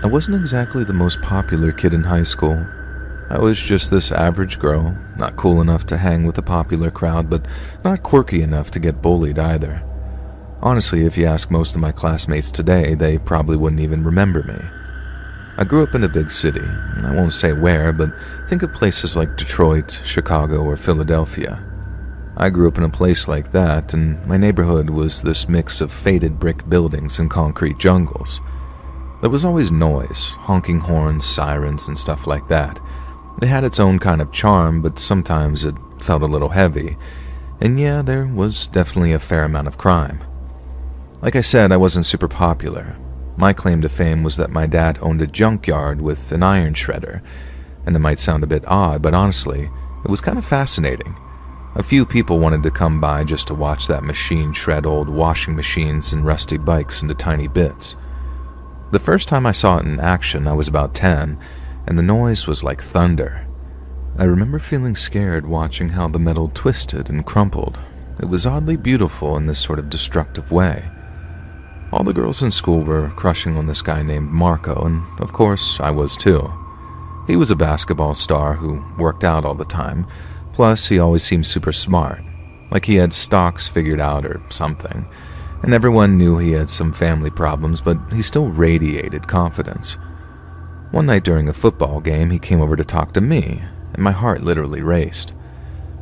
I wasn't exactly the most popular kid in high school. I was just this average girl, not cool enough to hang with the popular crowd, but not quirky enough to get bullied either. Honestly, if you ask most of my classmates today, they probably wouldn't even remember me. I grew up in a big city. I won't say where, but think of places like Detroit, Chicago, or Philadelphia. I grew up in a place like that, and my neighborhood was this mix of faded brick buildings and concrete jungles. There was always noise, honking horns, sirens, and stuff like that. It had its own kind of charm, but sometimes it felt a little heavy. And yeah, there was definitely a fair amount of crime. Like I said, I wasn't super popular. My claim to fame was that my dad owned a junkyard with an iron shredder. And it might sound a bit odd, but honestly, it was kind of fascinating. A few people wanted to come by just to watch that machine shred old washing machines and rusty bikes into tiny bits. The first time I saw it in action, I was about 10, and the noise was like thunder. I remember feeling scared watching how the metal twisted and crumpled. It was oddly beautiful in this sort of destructive way. All the girls in school were crushing on this guy named Marco, and of course I was too. He was a basketball star who worked out all the time, plus he always seemed super smart, like he had stocks figured out or something, and everyone knew he had some family problems, but he still radiated confidence. One night during a football game, he came over to talk to me, and my heart literally raced.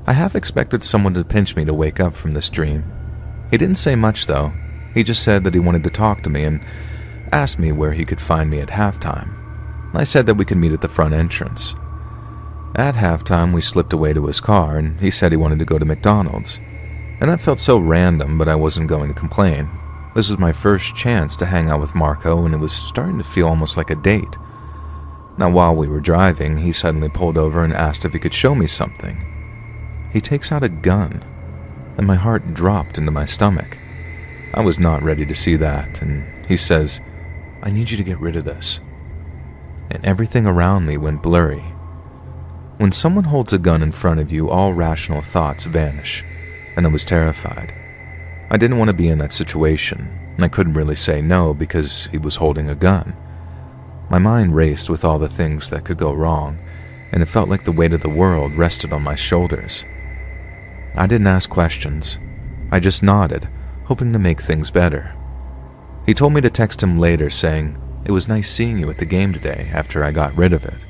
I half expected someone to pinch me to wake up from this dream. He didn't say much though. He just said that he wanted to talk to me and asked me where he could find me at halftime. I said that we could meet at the front entrance. At halftime, we slipped away to his car, and he said he wanted to go to McDonald's. And that felt so random, but I wasn't going to complain. This was my first chance to hang out with Marco, and it was starting to feel almost like a date. Now, while we were driving, he suddenly pulled over and asked if he could show me something. He takes out a gun, and my heart dropped into my stomach. I was not ready to see that, and he says, "I need you to get rid of this." And everything around me went blurry. When someone holds a gun in front of you, all rational thoughts vanish, and I was terrified. I didn't want to be in that situation, and I couldn't really say no because he was holding a gun. My mind raced with all the things that could go wrong, and it felt like the weight of the world rested on my shoulders. I didn't ask questions. I just nodded, hoping to make things better. He told me to text him later saying, "It was nice seeing you at the game today," after I got rid of it.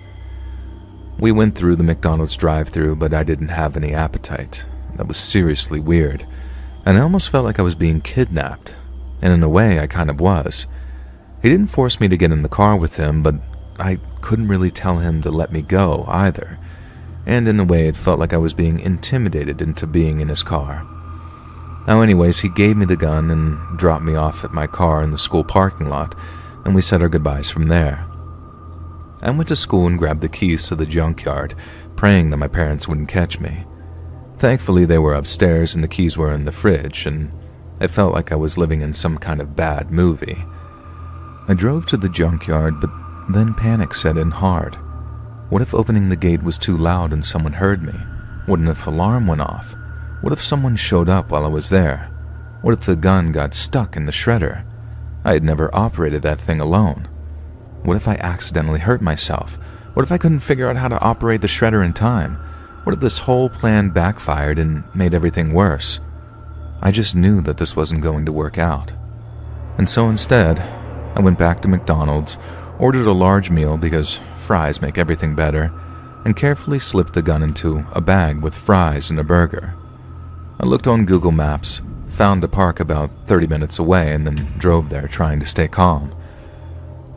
We went through the McDonald's drive-thru, but I didn't have any appetite. That was seriously weird, and I almost felt like I was being kidnapped, and in a way I kind of was. He didn't force me to get in the car with him, but I couldn't really tell him to let me go either, and in a way it felt like I was being intimidated into being in his car. Now anyways, he gave me the gun and dropped me off at my car in the school parking lot, and we said our goodbyes from there. I went to school and grabbed the keys to the junkyard, praying that my parents wouldn't catch me. Thankfully, they were upstairs and the keys were in the fridge, and it felt like I was living in some kind of bad movie. I drove to the junkyard, but then panic set in hard. What if opening the gate was too loud and someone heard me? What if an alarm went off? What if someone showed up while I was there? What if the gun got stuck in the shredder? I had never operated that thing alone. What if I accidentally hurt myself? What if I couldn't figure out how to operate the shredder in time? What if this whole plan backfired and made everything worse? I just knew that this wasn't going to work out. And so instead, I went back to McDonald's, ordered a large meal because fries make everything better, and carefully slipped the gun into a bag with fries and a burger. I looked on Google Maps, found a park about 30 minutes away, and then drove there trying to stay calm.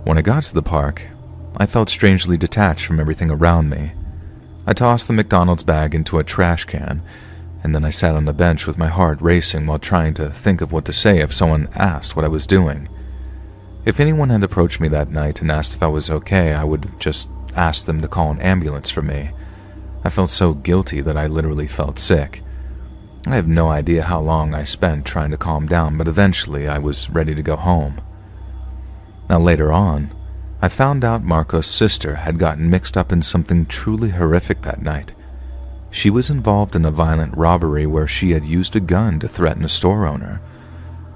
When I got to the park, I felt strangely detached from everything around me. I tossed the McDonald's bag into a trash can, and then I sat on the bench with my heart racing while trying to think of what to say if someone asked what I was doing. If anyone had approached me that night and asked if I was okay, I would have just asked them to call an ambulance for me. I felt so guilty that I literally felt sick. I have no idea how long I spent trying to calm down, but eventually I was ready to go home. Now later on, I found out Marco's sister had gotten mixed up in something truly horrific that night. She was involved in a violent robbery where she had used a gun to threaten a store owner.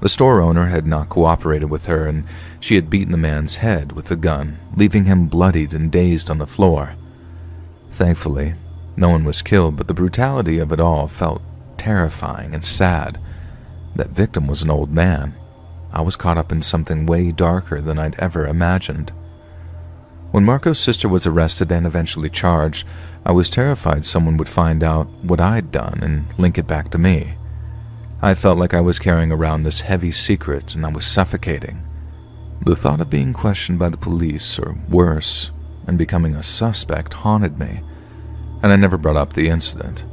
The store owner had not cooperated with her, and she had beaten the man's head with the gun, leaving him bloodied and dazed on the floor. Thankfully, no one was killed, but the brutality of it all felt terrifying and sad. That victim was an old man. I was caught up in something way darker than I'd ever imagined. When Marco's sister was arrested and eventually charged, I was terrified someone would find out what I'd done and link it back to me. I felt like I was carrying around this heavy secret and I was suffocating. The thought of being questioned by the police, or worse, and becoming a suspect haunted me, and I never brought up the incident.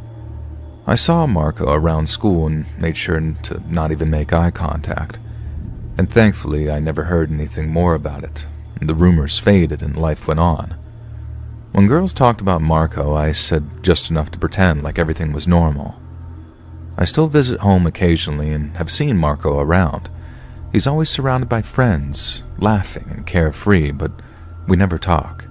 I saw Marco around school and made sure to not even make eye contact. And thankfully, I never heard anything more about it. The rumors faded and life went on. When girls talked about Marco, I said just enough to pretend like everything was normal. I still visit home occasionally and have seen Marco around. He's always surrounded by friends, laughing and carefree, but we never talk.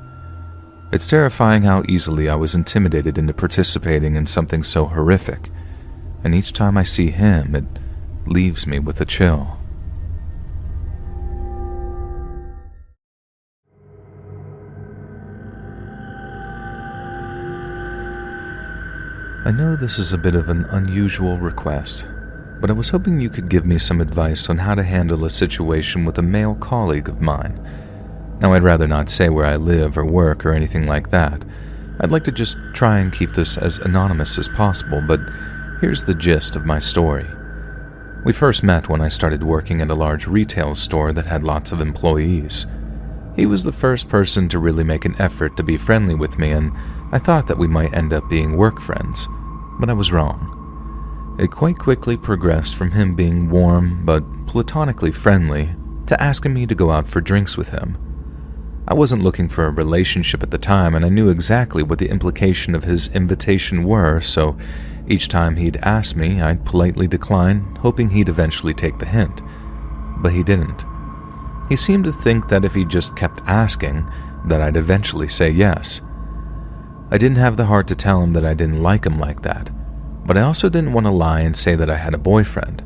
It's terrifying how easily I was intimidated into participating in something so horrific, and each time I see him, it leaves me with a chill. I know this is a bit of an unusual request, but I was hoping you could give me some advice on how to handle a situation with a male colleague of mine. Now, I'd rather not say where I live or work or anything like that. I'd like to just try and keep this as anonymous as possible, but here's the gist of my story. We first met when I started working at a large retail store that had lots of employees. He was the first person to really make an effort to be friendly with me, and I thought that we might end up being work friends, but I was wrong. It quite quickly progressed from him being warm but platonically friendly to asking me to go out for drinks with him. I wasn't looking for a relationship at the time, and I knew exactly what the implication of his invitation were, so each time he'd ask me, I'd politely decline, hoping he'd eventually take the hint. But he didn't. He seemed to think that if he just kept asking, that I'd eventually say yes. I didn't have the heart to tell him that I didn't like him like that, but I also didn't want to lie and say that I had a boyfriend.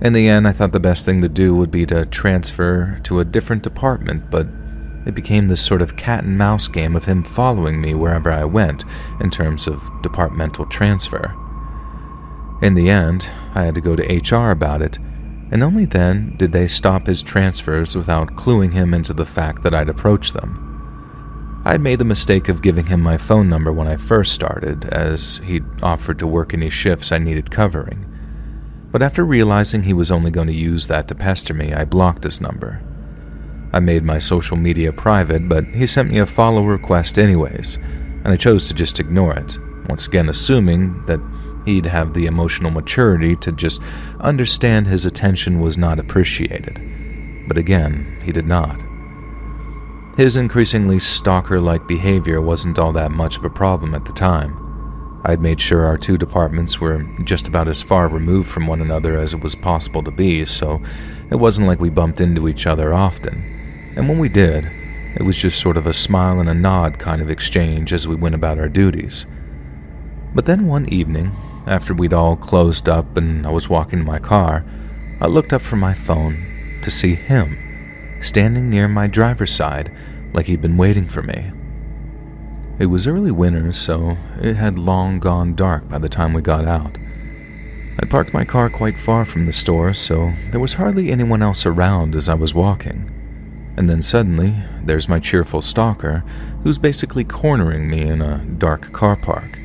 In the end, I thought the best thing to do would be to transfer to a different department, but it became this sort of cat and mouse game of him following me wherever I went in terms of departmental transfer. In the end, I had to go to HR about it, and only then did they stop his transfers without cluing him into the fact that I'd approached them. I'd made the mistake of giving him my phone number when I first started, as he'd offered to work any shifts I needed covering. But after realizing he was only going to use that to pester me, I blocked his number. I made my social media private, but he sent me a follow request anyways, and I chose to just ignore it, once again assuming that he'd have the emotional maturity to just understand his attention was not appreciated. But again, he did not. His increasingly stalker-like behavior wasn't all that much of a problem at the time. I'd made sure our two departments were just about as far removed from one another as it was possible to be, so it wasn't like we bumped into each other often. And when we did, it was just sort of a smile and a nod kind of exchange as we went about our duties. But then one evening, after we'd all closed up and I was walking to my car, I looked up from my phone to see him, standing near my driver's side like he'd been waiting for me. It was early winter, so it had long gone dark by the time we got out. I parked my car quite far from the store, so there was hardly anyone else around as I was walking. And then suddenly, there's my cheerful stalker, who's basically cornering me in a dark car park.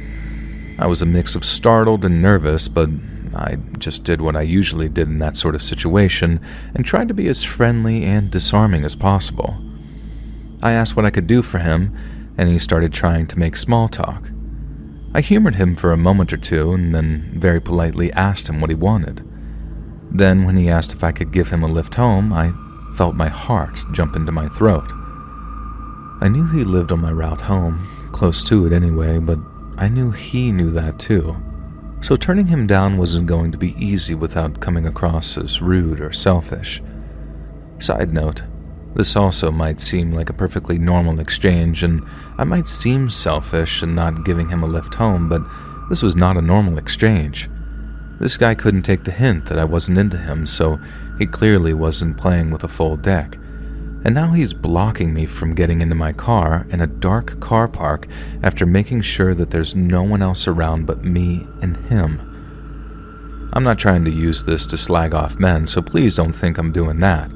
I was a mix of startled and nervous, but I just did what I usually did in that sort of situation and tried to be as friendly and disarming as possible. I asked what I could do for him, and he started trying to make small talk. I humored him for a moment or two and then very politely asked him what he wanted. Then, when he asked if I could give him a lift home, I felt my heart jump into my throat. I knew he lived on my route home, close to it anyway, but I knew he knew that too. So turning him down wasn't going to be easy without coming across as rude or selfish. Side note, this also might seem like a perfectly normal exchange, and I might seem selfish in not giving him a lift home, but this was not a normal exchange. This guy couldn't take the hint that I wasn't into him, so he clearly wasn't playing with a full deck. And now he's blocking me from getting into my car in a dark car park after making sure that there's no one else around but me and him. I'm not trying to use this to slag off men, so please don't think I'm doing that.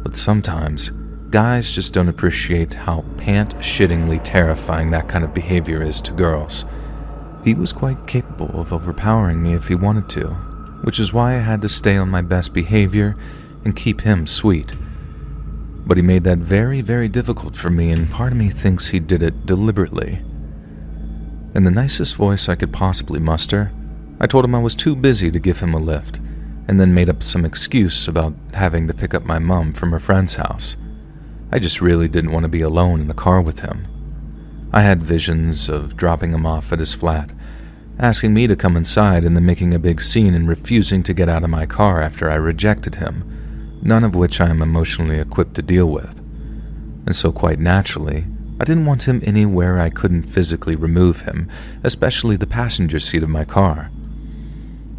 But sometimes, guys just don't appreciate how pant-shittingly terrifying that kind of behavior is to girls. He was quite capable of overpowering me if he wanted to, which is why I had to stay on my best behavior and keep him sweet. But he made that very, very difficult for me, and part of me thinks he did it deliberately. In the nicest voice I could possibly muster, I told him I was too busy to give him a lift, and then made up some excuse about having to pick up my mom from her friend's house. I just really didn't want to be alone in a car with him. I had visions of dropping him off at his flat, asking me to come inside and then making a big scene and refusing to get out of my car after I rejected him, none of which I am emotionally equipped to deal with. And so quite naturally, I didn't want him anywhere I couldn't physically remove him, especially the passenger seat of my car.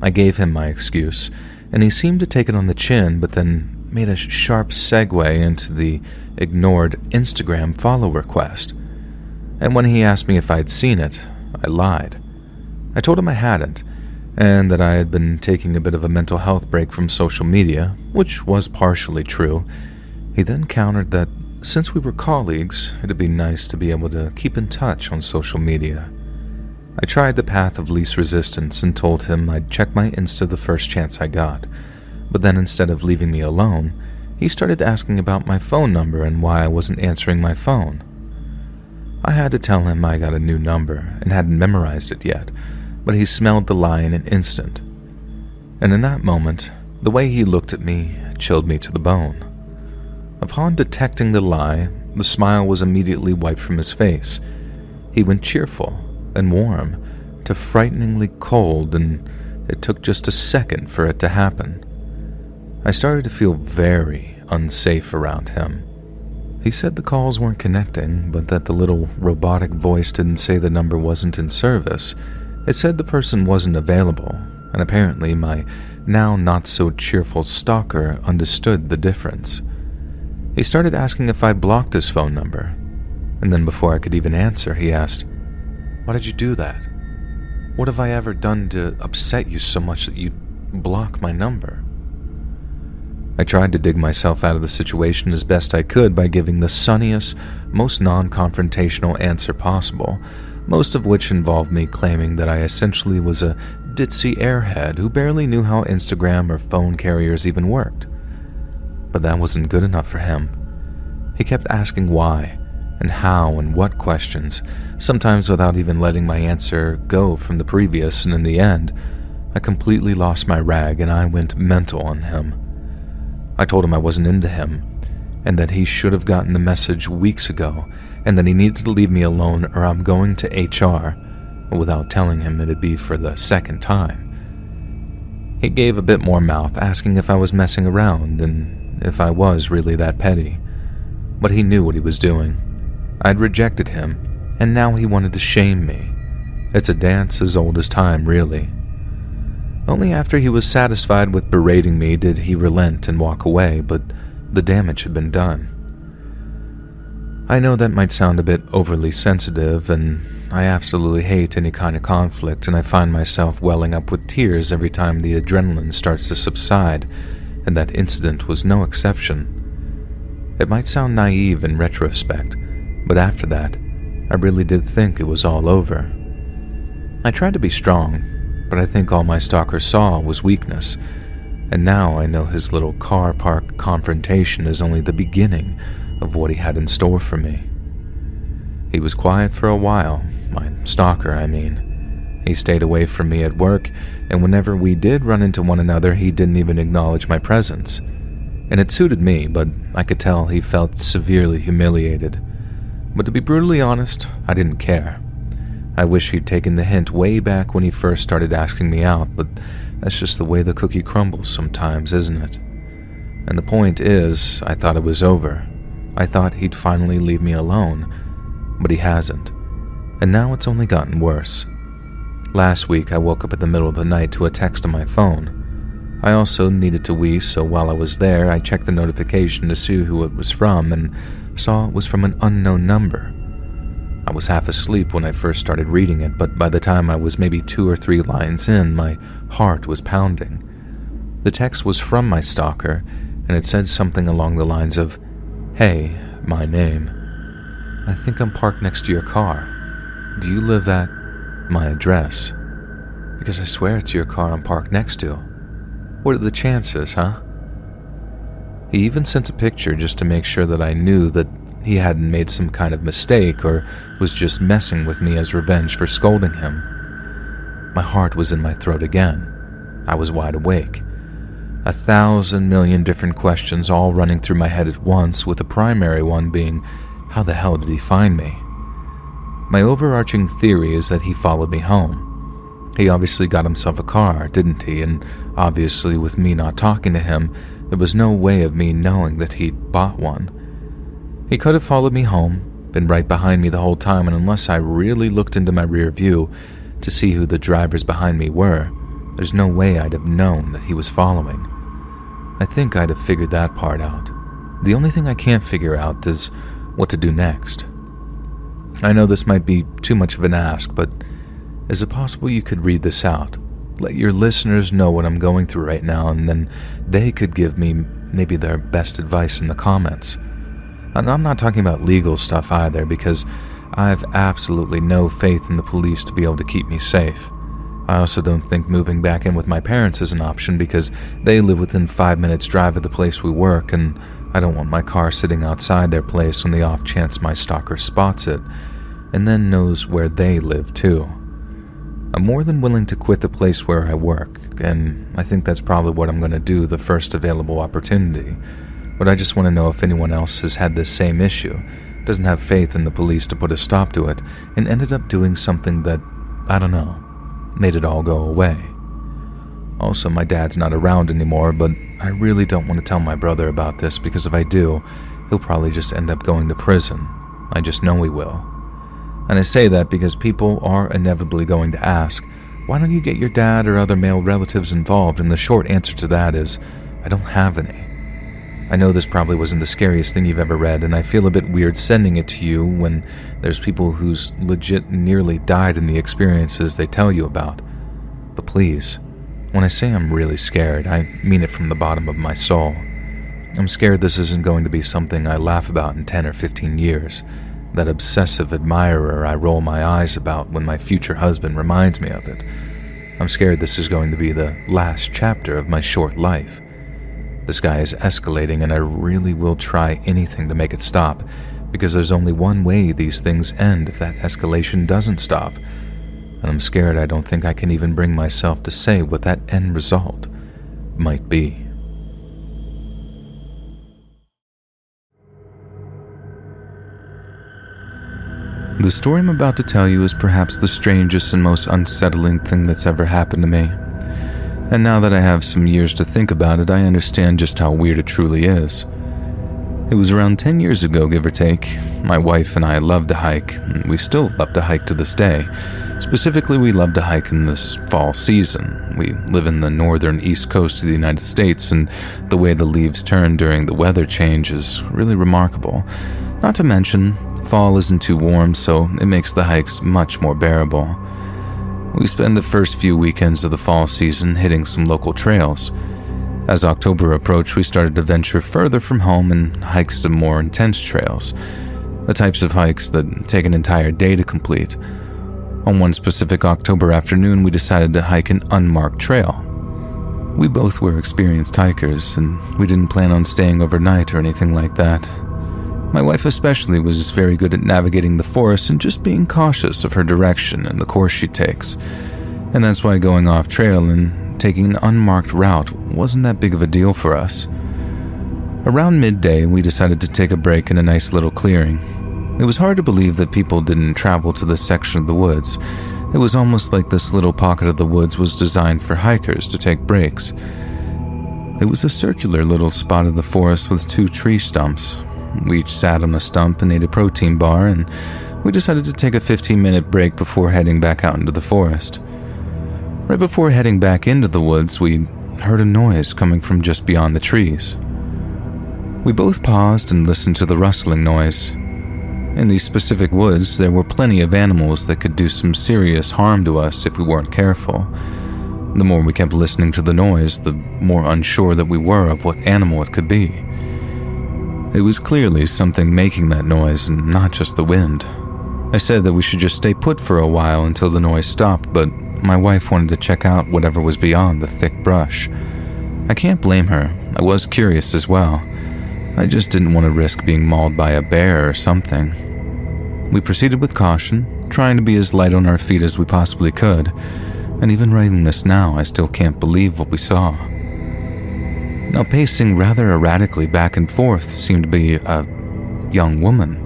I gave him my excuse, and he seemed to take it on the chin, but then made a sharp segue into the ignored Instagram follow request. And when he asked me if I'd seen it, I lied. I told him I hadn't, and that I had been taking a bit of a mental health break from social media, which was partially true. He then countered that since we were colleagues, it'd be nice to be able to keep in touch on social media. I tried the path of least resistance and told him I'd check my Insta the first chance I got, but then instead of leaving me alone, he started asking about my phone number and why I wasn't answering my phone. I had to tell him I got a new number and hadn't memorized it yet, but he smelled the lie in an instant. And in that moment, the way he looked at me chilled me to the bone. Upon detecting the lie, the smile was immediately wiped from his face. He went cheerful and warm to frighteningly cold, and it took just a second for it to happen. I started to feel very unsafe around him. He said the calls weren't connecting, but that the little robotic voice didn't say the number wasn't in service. It said the person wasn't available, and apparently my now not-so-cheerful stalker understood the difference. He started asking if I'd blocked his phone number, and then before I could even answer, he asked, "Why did you do that? What have I ever done to upset you so much that you'd block my number?" I tried to dig myself out of the situation as best I could by giving the sunniest, most non-confrontational answer possible, most of which involved me claiming that I essentially was a ditzy airhead who barely knew how Instagram or phone carriers even worked. But that wasn't good enough for him. He kept asking why, and how, and what questions, sometimes without even letting my answer go from the previous, and in the end, I completely lost my rag and I went mental on him. I told him I wasn't into him, and that he should have gotten the message weeks ago, and that he needed to leave me alone or I'm going to HR, without telling him it'd be for the second time. He gave a bit more mouth, asking if I was messing around, and if I was really that petty. But he knew what he was doing. I'd rejected him, and now he wanted to shame me. It's a dance as old as time, really. Only after he was satisfied with berating me did he relent and walk away, but the damage had been done. I know that might sound a bit overly sensitive, and I absolutely hate any kind of conflict, and I find myself welling up with tears every time the adrenaline starts to subside, and that incident was no exception. It might sound naive in retrospect, but after that, I really did think it was all over. I tried to be strong, but I think all my stalker saw was weakness, and now I know his little car park confrontation is only the beginning of what he had in store for me. He was quiet for a while, my stalker, I mean. He stayed away from me at work, and whenever we did run into one another, he didn't even acknowledge my presence. And it suited me, but I could tell he felt severely humiliated. But to be brutally honest, I didn't care. I wish he'd taken the hint way back when he first started asking me out, but that's just the way the cookie crumbles sometimes, isn't it? And the point is, I thought it was over. I thought he'd finally leave me alone, but he hasn't. And now it's only gotten worse. Last week, I woke up in the middle of the night to a text on my phone. I also needed to wee, so while I was there, I checked the notification to see who it was from and saw it was from an unknown number. I was half asleep when I first started reading it, but by the time I was maybe 2 or 3 lines in, my heart was pounding. The text was from my stalker, and it said something along the lines of, "Hey, my name. I think I'm parked next to your car. Do you live at my address? Because I swear it's your car I'm parked next to. What are the chances, huh?" He even sent a picture just to make sure that I knew that he hadn't made some kind of mistake or was just messing with me as revenge for scolding him. My heart was in my throat again. I was wide awake. 1,000 million different questions all running through my head at once, with the primary one being, how the hell did he find me? My overarching theory is that he followed me home. He obviously got himself a car, didn't he? And obviously with me not talking to him, there was no way of me knowing that he'd bought one. He could have followed me home, been right behind me the whole time, and unless I really looked into my rear view to see who the drivers behind me were, there's no way I'd have known that he was following. I think I'd have figured that part out. The only thing I can't figure out is what to do next. I know this might be too much of an ask, but is it possible you could read this out? Let your listeners know what I'm going through right now, and then they could give me maybe their best advice in the comments. And I'm not talking about legal stuff either, because I have absolutely no faith in the police to be able to keep me safe. I also don't think moving back in with my parents is an option, because they live within 5 minutes drive of the place we work, and I don't want my car sitting outside their place on the off chance my stalker spots it, and then knows where they live too. I'm more than willing to quit the place where I work, and I think that's probably what I'm going to do the first available opportunity. But I just want to know if anyone else has had this same issue, doesn't have faith in the police to put a stop to it, and ended up doing something that, I don't know, made it all go away. Also, my dad's not around anymore, but I really don't want to tell my brother about this, because if I do, he'll probably just end up going to prison. I just know he will. And I say that because people are inevitably going to ask, why don't you get your dad or other male relatives involved? And the short answer to that is, I don't have any. I know this probably wasn't the scariest thing you've ever read, and I feel a bit weird sending it to you when there's people who's legit nearly died in the experiences they tell you about. But please, when I say I'm really scared, I mean it from the bottom of my soul. I'm scared this isn't going to be something I laugh about in 10 or 15 years. That obsessive admirer I roll my eyes about when my future husband reminds me of it. I'm scared this is going to be the last chapter of my short life. This guy is escalating, and I really will try anything to make it stop, because there's only one way these things end if that escalation doesn't stop. And I'm scared I don't think I can even bring myself to say what that end result might be. The story I'm about to tell you is perhaps the strangest and most unsettling thing that's ever happened to me. And now that I have some years to think about it, I understand just how weird it truly is. It was around 10 years ago, give or take. My wife and I loved to hike, and we still love to hike to this day. Specifically, we love to hike in this fall season. We live in the northern east coast of the United States, and the way the leaves turn during the weather change is really remarkable. Not to mention, fall isn't too warm, so it makes the hikes much more bearable. We spend the first few weekends of the fall season hitting some local trails. As October approached, we started to venture further from home and hike some more intense trails, the types of hikes that take an entire day to complete. On one specific October afternoon, we decided to hike an unmarked trail. We both were experienced hikers, and we didn't plan on staying overnight or anything like that. My wife especially was very good at navigating the forest and just being cautious of her direction and the course she takes. And that's why going off trail and taking an unmarked route wasn't that big of a deal for us. Around midday, we decided to take a break in a nice little clearing. It was hard to believe that people didn't travel to this section of the woods. It was almost like this little pocket of the woods was designed for hikers to take breaks. It was a circular little spot of the forest with 2 tree stumps. We each sat on a stump and ate a protein bar, and we decided to take a 15-minute break before heading back out into the forest. Right before heading back into the woods, we heard a noise coming from just beyond the trees. We both paused and listened to the rustling noise. In these specific woods, there were plenty of animals that could do some serious harm to us if we weren't careful. The more we kept listening to the noise, the more unsure that we were of what animal it could be. It was clearly something making that noise and not just the wind. I said that we should just stay put for a while until the noise stopped, but my wife wanted to check out whatever was beyond the thick brush. I can't blame her. I was curious as well. I just didn't want to risk being mauled by a bear or something. We proceeded with caution, trying to be as light on our feet as we possibly could, and even writing this now, I still can't believe what we saw. Now, pacing rather erratically back and forth seemed to be a young woman.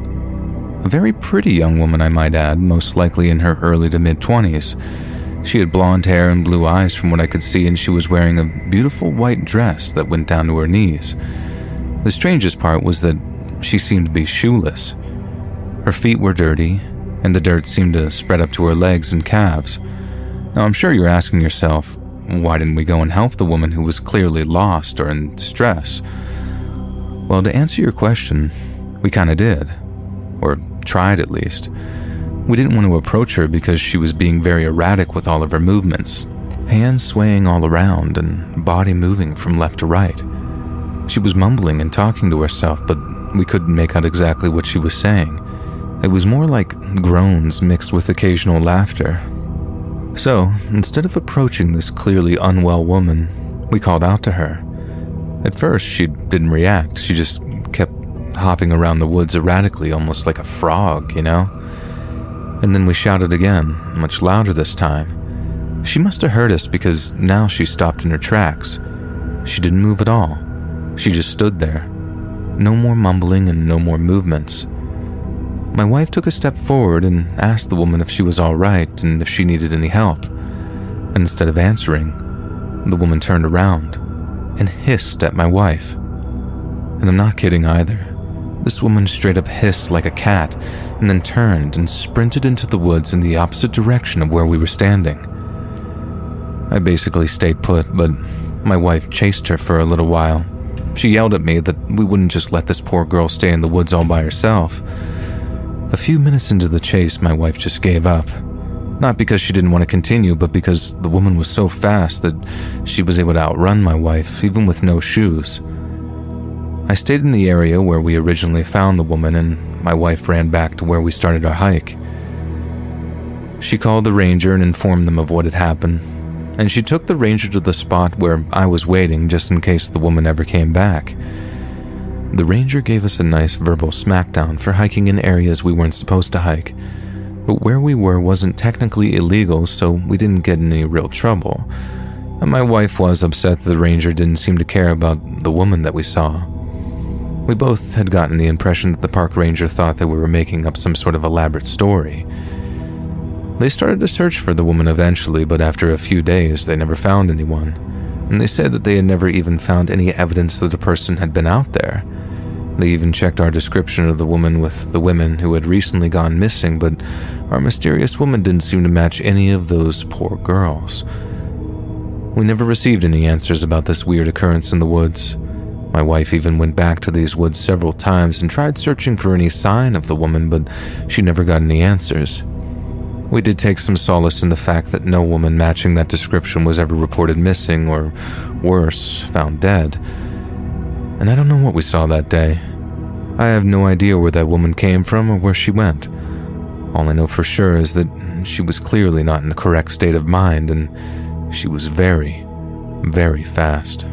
A very pretty young woman, I might add, most likely in her early to mid-20s. She had blonde hair and blue eyes from what I could see, and she was wearing a beautiful white dress that went down to her knees. The strangest part was that she seemed to be shoeless. Her feet were dirty, and the dirt seemed to spread up to her legs and calves. Now, I'm sure you're asking yourself, why didn't we go and help the woman who was clearly lost or in distress? Well, to answer your question, we kinda did. Or tried, at least. We didn't want to approach her because she was being very erratic with all of her movements, hands swaying all around and body moving from left to right. She was mumbling and talking to herself, but we couldn't make out exactly what she was saying. It was more like groans mixed with occasional laughter. So, instead of approaching this clearly unwell woman, we called out to her. At first, she didn't react. She just kept hopping around the woods erratically, almost like a frog, you know? And then we shouted again, much louder this time. She must have heard us because now she stopped in her tracks. She didn't move at all. She just stood there. No more mumbling and no more movements. My wife took a step forward and asked the woman if she was all right and if she needed any help. And instead of answering, the woman turned around and hissed at my wife. And I'm not kidding either. This woman straight up hissed like a cat and then turned and sprinted into the woods in the opposite direction of where we were standing. I basically stayed put, but my wife chased her for a little while. She yelled at me that we wouldn't just let this poor girl stay in the woods all by herself. A few minutes into the chase, my wife just gave up. Not because she didn't want to continue, but because the woman was so fast that she was able to outrun my wife, even with no shoes. I stayed in the area where we originally found the woman, and my wife ran back to where we started our hike. She called the ranger and informed them of what had happened, and she took the ranger to the spot where I was waiting just in case the woman ever came back. The ranger gave us a nice verbal smackdown for hiking in areas we weren't supposed to hike, but where we were wasn't technically illegal, so we didn't get in any real trouble. And my wife was upset that the ranger didn't seem to care about the woman that we saw. We both had gotten the impression that the park ranger thought that we were making up some sort of elaborate story. They started a search for the woman eventually, but after a few days they never found anyone, and they said that they had never even found any evidence that a person had been out there. They even checked our description of the woman with the women who had recently gone missing, but our mysterious woman didn't seem to match any of those poor girls. We never received any answers about this weird occurrence in the woods. My wife even went back to these woods several times and tried searching for any sign of the woman, but she never got any answers. We did take some solace in the fact that no woman matching that description was ever reported missing, or worse, found dead. And I don't know what we saw that day. I have no idea where that woman came from or where she went. All I know for sure is that she was clearly not in the correct state of mind, and she was very, very fast.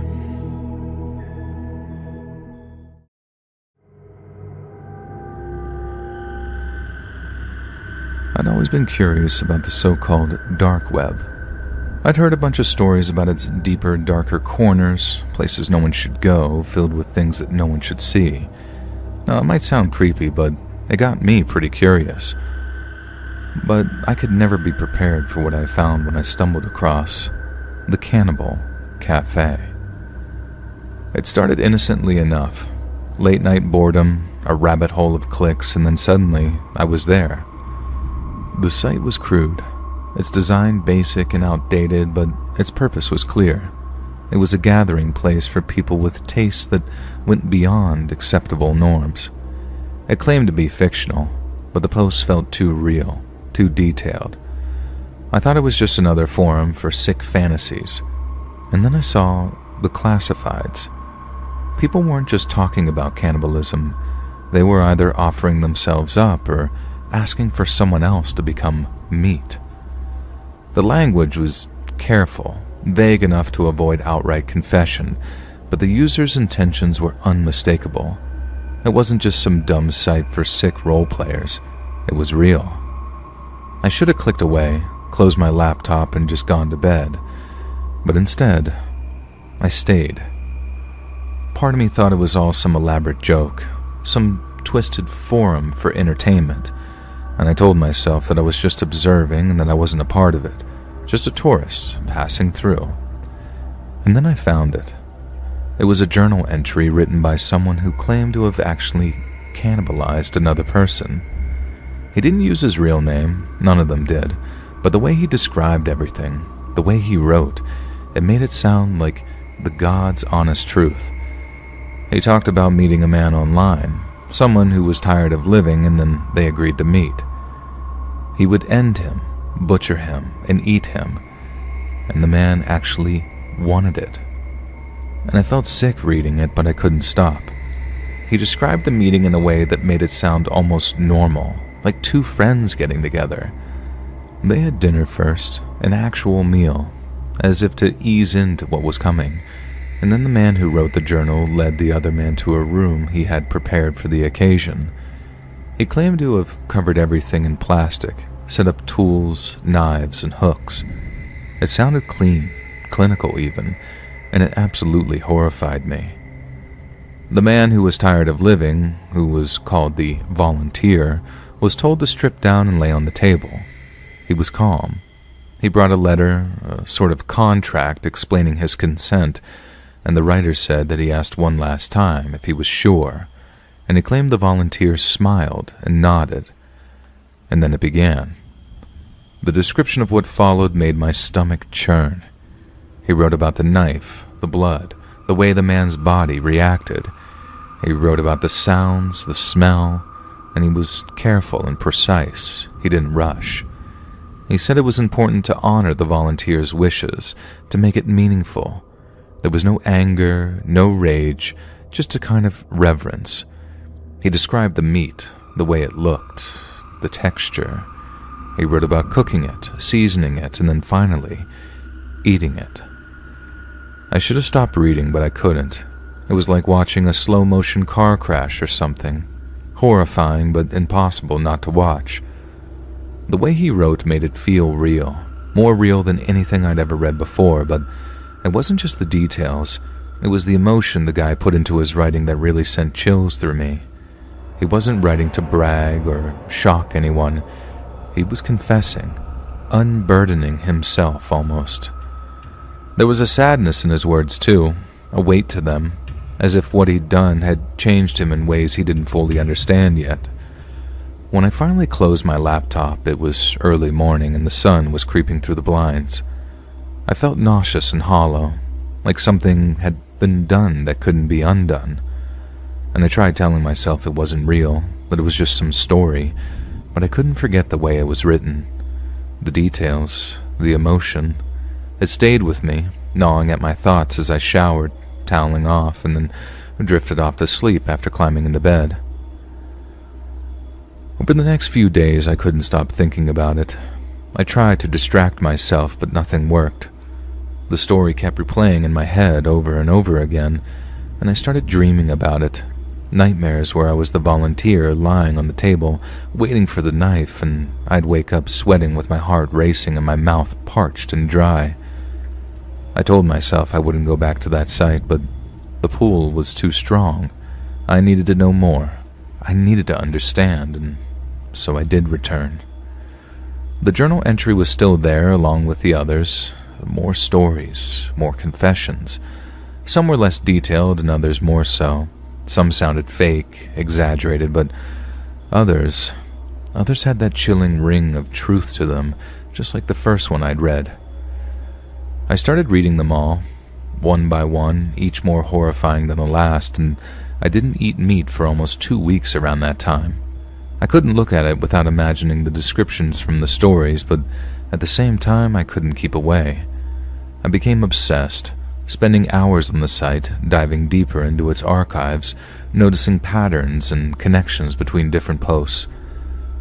I'd always been curious about the so-called dark web. I'd heard a bunch of stories about its deeper, darker corners, places no one should go, filled with things that no one should see. Now, it might sound creepy, but it got me pretty curious. But I could never be prepared for what I found when I stumbled across the Cannibal Cafe. It started innocently enough. Late-night boredom, a rabbit hole of clicks, and then suddenly, I was there. The site was crude. its design basic and outdated, but its purpose was clear. It was a gathering place for people with tastes that went beyond acceptable norms. It claimed to be fictional, but the posts felt too real, too detailed. I thought it was just another forum for sick fantasies. And then I saw the classifieds. People weren't just talking about cannibalism. They were either offering themselves up or asking for someone else to become meat. The language was careful, vague enough to avoid outright confession, but the user's intentions were unmistakable. It wasn't just some dumb site for sick role players. It was real. I should have clicked away, closed my laptop, and just gone to bed. But instead, I stayed. Part of me thought it was all some elaborate joke, some twisted forum for entertainment, and I told myself that I was just observing and that I wasn't a part of it, just a tourist passing through. And then I found it. It was a journal entry written by someone who claimed to have actually cannibalized another person. He didn't use his real name, none of them did, but the way he described everything, the way he wrote, it made it sound like the God's honest truth. He talked about meeting a man online, someone who was tired of living, and then they agreed to meet. He would end him, butcher him, and eat him, and the man actually wanted it. And I felt sick reading it, but I couldn't stop. He described the meeting in a way that made it sound almost normal, like two friends getting together. They had dinner first, an actual meal, as if to ease into what was coming, and then the man who wrote the journal led the other man to a room he had prepared for the occasion. He claimed to have covered everything in plastic, set up tools, knives, and hooks. It sounded clean, clinical even, and it absolutely horrified me. The man who was tired of living, who was called the volunteer, was told to strip down and lay on the table. He was calm. He brought a letter, a sort of contract explaining his consent, and the writer said that he asked one last time if he was sure, and he claimed the volunteer smiled and nodded. And then it began. The description of what followed made my stomach churn. He wrote about the knife, the blood, the way the man's body reacted. He wrote about the sounds, the smell, and he was careful and precise. He didn't rush. He said it was important to honor the volunteer's wishes, to make it meaningful. There was no anger, no rage, just a kind of reverence. He described the meat, the way it looked, the texture. He wrote about cooking it, seasoning it, and then finally, eating it. I should have stopped reading, but I couldn't. It was like watching a slow-motion car crash or something. Horrifying, but impossible not to watch. The way he wrote made it feel real, more real than anything I'd ever read before, but it wasn't just the details. It was the emotion the guy put into his writing that really sent chills through me. He wasn't writing to brag or shock anyone. He was confessing, unburdening himself almost. There was a sadness in his words too, a weight to them, as if what he'd done had changed him in ways he didn't fully understand yet. When I finally closed my laptop, it was early morning and the sun was creeping through the blinds. I felt nauseous and hollow, like something had been done that couldn't be undone. And I tried telling myself it wasn't real, that it was just some story, but I couldn't forget the way it was written. The details, the emotion. It stayed with me, gnawing at my thoughts as I showered, toweling off, and then drifted off to sleep after climbing into bed. Over the next few days, I couldn't stop thinking about it. I tried to distract myself, but nothing worked. The story kept replaying in my head over and over again, and I started dreaming about it. Nightmares where I was the volunteer lying on the table, waiting for the knife, and I'd wake up sweating with my heart racing and my mouth parched and dry. I told myself I wouldn't go back to that site, but the pull was too strong. I needed to know more. I needed to understand, and so I did return. The journal entry was still there along with the others. More stories, more confessions. Some were less detailed and others more so. Some sounded fake, exaggerated, but others had that chilling ring of truth to them, just like the first one I'd read. I started reading them all, one by one, each more horrifying than the last, and I didn't eat meat for almost 2 weeks around that time. I couldn't look at it without imagining the descriptions from the stories, but at the same time I couldn't keep away. I became obsessed, spending hours on the site, diving deeper into its archives, noticing patterns and connections between different posts.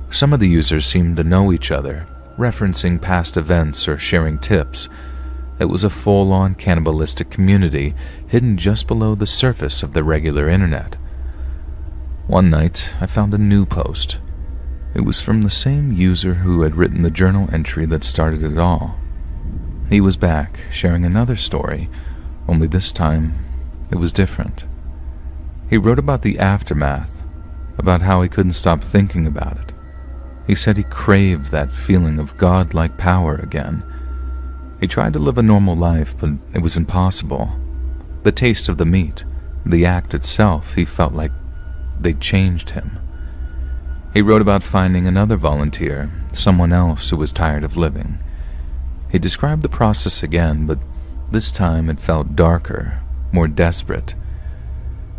Some of the users seemed to know each other, referencing past events or sharing tips. It was a full-on cannibalistic community hidden just below the surface of the regular internet. One night, I found a new post. It was from the same user who had written the journal entry that started it all. He was back, sharing another story, only this time it was different. He wrote about the aftermath, about how he couldn't stop thinking about it. He said he craved that feeling of godlike power again. He tried to live a normal life, but it was impossible. The taste of the meat, the act itself, he felt like they'd changed him. He wrote about finding another volunteer, someone else who was tired of living. He described the process again, but this time it felt darker, more desperate.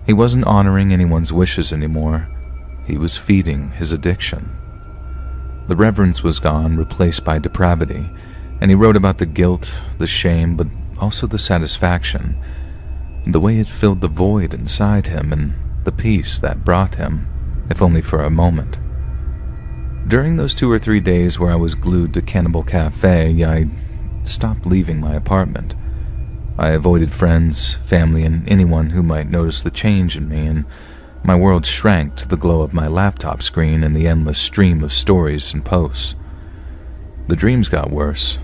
He wasn't honoring anyone's wishes anymore. He was feeding his addiction. The reverence was gone, replaced by depravity, and he wrote about the guilt, the shame, but also the satisfaction, the way it filled the void inside him and the peace that brought him, if only for a moment. During those 2 or 3 days where I was glued to Cannibal Cafe, I stopped leaving my apartment. I avoided friends, family, and anyone who might notice the change in me, and my world shrank to the glow of my laptop screen and the endless stream of stories and posts. The dreams got worse.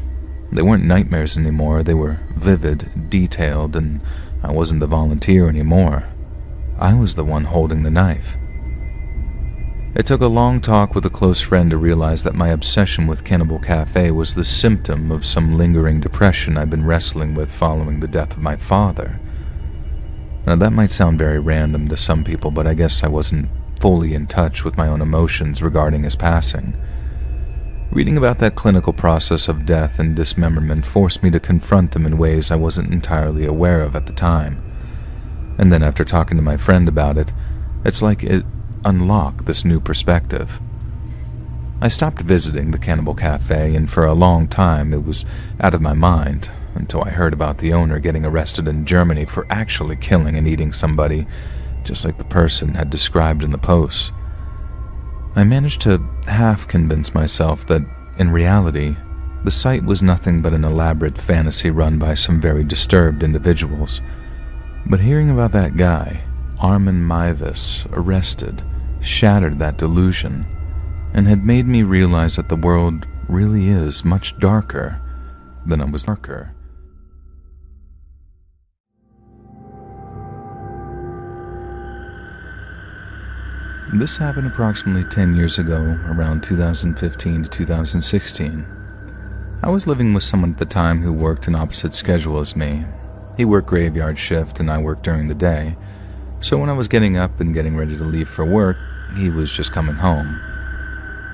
They weren't nightmares anymore, they were vivid, detailed, and I wasn't the volunteer anymore. I was the one holding the knife. It took a long talk with a close friend to realize that my obsession with Cannibal Cafe was the symptom of some lingering depression I'd been wrestling with following the death of my father. Now that might sound very random to some people, but I guess I wasn't fully in touch with my own emotions regarding his passing. Reading about that clinical process of death and dismemberment forced me to confront them in ways I wasn't entirely aware of at the time. And then after talking to my friend about it, it's like it unlocked this new perspective. I stopped visiting the Cannibal Cafe, and for a long time it was out of my mind, until I heard about the owner getting arrested in Germany for actually killing and eating somebody, just like the person had described in the post. I managed to half convince myself that, in reality, the site was nothing but an elaborate fantasy run by some very disturbed individuals. But hearing about that guy, Armin Maivis, arrested, shattered that delusion, and had made me realize that the world really is much darker than it was darker. This happened approximately 10 years ago, around 2015 to 2016. I was living with someone at the time who worked an opposite schedule as me. He worked graveyard shift and I worked during the day, so when I was getting up and getting ready to leave for work, he was just coming home.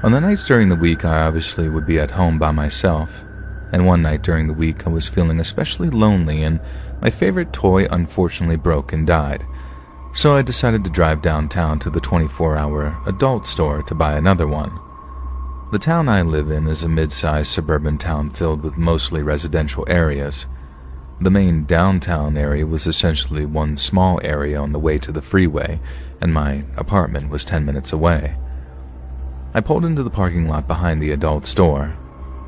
On the nights during the week, I obviously would be at home by myself, and one night during the week I was feeling especially lonely and my favorite toy unfortunately broke and died. So I decided to drive downtown to the 24-hour adult store to buy another one. The town I live in is a mid-sized suburban town filled with mostly residential areas. The main downtown area was essentially one small area on the way to the freeway, and my apartment was 10 minutes away. I pulled into the parking lot behind the adult store.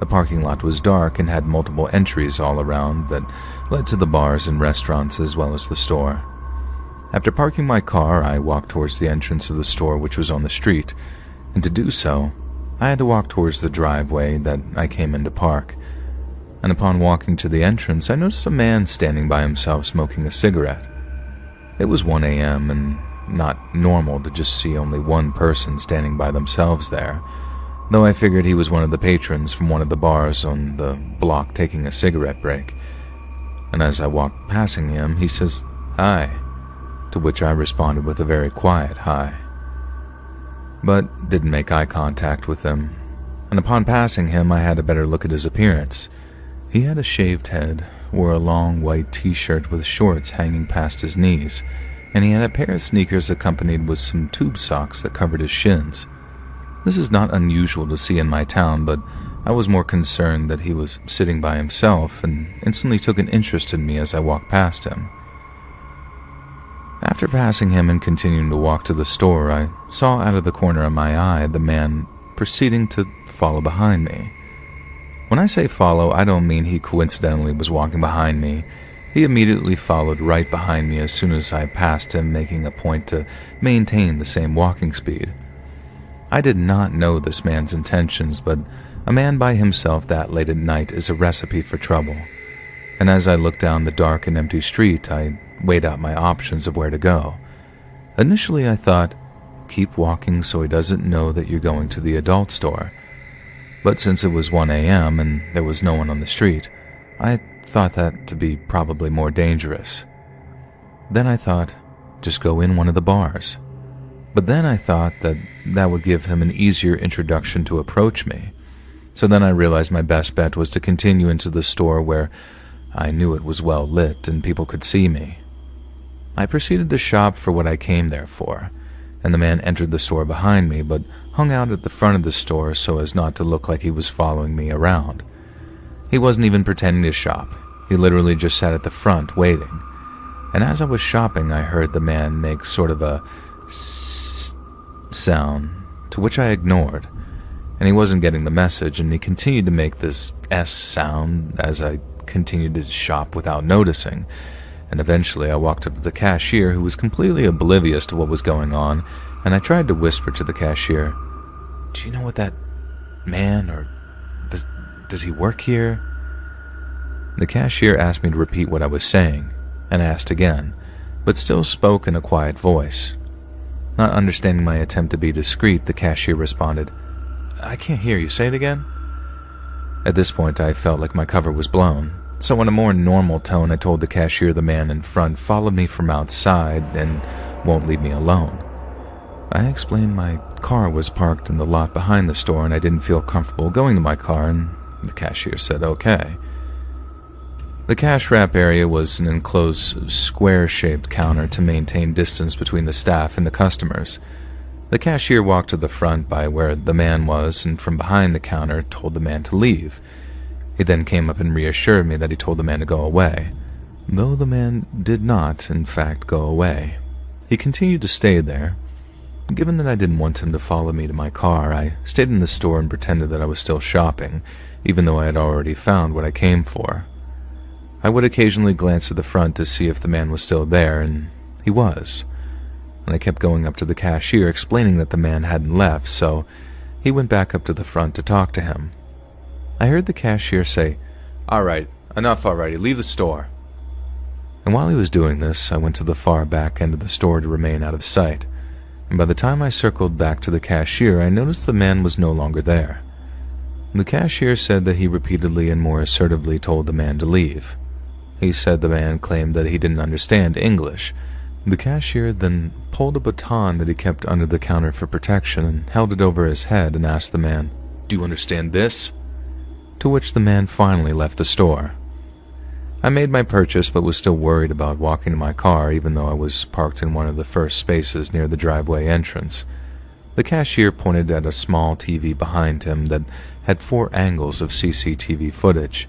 The parking lot was dark and had multiple entries all around that led to the bars and restaurants as well as the store. After parking my car, I walked towards the entrance of the store, which was on the street, and to do so, I had to walk towards the driveway that I came in to park. And upon walking to the entrance, I noticed a man standing by himself smoking a cigarette. It was 1 a.m. and not normal to just see only one person standing by themselves there, though I figured he was one of the patrons from one of the bars on the block taking a cigarette break. And as I walked passing him, he says, "Hi," to which I responded with a very quiet hi. But didn't make eye contact with him. and upon passing him I had a better look at his appearance. He had a shaved head, wore a long white t-shirt with shorts hanging past his knees, and he had a pair of sneakers accompanied with some tube socks that covered his shins. This is not unusual to see in my town, but I was more concerned that he was sitting by himself and instantly took an interest in me as I walked past him. After passing him and continuing to walk to the store, I saw out of the corner of my eye the man proceeding to follow behind me. When I say follow, I don't mean he coincidentally was walking behind me. He immediately followed right behind me as soon as I passed him, making a point to maintain the same walking speed. I did not know this man's intentions, but a man by himself that late at night is a recipe for trouble. And as I looked down the dark and empty street, I weighed out my options of where to go. Initially, I thought, keep walking so he doesn't know that you're going to the adult store. But since it was 1 a.m. and there was no one on the street, I thought that to be probably more dangerous. Then I thought, just go in one of the bars. But then I thought that would give him an easier introduction to approach me. So then I realized my best bet was to continue into the store where I knew it was well lit and people could see me. I proceeded to shop for what I came there for, and the man entered the store behind me but hung out at the front of the store so as not to look like he was following me around. He wasn't even pretending to shop. He literally just sat at the front waiting. And as I was shopping, I heard the man make sort of a s sound, to which I ignored. And he wasn't getting the message, and he continued to make this S sound as I continued to shop without noticing. And eventually I walked up to the cashier, who was completely oblivious to what was going on, and I tried to whisper to the cashier, "Do you know what that man, or does he work here?" The cashier asked me to repeat what I was saying, and asked again, but still spoke in a quiet voice. Not understanding my attempt to be discreet, the cashier responded, "I can't hear you. Say it again." At this point, I felt like my cover was blown, so in a more normal tone, I told the cashier the man in front followed me from outside and won't leave me alone. I explained my car was parked in the lot behind the store and I didn't feel comfortable going to my car, and the cashier said okay. The cash wrap area was an enclosed square-shaped counter to maintain distance between the staff and the customers. The cashier walked to the front by where the man was, and from behind the counter told the man to leave. He then came up and reassured me that he told the man to go away, though the man did not, in fact, go away. He continued to stay there. Given that I didn't want him to follow me to my car, I stayed in the store and pretended that I was still shopping, even though I had already found what I came for. I would occasionally glance at the front to see if the man was still there, and he was. And I kept going up to the cashier explaining that the man hadn't left, so he went back up to the front to talk to him. I heard the cashier say, "All right, enough already, leave the store." And while he was doing this, I went to the far back end of the store to remain out of sight, and by the time I circled back to the cashier, I noticed the man was no longer there. The cashier said that he repeatedly and more assertively told the man to leave. He said the man claimed that he didn't understand English. The cashier then pulled a baton that he kept under the counter for protection and held it over his head and asked the man, "Do you understand this?" To which the man finally left the store. I made my purchase but was still worried about walking to my car, even though I was parked in one of the first spaces near the driveway entrance. The cashier pointed at a small TV behind him that had 4 angles of CCTV footage,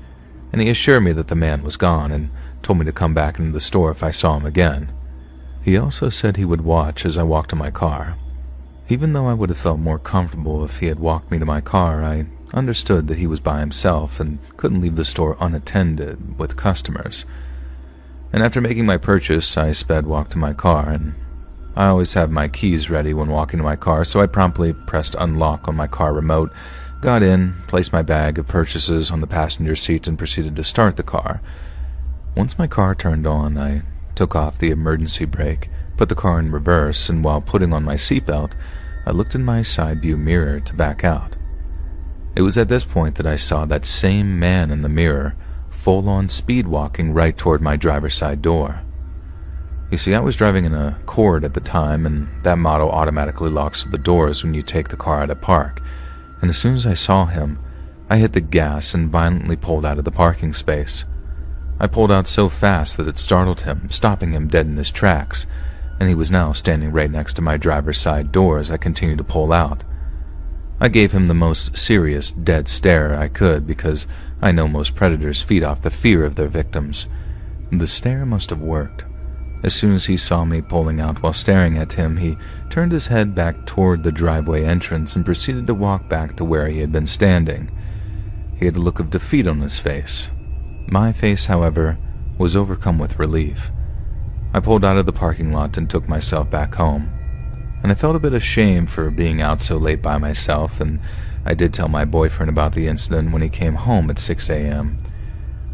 and he assured me that the man was gone and told me to come back into the store if I saw him again. He also said he would watch as I walked to my car. Even though I would have felt more comfortable if he had walked me to my car, I understood that he was by himself and couldn't leave the store unattended with customers. And after making my purchase, I sped walk to my car, and I always have my keys ready when walking to my car, so I promptly pressed unlock on my car remote, got in, placed my bag of purchases on the passenger seat, and proceeded to start the car. Once my car turned on, I took off the emergency brake, put the car in reverse, and while putting on my seatbelt, I looked in my side view mirror to back out. It was at this point that I saw that same man in the mirror, full-on speed walking right toward my driver's side door. You see, I was driving in a Accord at the time, and that model automatically locks the doors when you take the car out of park, and as soon as I saw him, I hit the gas and violently pulled out of the parking space. I pulled out so fast that it startled him, stopping him dead in his tracks, and he was now standing right next to my driver's side door as I continued to pull out. I gave him the most serious, dead stare I could because I know most predators feed off the fear of their victims. The stare must have worked. As soon as he saw me pulling out while staring at him, he turned his head back toward the driveway entrance and proceeded to walk back to where he had been standing. He had a look of defeat on his face. My face, however, was overcome with relief. I pulled out of the parking lot and took myself back home. And I felt a bit ashamed for being out so late by myself, and I did tell my boyfriend about the incident when he came home at 6 a.m.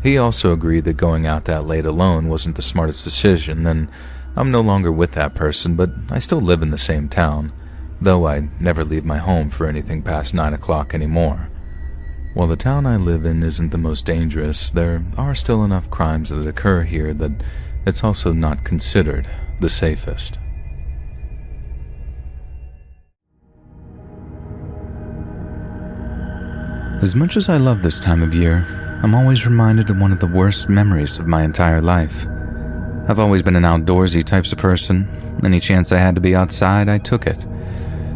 He also agreed that going out that late alone wasn't the smartest decision, and I'm no longer with that person, but I still live in the same town, though I never leave my home for anything past 9 o'clock anymore. While the town I live in isn't the most dangerous, there are still enough crimes that occur here that it's also not considered the safest. As much as I love this time of year, I'm always reminded of one of the worst memories of my entire life. I've always been an outdoorsy type of person. Any chance I had to be outside, I took it.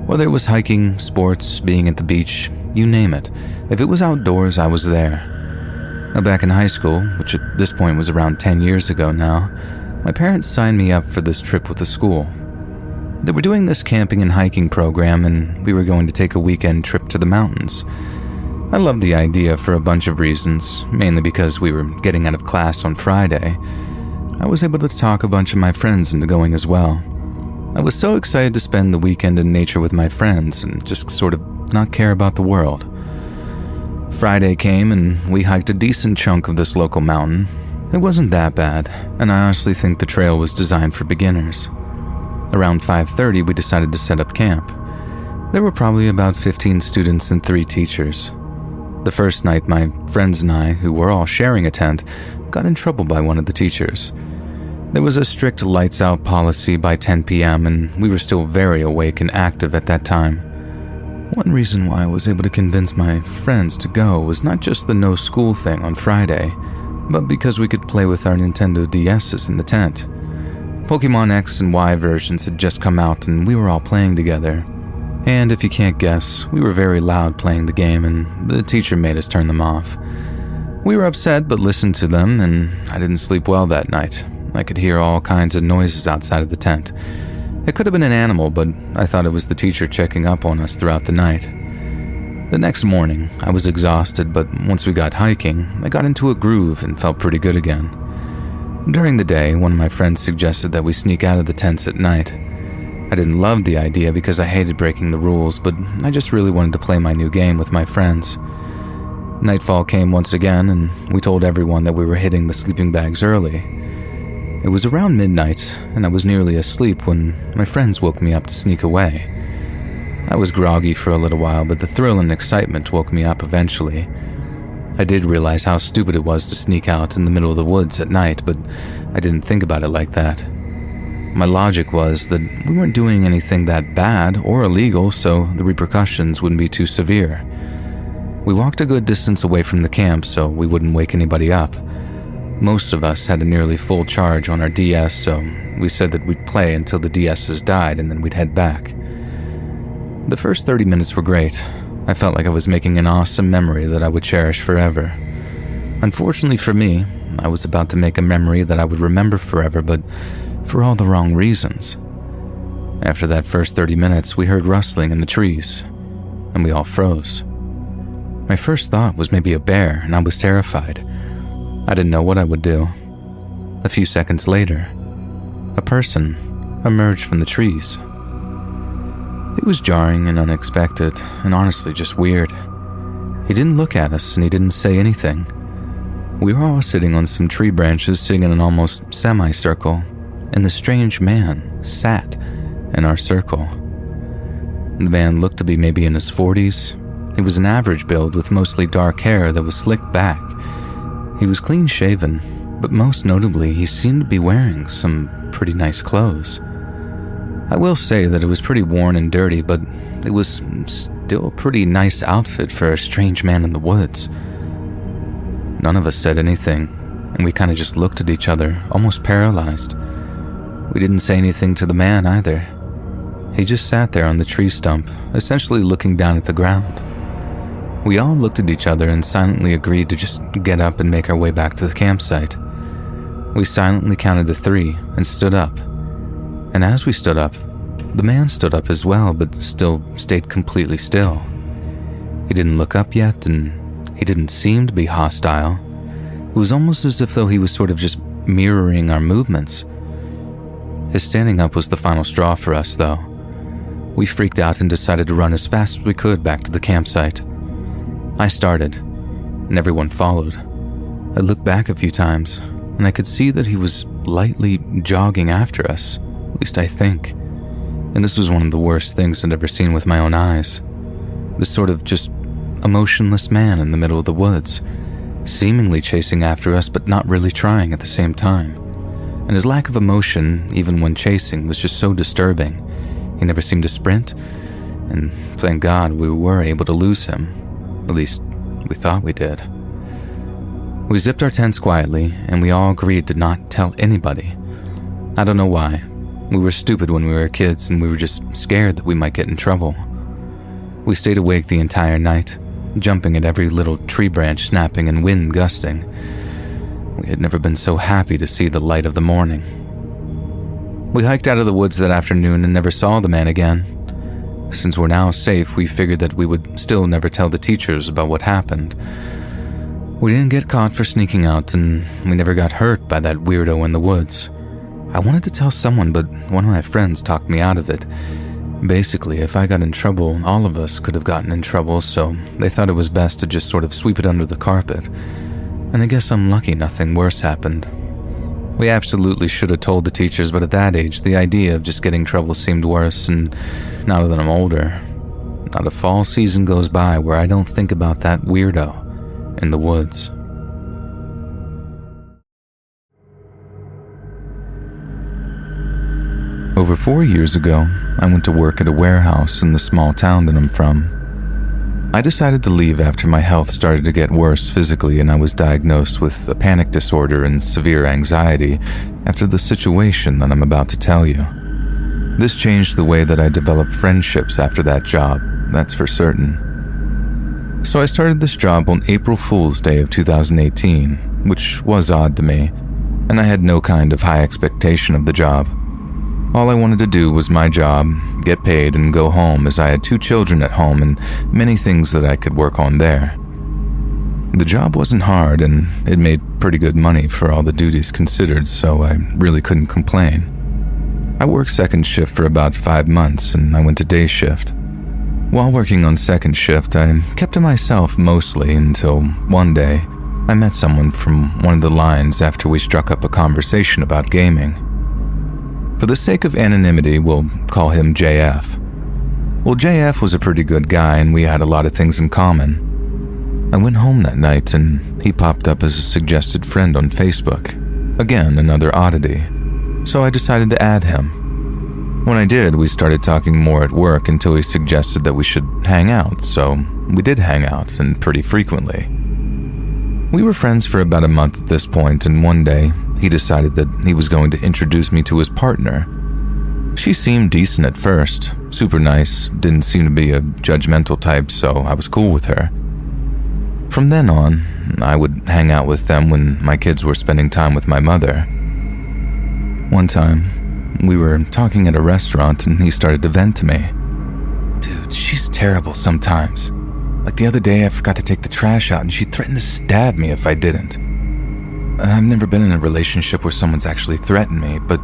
Whether it was hiking, sports, being at the beach, you name it. If it was outdoors, I was there. Now, back in high school, which at this point was around 10 years ago now, my parents signed me up for this trip with the school. They were doing this camping and hiking program, and we were going to take a weekend trip to the mountains. I loved the idea for a bunch of reasons, mainly because we were getting out of class on Friday. I was able to talk a bunch of my friends into going as well. I was so excited to spend the weekend in nature with my friends and just sort of not care about the world. Friday came and we hiked a decent chunk of this local mountain. It wasn't that bad, and I honestly think the trail was designed for beginners. Around 5:30, we decided to set up camp. There were probably about 15 students and 3 teachers. The first night, my friends and I, who were all sharing a tent, got in trouble by one of the teachers. There was a strict lights out policy by 10 p.m., and we were still very awake and active at that time. One reason why I was able to convince my friends to go was not just the no school thing on Friday, but because we could play with our Nintendo DSs in the tent. Pokemon X and Y versions had just come out, and we were all playing together. And if you can't guess, we were very loud playing the game, and the teacher made us turn them off. We were upset but listened to them, and I didn't sleep well that night. I could hear all kinds of noises outside of the tent. It could have been an animal, but I thought it was the teacher checking up on us throughout the night. The next morning, I was exhausted, but once we got hiking, I got into a groove and felt pretty good again. During the day, one of my friends suggested that we sneak out of the tents at night. I didn't love the idea because I hated breaking the rules, but I just really wanted to play my new game with my friends. Nightfall came once again, and we told everyone that we were hitting the sleeping bags early. It was around midnight, and I was nearly asleep when my friends woke me up to sneak away. I was groggy for a little while, but the thrill and excitement woke me up eventually. I did realize how stupid it was to sneak out in the middle of the woods at night, but I didn't think about it like that. My logic was that we weren't doing anything that bad or illegal, so the repercussions wouldn't be too severe. We walked a good distance away from the camp so we wouldn't wake anybody up. Most of us had a nearly full charge on our DS, so we said that we'd play until the DSs died and then we'd head back. The first 30 minutes were great. I felt like I was making an awesome memory that I would cherish forever. Unfortunately for me, I was about to make a memory that I would remember forever, but for all the wrong reasons. After that first 30 minutes, we heard rustling in the trees, and we all froze. My first thought was maybe a bear, and I was terrified. I didn't know what I would do. A few seconds later, a person emerged from the trees. It was jarring and unexpected, and honestly just weird. He didn't look at us, and he didn't say anything. We were all sitting on some tree branches, sitting in an almost semicircle, and the strange man sat in our circle. The man looked to be maybe in his 40s. He was an average build with mostly dark hair that was slicked back. He was clean-shaven, but most notably, he seemed to be wearing some pretty nice clothes. I will say that it was pretty worn and dirty, but it was still a pretty nice outfit for a strange man in the woods. None of us said anything, and we kind of just looked at each other, almost paralyzed. We didn't say anything to the man either. He just sat there on the tree stump, essentially looking down at the ground. We all looked at each other and silently agreed to just get up and make our way back to the campsite. We silently counted to 3 and stood up. And as we stood up, the man stood up as well, but still stayed completely still. He didn't look up yet, and he didn't seem to be hostile. It was almost as if though he was sort of just mirroring our movements. His standing up was the final straw for us, though. We freaked out and decided to run as fast as we could back to the campsite. I started, and everyone followed. I looked back a few times, and I could see that he was lightly jogging after us, at least I think. And this was one of the worst things I'd ever seen with my own eyes. This sort of just emotionless man in the middle of the woods, seemingly chasing after us but not really trying at the same time. And his lack of emotion, even when chasing, was just so disturbing. He never seemed to sprint, and thank God we were able to lose him. At least, we thought we did. We zipped our tents quietly, and we all agreed to not tell anybody. I don't know why. We were stupid when we were kids, and we were just scared that we might get in trouble. We stayed awake the entire night, jumping at every little tree branch snapping and wind gusting. We had never been so happy to see the light of the morning. We hiked out of the woods that afternoon and never saw the man again. Since we're now safe, we figured that we would still never tell the teachers about what happened. We didn't get caught for sneaking out, and we never got hurt by that weirdo in the woods. I wanted to tell someone, but one of my friends talked me out of it. Basically, if I got in trouble, all of us could have gotten in trouble, so they thought it was best to just sort of sweep it under the carpet. And I guess I'm lucky nothing worse happened. We absolutely should have told the teachers, but at that age, the idea of just getting trouble seemed worse, and now that I'm older, not a fall season goes by where I don't think about that weirdo in the woods. Over 4 years ago, I went to work at a warehouse in the small town that I'm from. I decided to leave after my health started to get worse physically and I was diagnosed with a panic disorder and severe anxiety after the situation that I'm about to tell you. This changed the way that I developed friendships after that job, that's for certain. So I started this job on April Fool's Day of 2018, which was odd to me, and I had no kind of high expectation of the job. All I wanted to do was my job, get paid, and go home as I had 2 children at home and many things that I could work on there. The job wasn't hard and it made pretty good money for all the duties considered, so I really couldn't complain. I worked second shift for about 5 months and I went to day shift. While working on second shift, I kept to myself mostly until one day I met someone from one of the lines after we struck up a conversation about gaming. For the sake of anonymity, we'll call him JF. Well, JF was a pretty good guy and we had a lot of things in common. I went home that night and he popped up as a suggested friend on Facebook. Again, another oddity. So I decided to add him. When I did, we started talking more at work until he suggested that we should hang out, so we did hang out, and pretty frequently. We were friends for about a month at this point, and one day, he decided that he was going to introduce me to his partner. She seemed decent at first, super nice, didn't seem to be a judgmental type, so I was cool with her. From then on, I would hang out with them when my kids were spending time with my mother. One time, we were talking at a restaurant and he started to vent to me. Dude, she's terrible sometimes. Like the other day, I forgot to take the trash out and she threatened to stab me if I didn't. I've never been in a relationship where someone's actually threatened me, but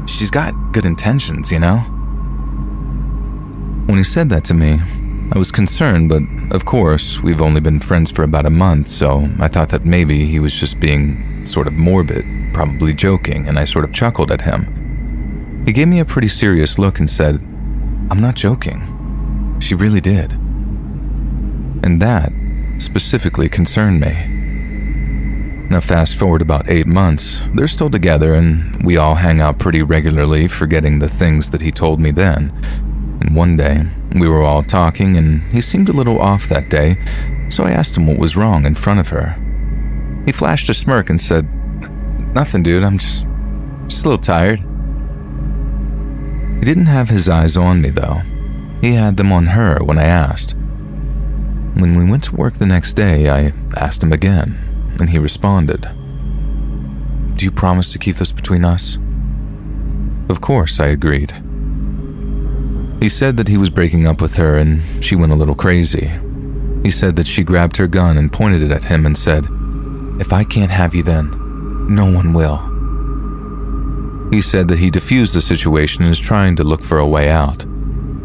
she's got good intentions, you know? When he said that to me, I was concerned, but of course, we've only been friends for about a month, so I thought that maybe he was just being sort of morbid, probably joking, and I sort of chuckled at him. He gave me a pretty serious look and said, "I'm not joking. She really did." And that specifically concerned me. Now fast forward about 8 months, they're still together and we all hang out pretty regularly, forgetting the things that he told me then. And one day, we were all talking and he seemed a little off that day, so I asked him what was wrong in front of her. He flashed a smirk and said, "Nothing, dude, I'm just a little tired." He didn't have his eyes on me, though. He had them on her when I asked. When we went to work the next day, I asked him again, and he responded, "Do you promise to keep this between us?" Of course, I agreed. He said that he was breaking up with her and she went a little crazy. He said that she grabbed her gun and pointed it at him and said, "If I can't have you then, no one will." He said that he diffused the situation and is trying to look for a way out.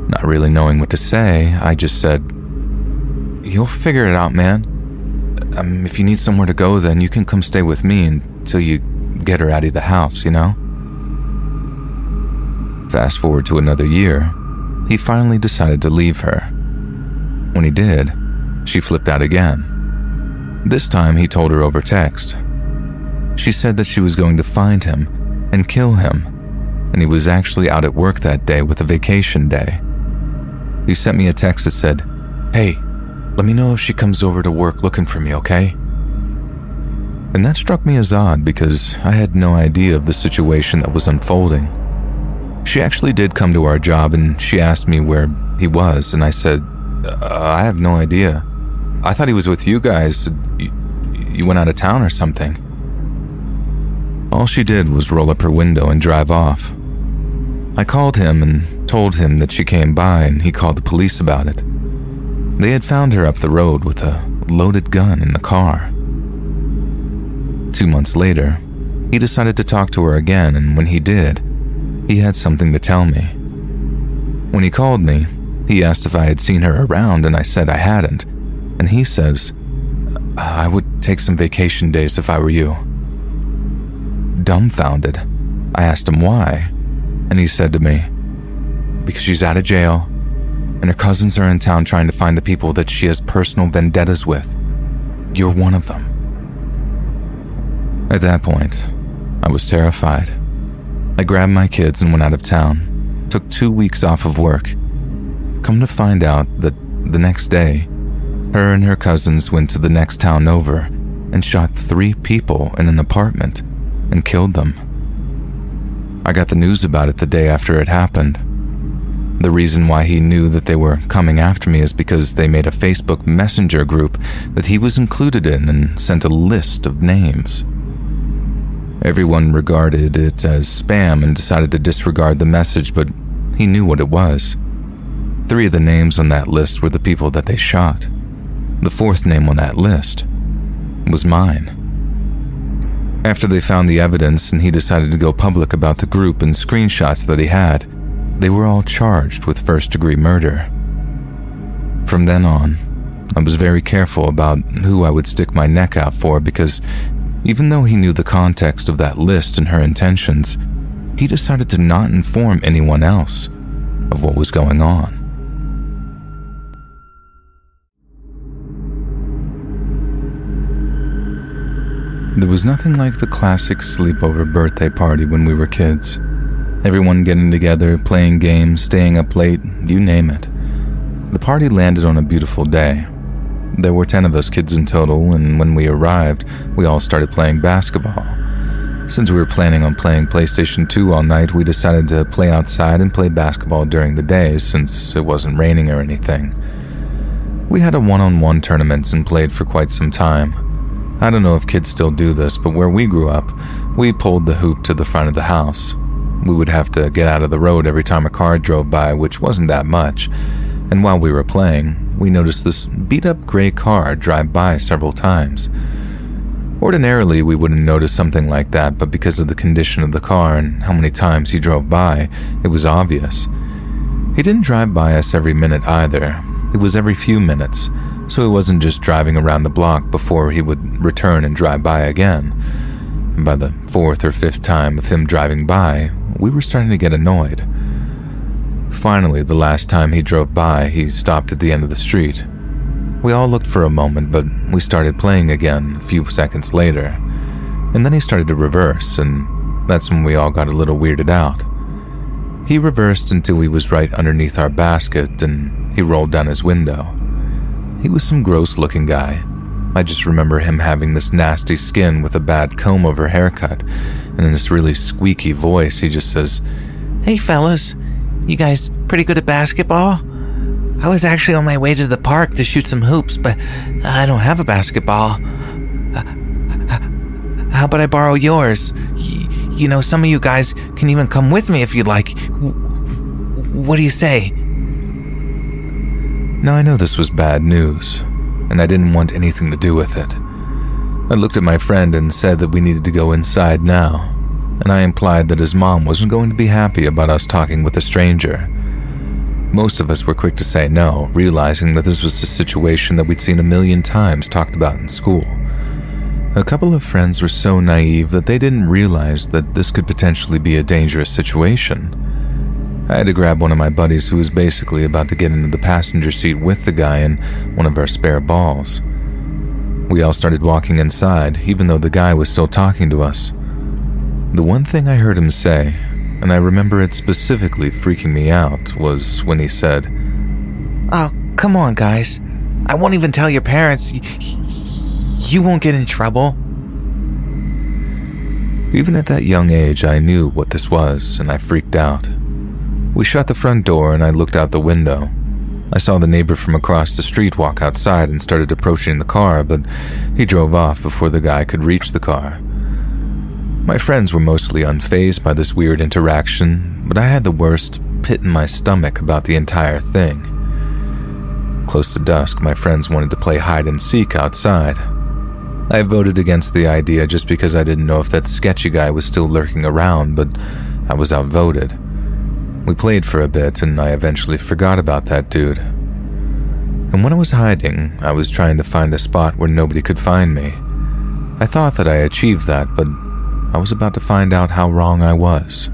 Not really knowing what to say, I just said, "You'll figure it out, man. If you need somewhere to go, then you can come stay with me until you get her out of the house, you know?" Fast forward to another year, he finally decided to leave her. When he did, she flipped out again. This time he told her over text. She said that she was going to find him and kill him, and he was actually out at work that day with a vacation day. He sent me a text that said, "Hey, let me know if she comes over to work looking for me, okay?" And that struck me as odd because I had no idea of the situation that was unfolding. She actually did come to our job and she asked me where he was, and I said, I have no idea. I thought he was with you guys. You went out of town or something." All she did was roll up her window and drive off. I called him and told him that she came by and he called the police about it. They had found her up the road with a loaded gun in the car. 2 months later, he decided to talk to her again, and when he did, he had something to tell me. When he called me, he asked if I had seen her around and I said I hadn't, and he says, "I would take some vacation days if I were you." Dumbfounded, I asked him why, and he said to me, "Because she's out of jail, and her cousins are in town trying to find the people that she has personal vendettas with. You're one of them." At that point, I was terrified. I grabbed my kids and went out of town, took 2 weeks off of work. Come to find out that the next day, her and her cousins went to the next town over and shot 3 people in an apartment and killed them. I got the news about it the day after it happened. The reason why he knew that they were coming after me is because they made a Facebook Messenger group that he was included in and sent a list of names. Everyone regarded it as spam and decided to disregard the message, but he knew what it was. 3 of the names on that list were the people that they shot. The 4th name on that list was mine. After they found the evidence and he decided to go public about the group and screenshots that he had, they were all charged with first-degree murder. From then on, I was very careful about who I would stick my neck out for because even though he knew the context of that list and her intentions, he decided to not inform anyone else of what was going on. There was nothing like the classic sleepover birthday party when we were kids. Everyone getting together, playing games, staying up late, you name it. The party landed on a beautiful day. There were 10 of us kids in total, and when we arrived, we all started playing basketball. Since we were planning on playing PlayStation 2 all night, we decided to play outside and play basketball during the day since it wasn't raining or anything. We had a one-on-one tournament and played for quite some time. I don't know if kids still do this, but where we grew up, we pulled the hoop to the front of the house. We would have to get out of the road every time a car drove by, which wasn't that much. And while we were playing, we noticed this beat-up gray car drive by several times. Ordinarily, we wouldn't notice something like that, but because of the condition of the car and how many times he drove by, it was obvious. He didn't drive by us every minute either. It was every few minutes, so he wasn't just driving around the block before he would return and drive by again. And by the 4th or 5th time of him driving by, we were starting to get annoyed. Finally, the last time he drove by, he stopped at the end of the street. We all looked for a moment, but we started playing again a few seconds later. And then he started to reverse, and that's when we all got a little weirded out. He reversed until he was right underneath our basket, and he rolled down his window. He was some gross-looking guy. I just remember him having this nasty skin with a bad comb-over haircut, and in this really squeaky voice, he just says, "Hey fellas, you guys pretty good at basketball? I was actually on my way to the park to shoot some hoops, but I don't have a basketball. How about I borrow yours? You know, some of you guys can even come with me if you'd like. What do you say?" Now I know this was bad news, and I didn't want anything to do with it. I looked at my friend and said that we needed to go inside now, and I implied that his mom wasn't going to be happy about us talking with a stranger. Most of us were quick to say no, realizing that this was a situation that we'd seen a million times talked about in school. A couple of friends were so naive that they didn't realize that this could potentially be a dangerous situation. I had to grab one of my buddies who was basically about to get into the passenger seat with the guy in one of our spare balls. We all started walking inside, even though the guy was still talking to us. The one thing I heard him say, and I remember it specifically freaking me out, was when he said, "Oh, come on guys. I won't even tell your parents. You won't get in trouble." Even at that young age, I knew what this was, and I freaked out. We shut the front door and I looked out the window. I saw the neighbor from across the street walk outside and started approaching the car, but he drove off before the guy could reach the car. My friends were mostly unfazed by this weird interaction, but I had the worst pit in my stomach about the entire thing. Close to dusk, my friends wanted to play hide and seek outside. I voted against the idea just because I didn't know if that sketchy guy was still lurking around, but I was outvoted. We played for a bit, and I eventually forgot about that dude. And when I was hiding, I was trying to find a spot where nobody could find me. I thought that I achieved that, but I was about to find out how wrong I was.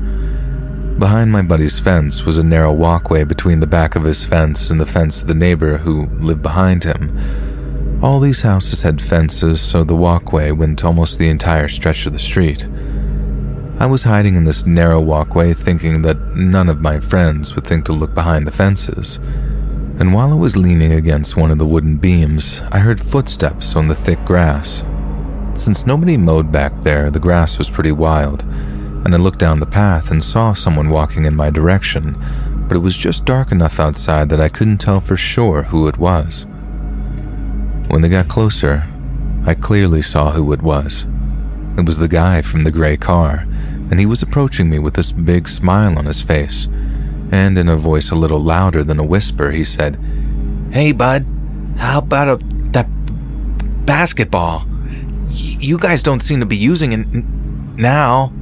Behind my buddy's fence was a narrow walkway between the back of his fence and the fence of the neighbor who lived behind him. All these houses had fences, so the walkway went almost the entire stretch of the street. I was hiding in this narrow walkway thinking that none of my friends would think to look behind the fences. And while I was leaning against one of the wooden beams, I heard footsteps on the thick grass. Since nobody mowed back there, the grass was pretty wild, and I looked down the path and saw someone walking in my direction, but it was just dark enough outside that I couldn't tell for sure who it was. When they got closer, I clearly saw who it was. It was the guy from the gray car, and he was approaching me with this big smile on his face, and in a voice a little louder than a whisper, he said, "Hey bud, how about that basketball? You guys don't seem to be using it now."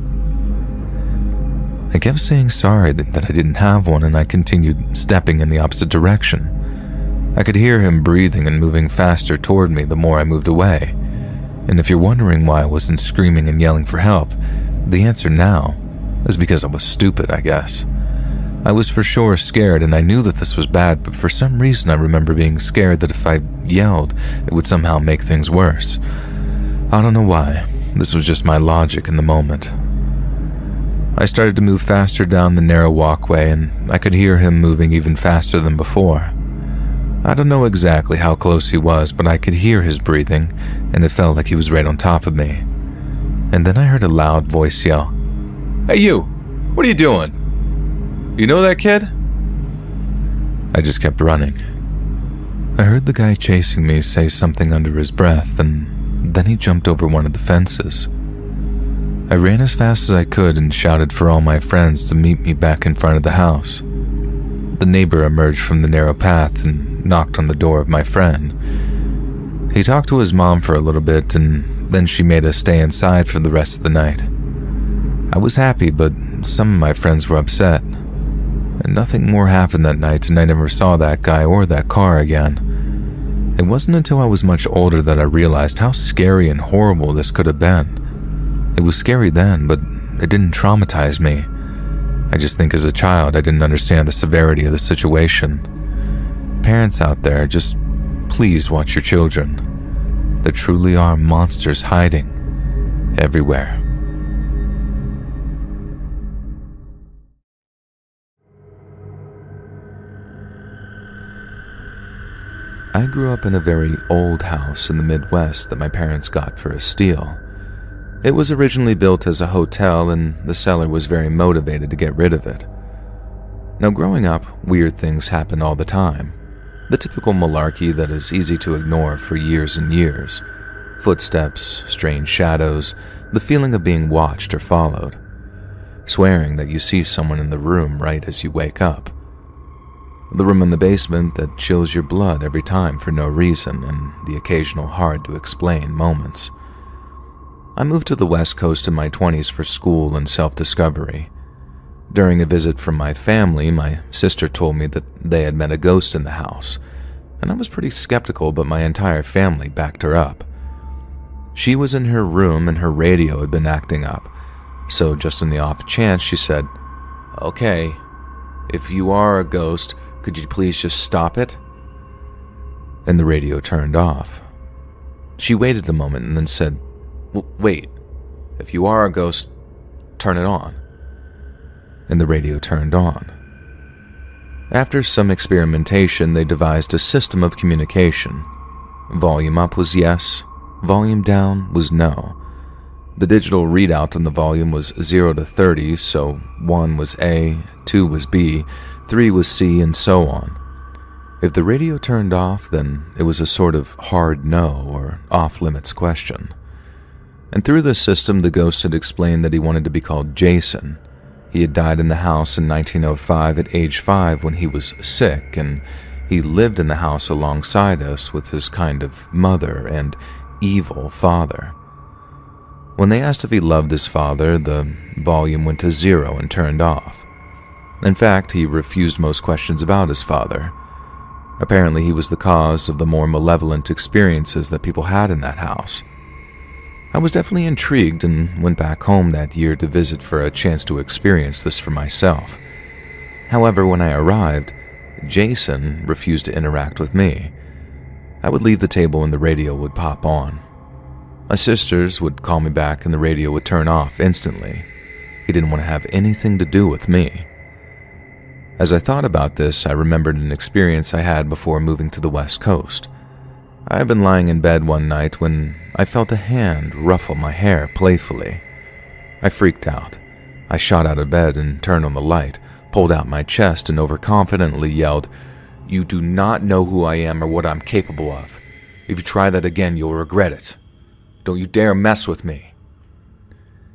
I kept saying sorry that I didn't have one, and I continued stepping in the opposite direction. I could hear him breathing and moving faster toward me the more I moved away. And if you're wondering why I wasn't screaming and yelling for help, the answer now is because I was stupid, I guess. I was for sure scared, and I knew that this was bad, but for some reason I remember being scared that if I yelled, it would somehow make things worse. I don't know why. This was just my logic in the moment. I started to move faster down the narrow walkway, and I could hear him moving even faster than before. I don't know exactly how close he was, but I could hear his breathing, and it felt like he was right on top of me. And then I heard a loud voice yell, "Hey you, what are you doing? You know that kid?" I just kept running. I heard the guy chasing me say something under his breath, and then he jumped over one of the fences. I ran as fast as I could and shouted for all my friends to meet me back in front of the house. The neighbor emerged from the narrow path and knocked on the door of my friend. He talked to his mom for a little bit, and then she made us stay inside for the rest of the night. I was happy, but some of my friends were upset. And nothing more happened that night, and I never saw that guy or that car again. It wasn't until I was much older that I realized how scary and horrible this could have been. It was scary then, but it didn't traumatize me. I just think as a child I didn't understand the severity of the situation. Parents out there, just please watch your children. There truly are monsters hiding everywhere. I grew up in a very old house in the Midwest that my parents got for a steal. It was originally built as a hotel, and the seller was very motivated to get rid of it. Now, growing up, weird things happened all the time. The typical malarkey that is easy to ignore for years and years. Footsteps, strange shadows, the feeling of being watched or followed. Swearing that you see someone in the room right as you wake up. The room in the basement that chills your blood every time for no reason, and the occasional hard-to-explain moments. I moved to the West Coast in my 20s for school and self-discovery. During a visit from my family, my sister told me that they had met a ghost in the house, and I was pretty skeptical, but my entire family backed her up. She was in her room and her radio had been acting up, so just in the off chance, she said, "Okay, if you are a ghost, could you please just stop it?" And the radio turned off. She waited a moment and then said, "Wait, if you are a ghost, turn it on." And the radio turned on. After some experimentation, they devised a system of communication. Volume up was yes, volume down was no. The digital readout on the volume was 0 to 30, so 1 was A, 2 was B, 3 was C, and so on. If the radio turned off, then it was a sort of hard no or off-limits question. And through this system, the ghost had explained that he wanted to be called Jason. He had died in the house in 1905 at age 5 when he was sick, and he lived in the house alongside us with his kind of mother and evil father. When they asked if he loved his father, the volume went to 0 and turned off. In fact, he refused most questions about his father. Apparently, he was the cause of the more malevolent experiences that people had in that house. I was definitely intrigued and went back home that year to visit for a chance to experience this for myself. However, when I arrived, Jason refused to interact with me. I would leave the table and the radio would pop on. My sisters would call me back and the radio would turn off instantly. He didn't want to have anything to do with me. As I thought about this, I remembered an experience I had before moving to the West Coast. I had been lying in bed one night when I felt a hand ruffle my hair playfully. I freaked out. I shot out of bed and turned on the light, pulled out my chest, and overconfidently yelled, "You do not know who I am or what I'm capable of. If you try that again, you'll regret it. Don't you dare mess with me."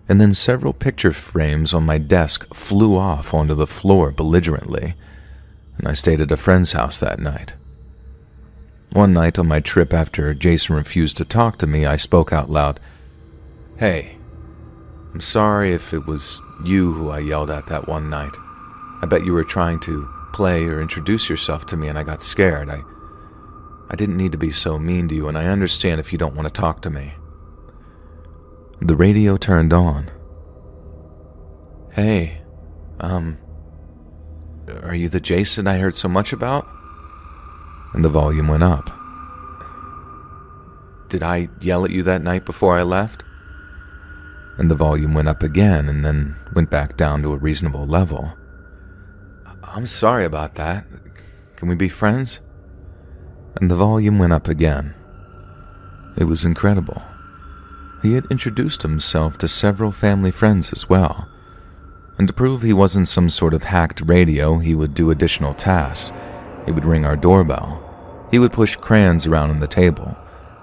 And then several picture frames on my desk flew off onto the floor belligerently, and I stayed at a friend's house that night. One night on my trip after Jason refused to talk to me, I spoke out loud, "Hey, I'm sorry if it was you who I yelled at that one night. I bet you were trying to play or introduce yourself to me and I got scared. I didn't need to be so mean to you, and I understand if you don't want to talk to me." The radio turned on. "Hey, are you the Jason I heard so much about?" And the volume went up. "Did I yell at you that night before I left?" And the volume went up again and then went back down to a reasonable level. "I'm sorry about that. Can we be friends?" And the volume went up again. It was incredible. He had introduced himself to several family friends as well. And to prove he wasn't some sort of hacked radio, he would do additional tasks. He would ring our doorbell. He would push crayons around on the table.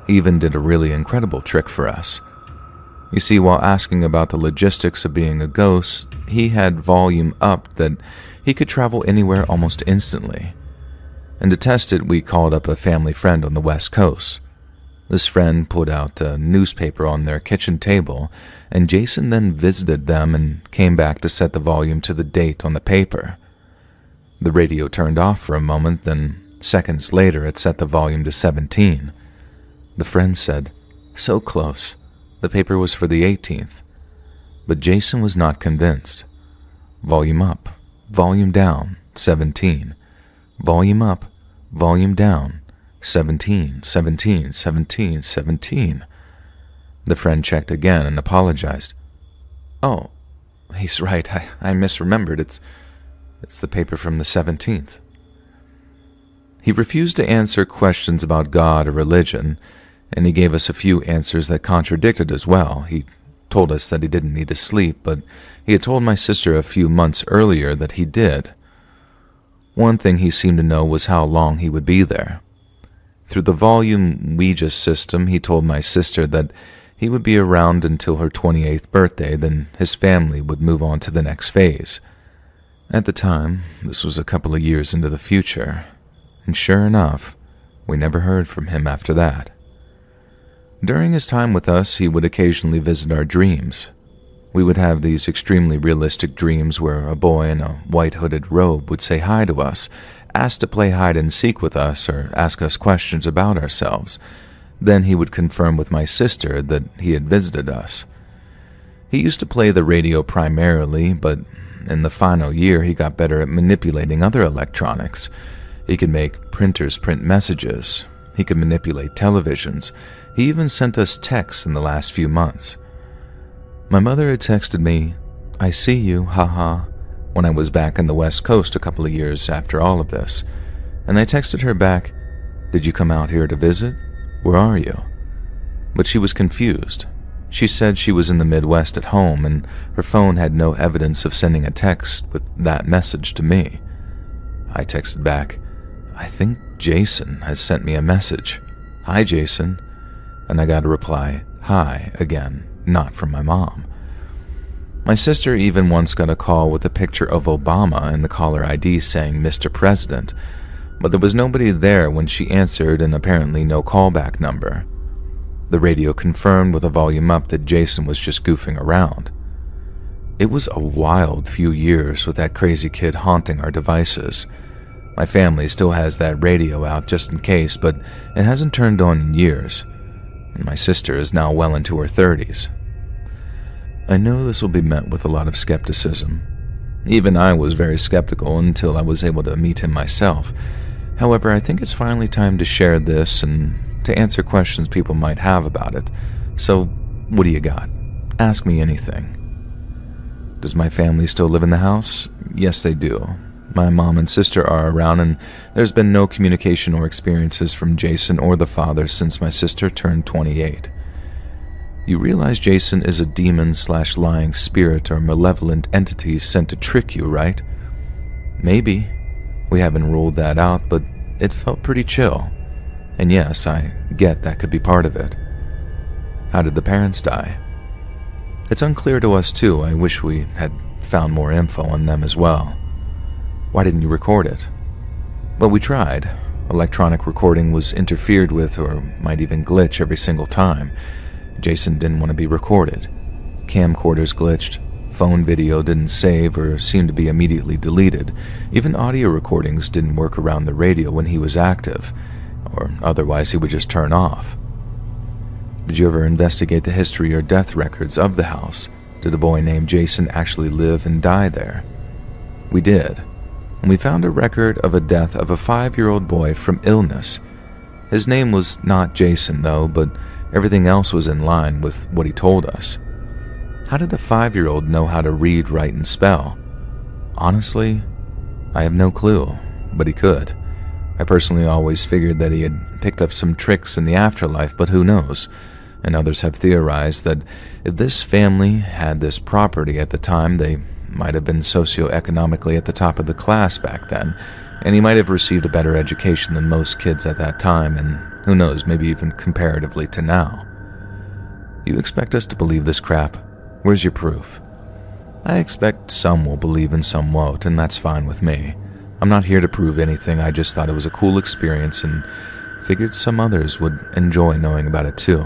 He even did a really incredible trick for us. You see, while asking about the logistics of being a ghost, he had volume up that he could travel anywhere almost instantly. And to test it, we called up a family friend on the West Coast. This friend put out a newspaper on their kitchen table, and Jason then visited them and came back to set the volume to the date on the paper. The radio turned off for a moment, then seconds later it set the volume to 17. The friend said, "So close. The paper was for the 18th. But Jason was not convinced. Volume up, volume down, 17. Volume up, volume down, 17, 17, 17, 17. The friend checked again and apologized. "Oh, he's right. I misremembered. It's the paper from the 17th. He refused to answer questions about God or religion, and he gave us a few answers that contradicted as well. He told us that he didn't need to sleep, but he had told my sister a few months earlier that he did. One thing he seemed to know was how long he would be there. Through the volume Ouija system, he told my sister that he would be around until her 28th birthday, then his family would move on to the next phase. At the time, this was a couple of years into the future, and sure enough, we never heard from him after that. During his time with us, he would occasionally visit our dreams. We would have these extremely realistic dreams where a boy in a white hooded robe would say hi to us, ask to play hide and seek with us, or ask us questions about ourselves. Then he would confirm with my sister that he had visited us. He used to play the radio primarily, but in the final year he got better at manipulating other electronics. He could make printers print messages. He could manipulate televisions. He even sent us texts in the last few months. My mother had texted me, "I see you, haha," when I was back in the West Coast a couple of years after all of this. And I texted her back, "Did you come out here to visit? Where are you?" But she was confused. She said she was in the Midwest at home, and her phone had no evidence of sending a text with that message to me. I texted back, "I think Jason has sent me a message. Hi, Jason." And I got a reply, "Hi," again, not from my mom. My sister even once got a call with a picture of Obama in the caller ID saying Mr. President, but there was nobody there when she answered and apparently no callback number. The radio confirmed with the volume up that Jason was just goofing around. It was a wild few years with that crazy kid haunting our devices. My family still has that radio out just in case, but it hasn't turned on in years, and my sister is now well into her 30s. I know this will be met with a lot of skepticism. Even I was very skeptical until I was able to meet him myself. However, I think it's finally time to share this and to answer questions people might have about it. So, what do you got? Ask me anything. Does my family still live in the house? Yes, they do. My mom and sister are around, and there's been no communication or experiences from Jason or the father since my sister turned 28. You realize Jason is a demon/lying spirit or malevolent entity sent to trick you, right? Maybe. We haven't ruled that out, but it felt pretty chill. And yes, I get that could be part of it. How did the parents die? It's unclear to us too. I wish we had found more info on them as well. Why didn't you record it? Well, we tried. Electronic recording was interfered with or might even glitch every single time. Jason didn't want to be recorded. Camcorders glitched. Phone video didn't save or seemed to be immediately deleted. Even audio recordings didn't work around the radio when he was active, or otherwise he would just turn off. Did you ever investigate the history or death records of the house? Did a boy named Jason actually live and die there? We did, and we found a record of a death of a 5-year-old boy from illness. His name was not Jason though, but everything else was in line with what he told us. How did a 5-year-old know how to read, write, and spell? Honestly, I have no clue, but he could. I personally always figured that he had picked up some tricks in the afterlife, but who knows? And others have theorized that if this family had this property at the time, they might have been socioeconomically at the top of the class back then, and he might have received a better education than most kids at that time, and who knows, maybe even comparatively to now. You expect us to believe this crap? Where's your proof? I expect some will believe and some won't, and that's fine with me. I'm not here to prove anything, I just thought it was a cool experience and figured some others would enjoy knowing about it too.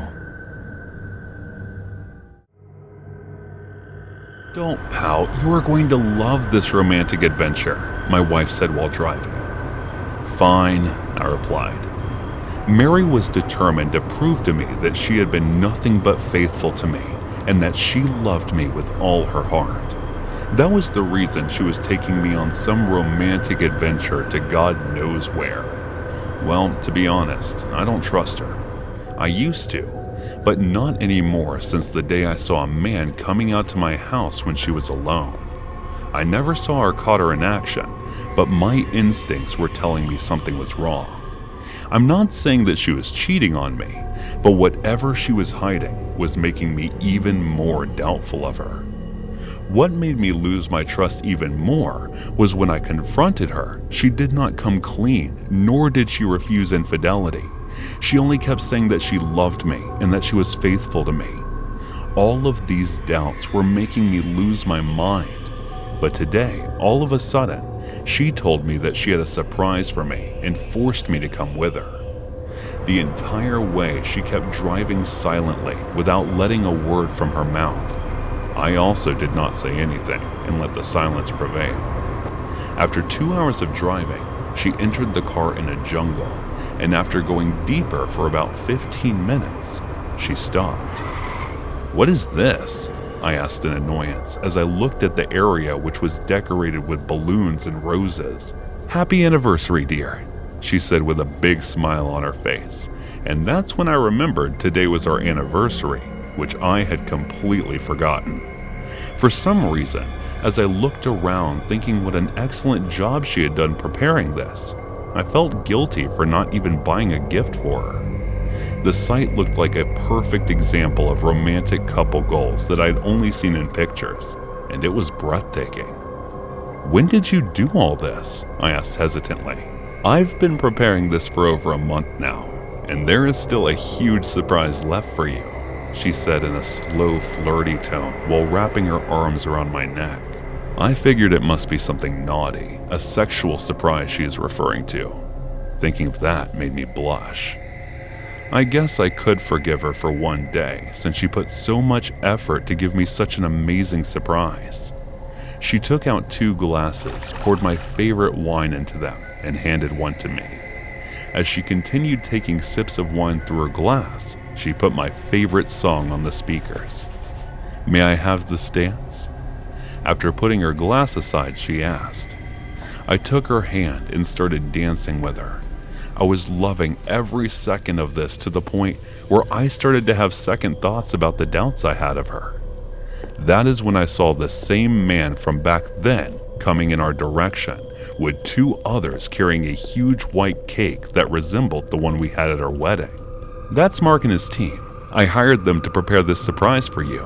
Don't pout, you are going to love this romantic adventure, my wife said while driving. Fine, I replied. Mary was determined to prove to me that she had been nothing but faithful to me, and that she loved me with all her heart. That was the reason she was taking me on some romantic adventure to God knows where. Well, to be honest, I don't trust her. I used to, but not anymore since the day I saw a man coming out to my house when she was alone. I never saw or caught her in action, but my instincts were telling me something was wrong. I'm not saying that she was cheating on me, but whatever she was hiding was making me even more doubtful of her. What made me lose my trust even more was when I confronted her, she did not come clean, nor did she refuse infidelity. She only kept saying that she loved me and that she was faithful to me. All of these doubts were making me lose my mind. But today, all of a sudden, she told me that she had a surprise for me and forced me to come with her. The entire way, she kept driving silently without letting a word from her mouth. I also did not say anything and let the silence prevail. After 2 hours of driving, she entered the car in a jungle, and after going deeper for about 15 minutes, she stopped. "What is this?" I asked in annoyance as I looked at the area which was decorated with balloons and roses. "Happy anniversary, dear," she said with a big smile on her face. And that's when I remembered today was our anniversary, which I had completely forgotten. For some reason, as I looked around thinking what an excellent job she had done preparing this, I felt guilty for not even buying a gift for her. The site looked like a perfect example of romantic couple goals that I'd only seen in pictures, and it was breathtaking. "When did you do all this?" I asked hesitantly. "I've been preparing this for over a month now, and there is still a huge surprise left for you," she said in a slow, flirty tone while wrapping her arms around my neck. I figured it must be something naughty, a sexual surprise she is referring to. Thinking of that made me blush. I guess I could forgive her for one day since she put so much effort to give me such an amazing surprise. She took out 2 glasses, poured my favorite wine into them, and handed one to me. As she continued taking sips of wine through her glass, she put my favorite song on the speakers. "May I have this dance?" After putting her glass aside, she asked. I took her hand and started dancing with her. I was loving every second of this to the point where I started to have second thoughts about the doubts I had of her. That is when I saw the same man from back then coming in our direction, with 2 others carrying a huge white cake that resembled the one we had at our wedding. "That's Mark and his team. I hired them to prepare this surprise for you."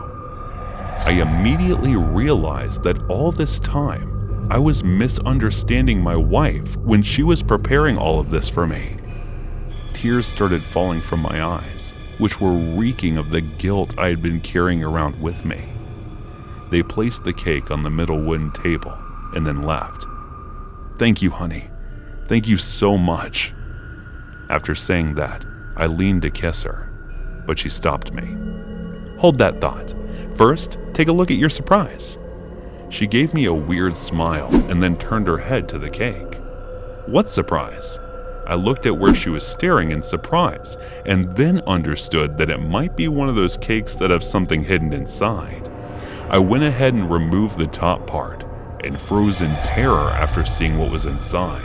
I immediately realized that all this time, I was misunderstanding my wife when she was preparing all of this for me. Tears started falling from my eyes, which were reeking of the guilt I had been carrying around with me. They placed the cake on the middle wooden table and then left. "Thank you, honey. Thank you so much." After saying that, I leaned to kiss her, but she stopped me. "Hold that thought. First, take a look at your surprise." She gave me a weird smile and then turned her head to the cake. "What surprise?" I looked at where she was staring in surprise and then understood that it might be one of those cakes that have something hidden inside. I went ahead and removed the top part and froze in terror after seeing what was inside.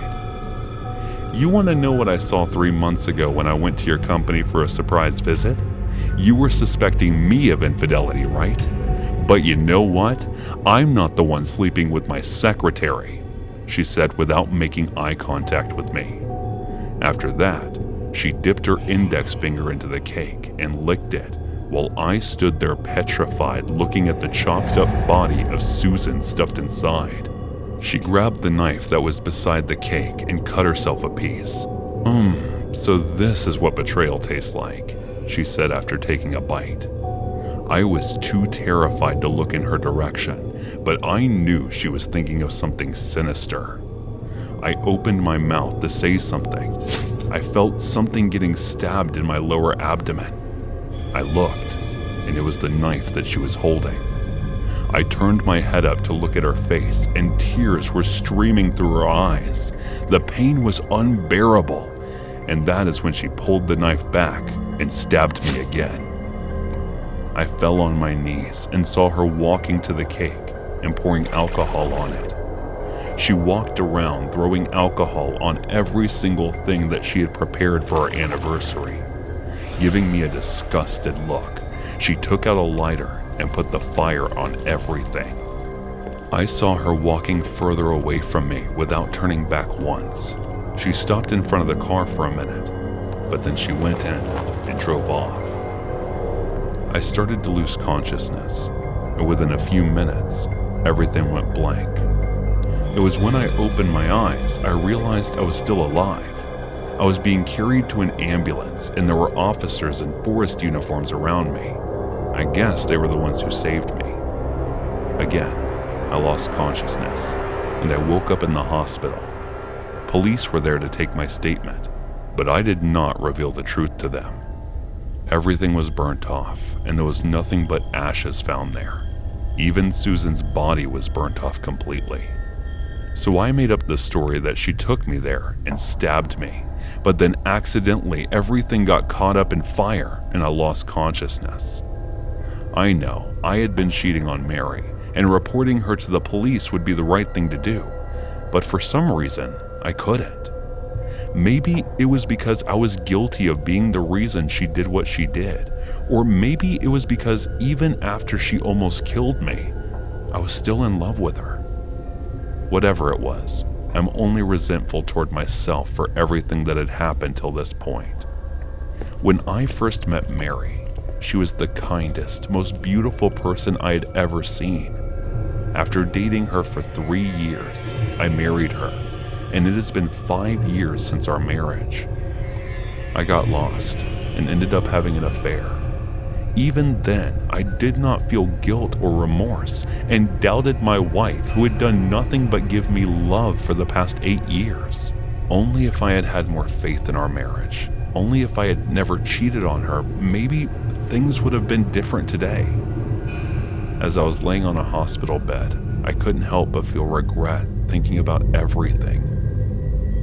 "You want to know what I saw 3 months ago when I went to your company for a surprise visit? You were suspecting me of infidelity, right? But you know what? I'm not the one sleeping with my secretary," she said without making eye contact with me. After that, she dipped her index finger into the cake and licked it, while I stood there petrified looking at the chopped up body of Susan stuffed inside. She grabbed the knife that was beside the cake and cut herself a piece. So this is what betrayal tastes like," she said after taking a bite. I was too terrified to look in her direction, but I knew she was thinking of something sinister. I opened my mouth to say something. I felt something getting stabbed in my lower abdomen. I looked, and it was the knife that she was holding. I turned my head up to look at her face, and tears were streaming through her eyes. The pain was unbearable, and that is when she pulled the knife back and stabbed me again. I fell on my knees and saw her walking to the cake and pouring alcohol on it. She walked around throwing alcohol on every single thing that she had prepared for our anniversary. Giving me a disgusted look, she took out a lighter and put the fire on everything. I saw her walking further away from me without turning back once. She stopped in front of the car for a minute, but then she went in and drove off. I started to lose consciousness, and within a few minutes, everything went blank. It was when I opened my eyes, I realized I was still alive. I was being carried to an ambulance, and there were officers in forest uniforms around me. I guess they were the ones who saved me. Again, I lost consciousness, and I woke up in the hospital. Police were there to take my statement, but I did not reveal the truth to them. Everything was burnt off, and there was nothing but ashes found there. Even Susan's body was burnt off completely. So I made up the story that she took me there and stabbed me, but then accidentally everything got caught up in fire and I lost consciousness. I know I had been cheating on Mary, and reporting her to the police would be the right thing to do, but for some reason, I couldn't. Maybe it was because I was guilty of being the reason she did what she did, or maybe it was because even after she almost killed me, I was still in love with her. Whatever it was, I'm only resentful toward myself for everything that had happened till this point. When I first met Mary, she was the kindest, most beautiful person I had ever seen. After dating her for 3 years, I married her, and it has been 5 years since our marriage. I got lost and ended up having an affair. Even then, I did not feel guilt or remorse and doubted my wife, who had done nothing but give me love for the past 8 years. Only if I had had more faith in our marriage, only if I had never cheated on her, maybe things would have been different today. As I was laying on a hospital bed, I couldn't help but feel regret thinking about everything.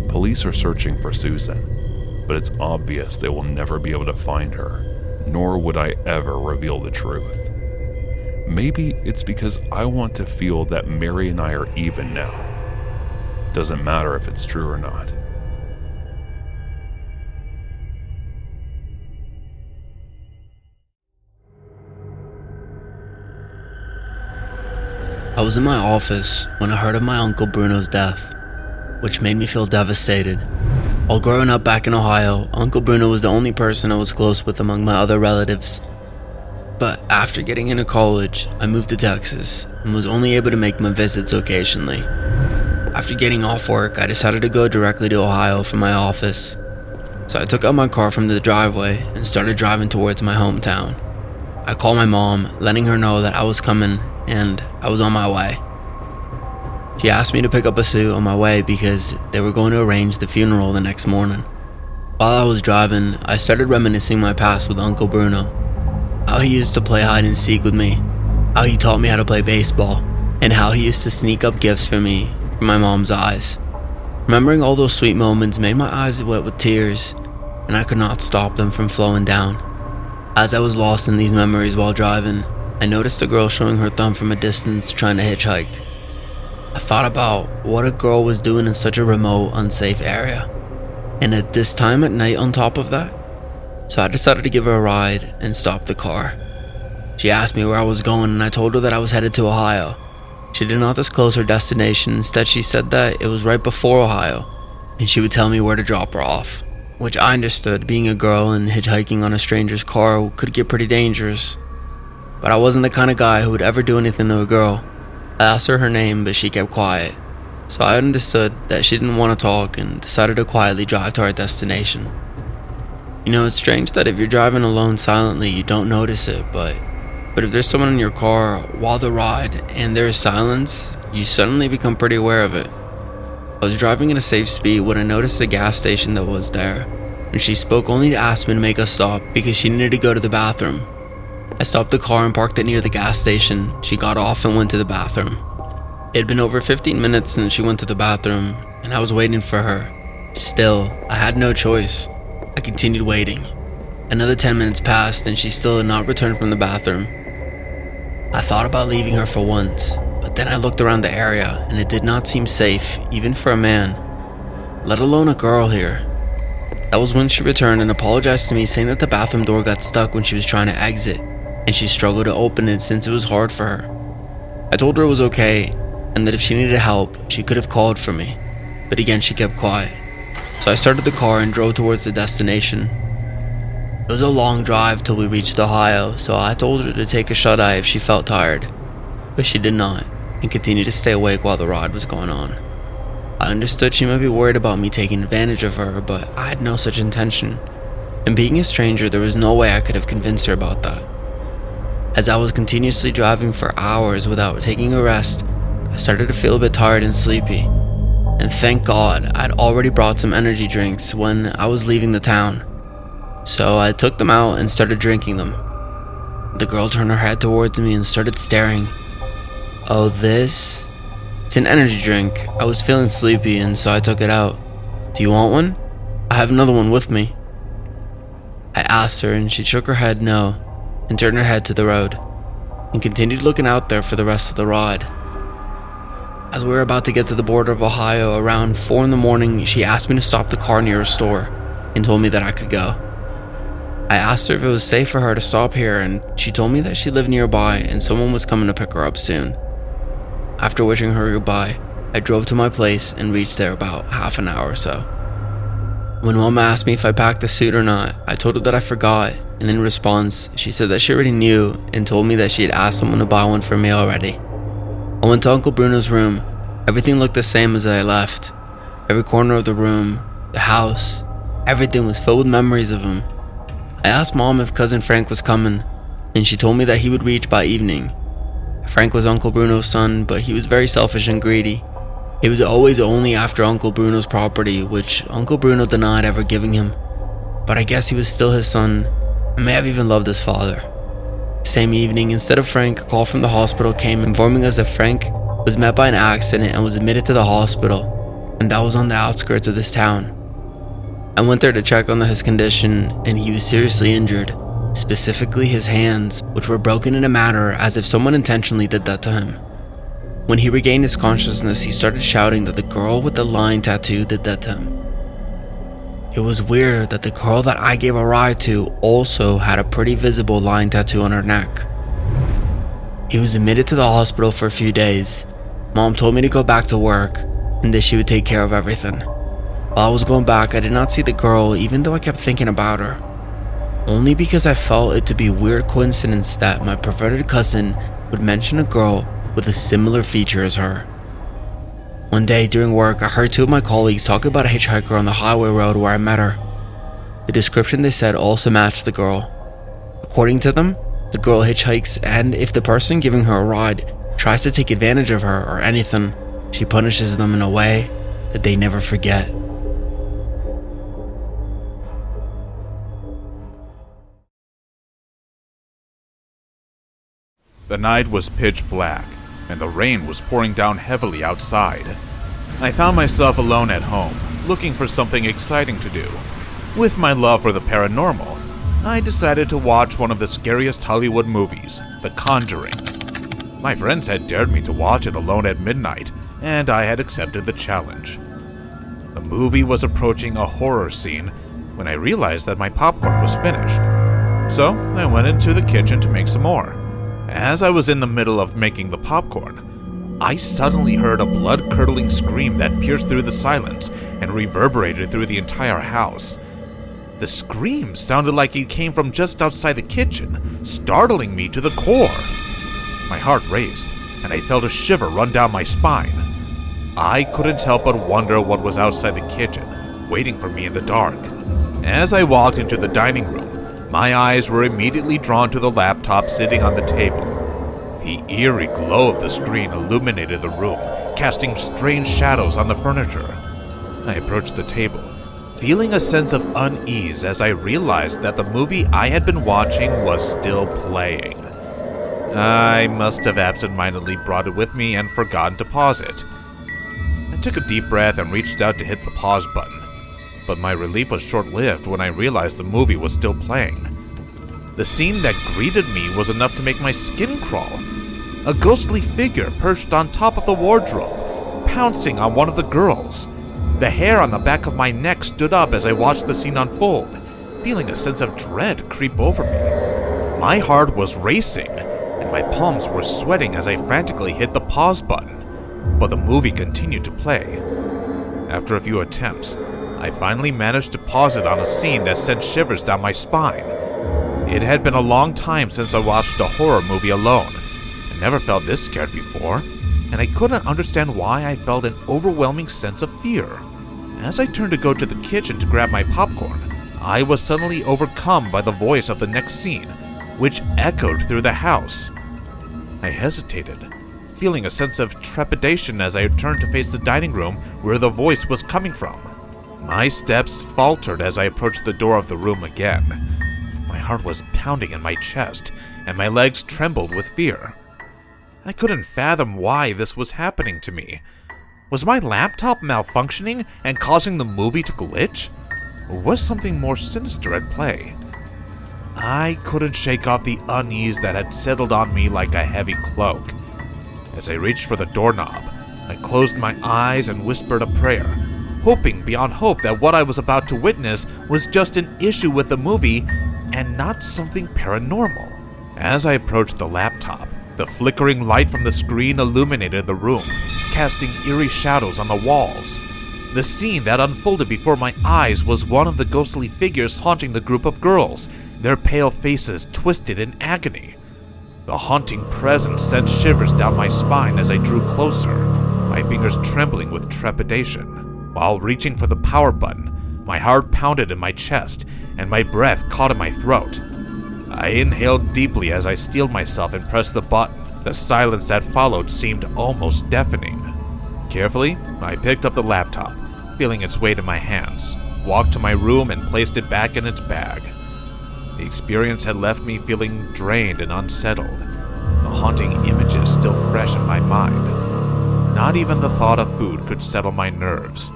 Police are searching for Susan, but it's obvious they will never be able to find her, nor would I ever reveal the truth. Maybe it's because I want to feel that Mary and I are even now. Doesn't matter if it's true or not. I was in my office when I heard of my Uncle Bruno's death, which made me feel devastated. While growing up back in Ohio, Uncle Bruno was the only person I was close with among my other relatives. But after getting into college, I moved to Texas and was only able to make my visits occasionally. After getting off work, I decided to go directly to Ohio for my office. So I took out my car from the driveway and started driving towards my hometown. I called my mom, letting her know that I was coming and I was on my way. She asked me to pick up a suit on my way because they were going to arrange the funeral the next morning. While I was driving, I started reminiscing my past with Uncle Bruno. How he used to play hide and seek with me, how he taught me how to play baseball, and how he used to sneak up gifts for me from my mom's eyes. Remembering all those sweet moments made my eyes wet with tears, and I could not stop them from flowing down. As I was lost in these memories while driving, I noticed a girl showing her thumb from a distance trying to hitchhike. I thought about what a girl was doing in such a remote, unsafe area, and at this time at night on top of that. So I decided to give her a ride and stop the car. She asked me where I was going and I told her that I was headed to Ohio. She did not disclose her destination. Instead, she said that it was right before Ohio and she would tell me where to drop her off, which I understood. Being a girl and hitchhiking on a stranger's car could get pretty dangerous. But I wasn't the kind of guy who would ever do anything to a girl. I asked her name, but she kept quiet. So I understood that she didn't want to talk and decided to quietly drive to our destination. You know, it's strange that if you're driving alone silently, you don't notice it, but if there's someone in your car while the ride and there is silence, you suddenly become pretty aware of it. I was driving at a safe speed when I noticed a gas station that was there, and she spoke only to ask me to make a stop because she needed to go to the bathroom. I stopped the car and parked it near the gas station. She got off and went to the bathroom. It had been over 15 minutes since she went to the bathroom, and I was waiting for her. Still, I had no choice. I continued waiting. Another 10 minutes passed and she still had not returned from the bathroom. I thought about leaving her for once, but then I looked around the area and it did not seem safe, even for a man, let alone a girl here. That was when she returned and apologized to me, saying that the bathroom door got stuck when she was trying to exit, and she struggled to open it since it was hard for her. I told her it was okay, and that if she needed help, she could have called for me. But again, she kept quiet. So I started the car and drove towards the destination. It was a long drive till we reached Ohio, so I told her to take a shut-eye if she felt tired. But she did not, and continued to stay awake while the ride was going on. I understood she might be worried about me taking advantage of her, but I had no such intention. And being a stranger, there was no way I could have convinced her about that. As I was continuously driving for hours without taking a rest, I started to feel a bit tired and sleepy. And thank God, I'd already brought some energy drinks when I was leaving the town. So I took them out and started drinking them. The girl turned her head towards me and started staring. "Oh, this? It's an energy drink." I was feeling sleepy and so I took it out. "Do you want one? I have another one with me." I asked her and she shook her head no, and turned her head to the road, and continued looking out there for the rest of the ride. As we were about to get to the border of Ohio around 4 in the morning, she asked me to stop the car near a store, and told me that I could go. I asked her if it was safe for her to stop here, and she told me that she lived nearby and someone was coming to pick her up soon. After wishing her goodbye, I drove to my place and reached there about half an hour or so. When Mom asked me if I packed a suit or not, I told her that I forgot, and in response, she said that she already knew and told me that she had asked someone to buy one for me already. I went to Uncle Bruno's room. Everything looked the same as I left. Every corner of the room, the house, everything was filled with memories of him. I asked Mom if Cousin Frank was coming, and she told me that he would reach by evening. Frank was Uncle Bruno's son, but he was very selfish and greedy. He was always only after Uncle Bruno's property, which Uncle Bruno denied ever giving him. But I guess he was still his son, and may have even loved his father. Same evening, instead of Frank, a call from the hospital came informing us that Frank was met by an accident and was admitted to the hospital, and that was on the outskirts of this town. I went there to check on his condition, and he was seriously injured, specifically his hands, which were broken in a manner as if someone intentionally did that to him. When he regained his consciousness, he started shouting that the girl with the lion tattoo did that to him. It was weird that the girl that I gave a ride to also had a pretty visible lion tattoo on her neck. He was admitted to the hospital for a few days. Mom told me to go back to work and that she would take care of everything. While I was going back, I did not see the girl, even though I kept thinking about her. Only because I felt it to be a weird coincidence that my perverted cousin would mention a girl with a similar feature as her. One day during work, I heard 2 of my colleagues talk about a hitchhiker on the highway road where I met her. The description they said also matched the girl. According to them, the girl hitchhikes, and if the person giving her a ride tries to take advantage of her or anything, she punishes them in a way that they never forget. The night was pitch black, and the rain was pouring down heavily outside. I found myself alone at home, looking for something exciting to do. With my love for the paranormal, I decided to watch one of the scariest Hollywood movies, The Conjuring. My friends had dared me to watch it alone at midnight, and I had accepted the challenge. The movie was approaching a horror scene when I realized that my popcorn was finished. So I went into the kitchen to make some more. As I was in the middle of making the popcorn, I suddenly heard a blood-curdling scream that pierced through the silence and reverberated through the entire house. The scream sounded like it came from just outside the kitchen, startling me to the core. My heart raced, and I felt a shiver run down my spine. I couldn't help but wonder what was outside the kitchen, waiting for me in the dark. As I walked into the dining room, my eyes were immediately drawn to the laptop sitting on the table. The eerie glow of the screen illuminated the room, casting strange shadows on the furniture. I approached the table, feeling a sense of unease as I realized that the movie I had been watching was still playing. I must have absentmindedly brought it with me and forgotten to pause it. I took a deep breath and reached out to hit the pause button, but my relief was short-lived when I realized the movie was still playing. The scene that greeted me was enough to make my skin crawl. A ghostly figure perched on top of the wardrobe, pouncing on one of the girls. The hair on the back of my neck stood up as I watched the scene unfold, feeling a sense of dread creep over me. My heart was racing, and my palms were sweating as I frantically hit the pause button. but the movie continued to play. After a few attempts, I finally managed to pause it on a scene that sent shivers down my spine. It had been a long time since I watched a horror movie alone. I never felt this scared before, and I couldn't understand why I felt an overwhelming sense of fear. As I turned to go to the kitchen to grab my popcorn, I was suddenly overcome by the voice of the next scene, which echoed through the house. I hesitated, feeling a sense of trepidation as I turned to face the dining room where the voice was coming from. My steps faltered as I approached the door of the room again. My heart was pounding in my chest, and my legs trembled with fear. I couldn't fathom why this was happening to me. Was my laptop malfunctioning and causing the movie to glitch? Or was something more sinister at play? I couldn't shake off the unease that had settled on me like a heavy cloak. As I reached for the doorknob, I closed my eyes and whispered a prayer, hoping beyond hope that what I was about to witness was just an issue with the movie and not something paranormal. As I approached the laptop, the flickering light from the screen illuminated the room, casting eerie shadows on the walls. The scene that unfolded before my eyes was one of the ghostly figures haunting the group of girls, their pale faces twisted in agony. The haunting presence sent shivers down my spine as I drew closer, my fingers trembling with trepidation. While reaching for the power button, my heart pounded in my chest and my breath caught in my throat. I inhaled deeply as I steeled myself and pressed the button. The silence that followed seemed almost deafening. Carefully, I picked up the laptop, feeling its weight in my hands, walked to my room and placed it back in its bag. The experience had left me feeling drained and unsettled, the haunting images still fresh in my mind. Not even the thought of food could settle my nerves,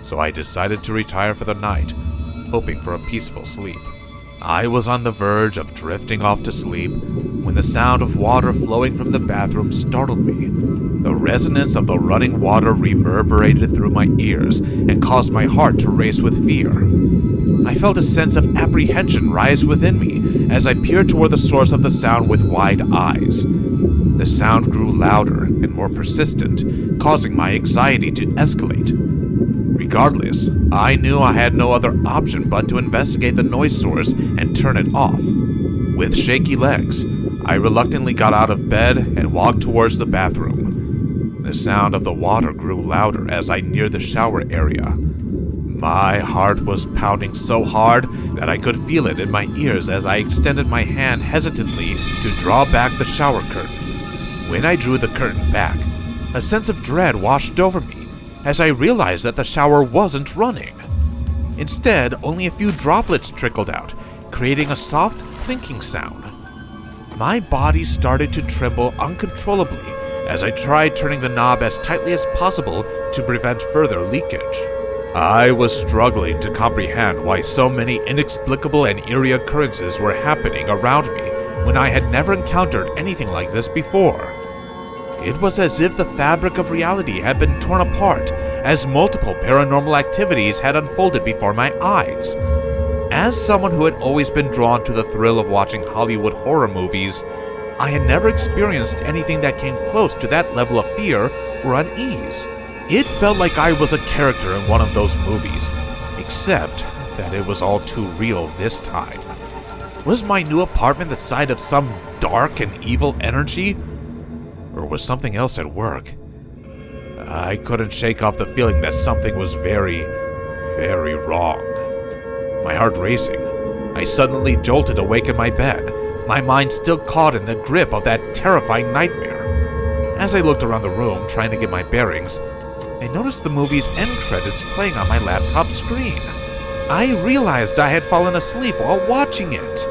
so I decided to retire for the night, hoping for a peaceful sleep. I was on the verge of drifting off to sleep when the sound of water flowing from the bathroom startled me. The resonance of the running water reverberated through my ears and caused my heart to race with fear. I felt a sense of apprehension rise within me as I peered toward the source of the sound with wide eyes. The sound grew louder and more persistent, causing my anxiety to escalate. Regardless, I knew I had no other option but to investigate the noise source and turn it off. With shaky legs, I reluctantly got out of bed and walked towards the bathroom. The sound of the water grew louder as I neared the shower area. My heart was pounding so hard that I could feel it in my ears as I extended my hand hesitantly to draw back the shower curtain. When I drew the curtain back, a sense of dread washed over me as I realized that the shower wasn't running. Instead, only a few droplets trickled out, creating a soft clinking sound. My body started to tremble uncontrollably as I tried turning the knob as tightly as possible to prevent further leakage. I was struggling to comprehend why so many inexplicable and eerie occurrences were happening around me when I had never encountered anything like this before. It was as if the fabric of reality had been torn apart as multiple paranormal activities had unfolded before my eyes. As someone who had always been drawn to the thrill of watching Hollywood horror movies, I had never experienced anything that came close to that level of fear or unease. It felt like I was a character in one of those movies, except that it was all too real this time. Was my new apartment the site of some dark and evil energy? Or was something else at work? I couldn't shake off the feeling that something was very, very wrong. My heart racing, I suddenly jolted awake in my bed, my mind still caught in the grip of that terrifying nightmare. As I looked around the room trying to get my bearings, I noticed the movie's end credits playing on my laptop screen. I realized I had fallen asleep while watching it.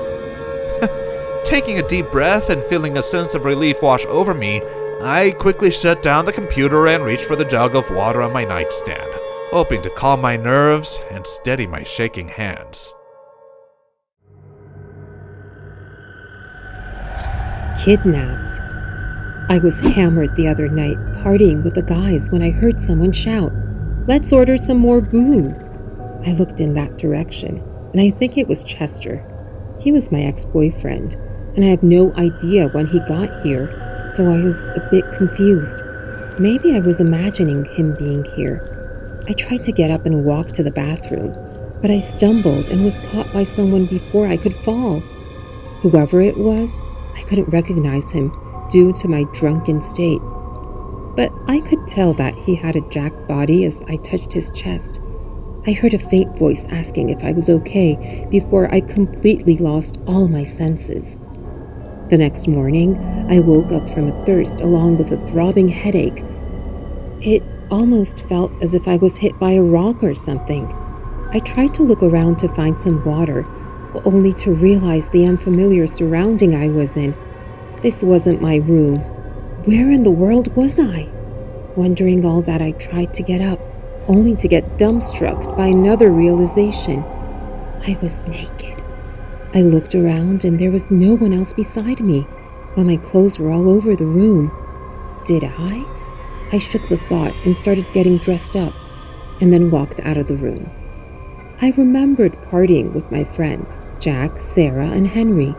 Taking a deep breath and feeling a sense of relief wash over me, I quickly shut down the computer and reached for the jug of water on my nightstand, hoping to calm my nerves and steady my shaking hands. Kidnapped. I was hammered the other night, partying with the guys when I heard someone shout, "Let's order some more booze." I looked in that direction, and I think it was Chester. He was my ex-boyfriend, and I have no idea when he got here, so I was a bit confused. Maybe I was imagining him being here. I tried to get up and walk to the bathroom, but I stumbled and was caught by someone before I could fall. Whoever it was, I couldn't recognize him due to my drunken state. But I could tell that he had a jacked body as I touched his chest. I heard a faint voice asking if I was okay before I completely lost all my senses. The next morning, I woke up from a thirst along with a throbbing headache. It almost felt as if I was hit by a rock or something. I tried to look around to find some water, only to realize the unfamiliar surrounding I was in. This wasn't my room. Where in the world was I? Wondering all that, I tried to get up, only to get dumbstruck by another realization. I was naked. I looked around and there was no one else beside me, while my clothes were all over the room. Did I? I shook the thought and started getting dressed up, and then walked out of the room. I remembered partying with my friends, Jack, Sarah, and Henry,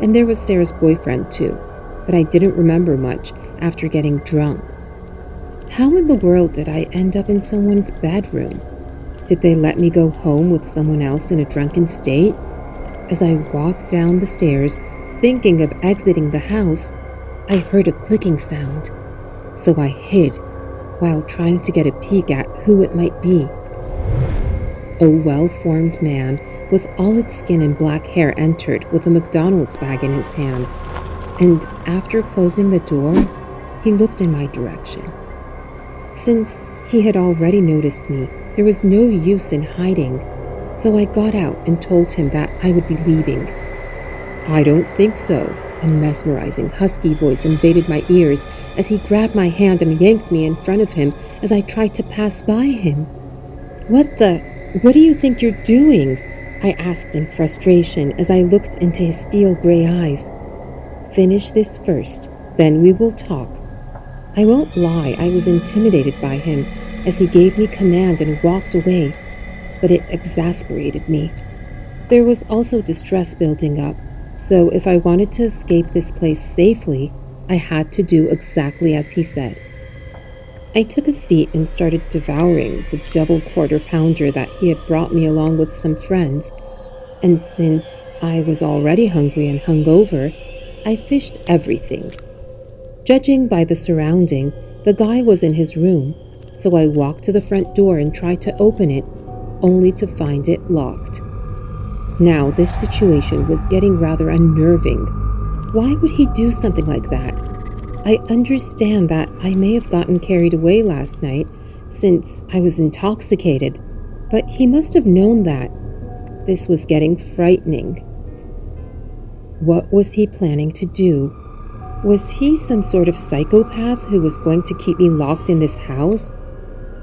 and there was Sarah's boyfriend too, but I didn't remember much after getting drunk. How in the world did I end up in someone's bedroom? Did they let me go home with someone else in a drunken state? As I walked down the stairs, thinking of exiting the house, I heard a clicking sound. So I hid while trying to get a peek at who it might be. A well-formed man with olive skin and black hair entered with a McDonald's bag in his hand, and after closing the door, he looked in my direction. Since he had already noticed me, there was no use in hiding, so I got out and told him that I would be leaving. "I don't think so." A mesmerizing, husky voice invaded my ears as he grabbed my hand and yanked me in front of him as I tried to pass by him. What do you think you're doing?" I asked in frustration as I looked into his steel gray eyes. "Finish this first, then we will talk." I won't lie, I was intimidated by him as he gave me command and walked away, but it exasperated me. There was also distress building up, so if I wanted to escape this place safely, I had to do exactly as he said. I took a seat and started devouring the double quarter pounder that he had brought me along with some friends, and since I was already hungry and hungover, I fished everything. Judging by the surrounding, the guy was in his room, so I walked to the front door and tried to open it, only to find it locked. Now, this situation was getting rather unnerving. Why would he do something like that? I understand that I may have gotten carried away last night since I was intoxicated, but he must have known that. This was getting frightening. What was he planning to do? Was he some sort of psychopath who was going to keep me locked in this house?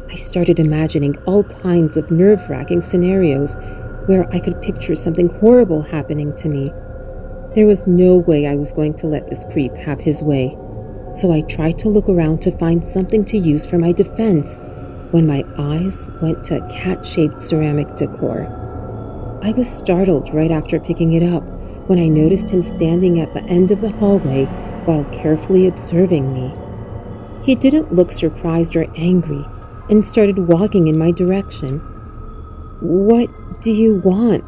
I started imagining all kinds of nerve-wracking scenarios where I could picture something horrible happening to me. There was no way I was going to let this creep have his way, so I tried to look around to find something to use for my defense when my eyes went to cat-shaped ceramic decor. I was startled right after picking it up when I noticed him standing at the end of the hallway while carefully observing me. He didn't look surprised or angry and started walking in my direction. "What do you want?"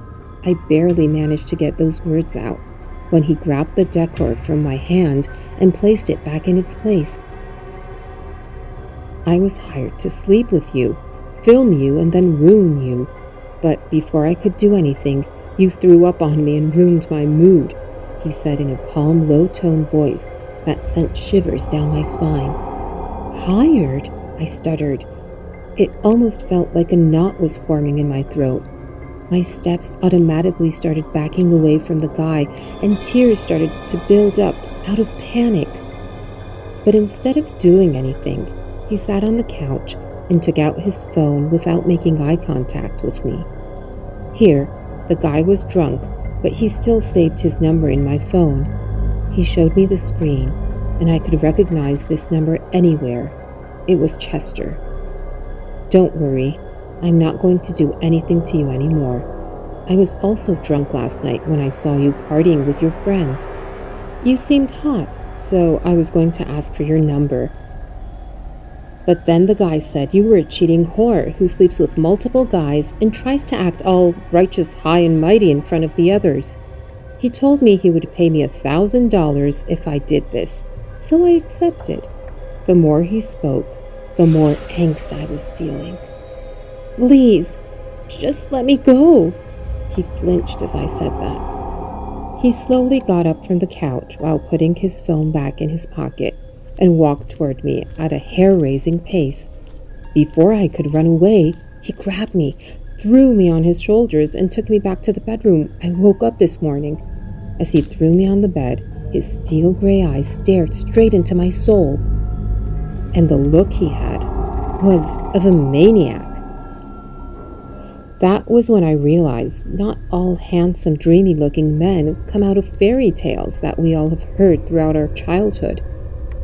I barely managed to get those words out when he grabbed the decor from my hand and placed it back in its place. "I was hired to sleep with you, film you, and then ruin you. But before I could do anything, you threw up on me and ruined my mood," he said in a calm, low-toned voice that sent shivers down my spine. "Hired?" I stuttered. It almost felt like a knot was forming in my throat. My steps automatically started backing away from the guy, and tears started to build up out of panic. But instead of doing anything, he sat on the couch and took out his phone without making eye contact with me. Here, the guy was drunk, but he still saved his number in my phone. He showed me the screen, and I could recognize this number anywhere. It was Chester. "Don't worry, I'm not going to do anything to you anymore. I was also drunk last night when I saw you partying with your friends. You seemed hot, so I was going to ask for your number." But then the guy said you were a cheating whore who sleeps with multiple guys and tries to act all righteous, high and mighty in front of the others. He told me he would pay me $1,000 if I did this, so I accepted. The more he spoke, the more angst I was feeling. Please, just let me go. He flinched as I said that. He slowly got up from the couch while putting his phone back in his pocket and walked toward me at a hair-raising pace. Before I could run away, he grabbed me, threw me on his shoulders, and took me back to the bedroom I woke up this morning. As he threw me on the bed, his steel gray eyes stared straight into my soul. And the look he had was of a maniac. That was when I realized not all handsome, dreamy-looking men come out of fairy tales that we all have heard throughout our childhood,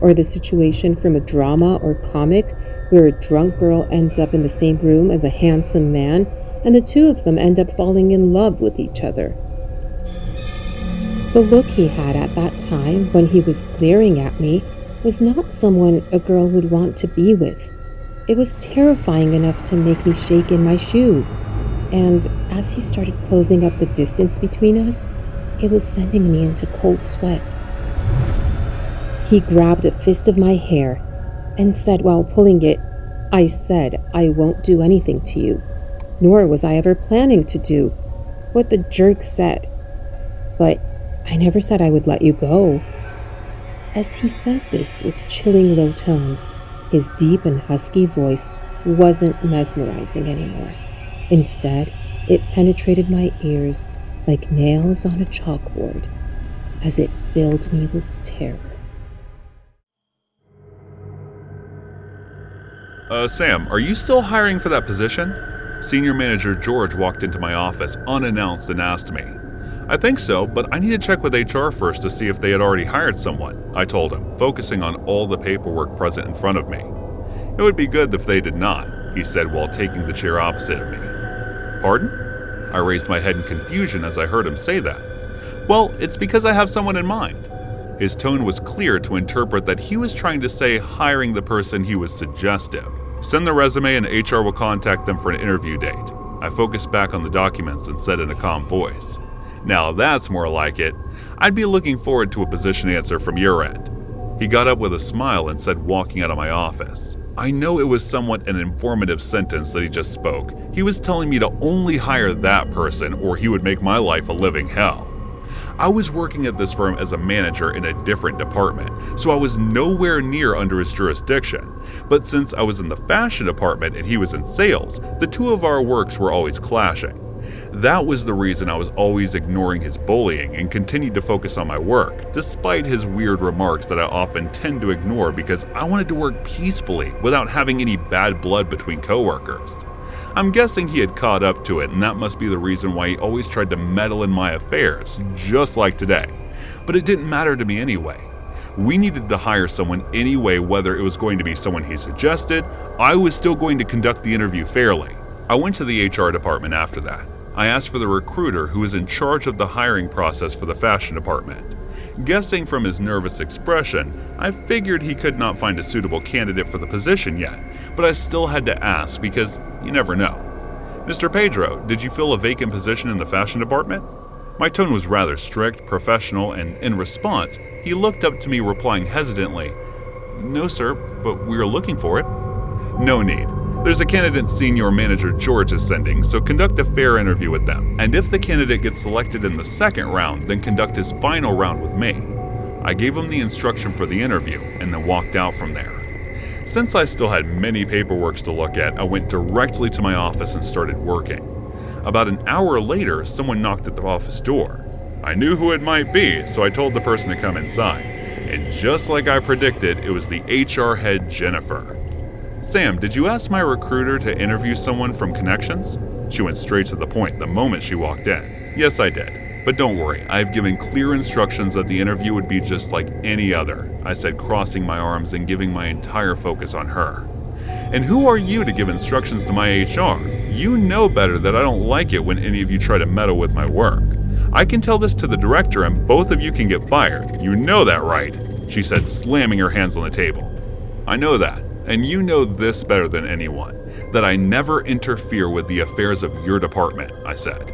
or the situation from a drama or comic where a drunk girl ends up in the same room as a handsome man and the two of them end up falling in love with each other. The look he had at that time when he was glaring at me was not someone a girl would want to be with. It was terrifying enough to make me shake in my shoes, and as he started closing up the distance between us, it was sending me into cold sweat. He grabbed a fist of my hair and said while pulling it, I said I won't do anything to you, nor was I ever planning to do what the jerk said. But I never said I would let you go. As he said this with chilling low tones, his deep and husky voice wasn't mesmerizing anymore. Instead, it penetrated my ears like nails on a chalkboard as it filled me with terror. Sam, are you still hiring for that position? Senior Manager George walked into my office unannounced and asked me. I think so, but I need to check with HR first to see if they had already hired someone, I told him, focusing on all the paperwork present in front of me. It would be good if they did not, he said while taking the chair opposite of me. Pardon? I raised my head in confusion as I heard him say that. Well, it's because I have someone in mind. His tone was clear to interpret that he was trying to say hiring the person he was suggestive. Send the resume and HR will contact them for an interview date. I focused back on the documents and said in a calm voice. Now that's more like it. I'd be looking forward to a position answer from your end. He got up with a smile and said, walking out of my office. I know it was somewhat an informative sentence that he just spoke. He was telling me to only hire that person or he would make my life a living hell. I was working at this firm as a manager in a different department, so I was nowhere near under his jurisdiction. But since I was in the fashion department and he was in sales, the two of our works were always clashing. That was the reason I was always ignoring his bullying and continued to focus on my work, despite his weird remarks that I often tend to ignore because I wanted to work peacefully without having any bad blood between coworkers. I'm guessing he had caught up to it, and that must be the reason why he always tried to meddle in my affairs, just like today. But it didn't matter to me anyway. We needed to hire someone anyway, whether it was going to be someone he suggested. I was still going to conduct the interview fairly. I went to the HR department after that. I asked for the recruiter who was in charge of the hiring process for the fashion department. Guessing from his nervous expression, I figured he could not find a suitable candidate for the position yet, but I still had to ask because you never know. Mr. Pedro, did you fill a vacant position in the fashion department? My tone was rather strict, professional, and in response, he looked up to me replying hesitantly, No sir, but we are looking for it. No need. There's a candidate Senior Manager George is sending, so conduct a fair interview with them. And if the candidate gets selected in the second round, then conduct his final round with me. I gave him the instruction for the interview and then walked out from there. Since I still had many paperwork to look at, I went directly to my office and started working. About an hour later, someone knocked at the office door. I knew who it might be, so I told the person to come inside. And just like I predicted, it was the HR head, Jennifer. Sam, did you ask my recruiter to interview someone from Connections? She went straight to the point the moment she walked in. Yes, I did. But don't worry, I've given clear instructions that the interview would be just like any other, I said, crossing my arms and giving my entire focus on her. And who are you to give instructions to my HR? You know better that I don't like it when any of you try to meddle with my work. I can tell this to the director and both of you can get fired. You know that, right? She said, slamming her hands on the table. I know that. and you know this better than anyone, that I never interfere with the affairs of your department, I said.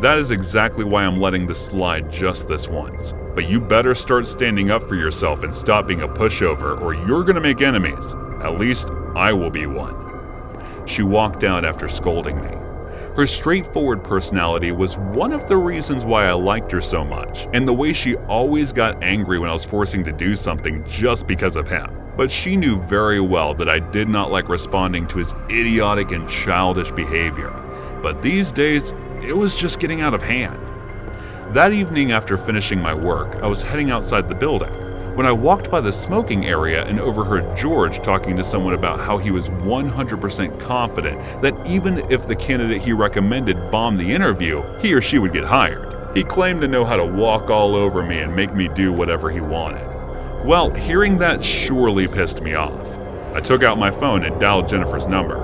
That is exactly why I'm letting this slide just this once. But you better start standing up for yourself and stop being a pushover, or you're gonna make enemies. At least I will be one. She walked out after scolding me. Her straightforward personality was one of the reasons why I liked her so much, and the way she always got angry when I was forcing to do something just because of him. But she knew very well that I did not like responding to his idiotic and childish behavior. But these days, it was just getting out of hand. That evening after finishing my work, I was heading outside the building when I walked by the smoking area and overheard George talking to someone about how he was 100% confident that even if the candidate he recommended bombed the interview, he or she would get hired. He claimed to know how to walk all over me and make me do whatever he wanted. Well, hearing that surely pissed me off. I took out my phone and dialed Jennifer's number.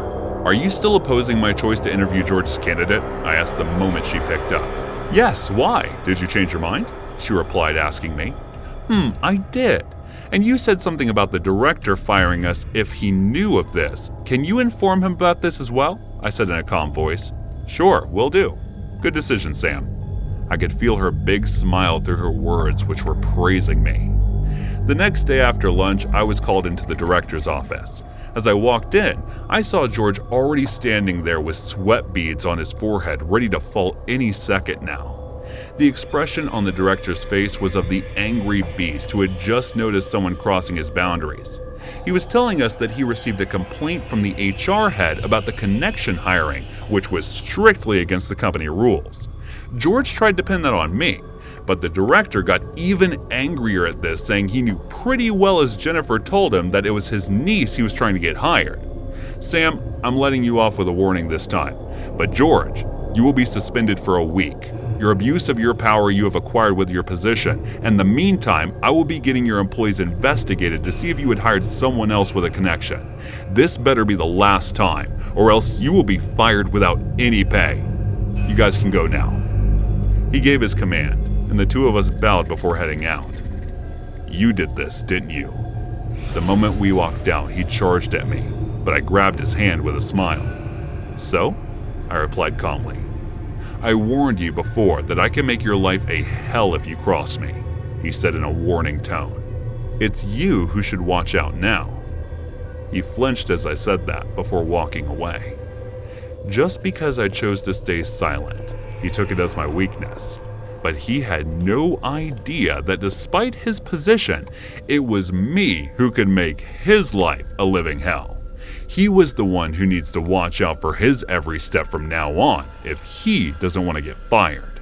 "Are you still opposing my choice to interview George's candidate?" I asked the moment she picked up. "Yes, why? Did you change your mind?" she replied, asking me. I did. And you said something about the director firing us if he knew of this. Can you inform him about this as well?" I said in a calm voice. "Sure, will do. Good decision, Sam." I could feel her big smile through her words, which were praising me. The next day after lunch, I was called into the director's office. As I walked in, I saw George already standing there with sweat beads on his forehead, ready to fall any second now. The expression on the director's face was of the angry beast who had just noticed someone crossing his boundaries. He was telling us that he received a complaint from the HR head about the connection hiring, which was strictly against the company rules. George tried to pin that on me, but the director got even angrier at this, saying he knew pretty well as Jennifer told him that it was his niece he was trying to get hired. "Sam, I'm letting you off with a warning this time, but George, you will be suspended for a week. Your abuse of your power you have acquired with your position. In the meantime, I will be getting your employees investigated to see if you had hired someone else with a connection. This better be the last time, or else you will be fired without any pay. You guys can go now." He gave his command, and the two of us bowed before heading out. "You did this, didn't you?" The moment we walked out, he charged at me, but I grabbed his hand with a smile. "So?" I replied calmly. "I warned you before that I can make your life a hell if you cross me," he said in a warning tone. "It's you who should watch out now." He flinched as I said that before walking away. Just because I chose to stay silent, he took it as my weakness. But he had no idea that despite his position, it was me who could make his life a living hell. He was the one who needs to watch out for his every step from now on if he doesn't want to get fired.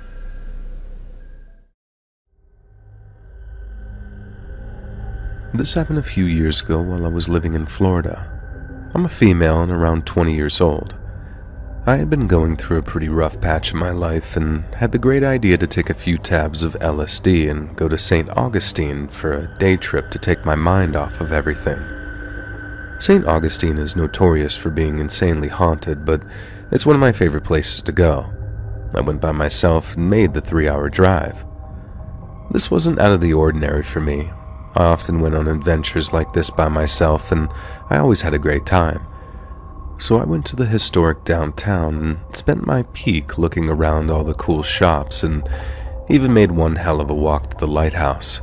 This happened a few years ago while I was living in Florida. I'm a female and around 20 years old. I had been going through a pretty rough patch in my life and had the great idea to take a few tabs of LSD and go to St. Augustine for a day trip to take my mind off of everything. St. Augustine is notorious for being insanely haunted, but it's one of my favorite places to go. I went by myself and made the 3-hour drive. This wasn't out of the ordinary for me. I often went on adventures like this by myself, and I always had a great time. So I went to the historic downtown and spent my peak looking around all the cool shops and even made one hell of a walk to the lighthouse.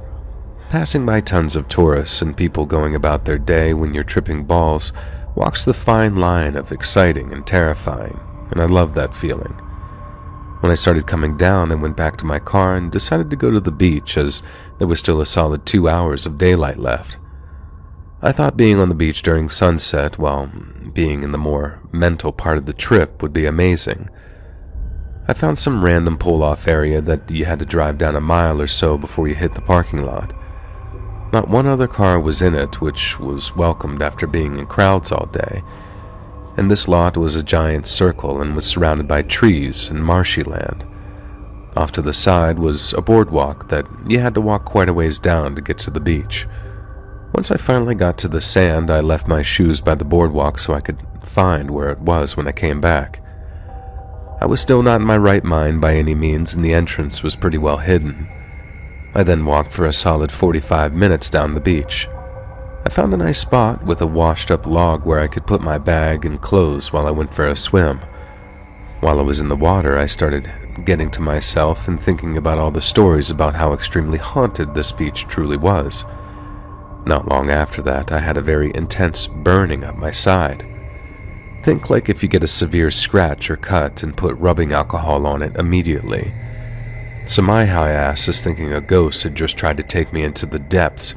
Passing by tons of tourists and people going about their day when you're tripping balls walks the fine line of exciting and terrifying, and I loved that feeling. When I started coming down, I went back to my car and decided to go to the beach as there was still a solid 2 hours of daylight left. I thought being on the beach during sunset, while being in the more mental part of the trip, would be amazing. I found some random pull-off area that you had to drive down a mile or so before you hit the parking lot. Not one other car was in it, which was welcomed after being in crowds all day. And this lot was a giant circle and was surrounded by trees and marshy land. Off to the side was a boardwalk that you had to walk quite a ways down to get to the beach. Once I finally got to the sand, I left my shoes by the boardwalk so I could find where it was when I came back. I was still not in my right mind by any means, and the entrance was pretty well hidden. I then walked for a solid 45 minutes down the beach. I found a nice spot with a washed-up log where I could put my bag and clothes while I went for a swim. While I was in the water, I started getting to myself and thinking about all the stories about how extremely haunted this beach truly was. Not long after that, I had a very intense burning up my side. Think like if you get a severe scratch or cut and put rubbing alcohol on it immediately. So my high ass is thinking a ghost had just tried to take me into the depths,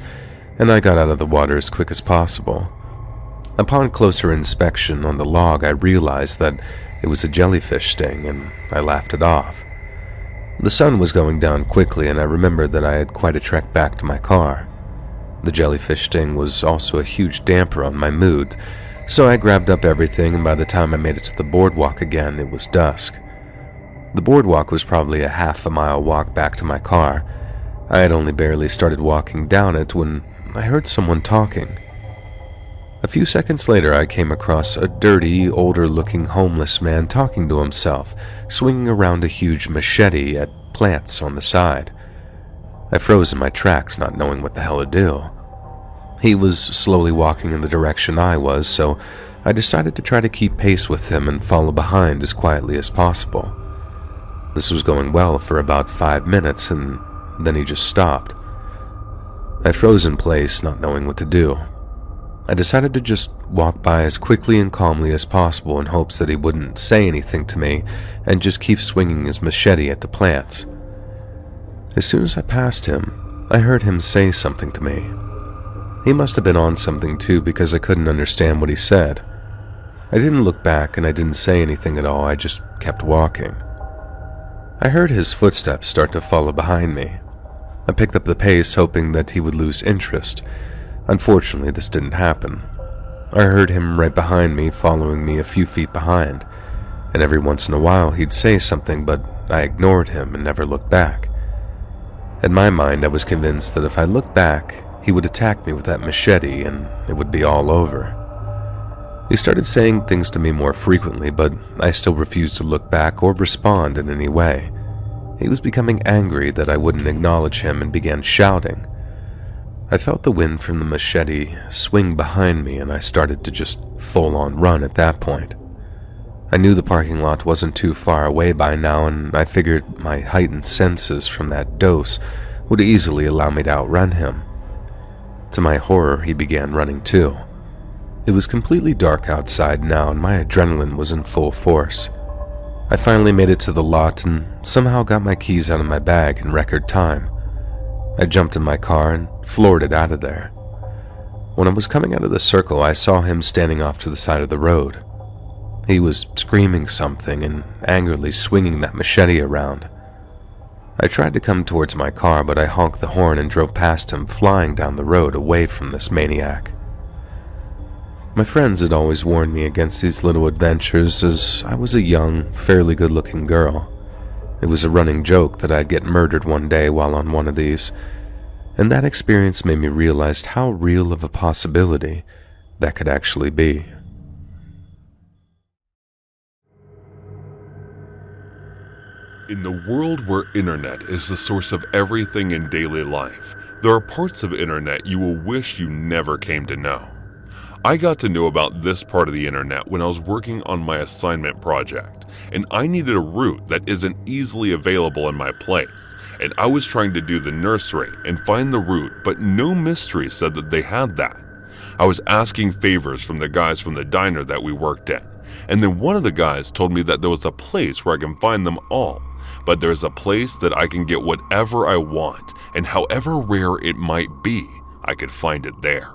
and I got out of the water as quick as possible. Upon closer inspection on the log, I realized that it was a jellyfish sting, and I laughed it off. The sun was going down quickly, and I remembered that I had quite a trek back to my car. The jellyfish sting was also a huge damper on my mood, so I grabbed up everything, and by the time I made it to the boardwalk again, it was dusk. The boardwalk was probably a half-a-mile walk back to my car. I had only barely started walking down it when I heard someone talking. A few seconds later, I came across a dirty, older-looking homeless man talking to himself, swinging around a huge machete at plants on the side. I froze in my tracks, not knowing what the hell to do. He was slowly walking in the direction I was, so I decided to try to keep pace with him and follow behind as quietly as possible. This was going well for about 5 minutes, and then he just stopped. I froze in place, not knowing what to do. I decided to just walk by as quickly and calmly as possible in hopes that he wouldn't say anything to me and just keep swinging his machete at the plants. As soon as I passed him, I heard him say something to me. He must have been on something too, because I couldn't understand what he said. I didn't look back and I didn't say anything at all, I just kept walking. I heard his footsteps start to follow behind me. I picked up the pace, hoping that he would lose interest. Unfortunately, this didn't happen. I heard him right behind me, following me a few feet behind, and every once in a while he'd say something, but I ignored him and never looked back. In my mind, I was convinced that if I looked back, he would attack me with that machete and it would be all over. He started saying things to me more frequently, but I still refused to look back or respond in any way. He was becoming angry that I wouldn't acknowledge him and began shouting. I felt the wind from the machete swing behind me and I started to just full-on run at that point. I knew the parking lot wasn't too far away by now, and I figured my heightened senses from that dose would easily allow me to outrun him. To my horror, he began running too. It was completely dark outside now and my adrenaline was in full force. I finally made it to the lot and somehow got my keys out of my bag in record time. I jumped in my car and floored it out of there. When I was coming out of the circle, I saw him standing off to the side of the road. He was screaming something and angrily swinging that machete around. I tried to come towards my car, but I honked the horn and drove past him, flying down the road away from this maniac. My friends had always warned me against these little adventures, as I was a young, fairly good-looking girl. It was a running joke that I'd get murdered one day while on one of these, and that experience made me realize how real of a possibility that could actually be. In the world where internet is the source of everything in daily life, there are parts of internet you will wish you never came to know. I got to know about this part of the internet when I was working on my assignment project, and I needed a route that isn't easily available in my place, and I was trying to do the nursery and find the route, but no mystery said that they had that. I was asking favors from the guys from the diner that we worked in, and then one of the guys told me that there was a place where I can find them all, but there's a place that I can get whatever I want, and however rare it might be, I could find it there.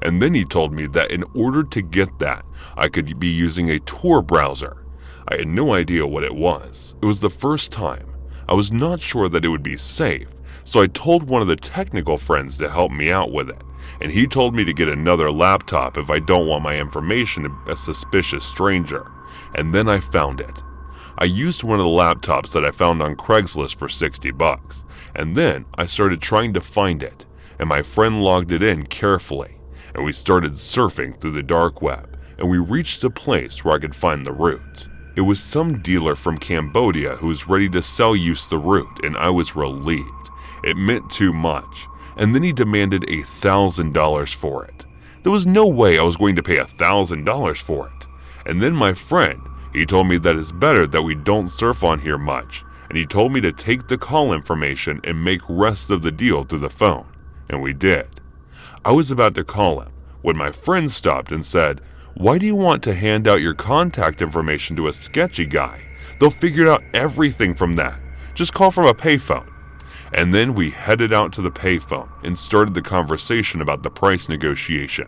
And then he told me that in order to get that, I could be using a Tor browser. I had no idea what it was. It was the first time. I was not sure that it would be safe, so I told one of the technical friends to help me out with it, and he told me to get another laptop if I don't want my information to a suspicious stranger, and then I found it. I used one of the laptops that I found on Craigslist for $60, and then I started trying to find it, and my friend logged it in carefully, and we started surfing through the dark web, and we reached a place where I could find the route. It was some dealer from Cambodia who was ready to sell us the route, and I was relieved. It meant too much, and then he demanded $1,000 for it. There was no way I was going to pay $1,000 for it. And then my friend, he told me that it's better that we don't surf on here much, and he told me to take the call information and make rest of the deal through the phone, and we did. I was about to call him when my friend stopped and said, "Why do you want to hand out your contact information to a sketchy guy? They'll figure out everything from that. Just call from a payphone." And then we headed out to the payphone and started the conversation about the price negotiation.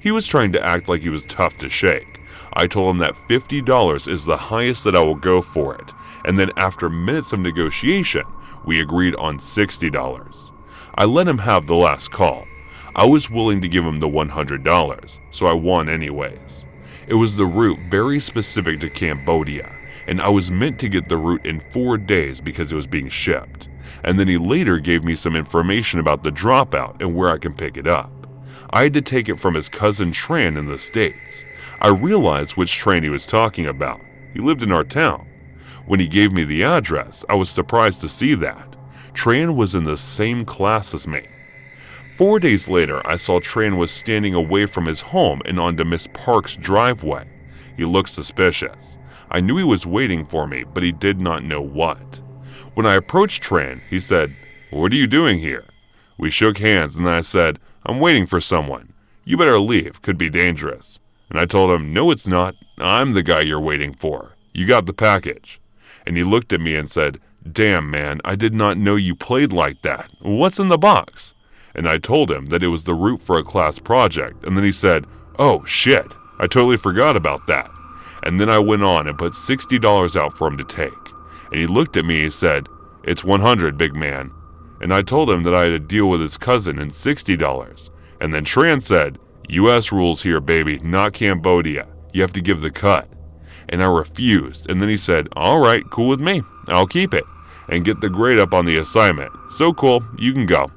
He was trying to act like he was tough to shake. I told him that $50 is the highest that I will go for it, and then after minutes of negotiation, we agreed on $60. I let him have the last call. I was willing to give him the $100, so I won anyways. It was the route very specific to Cambodia, and I was meant to get the route in 4 days because it was being shipped. And then he later gave me some information about the dropout and where I can pick it up. I had to take it from his cousin Tran in the States. I realized which Tran he was talking about. He lived in our town. When he gave me the address, I was surprised to see that. Tran was in the same class as me. 4 days later, I saw Tran was standing away from his home and onto Miss Park's driveway. He looked suspicious. I knew he was waiting for me, but he did not know what. When I approached Tran, he said, "What are you doing here?" We shook hands and then I said, "I'm waiting for someone. You better leave, could be dangerous." And I told him, "No, it's not. I'm the guy you're waiting for. You got the package." And he looked at me and said, "Damn, man, I did not know you played like that. What's in the box?" And I told him that it was the route for a class project. And then he said, "Oh, shit, I totally forgot about that." And then I went on and put $60 out for him to take. And he looked at me and said, "It's 100, big man." And I told him that I had a deal with his cousin and $60. And then Tran said, "US rules here, baby, not Cambodia. You have to give the cut." And I refused. And then he said, "All right, cool with me. I'll keep it and get the grade up on the assignment. So cool, you can go."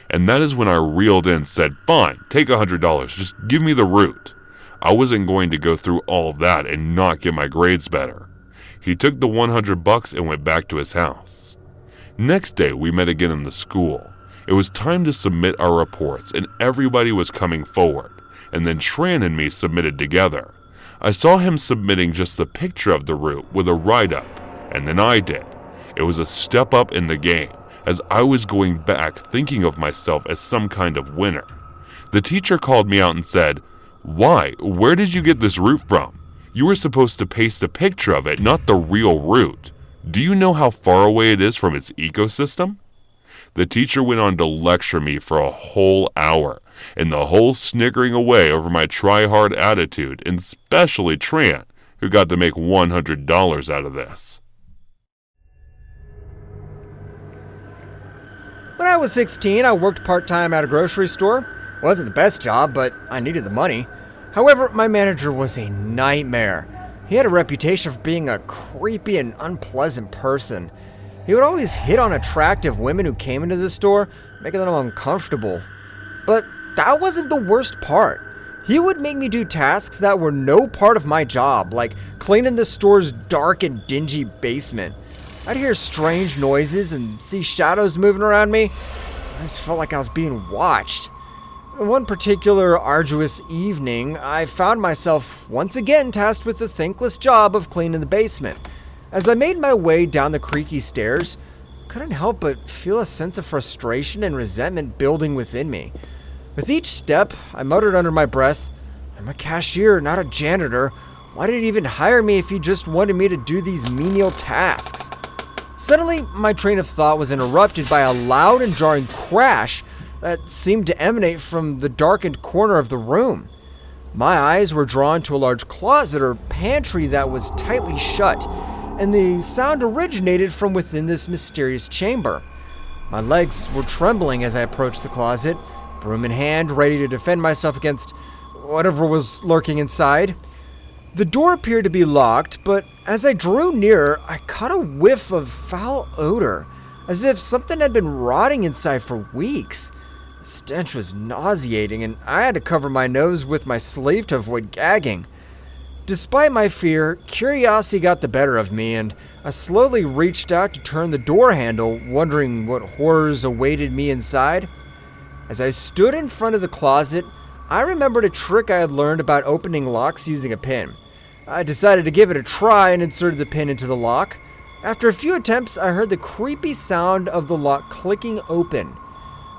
And that is when I reeled in and said, "Fine, take $100. Just give me the route." I wasn't going to go through all that and not get my grades better. He took the $100 and went back to his house. Next day, we met again in the school. It was time to submit our reports, and everybody was coming forward. And then Tran and me submitted together. I saw him submitting just the picture of the route with a write-up, and then I did. It was a step up in the game, as I was going back thinking of myself as some kind of winner. The teacher called me out and said, "Why? Where did you get this route from? You were supposed to paste a picture of it, not the real route. Do you know how far away it is from its ecosystem?" The teacher went on to lecture me for a whole hour, and the whole snickering away over my try-hard attitude, and especially Tran, who got to make $100 out of this. When I was 16, I worked part-time at a grocery store. Wasn't the best job, but I needed the money. However, my manager was a nightmare. He had a reputation for being a creepy and unpleasant person. He would always hit on attractive women who came into the store, making them uncomfortable. But that wasn't the worst part. He would make me do tasks that were no part of my job, like cleaning the store's dark and dingy basement. I'd hear strange noises and see shadows moving around me. I just felt like I was being watched. One particular arduous evening, I found myself once again tasked with the thankless job of cleaning the basement. As I made my way down the creaky stairs, I couldn't help but feel a sense of frustration and resentment building within me. With each step, I muttered under my breath, "I'm a cashier, not a janitor. Why did he even hire me if he just wanted me to do these menial tasks?" Suddenly, my train of thought was interrupted by a loud and jarring crash that seemed to emanate from the darkened corner of the room. My eyes were drawn to a large closet or pantry that was tightly shut, and the sound originated from within this mysterious chamber. My legs were trembling as I approached the closet, broom in hand, ready to defend myself against whatever was lurking inside. The door appeared to be locked, but as I drew nearer, I caught a whiff of foul odor, as if something had been rotting inside for weeks. The stench was nauseating, and I had to cover my nose with my sleeve to avoid gagging. Despite my fear, curiosity got the better of me, and I slowly reached out to turn the door handle, wondering what horrors awaited me inside. As I stood in front of the closet, I remembered a trick I had learned about opening locks using a pin. I decided to give it a try and inserted the pin into the lock. After a few attempts, I heard the creepy sound of the lock clicking open.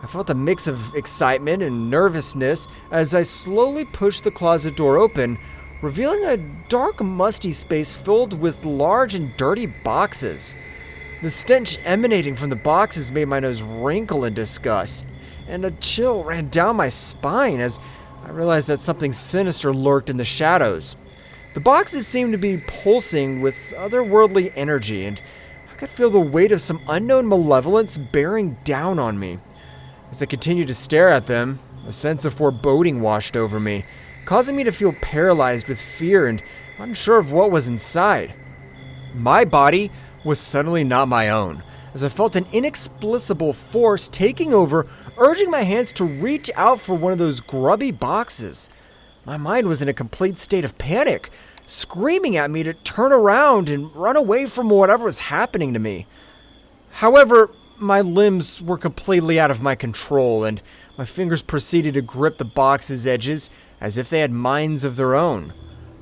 I felt a mix of excitement and nervousness as I slowly pushed the closet door open, revealing a dark, musty space filled with large and dirty boxes. The stench emanating from the boxes made my nose wrinkle in disgust, and a chill ran down my spine as I realized that something sinister lurked in the shadows. The boxes seemed to be pulsing with otherworldly energy, and I could feel the weight of some unknown malevolence bearing down on me. As I continued to stare at them, a sense of foreboding washed over me, causing me to feel paralyzed with fear and unsure of what was inside. My body was suddenly not my own, as I felt an inexplicable force taking over, urging my hands to reach out for one of those grubby boxes. My mind was in a complete state of panic, screaming at me to turn around and run away from whatever was happening to me. However, my limbs were completely out of my control, and my fingers proceeded to grip the box's edges as if they had minds of their own.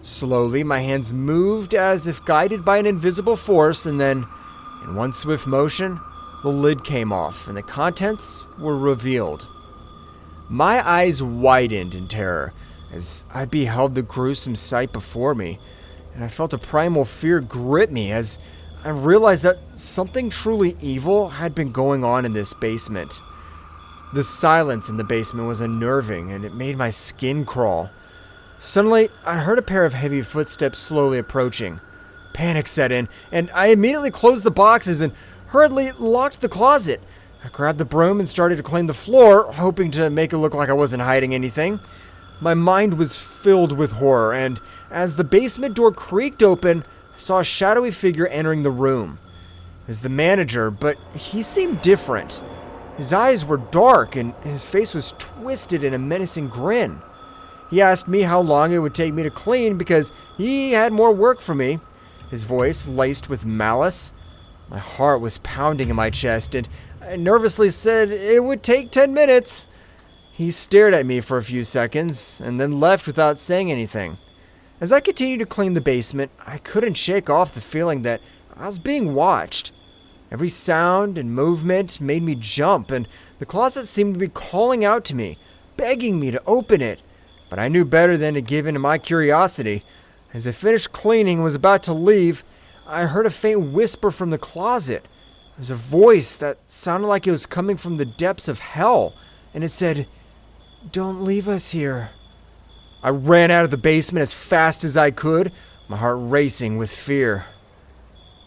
Slowly, my hands moved as if guided by an invisible force, and then, in one swift motion, the lid came off and the contents were revealed. My eyes widened in terror as I beheld the gruesome sight before me, and I felt a primal fear grip me as I realized that something truly evil had been going on in this basement. The silence in the basement was unnerving, and it made my skin crawl. Suddenly, I heard a pair of heavy footsteps slowly approaching. Panic set in, and I immediately closed the boxes and hurriedly locked the closet. I grabbed the broom and started to clean the floor, hoping to make it look like I wasn't hiding anything. My mind was filled with horror, and as the basement door creaked open, I saw a shadowy figure entering the room. It was the manager, but he seemed different. His eyes were dark, and his face was twisted in a menacing grin. He asked me how long it would take me to clean because he had more work for me, his voice laced with malice. My heart was pounding in my chest, and I nervously said it would take 10 minutes. He stared at me for a few seconds, and then left without saying anything. As I continued to clean the basement, I couldn't shake off the feeling that I was being watched. Every sound and movement made me jump, and the closet seemed to be calling out to me, begging me to open it. But I knew better than to give in to my curiosity. As I finished cleaning and was about to leave, I heard a faint whisper from the closet. It was a voice that sounded like it was coming from the depths of hell, and it said, "Don't leave us here." I ran out of the basement as fast as I could, my heart racing with fear.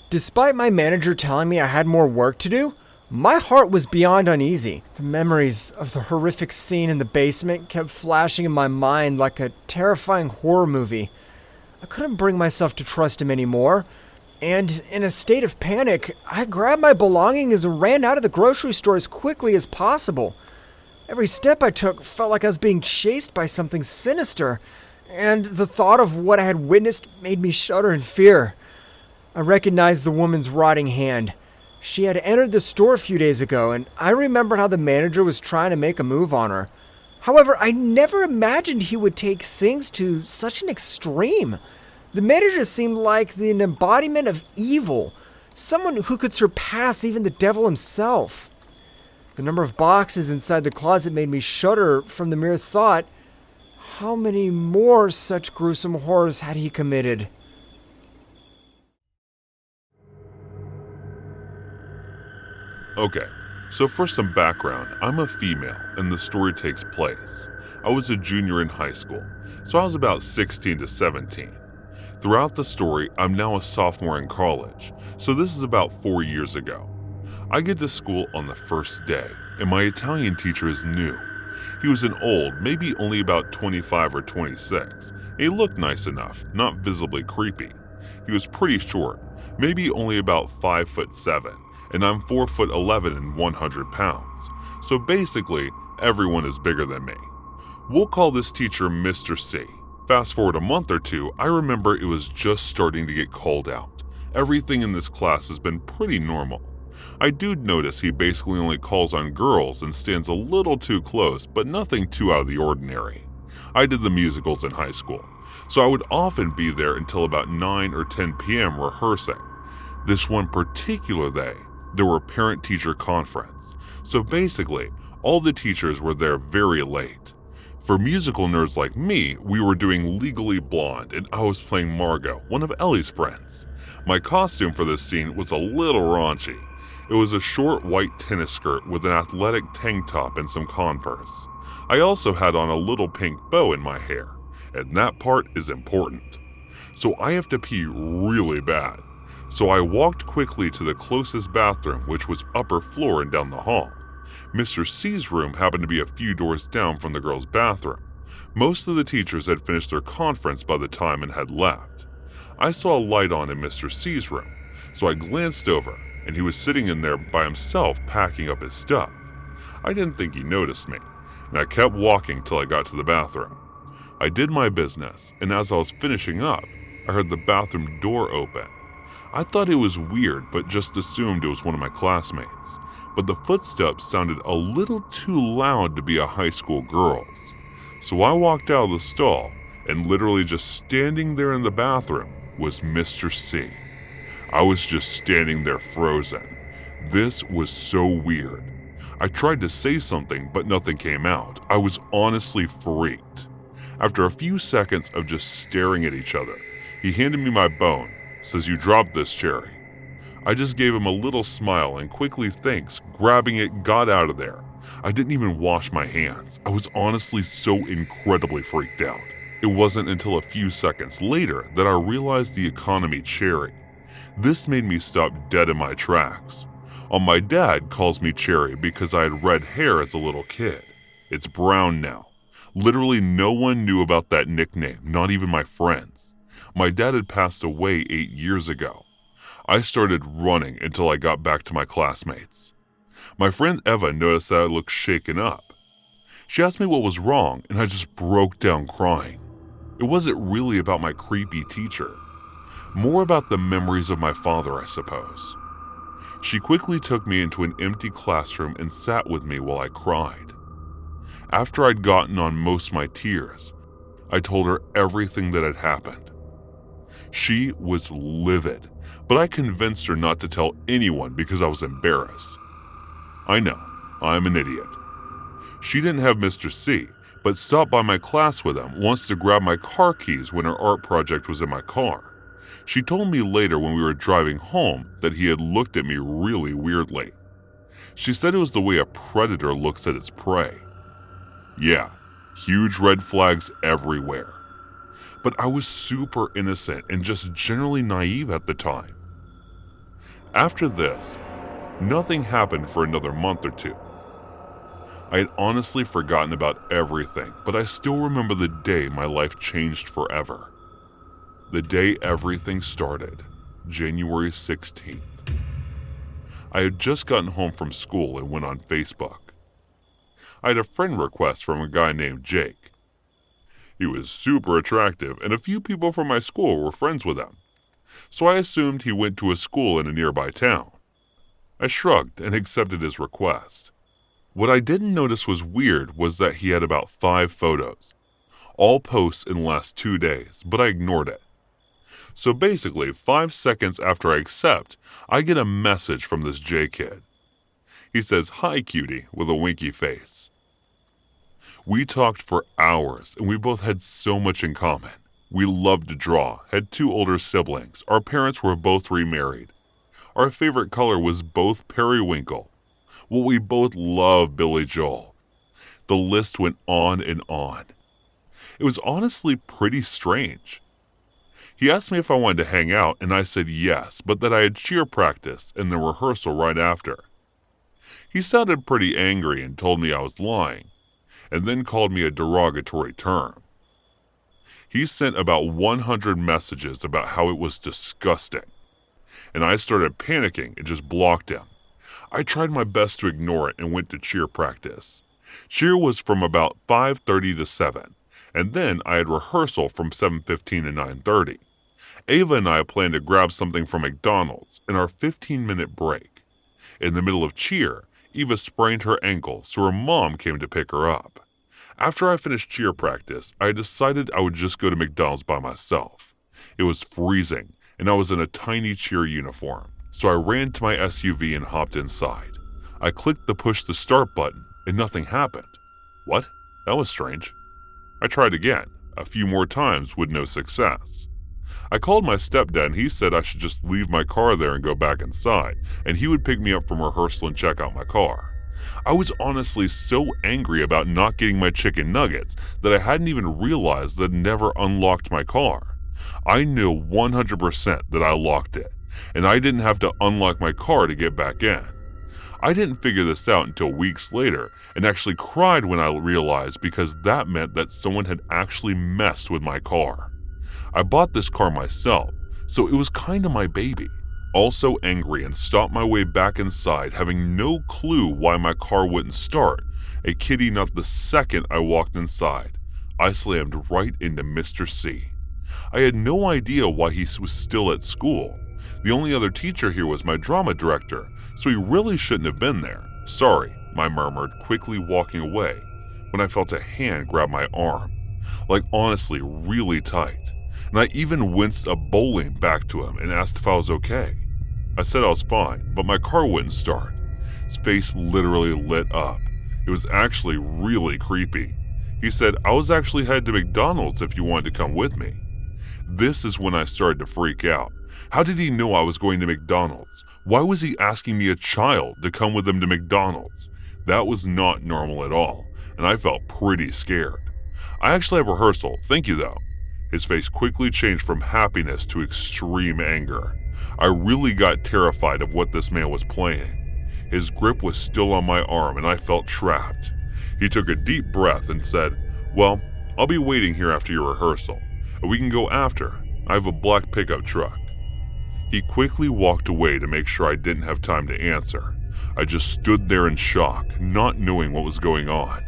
Despite my manager telling me I had more work to do, my heart was beyond uneasy. The memories of the horrific scene in the basement kept flashing in my mind like a terrifying horror movie. I couldn't bring myself to trust him anymore, and in a state of panic, I grabbed my belongings and ran out of the grocery store as quickly as possible. Every step I took felt like I was being chased by something sinister, and the thought of what I had witnessed made me shudder in fear. I recognized the woman's rotting hand. She had entered the store a few days ago, and I remembered how the manager was trying to make a move on her. However, I never imagined he would take things to such an extreme. The manager seemed like an embodiment of evil, someone who could surpass even the devil himself. The number of boxes inside the closet made me shudder from the mere thought. How many more such gruesome horrors had he committed? Okay, so for some background, I'm a female and the story takes place. I was a junior in high school, so I was about 16 to 17. Throughout the story, I'm now a sophomore in college, so this is about 4 years ago. I get to school on the first day, and my Italian teacher is new. He was an old, maybe only about 25 or 26. He looked nice enough, not visibly creepy. He was pretty short, maybe only about 5'7", and I'm 4'11" and 100 pounds. So basically, everyone is bigger than me. We'll call this teacher Mr. C. Fast forward a month or two, I remember it was just starting to get cold out. Everything in this class has been pretty normal. I do notice he basically only calls on girls and stands a little too close, but nothing too out of the ordinary. I did the musicals in high school, so I would often be there until about 9 or 10 p.m. rehearsing. This one particular day, there were parent-teacher conference, so basically, all the teachers were there very late. For musical nerds like me, we were doing Legally Blonde, and I was playing Margot, one of Ellie's friends. My costume for this scene was a little raunchy. It was a short white tennis skirt with an athletic tank top and some Converse. I also had on a little pink bow in my hair, and that part is important. So I have to pee really bad. So I walked quickly to the closest bathroom, which was upper floor and down the hall. Mr. C's room happened to be a few doors down from the girls' bathroom. Most of the teachers had finished their conference by the time and had left. I saw a light on in Mr. C's room, so I glanced over, and he was sitting in there by himself packing up his stuff. I didn't think he noticed me, and I kept walking till I got to the bathroom. I did my business, and as I was finishing up, I heard the bathroom door open. I thought it was weird, but just assumed it was one of my classmates. But the footsteps sounded a little too loud to be a high school girl's. So I walked out of the stall, and literally just standing there in the bathroom was Mr. C. I was just standing there frozen. This was so weird. I tried to say something, but nothing came out. I was honestly freaked. After a few seconds of just staring at each other, he handed me my bone, says, "You dropped this, Cherry." I just gave him a little smile and quickly thanks, grabbing it, got out of there. I didn't even wash my hands. I was honestly so incredibly freaked out. It wasn't until a few seconds later that I realized the economy Cherry. This made me stop dead in my tracks. My dad calls me Cherry because I had red hair as a little kid. It's brown now. Literally no one knew about that nickname, not even my friends. My dad had passed away 8 years ago. I started running until I got back to my classmates. My friend Eva noticed that I looked shaken up. She asked me what was wrong, and I just broke down crying. It wasn't really about my creepy teacher. More about the memories of my father, I suppose. She quickly took me into an empty classroom and sat with me while I cried. After I'd gotten on most of my tears, I told her everything that had happened. She was livid, but I convinced her not to tell anyone because I was embarrassed. I know, I'm an idiot. She didn't have Mr. C, but stopped by my class with him once to grab my car keys when her art project was in my car. She told me later when we were driving home that he had looked at me really weirdly. She said it was the way a predator looks at its prey. Yeah, huge red flags everywhere. But I was super innocent and just generally naive at the time. After this, nothing happened for another month or two. I had honestly forgotten about everything, but I still remember the day my life changed forever. The day everything started, January 16th. I had just gotten home from school and went on Facebook. I had a friend request from a guy named Jake. He was super attractive, and a few people from my school were friends with him. So I assumed he went to a school in a nearby town. I shrugged and accepted his request. What I didn't notice was weird was that he had about 5 photos, all posts in the last 2 days, but I ignored it. So basically, 5 seconds after I accept, I get a message from this J kid. He says, "Hi, cutie," with a winky face. We talked for hours, and we both had so much in common. We loved to draw, had 2 older siblings, our parents were both remarried. Our favorite color was both periwinkle. Well, we both loved Billy Joel. The list went on and on. It was honestly pretty strange. He asked me if I wanted to hang out, and I said yes, but that I had cheer practice and the rehearsal right after. He sounded pretty angry and told me I was lying, and then called me a derogatory term. He sent about 100 messages about how it was disgusting, and I started panicking and just blocked him. I tried my best to ignore it and went to cheer practice. Cheer was from about 5:30 to 7, and then I had rehearsal from 7:15 to 9:30. Ava and I planned to grab something from McDonald's in our 15-minute break. In the middle of cheer, Eva sprained her ankle, so her mom came to pick her up. After I finished cheer practice, I decided I would just go to McDonald's by myself. It was freezing, and I was in a tiny cheer uniform, so I ran to my SUV and hopped inside. I clicked the push to start button, and nothing happened. What? That was strange. I tried again, a few more times with no success. I called my stepdad and he said I should just leave my car there and go back inside, and he would pick me up from rehearsal and check out my car. I was honestly so angry about not getting my chicken nuggets that I hadn't even realized that I'd never unlocked my car. I knew 100% that I locked it, and I didn't have to unlock my car to get back in. I didn't figure this out until weeks later and actually cried when I realized, because that meant that someone had actually messed with my car. I bought this car myself, so it was kind of my baby. Also angry and stopped my way back inside, having no clue why my car wouldn't start. A kitty not the second I walked inside, I slammed right into Mr. C. I had no idea why he was still at school. The only other teacher here was my drama director, so he really shouldn't have been there. Sorry, I murmured, quickly walking away, when I felt a hand grab my arm. Like honestly, really tight. And I even winced a bowling back to him and asked if I was okay. I said I was fine, but my car wouldn't start. His face literally lit up. It was actually really creepy. He said, I was actually headed to McDonald's if you wanted to come with me. This is when I started to freak out. How did he know I was going to McDonald's? Why was he asking me, a child, to come with him to McDonald's? That was not normal at all, and I felt pretty scared. I actually have rehearsal, thank you though. His face quickly changed from happiness to extreme anger. I really got terrified of what this man was playing. His grip was still on my arm and I felt trapped. He took a deep breath and said, well, I'll be waiting here after your rehearsal, and we can go after. I have a black pickup truck. He quickly walked away to make sure I didn't have time to answer. I just stood there in shock, not knowing what was going on.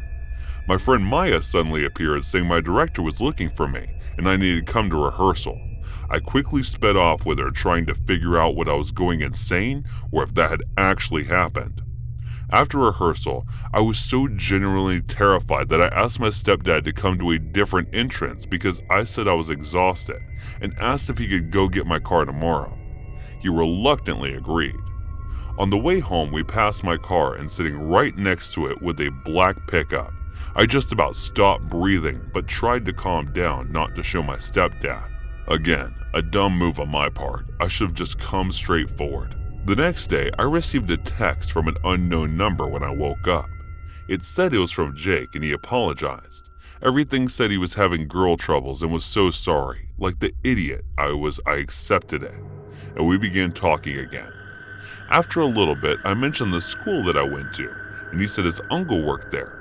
My friend Maya suddenly appeared saying my director was looking for me and I needed to come to rehearsal. I quickly sped off with her, trying to figure out what I was going insane or if that had actually happened. After rehearsal, I was so genuinely terrified that I asked my stepdad to come to a different entrance because I said I was exhausted, and asked if he could go get my car tomorrow. He reluctantly agreed. On the way home, we passed my car, and sitting right next to it was a black pickup. I just about stopped breathing, but tried to calm down not to show my stepdad. Again, a dumb move on my part. I should have just come straight forward. The next day, I received a text from an unknown number when I woke up. It said it was from Jake and he apologized. Everything said he was having girl troubles and was so sorry. Like the idiot I accepted it. And we began talking again. After a little bit, I mentioned the school that I went to, and he said his uncle worked there.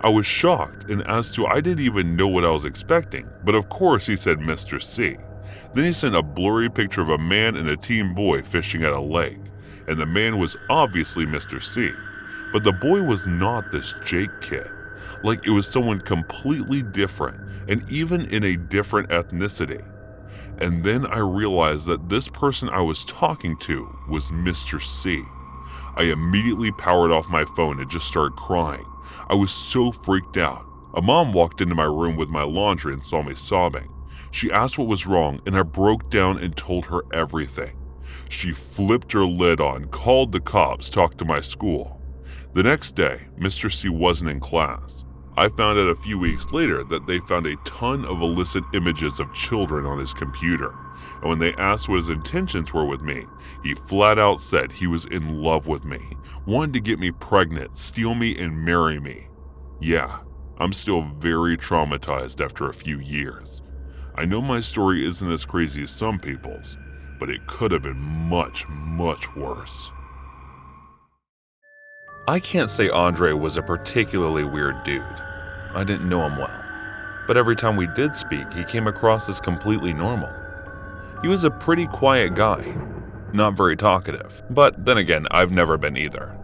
I was shocked, and as to I didn't even know what I was expecting, but of course he said Mr. C. Then he sent a blurry picture of a man and a teen boy fishing at a lake, and the man was obviously Mr. C. But the boy was not this Jake kid. Like it was someone completely different, and even in a different ethnicity. And then I realized that this person I was talking to was Mr. C. I immediately powered off my phone and just started crying. I was so freaked out. A mom walked into my room with my laundry and saw me sobbing. She asked what was wrong, and I broke down and told her everything. She flipped her lid on, called the cops, talked to my school. The next day, Mr. C wasn't in class. I found out a few weeks later that they found a ton of illicit images of children on his computer, and when they asked what his intentions were with me, he flat out said he was in love with me, wanted to get me pregnant, steal me, and marry me. Yeah, I'm still very traumatized after a few years. I know my story isn't as crazy as some people's, but it could have been much, much worse. I can't say Andre was a particularly weird dude. I didn't know him well, but every time we did speak, he came across as completely normal. He was a pretty quiet guy, not very talkative, but then again, I've never been either.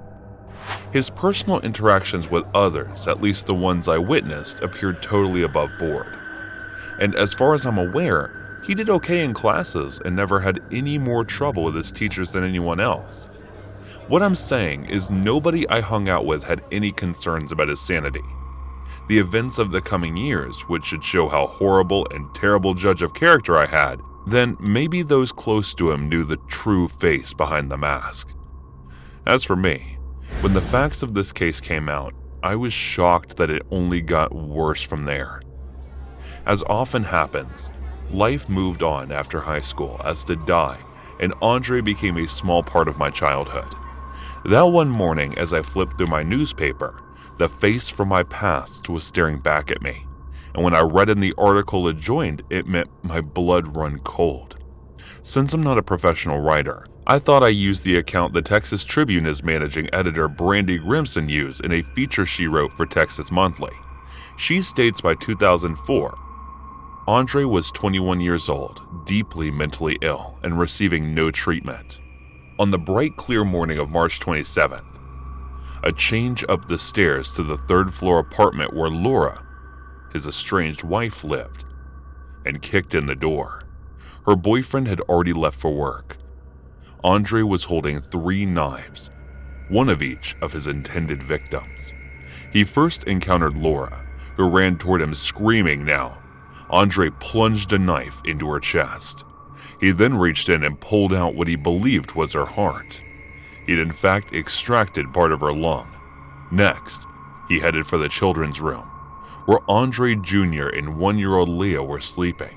His personal interactions with others, at least the ones I witnessed, appeared totally above board. And as far as I'm aware, he did okay in classes and never had any more trouble with his teachers than anyone else. What I'm saying is nobody I hung out with had any concerns about his sanity. The events of the coming years, which should show how horrible and terrible judge of character I had, then maybe those close to him knew the true face behind the mask. As for me, when the facts of this case came out, I was shocked that it only got worse from there. As often happens, life moved on after high school as did I, and Andre became a small part of my childhood. That one morning, as I flipped through my newspaper, the face from my past was staring back at me, and when I read in the article adjoined, it meant my blood run cold. Since I'm not a professional writer, I thought I used the account the Texas Tribune's managing editor Brandy Grimson used in a feature she wrote for Texas Monthly. She states by 2004, Andre was 21 years old, deeply mentally ill, and receiving no treatment. On the bright, clear morning of March 27th, a change up the stairs to the third-floor apartment where Laura, his estranged wife, lived, and kicked in the door. Her boyfriend had already left for work. Andre was holding 3 knives, one of each of his intended victims. He first encountered Laura, who ran toward him screaming now. Andre plunged a knife into her chest. He then reached in and pulled out what he believed was her heart. He'd in fact extracted part of her lung. Next, he headed for the children's room, where Andre Jr. and 1-year-old Leah were sleeping.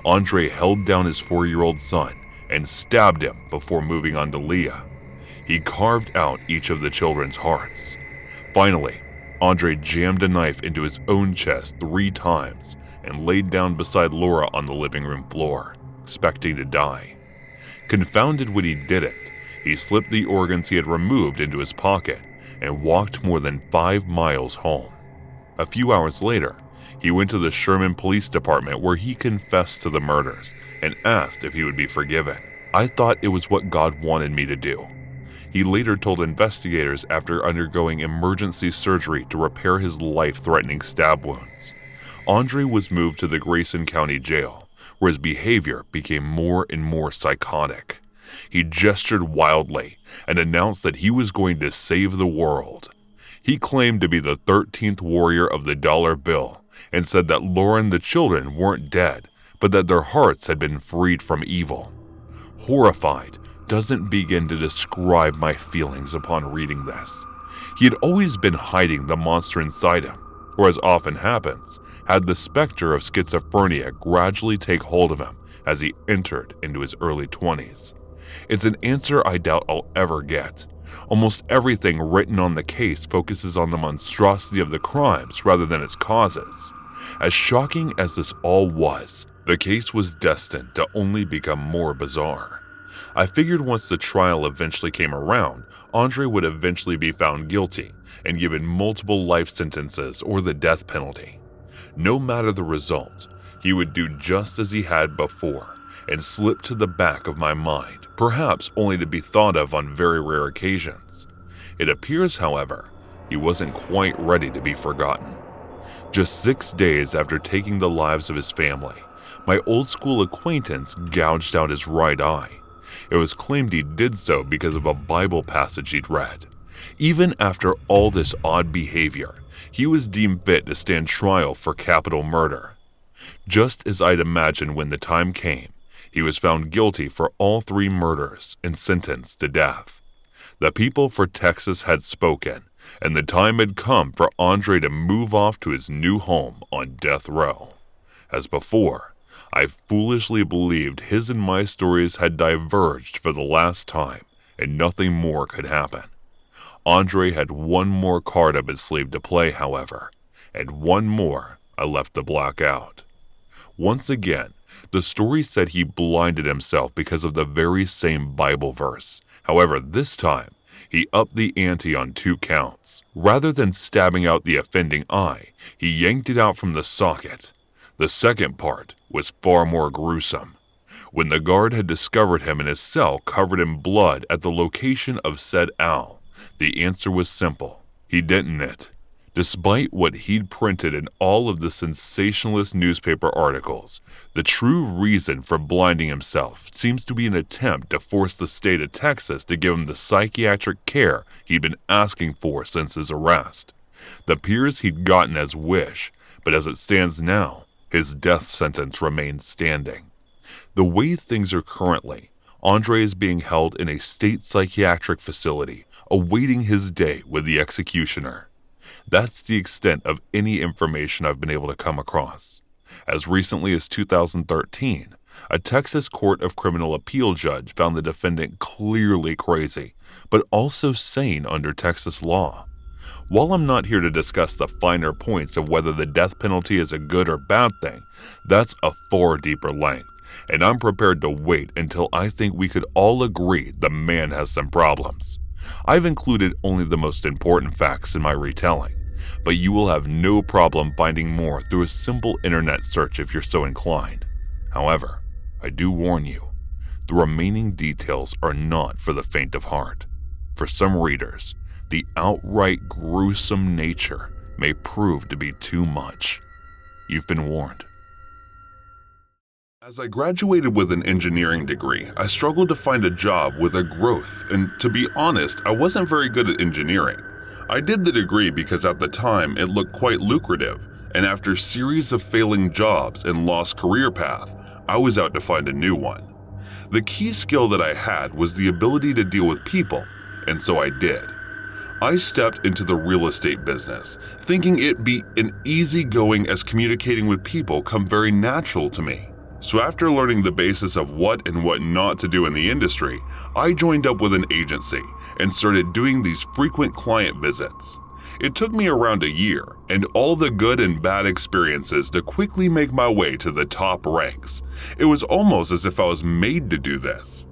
Andre held down his 4-year-old son and stabbed him before moving on to Leah. He carved out each of the children's hearts. Finally, Andre jammed a knife into his own chest 3 times and laid down beside Laura on the living room floor, expecting to die. Confounded when he did it, he slipped the organs he had removed into his pocket and walked more than 5 miles home. A few hours later, he went to the Sherman Police Department where he confessed to the murders and asked if he would be forgiven. I thought it was what God wanted me to do. He later told investigators after undergoing emergency surgery to repair his life-threatening stab wounds. Andre was moved to the Grayson County Jail, where his behavior became more and more psychotic. He gestured wildly and announced that he was going to save the world. He claimed to be the 13th warrior of the dollar bill and said that Laura and the children weren't dead, but that their hearts had been freed from evil. Horrified doesn't begin to describe my feelings upon reading this. He had always been hiding the monster inside him, or as often happens, had the specter of schizophrenia gradually take hold of him as he entered into his early 20s. It's an answer I doubt I'll ever get. Almost everything written on the case focuses on the monstrosity of the crimes rather than its causes. As shocking as this all was, the case was destined to only become more bizarre. I figured once the trial eventually came around, Andre would eventually be found guilty and given multiple life sentences or the death penalty. No matter the result, he would do just as he had before and slip to the back of my mind, perhaps only to be thought of on very rare occasions. It appears, however, he wasn't quite ready to be forgotten. Just 6 days after taking the lives of his family, my old school acquaintance gouged out his right eye. It was claimed he did so because of a Bible passage he'd read. Even after all this odd behavior, he was deemed fit to stand trial for capital murder. Just as I'd imagined when the time came, he was found guilty for all 3 murders and sentenced to death. The people for Texas had spoken, and the time had come for Andre to move off to his new home on death row. As before, I foolishly believed his and my stories had diverged for the last time, and nothing more could happen. Andre had one more card up his sleeve to play, however, and one more I left to black out. Once again, the story said he blinded himself because of the very same Bible verse. However, this time, he upped the ante on 2 counts. Rather than stabbing out the offending eye, he yanked it out from the socket. The second part was far more gruesome. When the guard had discovered him in his cell covered in blood at the location of said owl, the answer was simple. He didn't it. Despite what he'd printed in all of the sensationalist newspaper articles, the true reason for blinding himself seems to be an attempt to force the state of Texas to give him the psychiatric care he'd been asking for since his arrest. The peers he'd gotten as wish, but as it stands now, his death sentence remains standing. The way things are currently, Andre is being held in a state psychiatric facility, awaiting his day with the executioner. That's the extent of any information I've been able to come across. As recently as 2013, a Texas Court of Criminal Appeal judge found the defendant clearly crazy, but also sane under Texas law. While I'm not here to discuss the finer points of whether the death penalty is a good or bad thing, that's a far deeper length, and I'm prepared to wait until I think we could all agree the man has some problems. I've included only the most important facts in my retelling, but you will have no problem finding more through a simple internet search if you're so inclined. However, I do warn you, the remaining details are not for the faint of heart. For some readers, the outright gruesome nature may prove to be too much. You've been warned. As I graduated with an engineering degree, I struggled to find a job with a growth, and to be honest, I wasn't very good at engineering. I did the degree because at the time it looked quite lucrative, and after a series of failing jobs and lost career path, I was out to find a new one. The key skill that I had was the ability to deal with people, and so I did. I stepped into the real estate business, thinking it'd be an easygoing as communicating with people come very natural to me. So after learning the basis of what and what not to do in the industry, I joined up with an agency and started doing these frequent client visits. It took me around a year and all the good and bad experiences to quickly make my way to the top ranks. It was almost as if I was made to do this.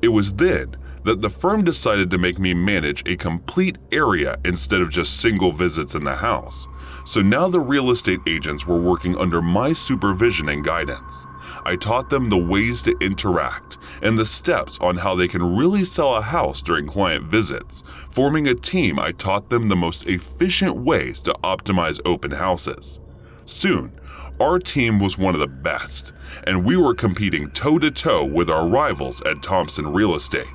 It was then that the firm decided to make me manage a complete area instead of just single visits in the house. So now the real estate agents were working under my supervision and guidance. I taught them the ways to interact and the steps on how they can really sell a house during client visits. Forming a team, I taught them the most efficient ways to optimize open houses. Soon, our team was one of the best, and we were competing toe-to-toe with our rivals at Thompson Real Estate.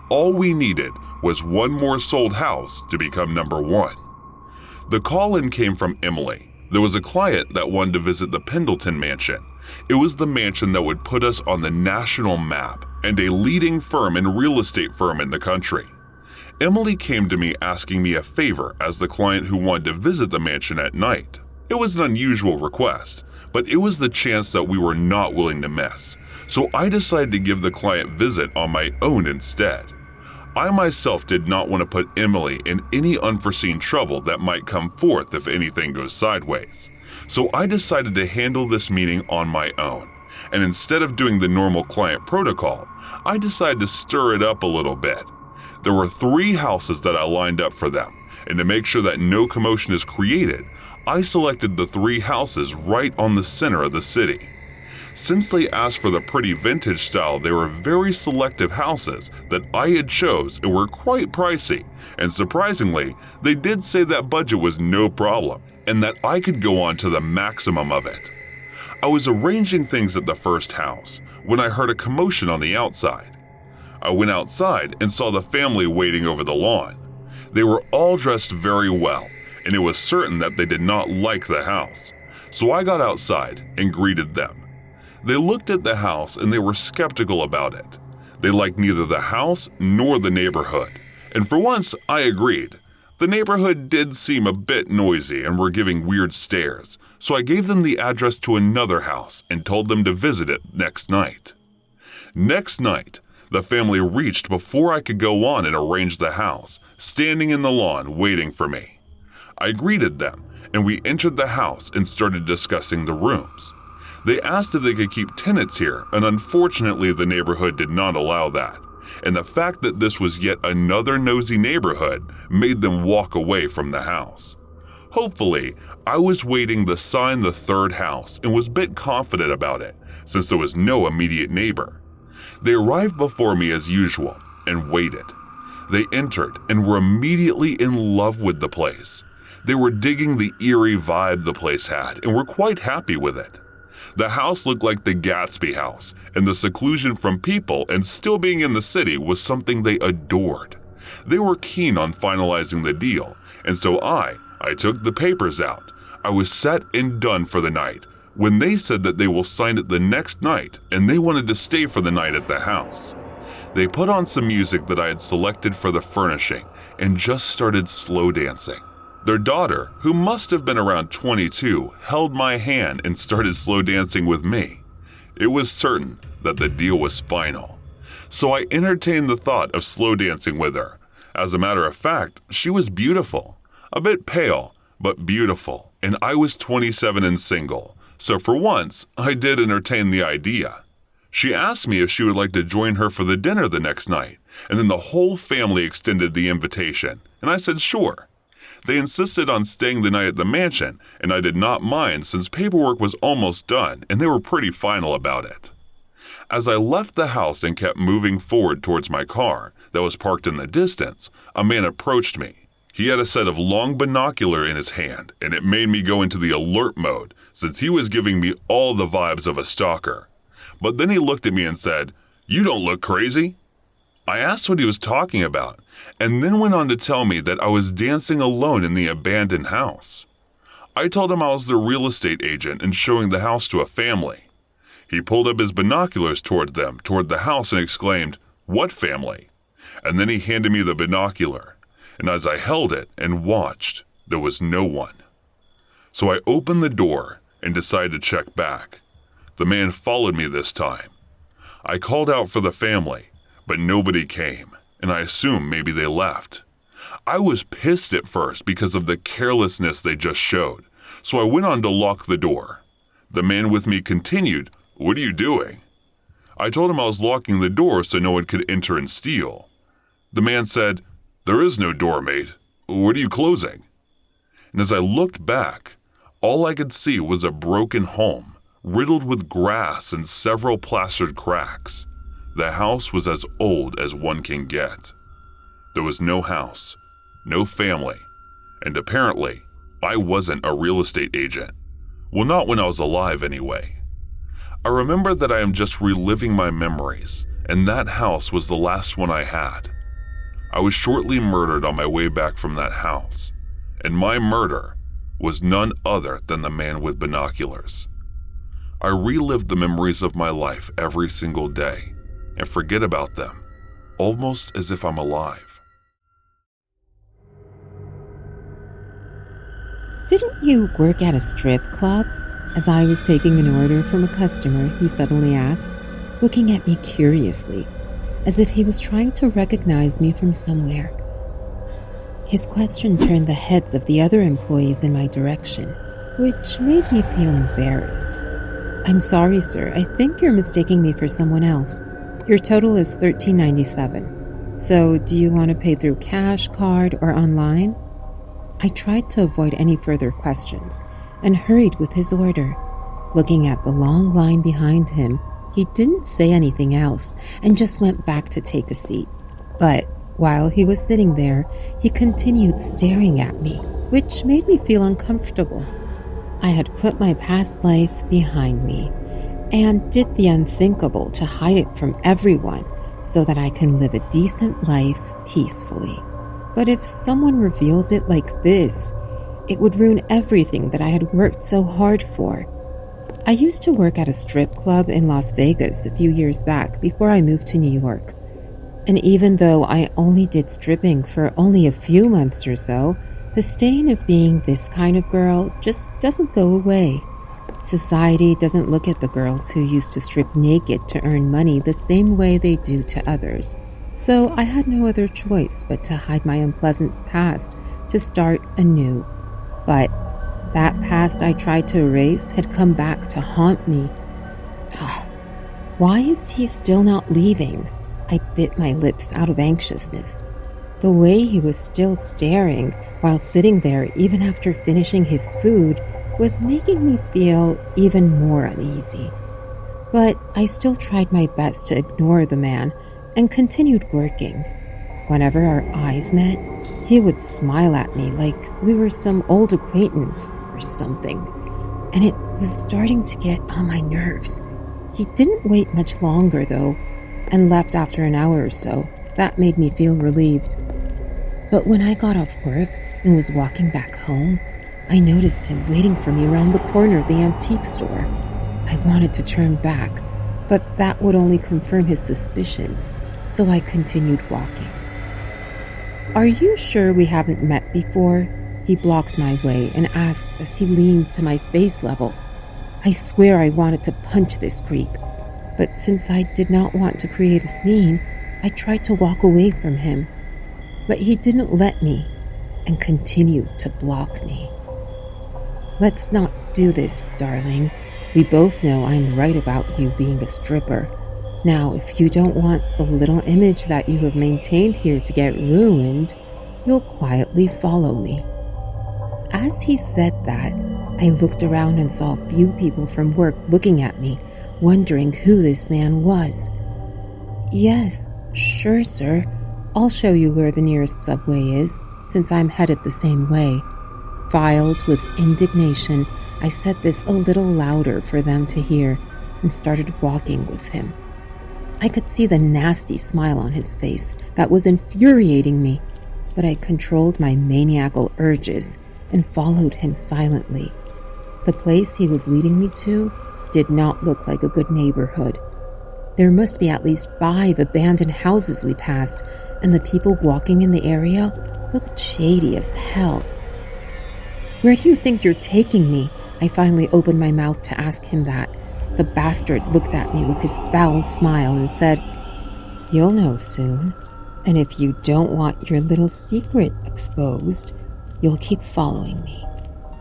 All we needed was one more sold house to become number one. The call-in came from Emily. There was a client that wanted to visit the Pendleton Mansion. It was the mansion that would put us on the national map and a leading firm and real estate firm in the country. Emily came to me asking me a favor as the client who wanted to visit the mansion at night. It was an unusual request, but it was the chance that we were not willing to miss. So I decided to give the client visit on my own instead. I myself did not want to put Emily in any unforeseen trouble that might come forth if anything goes sideways. So I decided to handle this meeting on my own, and instead of doing the normal client protocol, I decided to stir it up a little bit. There were 3 houses that I lined up for them, and to make sure that no commotion is created, I selected the 3 houses right on the center of the city. Since they asked for the pretty vintage style, they were very selective houses that I had chose and were quite pricey, and surprisingly, they did say that budget was no problem and that I could go on to the maximum of it. I was arranging things at the first house when I heard a commotion on the outside. I went outside and saw the family waiting over the lawn. They were all dressed very well, and it was certain that they did not like the house. So I got outside and greeted them. They looked at the house and they were skeptical about it. They liked neither the house nor the neighborhood. And for once, I agreed. The neighborhood did seem a bit noisy and were giving weird stares, so I gave them the address to another house and told them to visit it next night. Next night, the family reached before I could go on and arrange the house, standing in the lawn waiting for me. I greeted them, and we entered the house and started discussing the rooms. They asked if they could keep tenants here, and unfortunately the neighborhood did not allow that. And the fact that this was yet another nosy neighborhood made them walk away from the house. Hopefully, I was waiting to sign the 3rd house and was a bit confident about it, since there was no immediate neighbor. They arrived before me as usual and waited. They entered and were immediately in love with the place. They were digging the eerie vibe the place had and were quite happy with it. The house looked like the Gatsby house, and the seclusion from people and still being in the city was something they adored. They were keen on finalizing the deal, and so I took the papers out. I was set and done for the night when they said that they will sign it the next night and they wanted to stay for the night at the house. They put on some music that I had selected for the furnishing and just started slow dancing. Their daughter, who must have been around 22, held my hand and started slow dancing with me. It was certain that the deal was final. So I entertained the thought of slow dancing with her. As a matter of fact, she was beautiful. A bit pale, but beautiful, and I was 27 and single. So for once, I did entertain the idea. She asked me if she would like to join her for the dinner the next night, and then the whole family extended the invitation, and I said sure. They insisted on staying the night at the mansion, and I did not mind since paperwork was almost done and they were pretty final about it. As I left the house and kept moving forward towards my car that was parked in the distance, a man approached me. He had a set of long binoculars in his hand, and it made me go into the alert mode since he was giving me all the vibes of a stalker. But then he looked at me and said, "You don't look crazy." I asked what he was talking about, and then went on to tell me that I was dancing alone in the abandoned house. I told him I was the real estate agent and showing the house to a family. He pulled up his binoculars toward the house, and exclaimed, "What family?" And then he handed me the binocular, and as I held it and watched, there was no one. So I opened the door and decided to check back. The man followed me this time. I called out for the family, but nobody came, and I assumed maybe they left. I was pissed at first because of the carelessness they just showed, so I went on to lock the door. The man with me continued, "What are you doing?" I told him I was locking the door so no one could enter and steal. The man said, "There is no door, mate. What are you closing?" And as I looked back, all I could see was a broken home, riddled with grass and several plastered cracks. The house was as old as one can get. There was no house, no family, and apparently, I wasn't a real estate agent. Well, not when I was alive anyway. I remember that I am just reliving my memories, and that house was the last one I had. I was shortly murdered on my way back from that house, and my murder was none other than the man with binoculars. I relive the memories of my life every single day and forget about them, almost as if I'm alive. Didn't you work at a strip club? As I was taking an order from a customer, he suddenly asked, looking at me curiously, as if he was trying to recognize me from somewhere. His question turned the heads of the other employees in my direction, which made me feel embarrassed. "I'm sorry, sir. I think you're mistaking me for someone else. Your total is $13.97. So, do you want to pay through cash, card, or online?" I tried to avoid any further questions and hurried with his order. Looking at the long line behind him, he didn't say anything else and just went back to take a seat. But while he was sitting there, he continued staring at me, which made me feel uncomfortable. I had put my past life behind me and did the unthinkable to hide it from everyone so that I can live a decent life peacefully. But if someone reveals it like this, it would ruin everything that I had worked so hard for. I used to work at a strip club in Las Vegas a few years back before I moved to New York. And even though I only did stripping for only a few months or so, the stain of being this kind of girl just doesn't go away. Society doesn't look at the girls who used to strip naked to earn money the same way they do to others. So I had no other choice but to hide my unpleasant past to start anew. But that past I tried to erase had come back to haunt me. Ugh. Why is he still not leaving? I bit my lips out of anxiousness. The way he was still staring while sitting there even after finishing his food was making me feel even more uneasy. But I still tried my best to ignore the man and continued working. Whenever our eyes met, He would smile at me like we were some old acquaintance or something, and it was starting to get on my nerves. He didn't wait much longer, though, and left after an hour or so. That made me feel relieved. But when I got off work and was walking back home, I noticed him waiting for me around the corner of the antique store. I wanted to turn back, but that would only confirm his suspicions, so I continued walking. "Are you sure we haven't met before?" He blocked my way and asked as he leaned to my face level. I swear I wanted to punch this creep, but since I did not want to create a scene, I tried to walk away from him. But he didn't let me and continued to block me. "Let's not do this, darling. We both know I'm right about you being a stripper. Now, if you don't want the little image that you have maintained here to get ruined, you'll quietly follow me." As he said that, I looked around and saw a few people from work looking at me, wondering who this man was. "Yes, sure, sir. I'll show you where the nearest subway is, since I'm headed the same way." Filed with indignation, I said this a little louder for them to hear and started walking with him. I could see the nasty smile on his face that was infuriating me, but I controlled my maniacal urges and followed him silently. The place he was leading me to did not look like a good neighborhood. There must be at least 5 abandoned houses we passed, and the people walking in the area looked shady as hell. "Where do you think you're taking me?" I finally opened my mouth to ask him that. The bastard looked at me with his foul smile and said, "You'll know soon, and if you don't want your little secret exposed, you'll keep following me."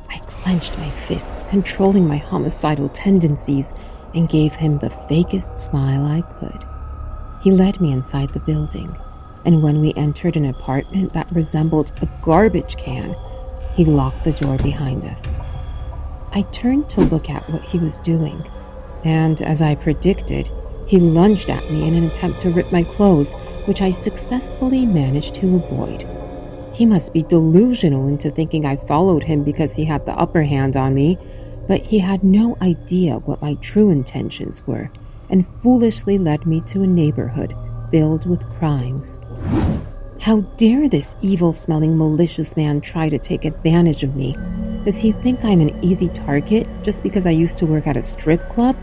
I clenched my fists, controlling my homicidal tendencies, and gave him the fakest smile I could. He led me inside the building, and when we entered an apartment that resembled a garbage can, he locked the door behind us. I turned to look at what he was doing, and as I predicted, he lunged at me in an attempt to rip my clothes, which I successfully managed to avoid. He must be delusional into thinking I followed him because he had the upper hand on me, but he had no idea what my true intentions were, and foolishly led me to a neighborhood filled with crimes. How dare this evil-smelling, malicious man try to take advantage of me? Does he think I'm an easy target just because I used to work at a strip club?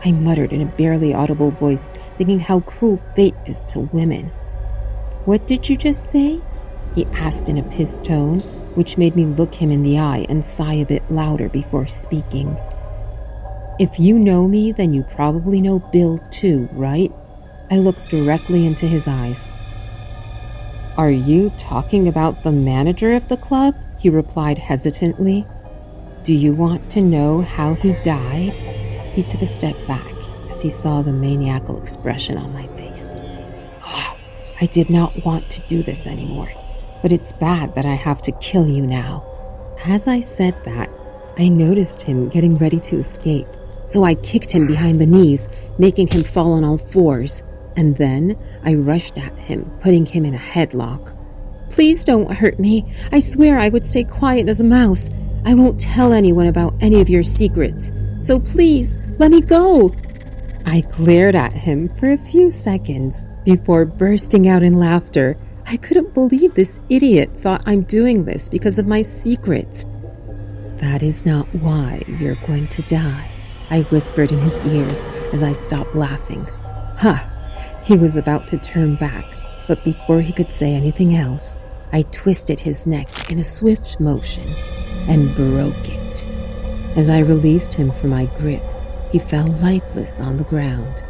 I muttered in a barely audible voice, thinking how cruel fate is to women. "What did you just say?" he asked in a pissed tone, which made me look him in the eye and sigh a bit louder before speaking. "If you know me, then you probably know Bill too, right?" I looked directly into his eyes. "Are you talking about the manager of the club?" he replied hesitantly. "Do you want to know how he died?" He took a step back as he saw the maniacal expression on my face. Oh, I did not want to do this anymore, but it's bad that I have to kill you now. As I said that, I noticed him getting ready to escape, so I kicked him behind the knees, making him fall on all fours, and then I rushed at him, putting him in a headlock. "Please don't hurt me. I swear I would stay quiet as a mouse. I won't tell anyone about any of your secrets. So please, let me go." I glared at him for a few seconds before bursting out in laughter. I couldn't believe this idiot thought I'm doing this because of my secrets. "That is not why you're going to die," I whispered in his ears as I stopped laughing. Ha! He was about to turn back, but before he could say anything else, I twisted his neck in a swift motion and broke it. As I released him from my grip, he fell lifeless on the ground.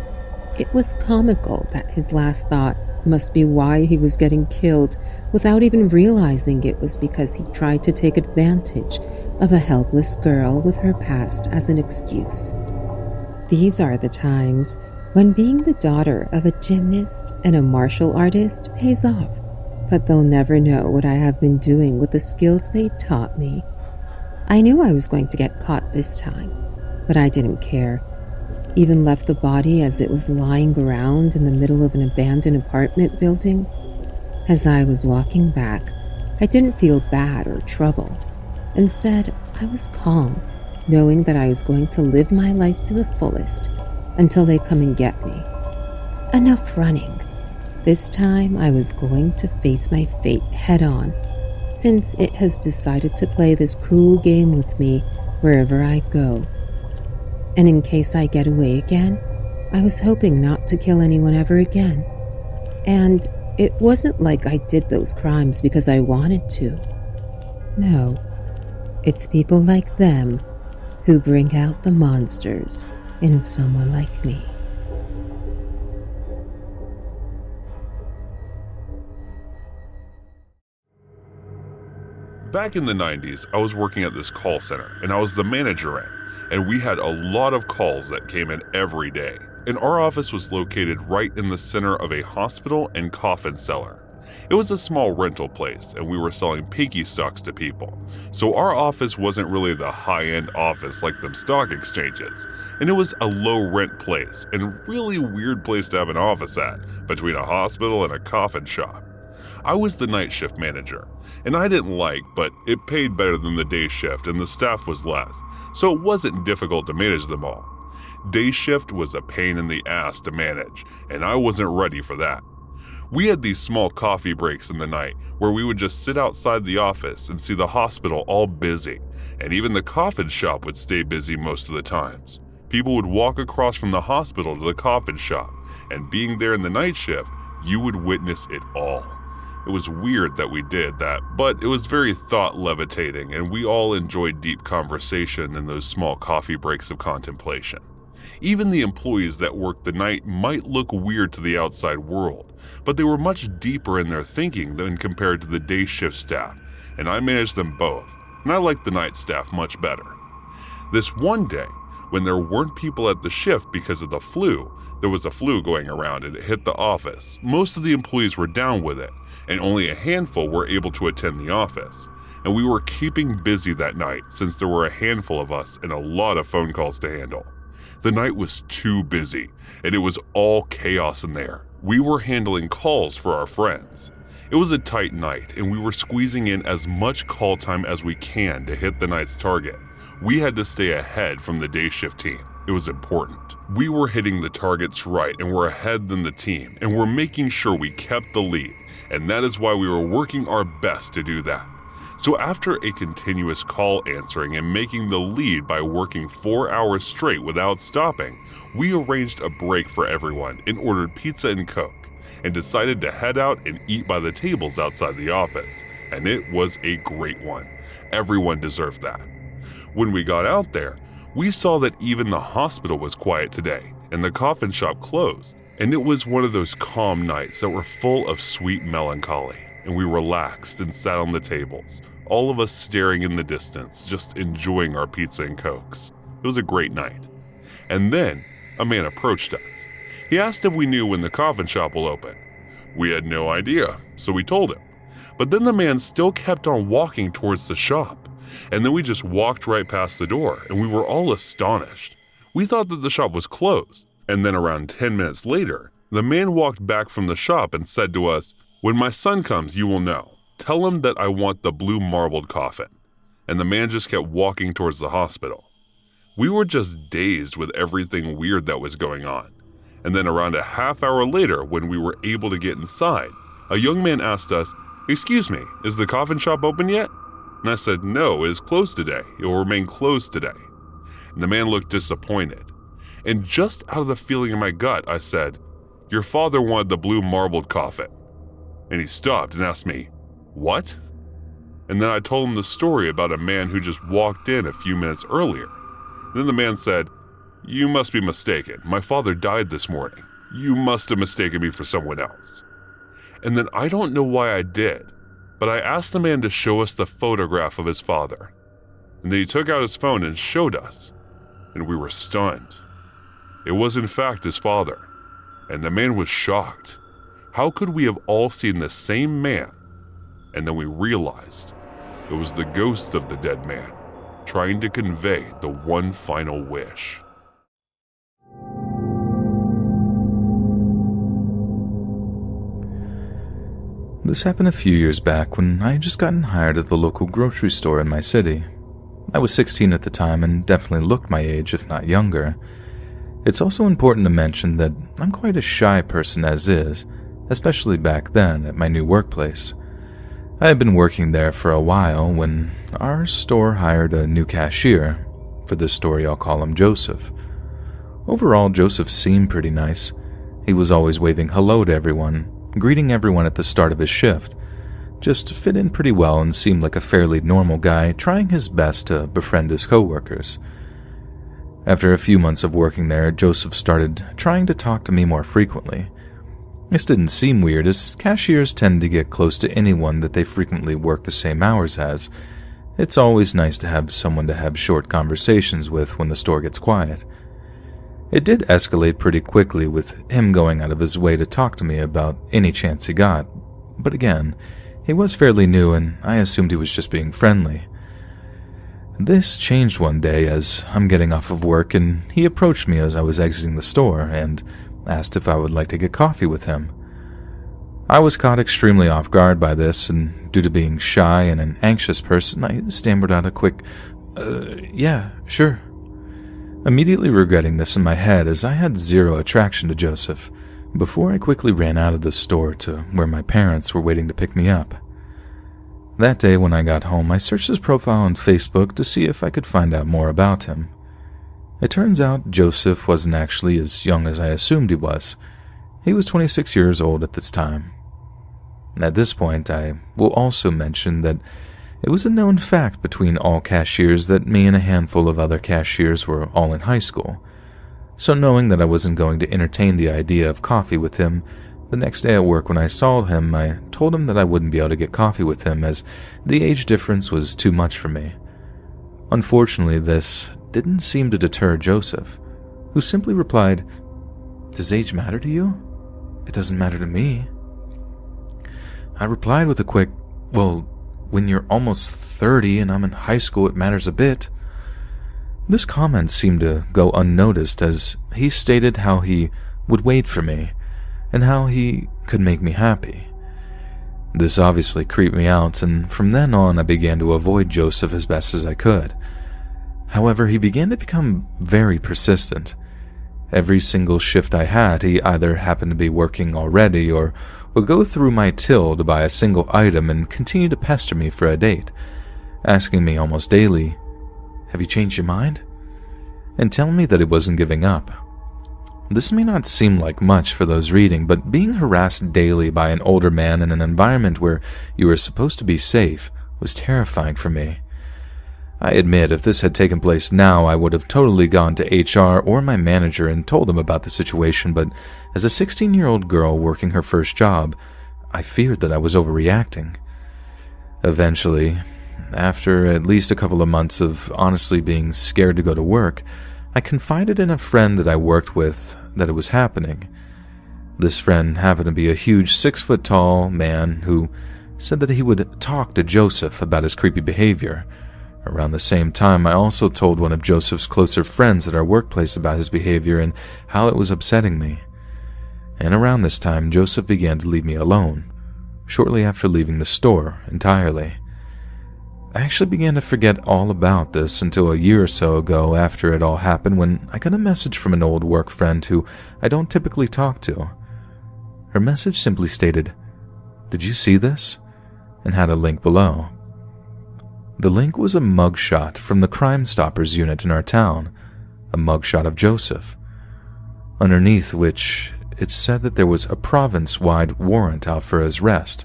It was comical that his last thought must be why he was getting killed without even realizing it was because he tried to take advantage of a helpless girl with her past as an excuse. These are the times when being the daughter of a gymnast and a martial artist pays off, but they'll never know what I have been doing with the skills they taught me. I knew I was going to get caught this time, but I didn't care. Even left the body as it was lying around in the middle of an abandoned apartment building. As I was walking back, I didn't feel bad or troubled. Instead, I was calm, knowing that I was going to live my life to the fullest until they come and get me. Enough running. This time I was going to face my fate head on, since it has decided to play this cruel game with me wherever I go. And in case I get away again, I was hoping not to kill anyone ever again. And it wasn't like I did those crimes because I wanted to. No, it's people like them who bring out the monsters in someone like me. Back in the 90s, I was working at this call center, and I was the manager in, and we had a lot of calls that came in every day. And our office was located right in the center of a hospital and coffin cellar. It was a small rental place, and we were selling pinky stocks to people. So our office wasn't really the high-end office like them stock exchanges, and it was a low-rent place, and really weird place to have an office at, between a hospital and a coffin shop. I was the night shift manager, and I didn't like, but it paid better than the day shift and the staff was less, so it wasn't difficult to manage them all. Day shift was a pain in the ass to manage, and I wasn't ready for that. We had these small coffee breaks in the night where we would just sit outside the office and see the hospital all busy, and even the coffin shop would stay busy most of the times. People would walk across from the hospital to the coffin shop, and being there in the night shift, you would witness it all. It was weird that we did that, but it was very thought-levitating, and we all enjoyed deep conversation in those small coffee breaks of contemplation. Even the employees that worked the night might look weird to the outside world, but they were much deeper in their thinking than compared to the day shift staff, and I managed them both, and I liked the night staff much better. This one day, when there weren't people at the shift because of the flu, there was a flu going around and it hit the office. Most of the employees were down with it, and only a handful were able to attend the office. And we were keeping busy that night since there were a handful of us and a lot of phone calls to handle. The night was too busy, and it was all chaos in there. We were handling calls for our friends. It was a tight night, and we were squeezing in as much call time as we can to hit the night's target. We had to stay ahead from the day shift team. It was important. We were hitting the targets right and were ahead than the team, and we're making sure we kept the lead, and that is why we were working our best to do that. So after a continuous call answering and making the lead by working 4 hours straight without stopping, we arranged a break for everyone and ordered pizza and Coke, and decided to head out and eat by the tables outside the office, and it was a great one. Everyone deserved that. When we got out there, we saw that even the hospital was quiet today, and the coffin shop closed, and it was one of those calm nights that were full of sweet melancholy, and we relaxed and sat on the tables, all of us staring in the distance, just enjoying our pizza and Cokes. It was a great night. And then, a man approached us. He asked if we knew when the coffin shop will open. We had no idea, so we told him. But then the man still kept on walking towards the shop. And then we just walked right past the door, and we were all astonished. We thought that the shop was closed, and then around 10 minutes later, the man walked back from the shop and said to us, "When my son comes, you will know. Tell him that I want the blue marbled coffin." And the man just kept walking towards the hospital. We were just dazed with everything weird that was going on. And then around a half hour later, when we were able to get inside, a young man asked us, "Excuse me, is the coffin shop open yet?" And I said, "No, it is closed today. It will remain closed today." And the man looked disappointed. And just out of the feeling in my gut, I said, "Your father wanted the blue marbled coffin." And he stopped and asked me, "What?" And then I told him the story about a man who just walked in a few minutes earlier. And then the man said, "You must be mistaken. My father died this morning. You must have mistaken me for someone else." And then I don't know why I did, but I asked the man to show us the photograph of his father. And then he took out his phone and showed us, and we were stunned. It was in fact his father, and the man was shocked. How could we have all seen the same man? And then we realized it was the ghost of the dead man, trying to convey the one final wish. This happened a few years back when I had just gotten hired at the local grocery store in my city. I was 16 at the time and definitely looked my age, if not younger. It's also important to mention that I'm quite a shy person as is, especially back then at my new workplace. I had been working there for a while when our store hired a new cashier. For this story, I'll call him Joseph. Overall, Joseph seemed pretty nice. He was always waving hello to everyone, greeting everyone at the start of his shift. Just fit in pretty well and seemed like a fairly normal guy, trying his best to befriend his coworkers. After a few months of working there, Joseph started trying to talk to me more frequently. This didn't seem weird, as cashiers tend to get close to anyone that they frequently work the same hours as. It's always nice to have someone to have short conversations with when the store gets quiet. It did escalate pretty quickly, with him going out of his way to talk to me about any chance he got. But again, he was fairly new and I assumed he was just being friendly. This changed one day as I'm getting off of work and he approached me as I was exiting the store and asked if I would like to get coffee with him. I was caught extremely off guard by this, and due to being shy and an anxious person, I stammered out a quick, yeah, sure. Immediately regretting this in my head, as I had zero attraction to Joseph, before I quickly ran out of the store to where my parents were waiting to pick me up. That day when I got home, I searched his profile on Facebook to see if I could find out more about him. It turns out Joseph wasn't actually as young as I assumed he was. He was 26 years old at this time. At this point, I will also mention that it was a known fact between all cashiers that me and a handful of other cashiers were all in high school. So knowing that I wasn't going to entertain the idea of coffee with him, the next day at work when I saw him, I told him that I wouldn't be able to get coffee with him as the age difference was too much for me. Unfortunately, this didn't seem to deter Joseph, who simply replied, "Does age matter to you? It doesn't matter to me." I replied with a quick, "Well, when you're almost 30 and I'm in high school, it matters a bit." This comment seemed to go unnoticed as he stated how he would wait for me and how he could make me happy. This obviously creeped me out, and from then on I began to avoid Joseph as best as I could. However, he began to become very persistent. Every single shift I had, he either happened to be working already or would go through my till to buy a single item and continue to pester me for a date, asking me almost daily, "Have you changed your mind?" and telling me that he wasn't giving up. This may not seem like much for those reading, but being harassed daily by an older man in an environment where you were supposed to be safe was terrifying for me. I admit, if this had taken place now, I would have totally gone to HR or my manager and told them about the situation, but as a 16-year-old girl working her first job, I feared that I was overreacting. Eventually, after at least a couple of months of honestly being scared to go to work, I confided in a friend that I worked with that it was happening. This friend happened to be a huge 6-foot-tall man who said that he would talk to Joseph about his creepy behavior. Around the same time, I also told one of Joseph's closer friends at our workplace about his behavior and how it was upsetting me. And around this time, Joseph began to leave me alone, shortly after leaving the store entirely. I actually began to forget all about this until a year or so ago after it all happened, when I got a message from an old work friend who I don't typically talk to. Her message simply stated, "Did you see this?" and had a link below. The link was a mugshot from the Crime Stoppers unit in our town, a mugshot of Joseph, underneath which it said that there was a province-wide warrant out for his arrest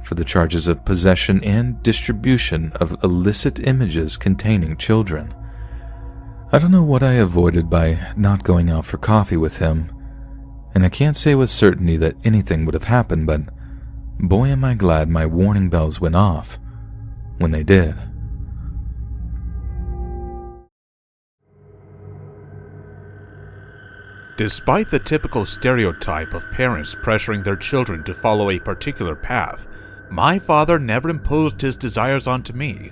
for the charges of possession and distribution of illicit images containing children. I don't know what I avoided by not going out for coffee with him, and I can't say with certainty that anything would have happened, but boy am I glad my warning bells went off when they did. Despite the typical stereotype of parents pressuring their children to follow a particular path, my father never imposed his desires onto me.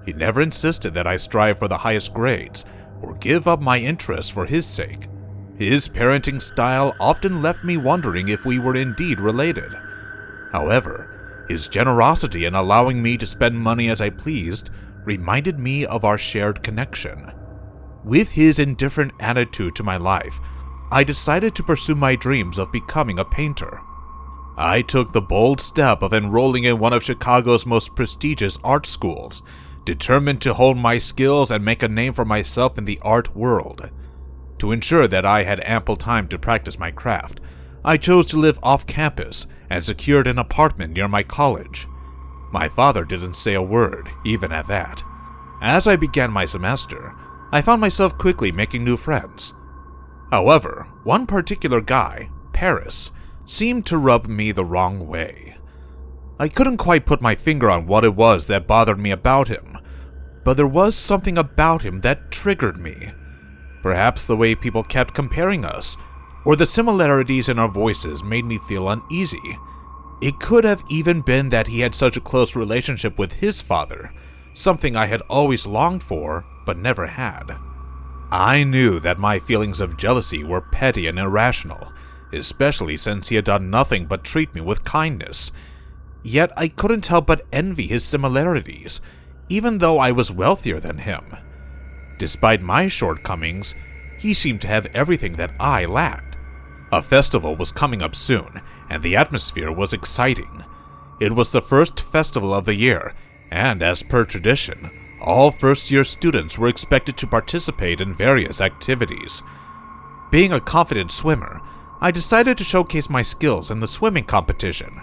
He never insisted that I strive for the highest grades or give up my interests for his sake. His parenting style often left me wondering if we were indeed related. However, his generosity in allowing me to spend money as I pleased reminded me of our shared connection. With his indifferent attitude to my life, I decided to pursue my dreams of becoming a painter. I took the bold step of enrolling in one of Chicago's most prestigious art schools, determined to hone my skills and make a name for myself in the art world. To ensure that I had ample time to practice my craft, I chose to live off campus and secured an apartment near my college. My father didn't say a word, even at that. As I began my semester, I found myself quickly making new friends. However, one particular guy, Paris, seemed to rub me the wrong way. I couldn't quite put my finger on what it was that bothered me about him, but there was something about him that triggered me. Perhaps the way people kept comparing us, or the similarities in our voices made me feel uneasy. It could have even been that he had such a close relationship with his father, something I had always longed for but never had. I knew that my feelings of jealousy were petty and irrational, especially since he had done nothing but treat me with kindness. Yet I couldn't help but envy his similarities, even though I was wealthier than him. Despite my shortcomings, he seemed to have everything that I lacked. A festival was coming up soon, and the atmosphere was exciting. It was the first festival of the year, and as per tradition, all first-year students were expected to participate in various activities. Being a confident swimmer, I decided to showcase my skills in the swimming competition.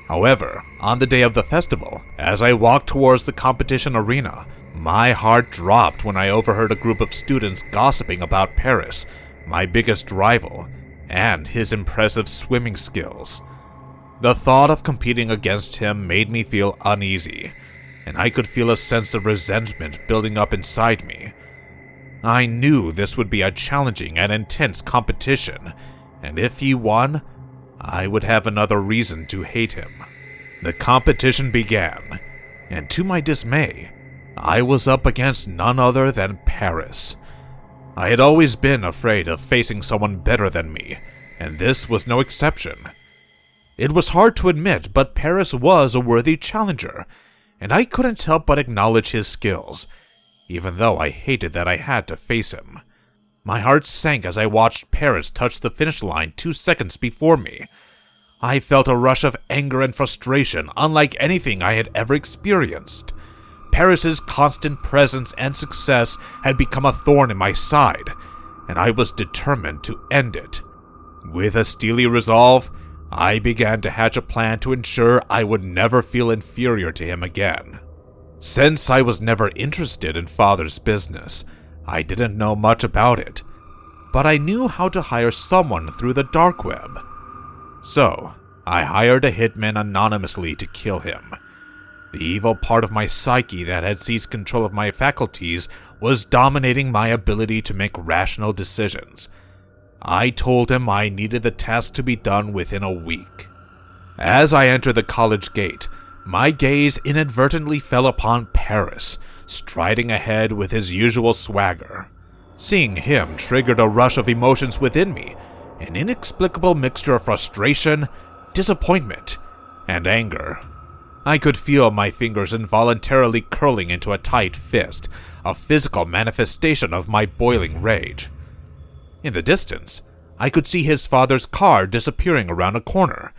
However, on the day of the festival, as I walked towards the competition arena, my heart dropped when I overheard a group of students gossiping about Paris, my biggest rival, and his impressive swimming skills. The thought of competing against him made me feel uneasy, and I could feel a sense of resentment building up inside me. I knew this would be a challenging and intense competition, and if he won, I would have another reason to hate him. The competition began, and to my dismay, I was up against none other than Paris. I had always been afraid of facing someone better than me, and this was no exception. It was hard to admit, but Paris was a worthy challenger, and I couldn't help but acknowledge his skills, even though I hated that I had to face him. My heart sank as I watched Paris touch the finish line 2 seconds before me. I felt a rush of anger and frustration unlike anything I had ever experienced. Paris's constant presence and success had become a thorn in my side, and I was determined to end it. With a steely resolve, I began to hatch a plan to ensure I would never feel inferior to him again. Since I was never interested in father's business, I didn't know much about it, but I knew how to hire someone through the dark web. So, I hired a hitman anonymously to kill him. The evil part of my psyche that had seized control of my faculties was dominating my ability to make rational decisions. I told him I needed the task to be done within a week. As I entered the college gate, my gaze inadvertently fell upon Paris, striding ahead with his usual swagger. Seeing him triggered a rush of emotions within me, an inexplicable mixture of frustration, disappointment, and anger. I could feel my fingers involuntarily curling into a tight fist, a physical manifestation of my boiling rage. In the distance, I could see his father's car disappearing around a corner,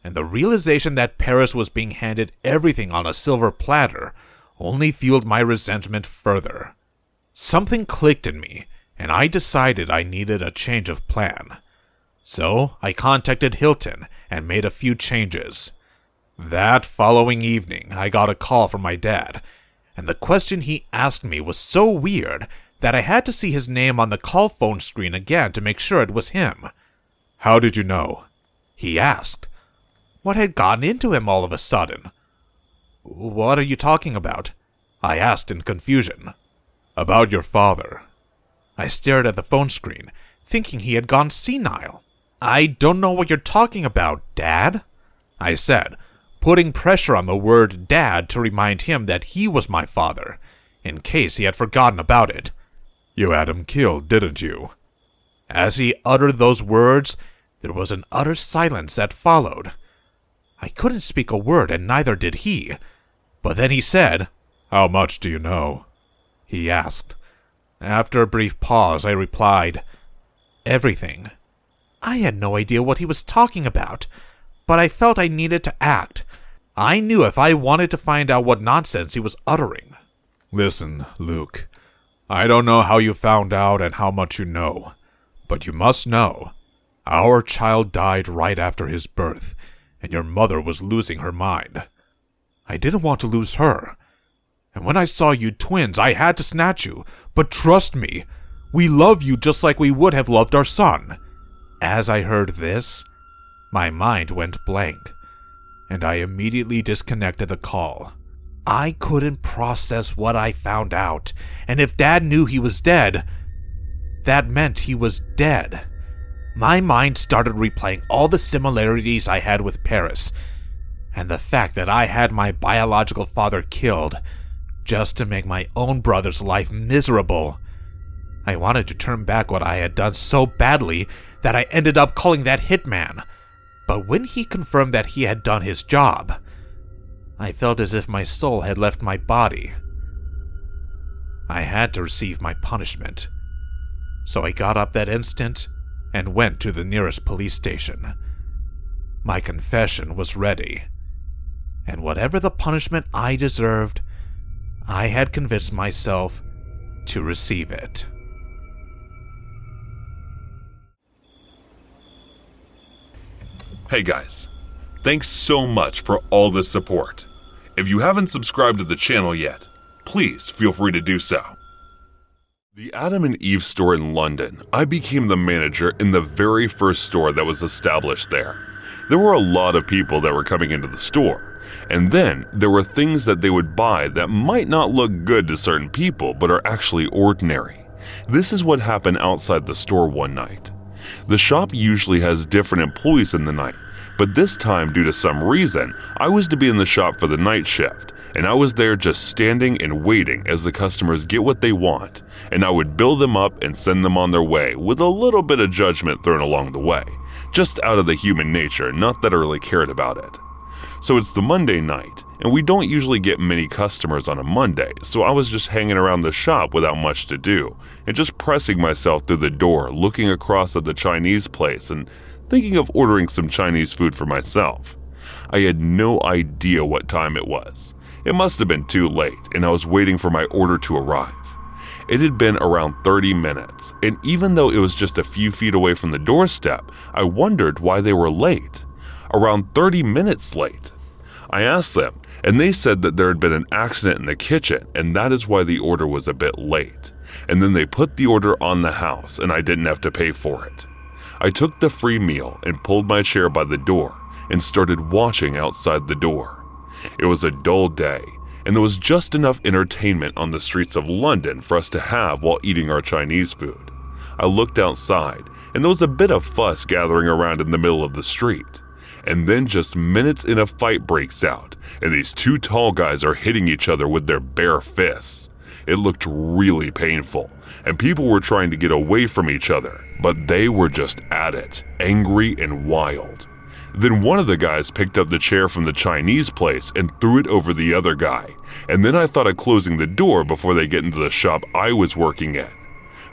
and the realization that Paris was being handed everything on a silver platter only fueled my resentment further. Something clicked in me, and I decided I needed a change of plan. So I contacted Hilton and made a few changes. That following evening, I got a call from my dad, and the question he asked me was so weird that I had to see his name on the call phone screen again to make sure it was him. "How did you know?" he asked. What had gotten into him all of a sudden? "What are you talking about?" I asked in confusion. "About your father." I stared at the phone screen, thinking he had gone senile. "I don't know what you're talking about, Dad," I said, putting pressure on the word Dad to remind him that he was my father, in case he had forgotten about it. "You had him killed, didn't you?" As he uttered those words, there was an utter silence that followed. I couldn't speak a word, and neither did he. But then he said, "How much do you know?" he asked. After a brief pause, I replied, "Everything." I had no idea what he was talking about, but I felt I needed to act. I knew if I wanted to find out what nonsense he was uttering. "Listen, Luke, I don't know how you found out and how much you know, but you must know. Our child died right after his birth, and your mother was losing her mind. I didn't want to lose her. And when I saw you twins, I had to snatch you. But trust me, we love you just like we would have loved our son." As I heard this, my mind went blank, and I immediately disconnected the call. I couldn't process what I found out, and if Dad knew he was dead, that meant he was dead. My mind started replaying all the similarities I had with Paris, and the fact that I had my biological father killed just to make my own brother's life miserable. I wanted to turn back what I had done so badly that I ended up calling that hitman. But when he confirmed that he had done his job, I felt as if my soul had left my body. I had to receive my punishment. So I got up that instant and went to the nearest police station. My confession was ready, and whatever the punishment I deserved, I had convinced myself to receive it. Hey guys, thanks so much for all the support. If you haven't subscribed to the channel yet, please feel free to do so. The Adam and Eve store in London, I became the manager in the very first store that was established there. There were a lot of people that were coming into the store, and then there were things that they would buy that might not look good to certain people but are actually ordinary. This is what happened outside the store one night. The shop usually has different employees in the night, but this time, due to some reason, I was to be in the shop for the night shift, and I was there just standing and waiting as the customers get what they want, and I would bill them up and send them on their way with a little bit of judgment thrown along the way, just out of the human nature, not that I really cared about it. So it's the Monday night, and we don't usually get many customers on a Monday, so I was just hanging around the shop without much to do, and just pressing myself through the door, looking across at the Chinese place and thinking of ordering some Chinese food for myself. I had no idea what time it was. It must have been too late, and I was waiting for my order to arrive. It had been around 30 minutes, and even though it was just a few feet away from the doorstep, I wondered why they were late. Around 30 minutes late. I asked them, and they said that there had been an accident in the kitchen, and that is why the order was a bit late. And then they put the order on the house, and I didn't have to pay for it. I took the free meal and pulled my chair by the door and started watching outside the door. It was a dull day, and there was just enough entertainment on the streets of London for us to have while eating our Chinese food. I looked outside, and there was a bit of fuss gathering around in the middle of the street. And then just minutes in, a fight breaks out, and these two tall guys are hitting each other with their bare fists. It looked really painful, and people were trying to get away from each other, but they were just at it, angry and wild. Then one of the guys picked up the chair from the Chinese place and threw it over the other guy, and then I thought of closing the door before they get into the shop I was working in.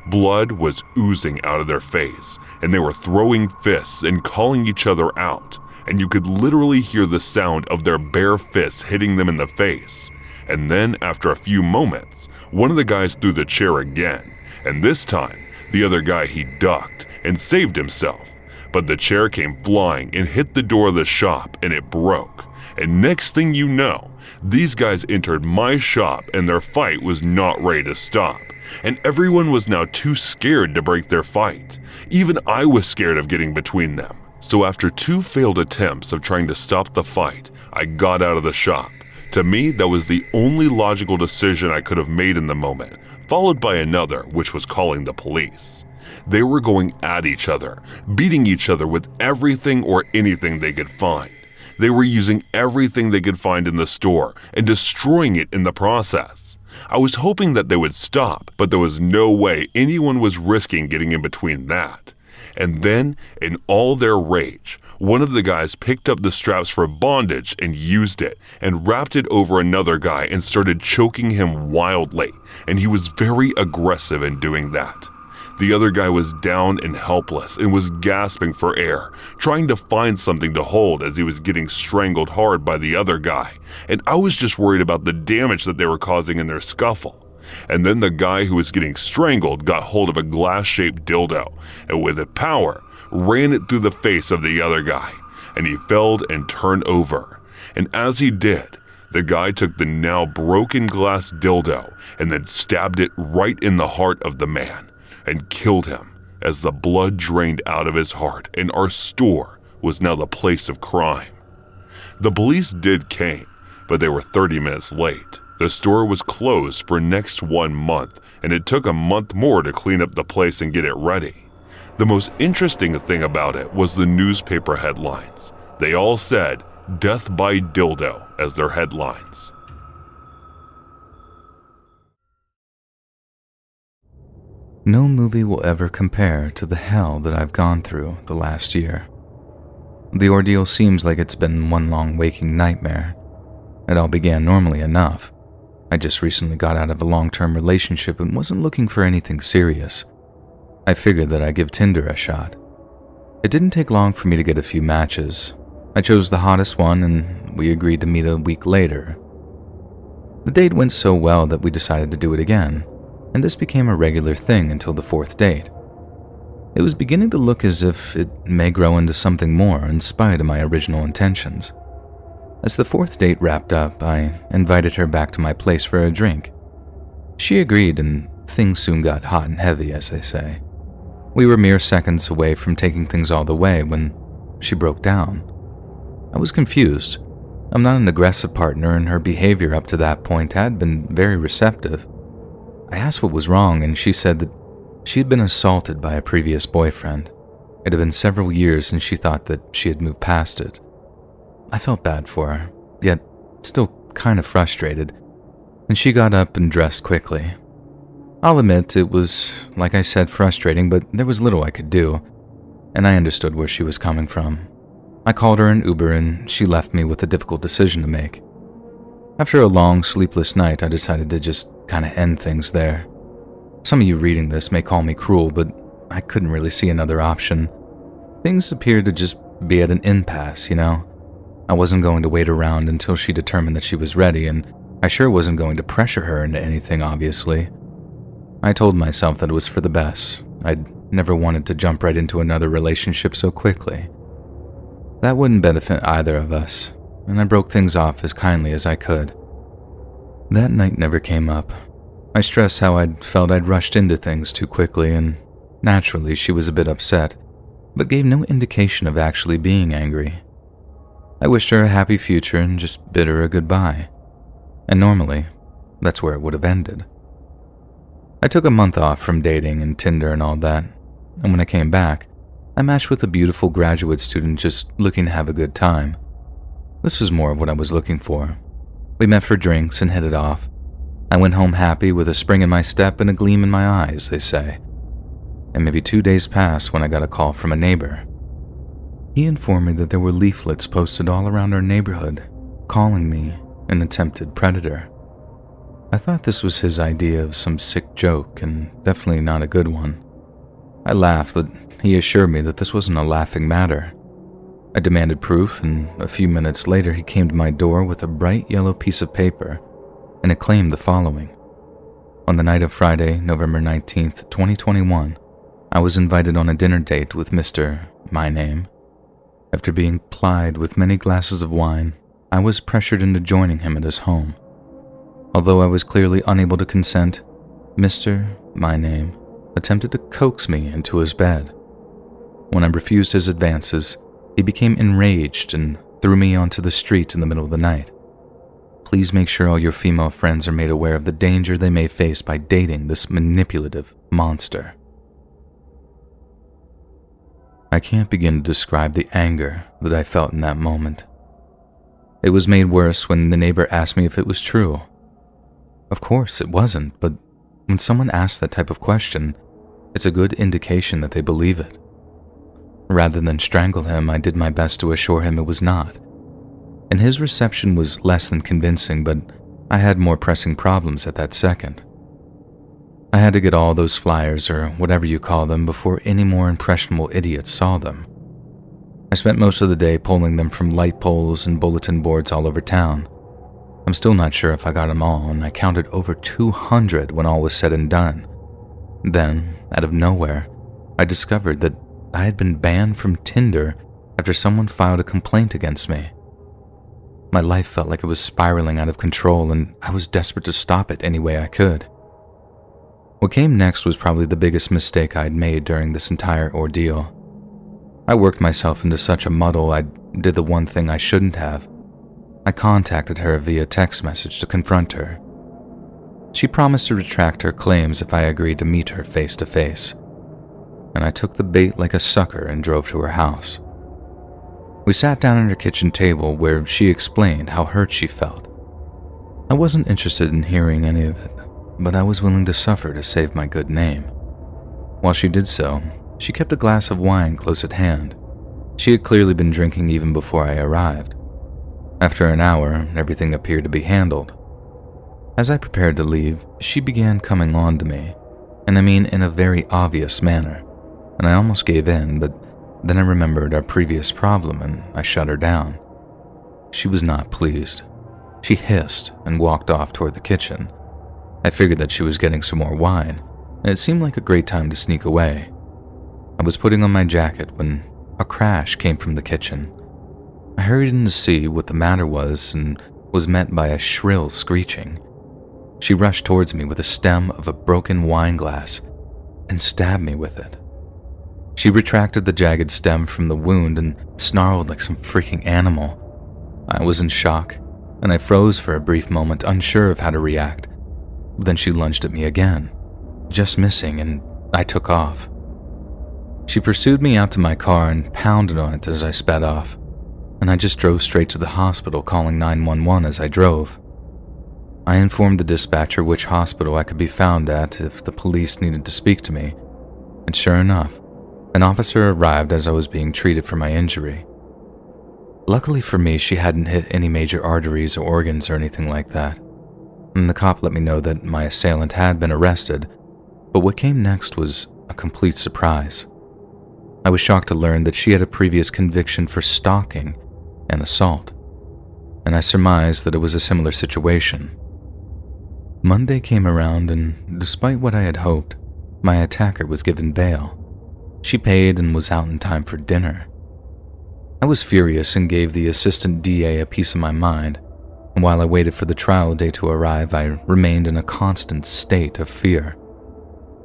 Blood was oozing out of their face, and they were throwing fists and calling each other out, and you could literally hear the sound of their bare fists hitting them in the face. And then, after a few moments, one of the guys threw the chair again, and this time, the other guy, he ducked and saved himself. But the chair came flying and hit the door of the shop, and it broke. And next thing you know, these guys entered my shop, and their fight was not ready to stop. And everyone was now too scared to break their fight. Even I was scared of getting between them. So after 2 failed attempts of trying to stop the fight, I got out of the shop. To me, that was the only logical decision I could have made in the moment, followed by another, which was calling the police. They were going at each other, beating each other with everything or anything they could find. They were using everything they could find in the store and destroying it in the process. I was hoping that they would stop, but there was no way anyone was risking getting in between that. And then, in all their rage, One of the guys picked up the straps for bondage and used it and wrapped it over another guy and started choking him wildly, and he was very aggressive in doing that. The other guy was down and helpless and was gasping for air, trying to find something to hold as he was getting strangled hard by the other guy, and I was just worried about the damage that they were causing in their scuffle. And then the guy who was getting strangled got hold of a glass-shaped dildo, and with it power, ran it through the face of the other guy, and he fell and turned over. And as he did, the guy took the now broken glass dildo and then stabbed it right in the heart of the man and killed him as the blood drained out of his heart, and our store was now the place of crime. The police did came, but they were 30 minutes late. The store was closed for next 1 month, and it took a month more to clean up the place and get it ready. The most interesting thing about it was the newspaper headlines. They all said, "Death by Dildo" as their headlines. No movie will ever compare to the hell that I've gone through the last year. The ordeal seems like it's been one long waking nightmare. It all began normally enough. I just recently got out of a long-term relationship and wasn't looking for anything serious. I figured that I'd give Tinder a shot. It didn't take long for me to get a few matches. I chose the hottest one and we agreed to meet a week later. The date went so well that we decided to do it again, and this became a regular thing until the 4th date. It was beginning to look as if it may grow into something more in spite of my original intentions. As the 4th date wrapped up, I invited her back to my place for a drink. She agreed, and things soon got hot and heavy, as they say. We were mere seconds away from taking things all the way when she broke down. I was confused. I'm not an aggressive partner, and her behavior up to that point had been very receptive. I asked what was wrong, and she said that she had been assaulted by a previous boyfriend. It had been several years, and she thought that she had moved past it. I felt bad for her, yet still kind of frustrated, and she got up and dressed quickly. I'll admit it was, like I said, frustrating, but there was little I could do, and I understood where she was coming from. I called her an Uber, and she left me with a difficult decision to make. After a long, sleepless night, I decided to just kind of end things there. Some of you reading this may call me cruel, but I couldn't really see another option. Things appeared to just be at an impasse, you know? I wasn't going to wait around until she determined that she was ready, and I sure wasn't going to pressure her into anything, obviously. I told myself that it was for the best. I'd never wanted to jump right into another relationship so quickly. That wouldn't benefit either of us, and I broke things off as kindly as I could. That night never came up. I stressed how I'd felt I'd rushed into things too quickly, and naturally she was a bit upset, but gave no indication of actually being angry. I wished her a happy future and just bid her a goodbye, and normally, that's where it would have ended. I took a month off from dating and Tinder and all that, and when I came back, I matched with a beautiful graduate student just looking to have a good time. This is more of what I was looking for. We met for drinks and hit it off. I went home happy with a spring in my step and a gleam in my eye, as they say. And maybe 2 days passed when I got a call from a neighbor. He informed me that there were leaflets posted all around our neighborhood, calling me an attempted predator. I thought this was his idea of some sick joke, and definitely not a good one. I laughed, but he assured me that this wasn't a laughing matter. I demanded proof, and a few minutes later he came to my door with a bright yellow piece of paper, and it claimed the following. On the night of Friday, November 19th, 2021, I was invited on a dinner date with Mr. My Name. After being plied with many glasses of wine, I was pressured into joining him at his home. Although I was clearly unable to consent, Mr. My Name attempted to coax me into his bed. When I refused his advances, he became enraged and threw me onto the street in the middle of the night. Please make sure all your female friends are made aware of the danger they may face by dating this manipulative monster. I can't begin to describe the anger that I felt in that moment. It was made worse when the neighbor asked me if it was true. Of course it wasn't, but when someone asks that type of question, it's a good indication that they believe it. Rather than strangle him, I did my best to assure him it was not. And his reception was less than convincing, but I had more pressing problems at that second. I had to get all those flyers, or whatever you call them, before any more impressionable idiots saw them. I spent most of the day pulling them from light poles and bulletin boards all over town. I'm still not sure if I got them all, and I counted over 200 when all was said and done. Then, out of nowhere, I discovered that I had been banned from Tinder after someone filed a complaint against me. My life felt like it was spiraling out of control, and I was desperate to stop it any way I could. What came next was probably the biggest mistake I'd made during this entire ordeal. I worked myself into such a muddle I did the one thing I shouldn't have. I contacted her via text message to confront her. She promised to retract her claims if I agreed to meet her face to face, and I took the bait like a sucker and drove to her house. We sat down at her kitchen table where she explained how hurt she felt. I wasn't interested in hearing any of it, but I was willing to suffer to save my good name. While she did so, she kept a glass of wine close at hand. She had clearly been drinking even before I arrived. After an hour, everything appeared to be handled. As I prepared to leave, she began coming on to me, and I mean in a very obvious manner, and I almost gave in, but then I remembered our previous problem and I shut her down. She was not pleased. She hissed and walked off toward the kitchen. I figured that she was getting some more wine, and it seemed like a great time to sneak away. I was putting on my jacket when a crash came from the kitchen. I hurried in to see what the matter was and was met by a shrill screeching. She rushed towards me with a stem of a broken wine glass and stabbed me with it. She retracted the jagged stem from the wound and snarled like some freaking animal. I was in shock, and I froze for a brief moment, unsure of how to react. Then she lunged at me again, just missing, and I took off. She pursued me out to my car and pounded on it as I sped off, and I just drove straight to the hospital, calling 911 as I drove. I informed the dispatcher which hospital I could be found at if the police needed to speak to me, and sure enough, an officer arrived as I was being treated for my injury. Luckily for me, she hadn't hit any major arteries or organs or anything like that, and the cop let me know that my assailant had been arrested, but what came next was a complete surprise. I was shocked to learn that she had a previous conviction for stalking and assault, and I surmised that it was a similar situation. Monday came around, and despite what I had hoped, my attacker was given bail. She paid and was out in time for dinner. I was furious and gave the assistant DA a piece of my mind, and while I waited for the trial day to arrive, I remained in a constant state of fear.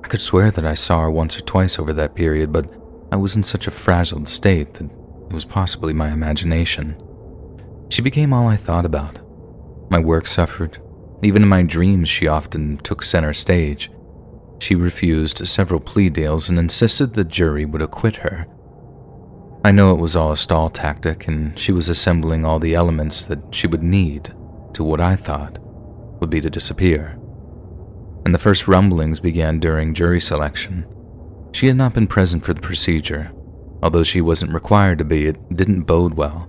I could swear that I saw her once or twice over that period, but I was in such a frazzled state that it was possibly my imagination. She became all I thought about. My work suffered. Even in my dreams, she often took center stage. She refused several plea deals and insisted the jury would acquit her. I know it was all a stall tactic, and she was assembling all the elements that she would need to what I thought would be to disappear. And the first rumblings began during jury selection. She had not been present for the procedure. Although she wasn't required to be, it didn't bode well.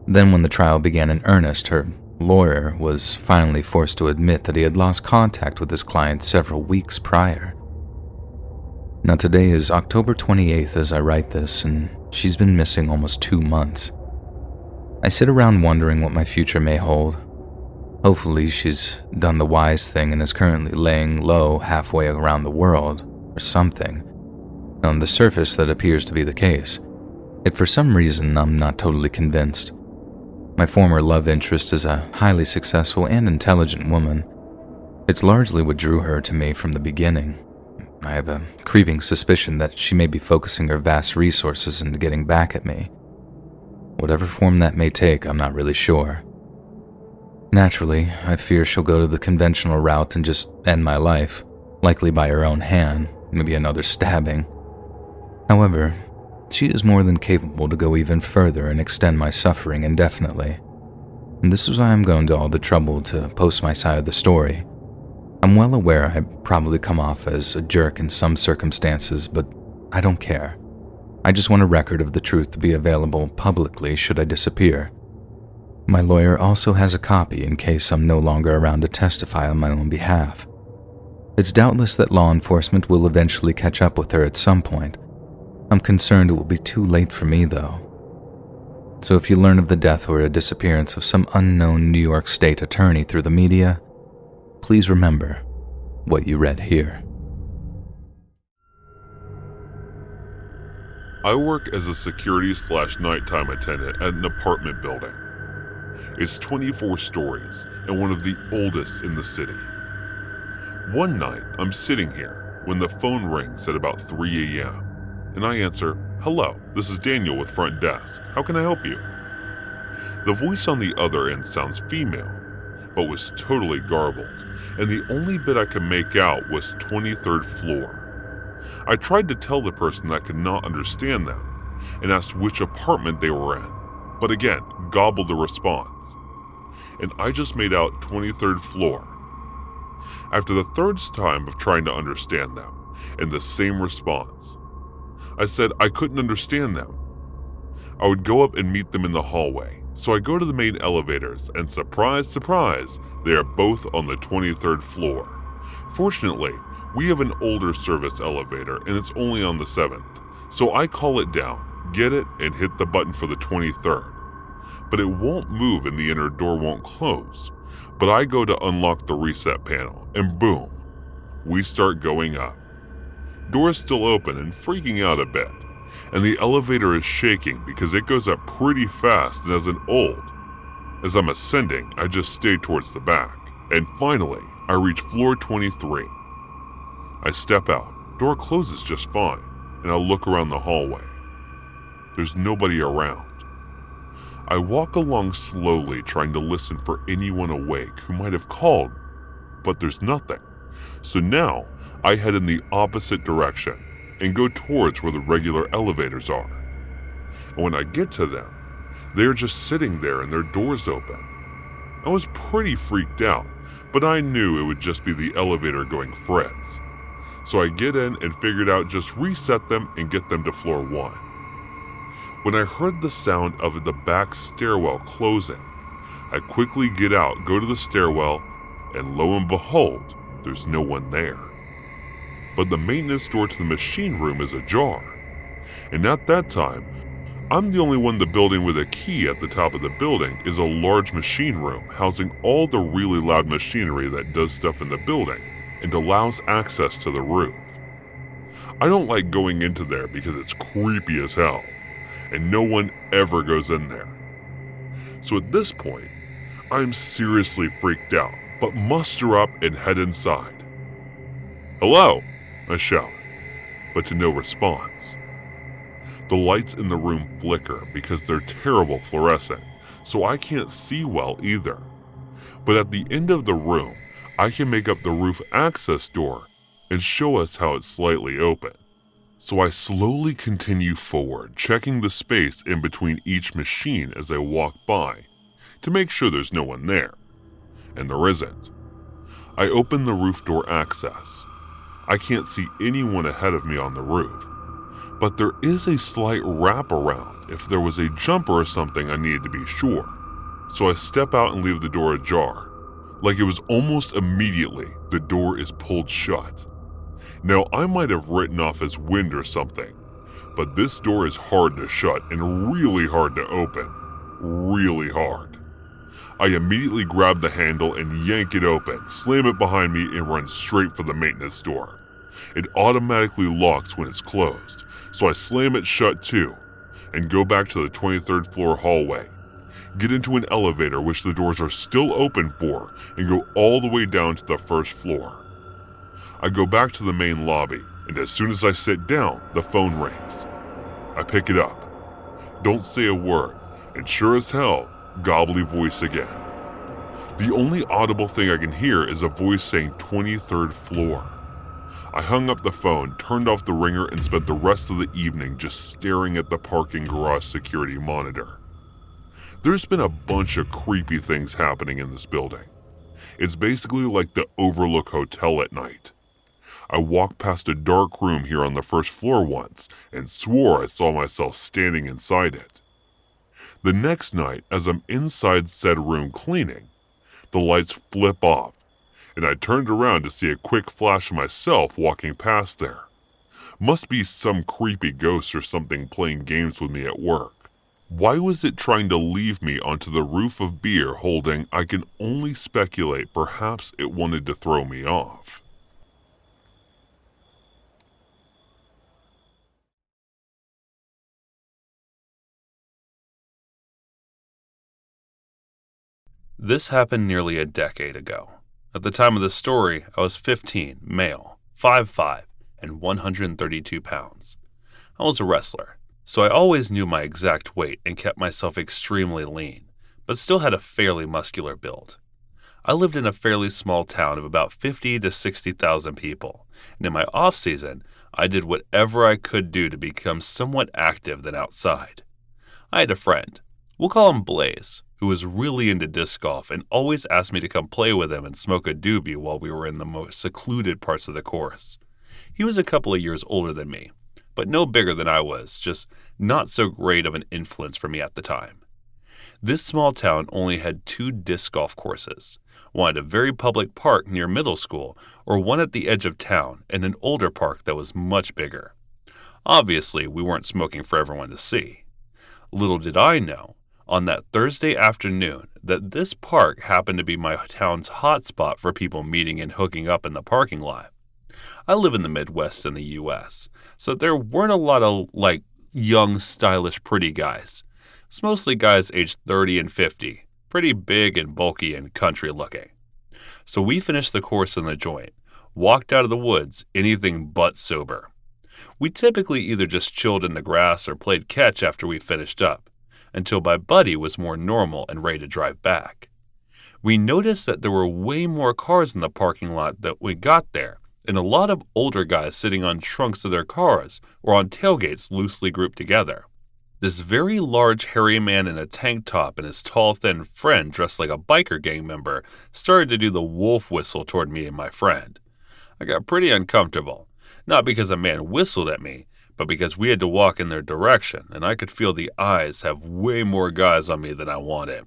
Then when the trial began in earnest, her lawyer was finally forced to admit that he had lost contact with his client several weeks prior. Now today is October 28th as I write this, and she's been missing almost 2 months. I sit around wondering what my future may hold. Hopefully she's done the wise thing and is currently laying low halfway around the world, or something. On the surface that appears to be the case, yet for some reason I'm not totally convinced. My former love interest is a highly successful and intelligent woman. It's largely what drew her to me from the beginning. I have a creeping suspicion that she may be focusing her vast resources into getting back at me. Whatever form that may take, I'm not really sure. Naturally, I fear she'll go to the conventional route and just end my life, likely by her own hand, maybe another stabbing. However, she is more than capable to go even further and extend my suffering indefinitely. And this is why I'm going to all the trouble to post my side of the story. I'm well aware I probably come off as a jerk in some circumstances, but I don't care. I just want a record of the truth to be available publicly should I disappear. My lawyer also has a copy in case I'm no longer around to testify on my own behalf. It's doubtless that law enforcement will eventually catch up with her at some point. I'm concerned it will be too late for me, though. So if you learn of the death or a disappearance of some unknown New York State attorney through the media, please remember what you read here. I work as a security/nighttime attendant at an apartment building. It's 24 stories and one of the oldest in the city. One night, I'm sitting here when the phone rings at about 3 a.m. and I answer, "Hello, this is Daniel with front desk. How can I help you?" The voice on the other end sounds female, but was totally garbled, and the only bit I could make out was 23rd floor. I tried to tell the person that I could not understand them and asked which apartment they were in, but again, gobbled the response. And I just made out 23rd floor. After the third time of trying to understand them, and the same response, I said I couldn't understand them. I would go up and meet them in the hallway, so I go to the main elevators, and surprise, surprise, they are both on the 23rd floor. Fortunately, we have an older service elevator, and it's only on the 7th, so I call it down, get it, and hit the button for the 23rd. But it won't move and the inner door won't close. But I go to unlock the reset panel, and boom, we start going up. Door's still open and freaking out a bit, and the elevator is shaking because it goes up pretty fast and isn't old. As I'm ascending, I just stay towards the back, and finally, I reach floor 23. I step out, door closes just fine, and I look around the hallway. There's nobody around. I walk along slowly, trying to listen for anyone awake who might have called, but there's nothing. So now, I head in the opposite direction and go towards where the regular elevators are. And when I get to them, they're just sitting there and their doors open. I was pretty freaked out, but I knew it would just be the elevator going Fred's. So I get in and figured out just reset them and get them to floor 1. When I heard the sound of the back stairwell closing, I quickly get out, go to the stairwell, and lo and behold, there's no one there. But the maintenance door to the machine room is ajar. And at that time, I'm the only one in the building with a key. At the top of the building is a large machine room housing all the really loud machinery that does stuff in the building and allows access to the roof. I don't like going into there because it's creepy as hell, and no one ever goes in there. So at this point, I'm seriously freaked out, but muster up and head inside. "Hello," I shout, but to no response. The lights in the room flicker because they're terrible fluorescent, so I can't see well either. But at the end of the room, I can make up the roof access door and show us how it's slightly open. So I slowly continue forward, checking the space in between each machine as I walk by, to make sure there's no one there. And there isn't. I open the roof door access. I can't see anyone ahead of me on the roof, but there is a slight wraparound if there was a jumper or something I needed to be sure. So I step out and leave the door ajar. Like it was almost immediately, the door is pulled shut. Now, I might have written off as wind or something, but this door is hard to shut and really hard to open. Really hard. I immediately grab the handle and yank it open, slam it behind me, and run straight for the maintenance door. It automatically locks when it's closed, so I slam it shut too, and go back to the 23rd floor hallway. Get into an elevator which the doors are still open for, and go all the way down to the first floor. I go back to the main lobby, and as soon as I sit down, the phone rings. I pick it up. Don't say a word, and sure as hell, gobbly voice again. The only audible thing I can hear is a voice saying 23rd floor. I hung up the phone, turned off the ringer, and spent the rest of the evening just staring at the parking garage security monitor. There's been a bunch of creepy things happening in this building. It's basically like the Overlook Hotel at night. I walked past a dark room here on the first floor once and swore I saw myself standing inside it. The next night, as I'm inside said room cleaning, the lights flip off, and I turned around to see a quick flash of myself walking past there. Must be some creepy ghost or something playing games with me at work. Why was it trying to leave me onto the roof of beer holding? I can only speculate. Perhaps it wanted to throw me off. This happened nearly a decade ago. At the time of the story, I was 15, male, 5'5", and 132 pounds. I was a wrestler, so I always knew my exact weight and kept myself extremely lean, but still had a fairly muscular build. I lived in a fairly small town of about 50 to 60,000 people, and in my off-season, I did whatever I could do to become somewhat active than outside. I had a friend, we'll call him Blaze, who was really into disc golf and always asked me to come play with him and smoke a doobie while we were in the most secluded parts of the course. He was a couple of years older than me, but no bigger than I was, just not so great of an influence for me at the time. This small town only had 2 disc golf courses, one at a very public park near middle school, or one at the edge of town and an older park that was much bigger. Obviously, we weren't smoking for everyone to see. Little did I know, on that Thursday afternoon, that this park happened to be my town's hotspot for people meeting and hooking up in the parking lot. I live in the Midwest in the U.S., so there weren't a lot of, young, stylish, pretty guys. It's mostly guys aged 30 and 50, pretty big and bulky and country looking. So we finished the course in the joint, walked out of the woods, anything but sober. We typically either just chilled in the grass or played catch after we finished up, until my buddy was more normal and ready to drive back. We noticed that there were way more cars in the parking lot that we got there, and a lot of older guys sitting on trunks of their cars or on tailgates loosely grouped together. This very large hairy man in a tank top and his tall thin friend dressed like a biker gang member started to do the wolf whistle toward me and my friend. I got pretty uncomfortable, not because a man whistled at me, but because we had to walk in their direction, and I could feel the eyes have way more guys on me than I wanted.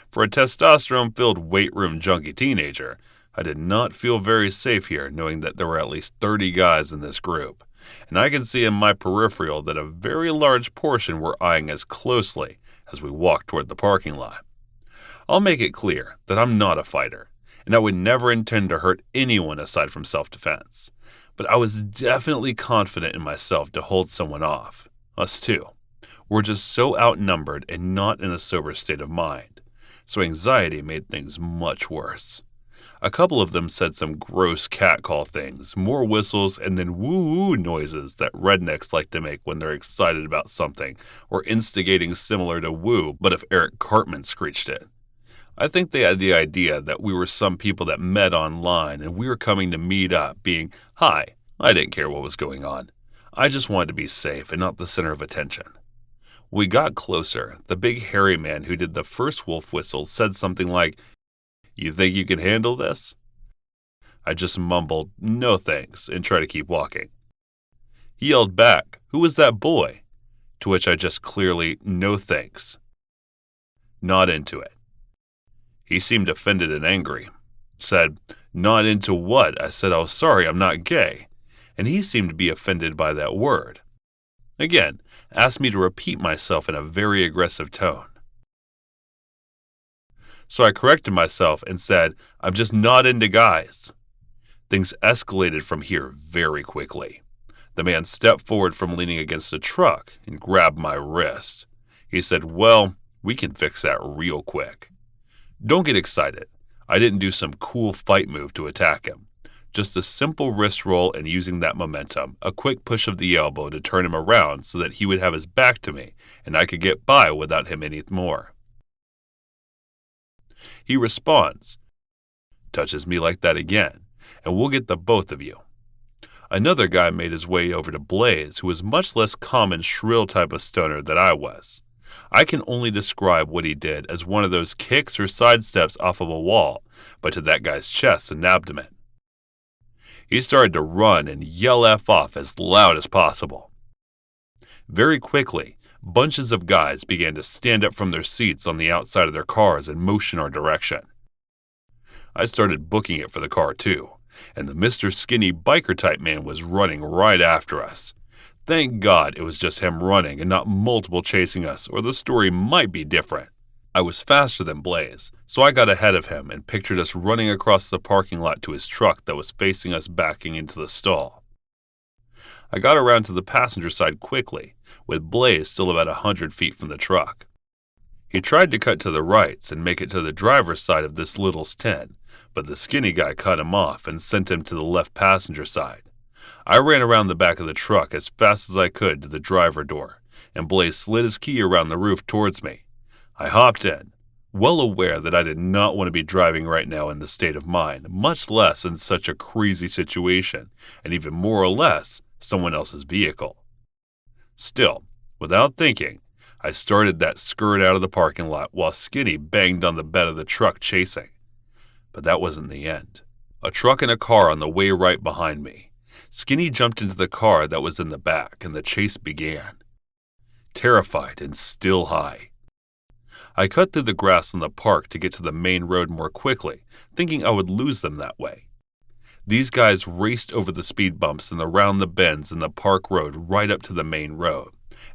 For a testosterone-filled weight room junkie teenager, I did not feel very safe here, knowing that there were at least 30 guys in this group, and I could see in my peripheral that a very large portion were eyeing us closely as we walked toward the parking lot. I'll make it clear that I'm not a fighter, and I would never intend to hurt anyone aside from self-defense. But I was definitely confident in myself to hold someone off. Us too. We're just so outnumbered and not in a sober state of mind. So anxiety made things much worse. A couple of them said some gross catcall things, more whistles, and then woo-woo noises that rednecks like to make when they're excited about something, or instigating similar to woo, but if Eric Cartman screeched it. I think they had the idea that we were some people that met online and we were coming to meet up, being, hi. I didn't care what was going on. I just wanted to be safe and not the center of attention. We got closer. The big hairy man who did the first wolf whistle said something like, "You think you can handle this?" I just mumbled, "No thanks," and tried to keep walking. He yelled back, "Who was that boy?" To which I just clearly, "No thanks." Not into it. He seemed offended and angry. Said, "Not into what?" I said, "Oh, sorry, I'm not gay." And he seemed to be offended by that word. Again, asked me to repeat myself in a very aggressive tone. So I corrected myself and said, "I'm just not into guys." Things escalated from here very quickly. The man stepped forward from leaning against a truck and grabbed my wrist. He said, "Well, we can fix that real quick." Don't get excited. I didn't do some cool fight move to attack him. Just a simple wrist roll and using that momentum, a quick push of the elbow to turn him around so that he would have his back to me and I could get by without him any more. He responds, touches me like that again, and we'll get the both of you. Another guy made his way over to Blaze, who was much less common shrill type of stoner than I was. I can only describe what he did as one of those kicks or sidesteps off of a wall, but to that guy's chest and abdomen. He started to run and yell F off as loud as possible. Very quickly, bunches of guys began to stand up from their seats on the outside of their cars and motion our direction. I started booking it for the car too, and the Mr. Skinny biker type man was running right after us. Thank God it was just him running and not multiple chasing us, or the story might be different. I was faster than Blaze, so I got ahead of him and pictured us running across the parking lot to his truck that was facing us backing into the stall. I got around to the passenger side quickly, with Blaze still about 100 feet from the truck. He tried to cut to the rights and make it to the driver's side of this little tent, but the skinny guy cut him off and sent him to the left passenger side. I ran around the back of the truck as fast as I could to the driver door, and Blaze slid his key around the roof towards me. I hopped in, well aware that I did not want to be driving right now in this state of mind, much less in such a crazy situation, and even more or less, someone else's vehicle. Still, without thinking, I started that skirt out of the parking lot while Skinny banged on the bed of the truck chasing. But that wasn't the end. A truck and a car on the way right behind me. Skinny jumped into the car that was in the back, and the chase began. Terrified and still high, I cut through the grass in the park to get to the main road more quickly, thinking I would lose them that way. These guys raced over the speed bumps and around the bends in the park road right up to the main road,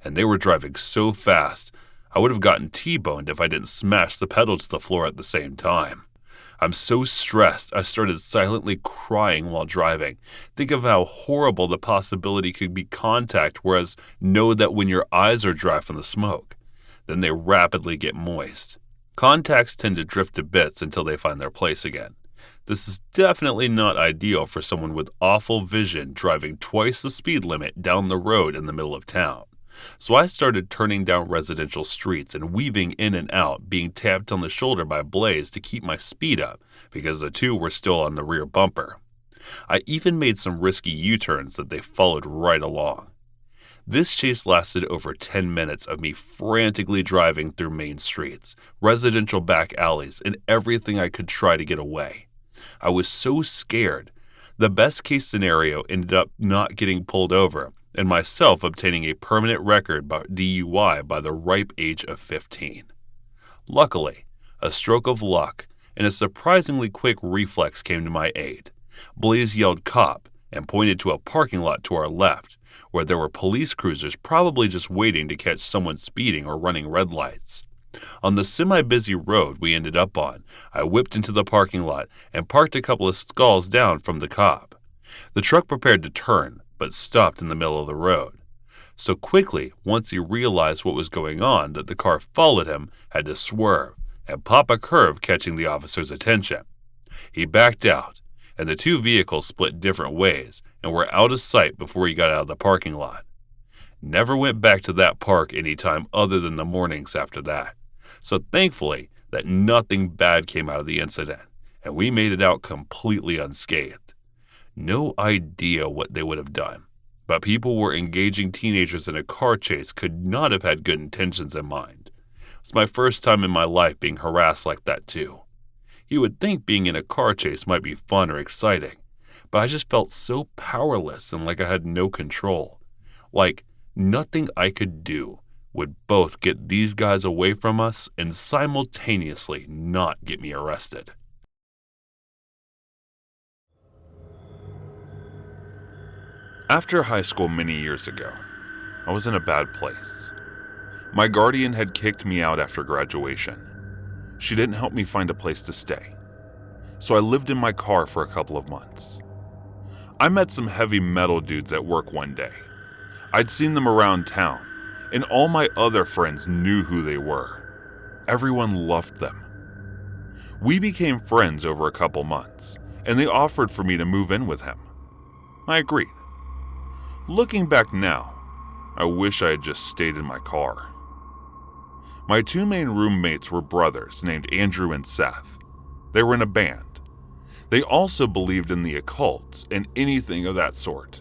and they were driving so fast I would have gotten T-boned if I didn't smash the pedal to the floor at the same time. I'm so stressed I started silently crying while driving. Think of how horrible the possibility could be contact, whereas know that when your eyes are dry from the smoke, then they rapidly get moist. Contacts tend to drift to bits until they find their place again. This is definitely not ideal for someone with awful vision driving twice the speed limit down the road in the middle of town. So I started turning down residential streets and weaving in and out, being tapped on the shoulder by Blaze to keep my speed up because the two were still on the rear bumper. I even made some risky U-turns that they followed right along. This chase lasted over 10 minutes of me frantically driving through main streets, residential back alleys, and everything I could try to get away. I was so scared. The best case scenario ended up not getting pulled over, and myself obtaining a permanent record by DUI by the ripe age of 15. Luckily, a stroke of luck and a surprisingly quick reflex came to my aid. Blaze yelled "cop" and pointed to a parking lot to our left, where there were police cruisers probably just waiting to catch someone speeding or running red lights. On the semi-busy road we ended up on, I whipped into the parking lot and parked a couple of stalls down from the cop. The truck prepared to turn, but stopped in the middle of the road. So quickly, once he realized what was going on, that the car followed him, had to swerve and pop a curve, catching the officer's attention. He backed out, and the two vehicles split different ways and were out of sight before he got out of the parking lot. Never went back to that park any time other than the mornings after that. So thankfully that nothing bad came out of the incident, and we made it out completely unscathed. No idea what they would have done, but people were engaging teenagers in a car chase could not have had good intentions in mind. It's my first time in my life being harassed like that too. You would think being in a car chase might be fun or exciting, but I just felt so powerless and like I had no control. Like nothing I could do would both get these guys away from us and simultaneously not get me arrested. After high school many years ago, I was in a bad place. My guardian had kicked me out after graduation. She didn't help me find a place to stay, so I lived in my car for a couple of months. I met some heavy metal dudes at work one day. I'd seen them around town, and all my other friends knew who they were. Everyone loved them. We became friends over a couple months, and they offered for me to move in with him. I agreed. Looking back now, I wish I had just stayed in my car. My two main roommates were brothers named Andrew and Seth. They were in a band. They also believed in the occult and anything of that sort.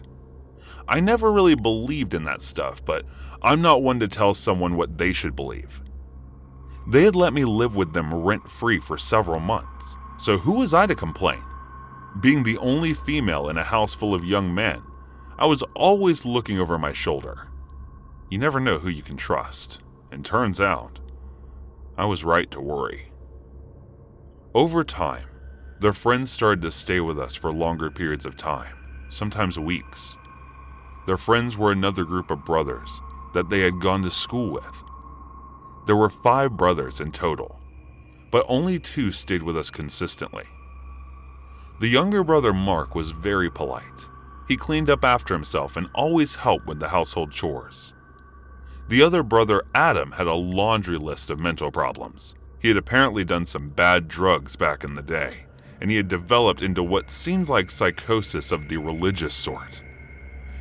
I never really believed in that stuff, but I'm not one to tell someone what they should believe. They had let me live with them rent-free for several months, so who was I to complain? Being the only female in a house full of young men, I was always looking over my shoulder. You never know who you can trust, and turns out, I was right to worry. Over time, their friends started to stay with us for longer periods of time, sometimes weeks. Their friends were another group of brothers that they had gone to school with. There were 5 brothers in total, but only 2 stayed with us consistently. The younger brother Mark was very polite. He cleaned up after himself and always helped with the household chores. The other brother Adam had a laundry list of mental problems. He had apparently done some bad drugs back in the day, and he had developed into what seemed like psychosis of the religious sort.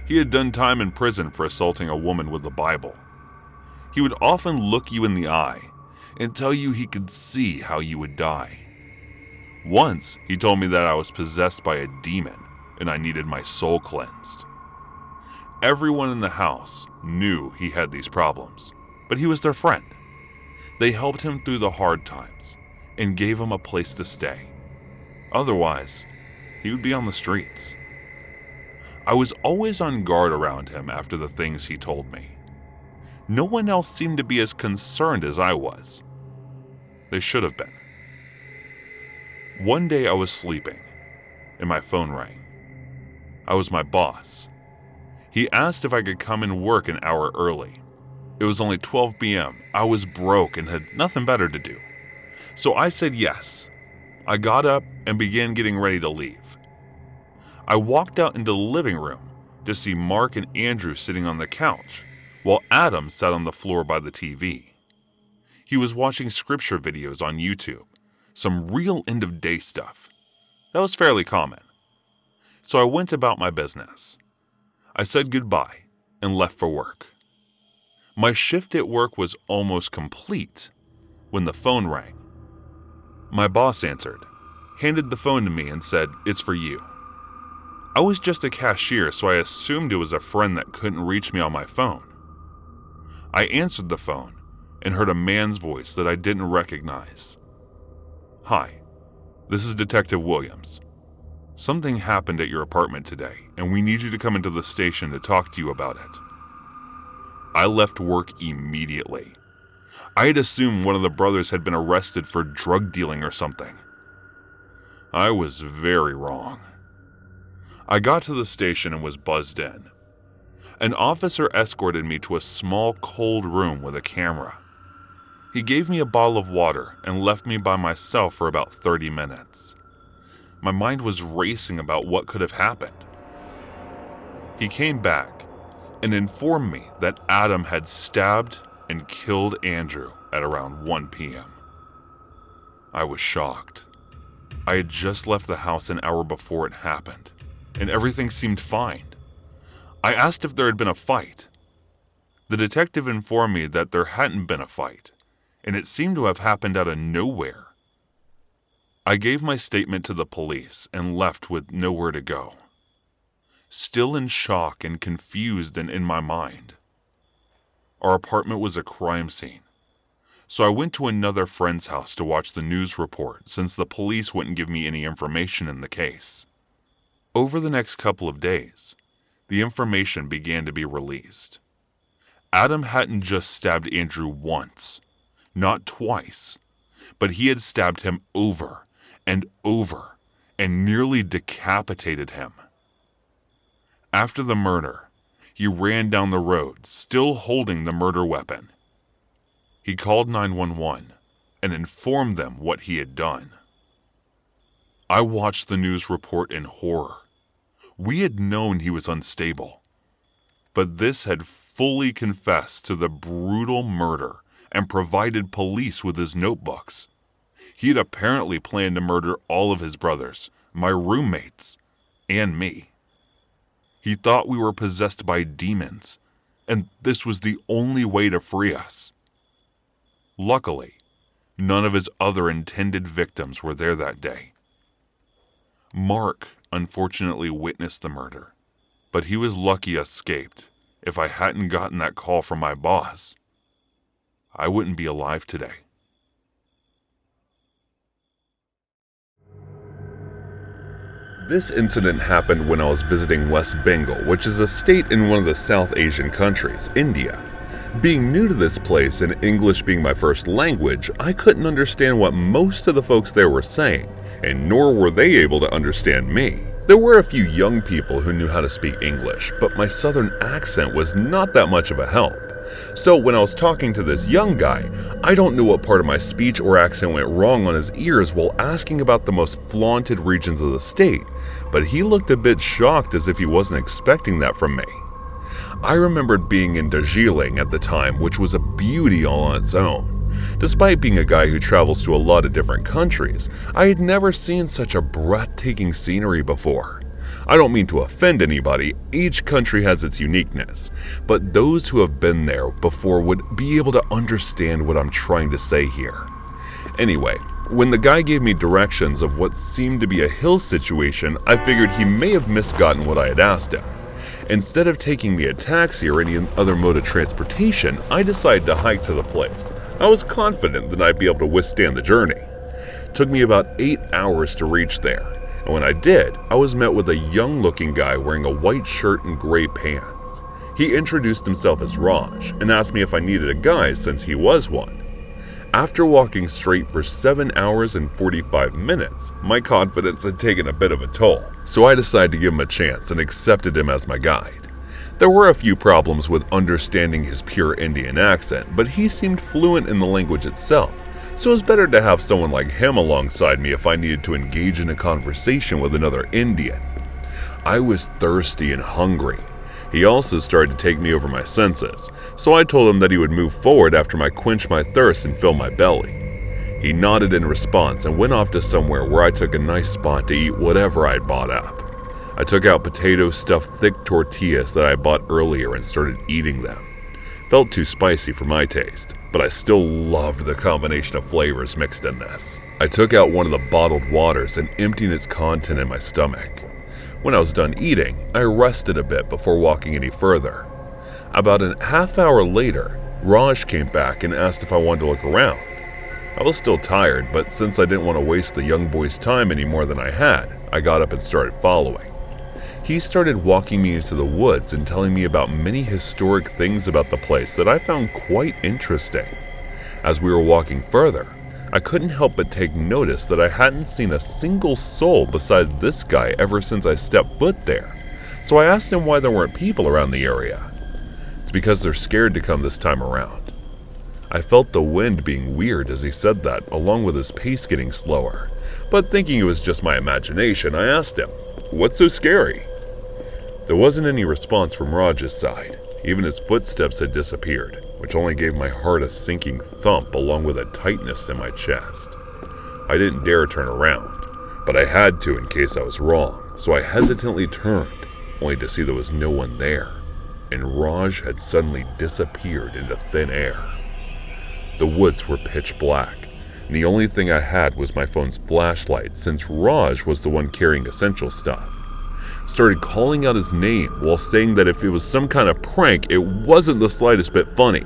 He had done time in prison for assaulting a woman with the Bible. He would often look you in the eye and tell you he could see how you would die. Once, he told me that I was possessed by a demon and I needed my soul cleansed. Everyone in the house knew he had these problems, but he was their friend. They helped him through the hard times and gave him a place to stay. Otherwise, he would be on the streets. I was always on guard around him after the things he told me. No one else seemed to be as concerned as I was. They should have been. One day I was sleeping, and my phone rang. I was my boss. He asked if I could come and work an hour early. It was only 12 p.m. I was broke and had nothing better to do. So I said yes. I got up and began getting ready to leave. I walked out into the living room to see Mark and Andrew sitting on the couch, while Adam sat on the floor by the TV. He was watching scripture videos on YouTube, some real end-of-day stuff. That was fairly common. So I went about my business. I said goodbye and left for work. My shift at work was almost complete when the phone rang. My boss answered, handed the phone to me and said, "It's for you." I was just a cashier, so I assumed it was a friend that couldn't reach me on my phone. I answered the phone and heard a man's voice that I didn't recognize. "Hi, this is Detective Williams. Something happened at your apartment today, and we need you to come into the station to talk to you about it." I left work immediately. I had assumed one of the brothers had been arrested for drug dealing or something. I was very wrong. I got to the station and was buzzed in. An officer escorted me to a small, cold room with a camera. He gave me a bottle of water and left me by myself for about 30 minutes. My mind was racing about what could have happened. He came back and informed me that Adam had stabbed and killed Andrew at around 1 p.m. I was shocked. I had just left the house an hour before it happened, and everything seemed fine. I asked if there had been a fight. The detective informed me that there hadn't been a fight, and it seemed to have happened out of nowhere. I gave my statement to the police and left with nowhere to go. Still in shock and confused and in my mind. Our apartment was a crime scene, so I went to another friend's house to watch the news report since the police wouldn't give me any information in the case. Over the next couple of days, the information began to be released. Adam hadn't just stabbed Andrew once, not twice, but he had stabbed him over and over and nearly decapitated him. After the murder, he ran down the road, still holding the murder weapon. He called 911 and informed them what he had done. I watched the news report in horror. We had known he was unstable, but this had fully confessed to the brutal murder and provided police with his notebooks. He had apparently planned to murder all of his brothers, my roommates, and me. He thought we were possessed by demons, and this was the only way to free us. Luckily, none of his other intended victims were there that day. Mark unfortunately witnessed the murder, but he was lucky I escaped. If I hadn't gotten that call from my boss, I wouldn't be alive today. This incident happened when I was visiting West Bengal, which is a state in one of the South Asian countries, India. Being new to this place and English being my first language, I couldn't understand what most of the folks there were saying, and nor were they able to understand me. There were a few young people who knew how to speak English, but my southern accent was not that much of a help. So when I was talking to this young guy, I don't know what part of my speech or accent went wrong on his ears while asking about the most flaunted regions of the state, but he looked a bit shocked as if he wasn't expecting that from me. I remembered being in Darjeeling at the time, which was a beauty all on its own. Despite being a guy who travels to a lot of different countries, I had never seen such a breathtaking scenery before. I don't mean to offend anybody, each country has its uniqueness, but those who have been there before would be able to understand what I'm trying to say here. Anyway, when the guy gave me directions of what seemed to be a hill situation, I figured he may have misgotten what I had asked him. Instead of taking me a taxi or any other mode of transportation, I decided to hike to the place. I was confident that I'd be able to withstand the journey. It took me about 8 hours to reach there. And when I did, I was met with a young-looking guy wearing a white shirt and gray pants. He introduced himself as Raj and asked me if I needed a guide since he was one. After walking straight for 7 hours and 45 minutes, my confidence had taken a bit of a toll, so I decided to give him a chance and accepted him as my guide. There were a few problems with understanding his pure Indian accent, but he seemed fluent in the language itself. So it was better to have someone like him alongside me if I needed to engage in a conversation with another Indian. I was thirsty and hungry. He also started to take me over my senses, so I told him that he would move forward after I quenched my thirst and fill my belly. He nodded in response and went off to somewhere where I took a nice spot to eat whatever I'd bought up. I took out potatoes stuffed thick tortillas that I bought earlier and started eating them. Felt too spicy for my taste, but I still loved the combination of flavors mixed in this. I took out one of the bottled waters and emptied its content in my stomach. When I was done eating, I rested a bit before walking any further. About a half hour later, Raj came back and asked if I wanted to look around. I was still tired, but since I didn't want to waste the young boy's time any more than I had, I got up and started following. He started walking me into the woods and telling me about many historic things about the place that I found quite interesting. As we were walking further, I couldn't help but take notice that I hadn't seen a single soul besides this guy ever since I stepped foot there, so I asked him why there weren't people around the area. It's because they're scared to come this time around. I felt the wind being weird as he said that, along with his pace getting slower, but thinking it was just my imagination, I asked him, "What's so scary?" There wasn't any response from Raj's side. Even his footsteps had disappeared, which only gave my heart a sinking thump along with a tightness in my chest. I didn't dare turn around, but I had to in case I was wrong, so I hesitantly turned, only to see there was no one there, and Raj had suddenly disappeared into thin air. The woods were pitch black, and the only thing I had was my phone's flashlight since Raj was the one carrying essential stuff. Started calling out his name while saying that if it was some kind of prank, it wasn't the slightest bit funny.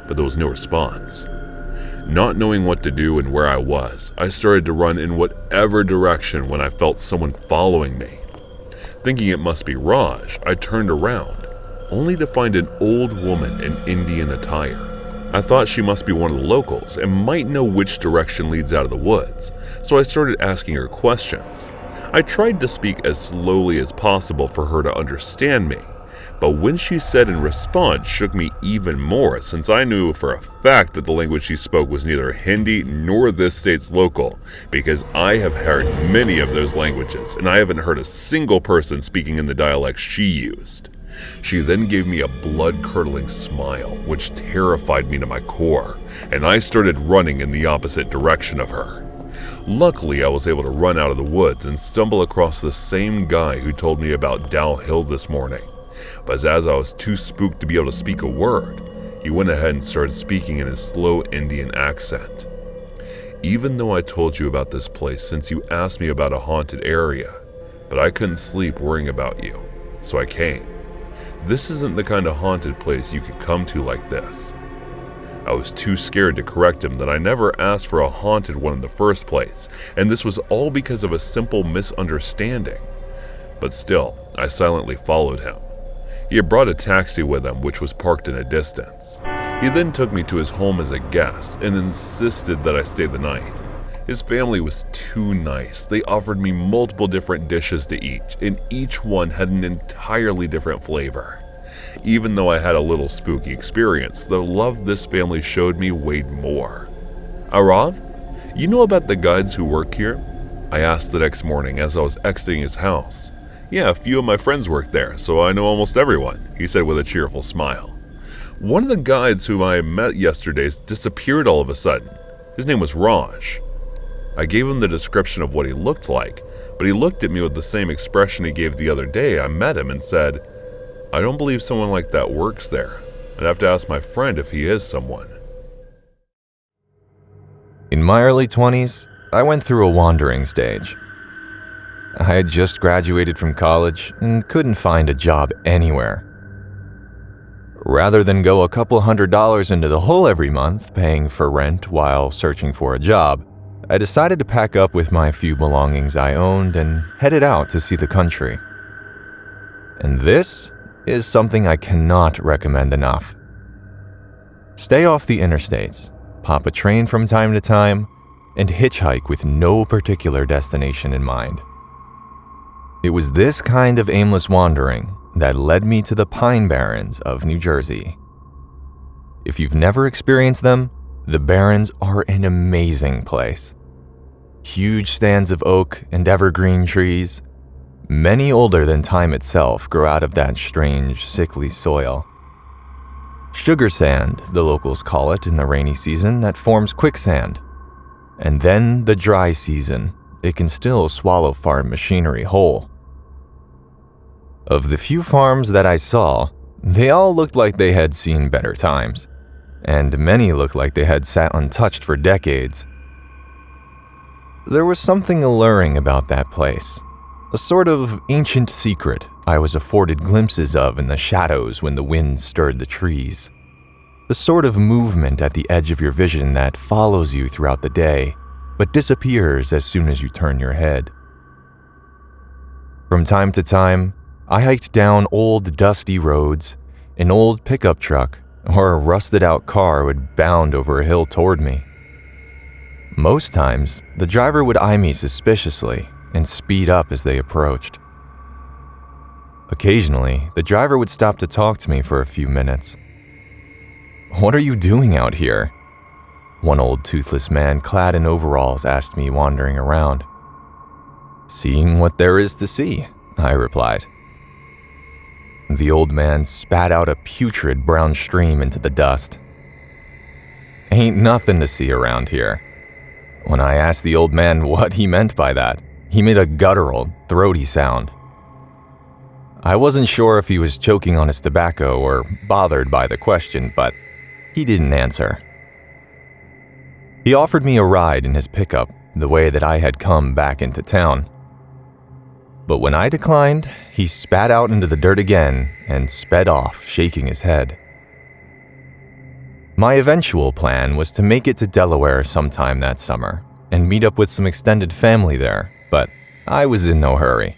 But there was no response. Not knowing what to do and where I was, I started to run in whatever direction when I felt someone following me. Thinking it must be Raj, I turned around, only to find an old woman in Indian attire. I thought she must be one of the locals and might know which direction leads out of the woods, so I started asking her questions. I tried to speak as slowly as possible for her to understand me, but when she said in response shook me even more since I knew for a fact that the language she spoke was neither Hindi nor this state's local, because I have heard many of those languages and I haven't heard a single person speaking in the dialect she used. She then gave me a blood-curdling smile, which terrified me to my core, and I started running in the opposite direction of her. Luckily, I was able to run out of the woods and stumble across the same guy who told me about Dow Hill this morning. But as I was too spooked to be able to speak a word, he went ahead and started speaking in his slow Indian accent. Even though I told you about this place since you asked me about a haunted area, but I couldn't sleep worrying about you, so I came. This isn't the kind of haunted place you could come to like this. I was too scared to correct him that I never asked for a haunted one in the first place, and this was all because of a simple misunderstanding. But still, I silently followed him. He had brought a taxi with him, which was parked in a distance. He then took me to his home as a guest and insisted that I stay the night. His family was too nice. They offered me multiple different dishes to eat, and each one had an entirely different flavor. Even though I had a little spooky experience, the love this family showed me weighed more. Arav, you know about the guides who work here? I asked the next morning as I was exiting his house. Yeah, a few of my friends work there, so I know almost everyone, he said with a cheerful smile. One of the guides whom I met yesterday disappeared all of a sudden. His name was Raj. I gave him the description of what he looked like, but he looked at me with the same expression he gave the other day I met him and said, I don't believe someone like that works there. I'd have to ask my friend if he is someone. In my early 20s, I went through a wandering stage. I had just graduated from college and couldn't find a job anywhere. Rather than go a couple $100 into the hole every month paying for rent while searching for a job, I decided to pack up with my few belongings I owned and headed out to see the country. And this is something I cannot recommend enough. Stay off the interstates, pop a train from time to time, and hitchhike with no particular destination in mind. It was this kind of aimless wandering that led me to the Pine Barrens of New Jersey. If you've never experienced them, the Barrens are an amazing place. Huge stands of oak and evergreen trees, many older than time itself, grow out of that strange, sickly soil. Sugar sand, the locals call it in the rainy season, that forms quicksand. And then the dry season, it can still swallow farm machinery whole. Of the few farms that I saw, they all looked like they had seen better times, and many looked like they had sat untouched for decades. There was something alluring about that place, a sort of ancient secret I was afforded glimpses of in the shadows when the wind stirred the trees. The sort of movement at the edge of your vision that follows you throughout the day, but disappears as soon as you turn your head. From time to time, I hiked down old dusty roads. An old pickup truck or a rusted-out car would bound over a hill toward me. Most times, the driver would eye me suspiciously and speed up as they approached. Occasionally, the driver would stop to talk to me for a few minutes. "What are you doing out here?" one old toothless man clad in overalls asked me wandering around. "Seeing what there is to see," I replied. The old man spat out a putrid brown stream into the dust. "Ain't nothing to see around here." When I asked the old man what he meant by that, he made a guttural, throaty sound. I wasn't sure if he was choking on his tobacco or bothered by the question, but he didn't answer. He offered me a ride in his pickup the way that I had come back into town. But when I declined, he spat out into the dirt again and sped off, shaking his head. My eventual plan was to make it to Delaware sometime that summer and meet up with some extended family there, but I was in no hurry.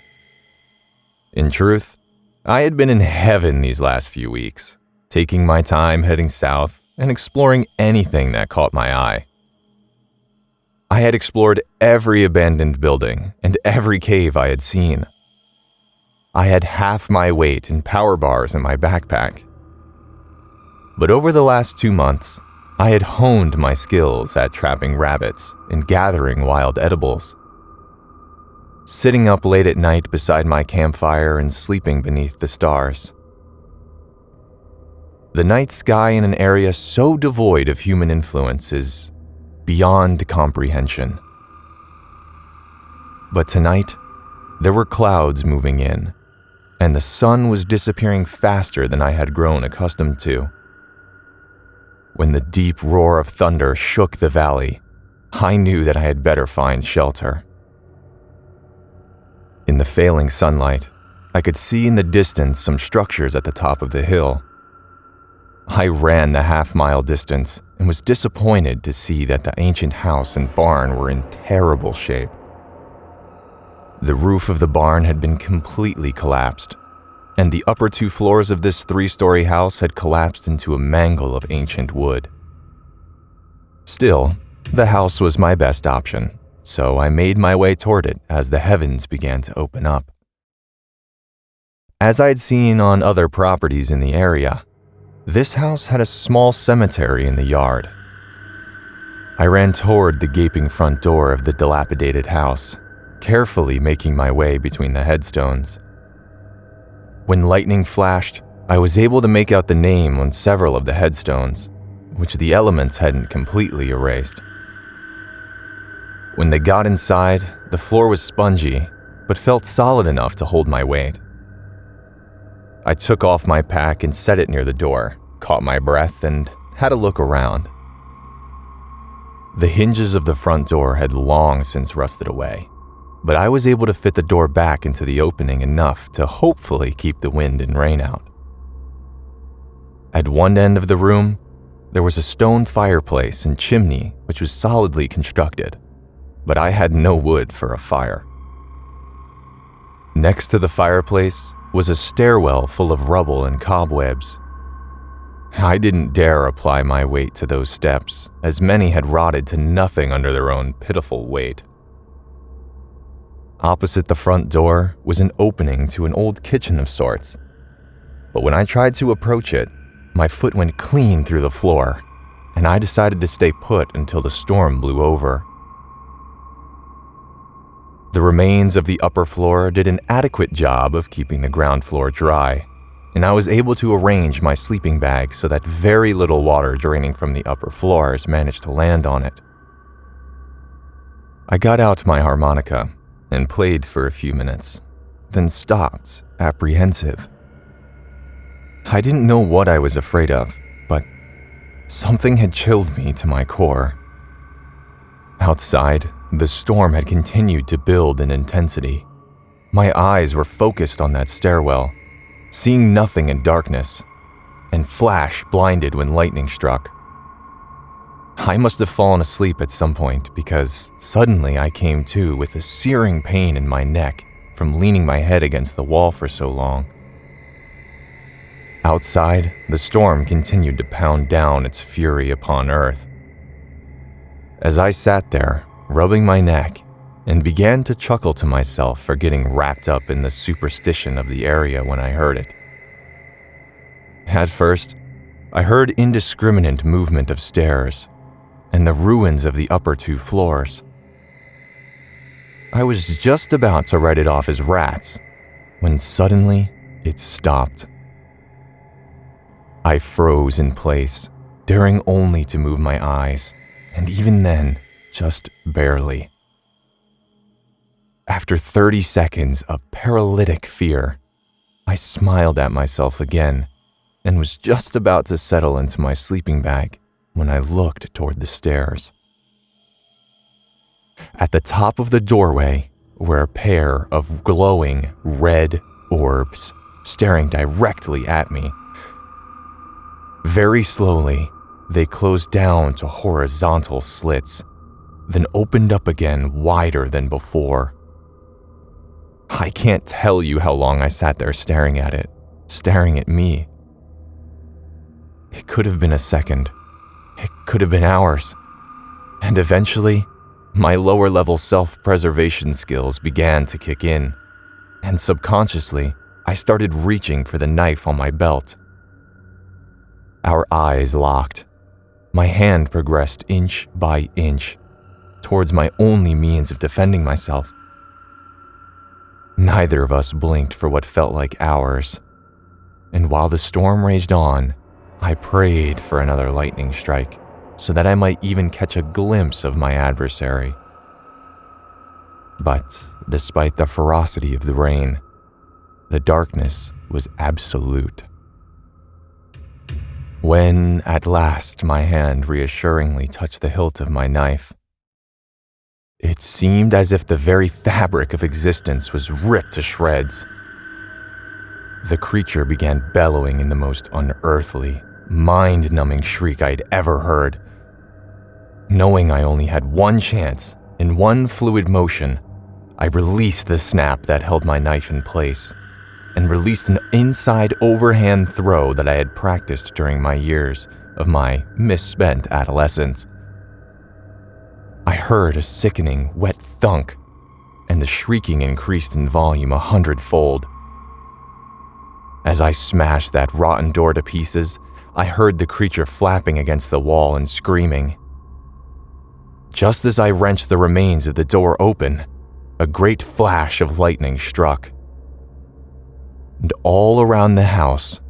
In truth, I had been in heaven these last few weeks, taking my time heading south and exploring anything that caught my eye. I had explored every abandoned building and every cave I had seen. I had half my weight in power bars in my backpack. But over the last 2 months, I had honed my skills at trapping rabbits and gathering wild edibles. Sitting up late at night beside my campfire and sleeping beneath the stars. The night sky in an area so devoid of human influence is beyond comprehension. But tonight, there were clouds moving in, and the sun was disappearing faster than I had grown accustomed to. When the deep roar of thunder shook the valley, I knew that I had better find shelter. In the failing sunlight, I could see in the distance some structures at the top of the hill. I ran the half-mile distance and was disappointed to see that the ancient house and barn were in terrible shape. The roof of the barn had been completely collapsed, and the upper 2 floors of this 3-story house had collapsed into a mangle of ancient wood. Still, the house was my best option, so I made my way toward it as the heavens began to open up. As I'd seen on other properties in the area, this house had a small cemetery in the yard. I ran toward the gaping front door of the dilapidated house, carefully making my way between the headstones. When lightning flashed, I was able to make out the name on several of the headstones, which the elements hadn't completely erased. When they got inside, the floor was spongy, but felt solid enough to hold my weight. I took off my pack and set it near the door, caught my breath, and had a look around. The hinges of the front door had long since rusted away, but I was able to fit the door back into the opening enough to hopefully keep the wind and rain out. At one end of the room, there was a stone fireplace and chimney which was solidly constructed, but I had no wood for a fire. Next to the fireplace was a stairwell full of rubble and cobwebs. I didn't dare apply my weight to those steps, as many had rotted to nothing under their own pitiful weight. Opposite the front door was an opening to an old kitchen of sorts, but when I tried to approach it, my foot went clean through the floor, and I decided to stay put until the storm blew over. The remains of the upper floor did an adequate job of keeping the ground floor dry, and I was able to arrange my sleeping bag so that very little water draining from the upper floors managed to land on it. I got out my harmonica and played for a few minutes, then stopped, apprehensive. I didn't know what I was afraid of, but something had chilled me to my core. Outside, the storm had continued to build in intensity. My eyes were focused on that stairwell, seeing nothing in darkness, and flash blinded when lightning struck. I must have fallen asleep at some point because suddenly I came to with a searing pain in my neck from leaning my head against the wall for so long. Outside, the storm continued to pound down its fury upon Earth. As I sat there, rubbing my neck, and began to chuckle to myself for getting wrapped up in the superstition of the area when I heard it. At first, I heard indiscriminate movement of stairs and the ruins of the upper 2 floors. I was just about to write it off as rats when suddenly it stopped. I froze in place, daring only to move my eyes, and even then, just barely. After 30 seconds of paralytic fear, I smiled at myself again and was just about to settle into my sleeping bag when I looked toward the stairs. At the top of the doorway were a pair of glowing red orbs staring directly at me. Very slowly, they closed down to horizontal slits, then opened up again wider than before. I can't tell you how long I sat there staring at it, staring at me. It could have been a second. It could have been hours. And eventually, my lower-level self-preservation skills began to kick in, and subconsciously, I started reaching for the knife on my belt. Our eyes locked. My hand progressed inch by inch towards my only means of defending myself. Neither of us blinked for what felt like hours, and while the storm raged on, I prayed for another lightning strike so that I might even catch a glimpse of my adversary. But despite the ferocity of the rain, the darkness was absolute. When, at last, my hand reassuringly touched the hilt of my knife, it seemed as if the very fabric of existence was ripped to shreds. The creature began bellowing in the most unearthly, mind-numbing shriek I'd ever heard. Knowing I only had one chance, in one fluid motion, I released the snap that held my knife in place and released an inside overhand throw that I had practiced during my years of my misspent adolescence. I heard a sickening, wet thunk, and the shrieking increased in volume 100-fold. As I smashed that rotten door to pieces, I heard the creature flapping against the wall and screaming. Just as I wrenched the remains of the door open, a great flash of lightning struck. And all around the house,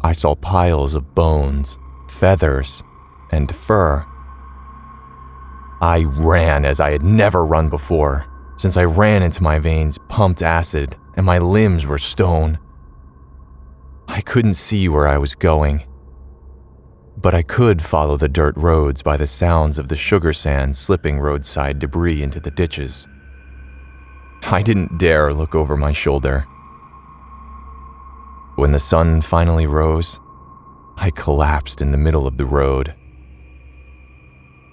I saw piles of bones, feathers, and fur. I ran as I had never run before, since I ran into my veins pumped acid and my limbs were stone. I couldn't see where I was going, but I could follow the dirt roads by the sounds of the sugar sand slipping roadside debris into the ditches. I didn't dare look over my shoulder. When the sun finally rose, I collapsed in the middle of the road.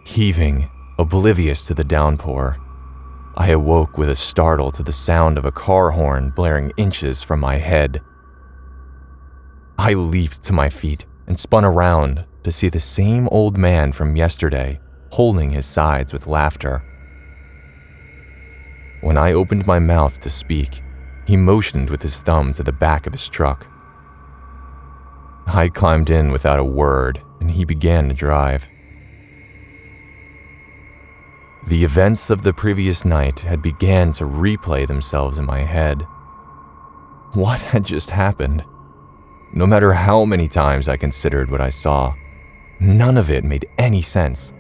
Heaving, oblivious to the downpour, I awoke with a startle to the sound of a car horn blaring inches from my head. I leaped to my feet and spun around to see the same old man from yesterday holding his sides with laughter. When I opened my mouth to speak, he motioned with his thumb to the back of his truck. I climbed in without a word, and he began to drive. The events of the previous night had began to replay themselves in my head. What had just happened? No matter how many times I considered what I saw, none of it made any sense.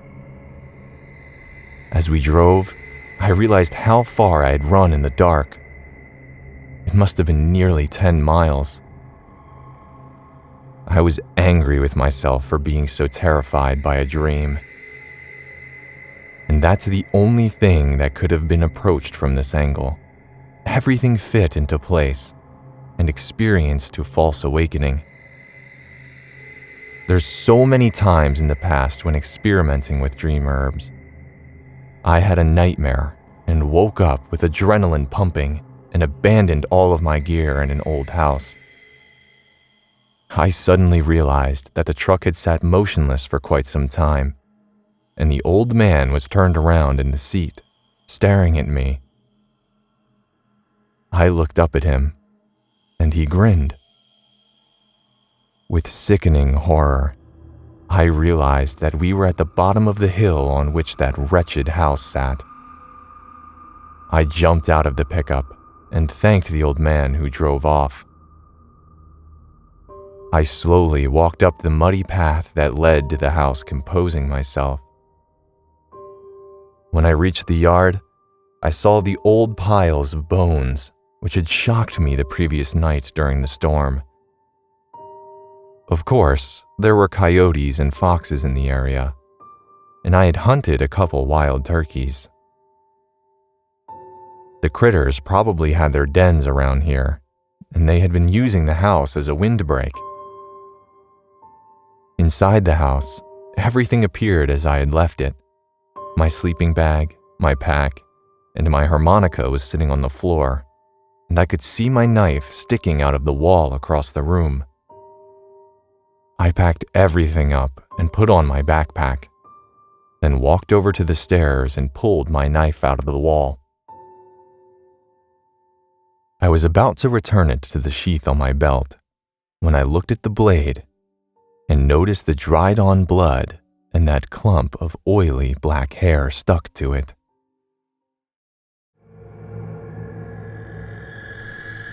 As we drove, I realized how far I had run in the dark. It must have been nearly 10 miles. I was angry with myself for being so terrified by a dream. And that's the only thing that could have been approached from this angle. Everything fit into place and experienced to false awakening. There's so many times in the past when experimenting with dream herbs. I had a nightmare and woke up with adrenaline pumping and abandoned all of my gear in an old house. I suddenly realized that the truck had sat motionless for quite some time, and the old man was turned around in the seat, staring at me. I looked up at him, and he grinned. With sickening horror, I realized that we were at the bottom of the hill on which that wretched house sat. I jumped out of the pickup and thanked the old man who drove off. I slowly walked up the muddy path that led to the house, composing myself. When I reached the yard, I saw the old piles of bones, which had shocked me the previous night during the storm. Of course, there were coyotes and foxes in the area, and I had hunted a couple wild turkeys. The critters probably had their dens around here, and they had been using the house as a windbreak. Inside the house, everything appeared as I had left it. My sleeping bag, my pack, and my harmonica was sitting on the floor, and I could see my knife sticking out of the wall across the room. I packed everything up and put on my backpack, then walked over to the stairs and pulled my knife out of the wall. I was about to return it to the sheath on my belt when I looked at the blade and noticed the dried-on blood and that clump of oily black hair stuck to it.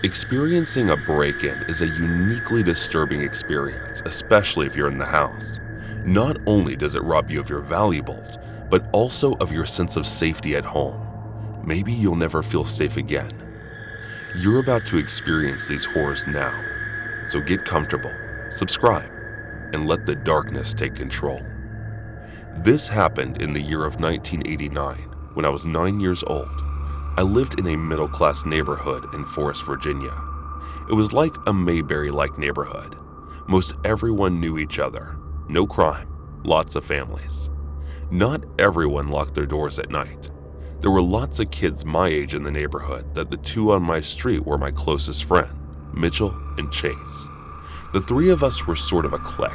Experiencing a break-in is a uniquely disturbing experience, especially if you're in the house. Not only does it rob you of your valuables, but also of your sense of safety at home. Maybe you'll never feel safe again. You're about to experience these horrors now, so get comfortable, subscribe, and let the darkness take control. This happened in the year of 1989, when I was 9 years old. I lived in a middle-class neighborhood in Forest, Virginia. It was like a Mayberry-like neighborhood, Most everyone knew each other. No crime, lots of families. Not everyone locked their doors at night. There were lots of kids my age in the neighborhood that the two on my street were my closest friend, Mitchell and Chase. The three of us were sort of a clique.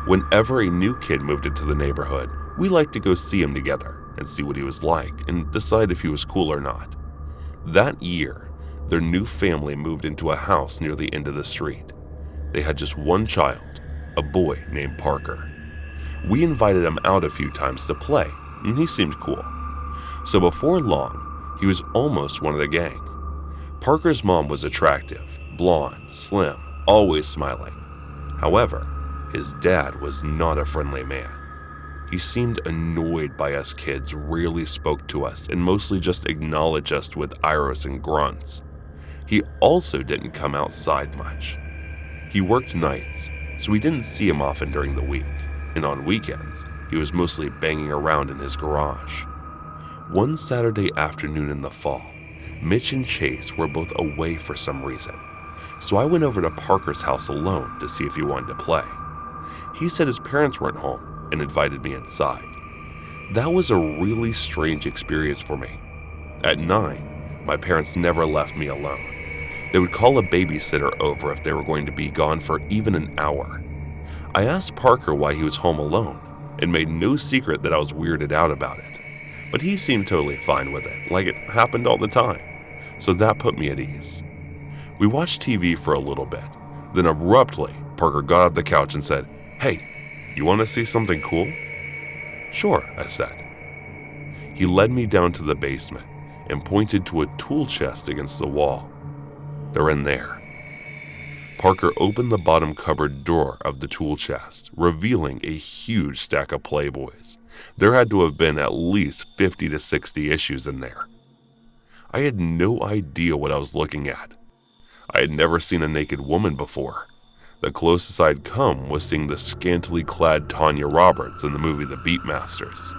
Whenever a new kid moved into the neighborhood, we liked to go see him together and see what he was like and decide if he was cool or not. That year, their new family moved into a house near the end of the street. They had just one child, a boy named Parker. We invited him out a few times to play, and he seemed cool. So before long, he was almost one of the gang. Parker's mom was attractive, blonde, slim, always smiling. However, his dad was not a friendly man. He seemed annoyed by us kids, rarely spoke to us, and mostly just acknowledged us with iros and grunts. He also didn't come outside much. He worked nights, so we didn't see him often during the week, and on weekends, he was mostly banging around in his garage. One Saturday afternoon in the fall, Mitch and Chase were both away for some reason, so I went over to Parker's house alone to see if he wanted to play. He said his parents weren't home and invited me inside. That was a really strange experience for me. At 9, my parents never left me alone. They would call a babysitter over if they were going to be gone for even an hour. I asked Parker why he was home alone and made no secret that I was weirded out about it. But he seemed totally fine with it, like it happened all the time. So that put me at ease. We watched TV for a little bit. Then abruptly, Parker got off the couch and said, "Hey, you want to see something cool?" "Sure," I said. He led me down to the basement and pointed to a tool chest against the wall. "They're in there." Parker opened the bottom cupboard door of the tool chest, revealing a huge stack of Playboys. There had to have been at least 50 to 60 issues in there. I had no idea what I was looking at. I had never seen a naked woman before. The closest I'd come was seeing the scantily clad Tanya Roberts in the movie The Beatmasters.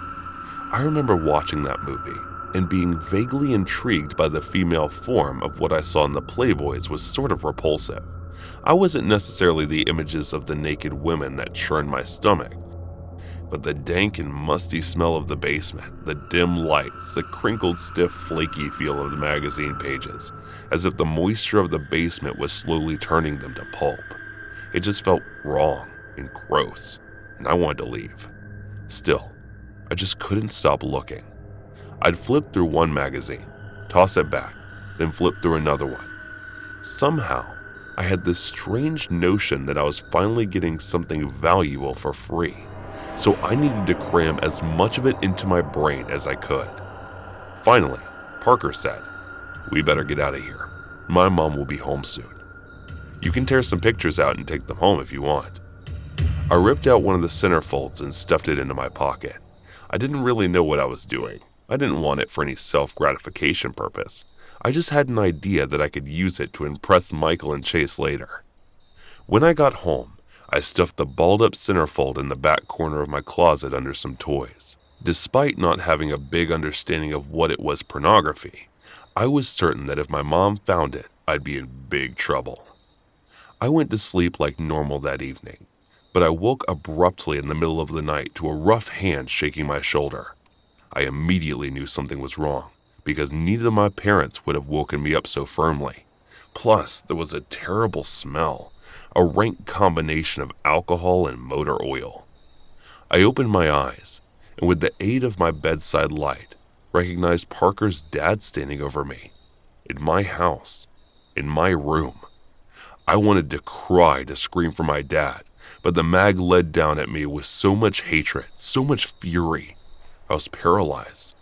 I remember watching that movie and being vaguely intrigued by the female form of what I saw in the Playboys was sort of repulsive. I wasn't necessarily the images of the naked women that churned my stomach, but the dank and musty smell of the basement, the dim lights, the crinkled, stiff, flaky feel of the magazine pages, as if the moisture of the basement was slowly turning them to pulp. It just felt wrong and gross, and I wanted to leave. Still, I just couldn't stop looking. I'd flip through one magazine, toss it back, then flip through another one. Somehow, I had this strange notion that I was finally getting something valuable for free, so I needed to cram as much of it into my brain as I could. Finally, Parker said, "We better get out of here. My mom will be home soon. You can tear some pictures out and take them home if you want." I ripped out one of the centerfolds and stuffed it into my pocket. I didn't really know what I was doing. I didn't want it for any self-gratification purpose. I just had an idea that I could use it to impress Michael and Chase later. When I got home, I stuffed the balled-up centerfold in the back corner of my closet under some toys. Despite not having a big understanding of what it was pornography, I was certain that if my mom found it, I'd be in big trouble. I went to sleep like normal that evening, but I woke abruptly in the middle of the night to a rough hand shaking my shoulder. I immediately knew something was wrong, because neither of my parents would have woken me up so firmly. Plus, there was a terrible smell, a rank combination of alcohol and motor oil. I opened my eyes, and with the aid of my bedside light, recognized Parker's dad standing over me, in my house, in my room. I wanted to cry, to scream for my dad, but the mag led down at me with so much hatred, so much fury. I was paralyzed.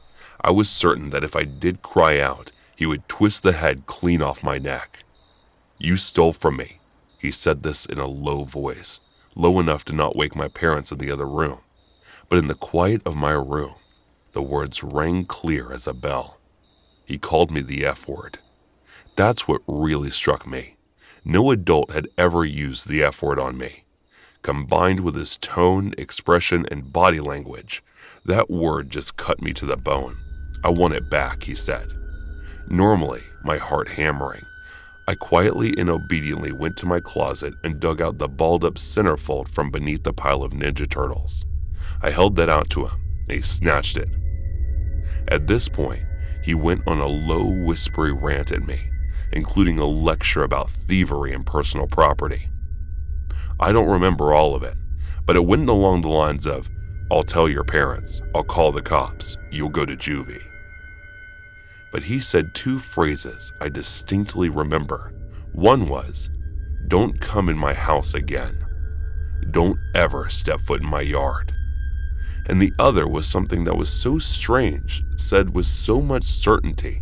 I was certain that if I did cry out, he would twist the head clean off my neck. "You stole from me." He said this in a low voice, low enough to not wake my parents in the other room. But in the quiet of my room, the words rang clear as a bell. He called me the F word. That's what really struck me. No adult had ever used the F word on me. Combined with his tone, expression, and body language, that word just cut me to the bone. "I want it back," he said. Normally, my heart hammering, I quietly and obediently went to my closet and dug out the balled-up centerfold from beneath the pile of Ninja Turtles. I held that out to him, and he snatched it. At this point, he went on a low, whispery rant at me, including a lecture about thievery and personal property. I don't remember all of it, but it went along the lines of, "I'll tell your parents, I'll call the cops, you'll go to juvie." But he said two phrases I distinctly remember. One was, "Don't come in my house again. Don't ever step foot in my yard." And the other was something that was so strange, said with so much certainty,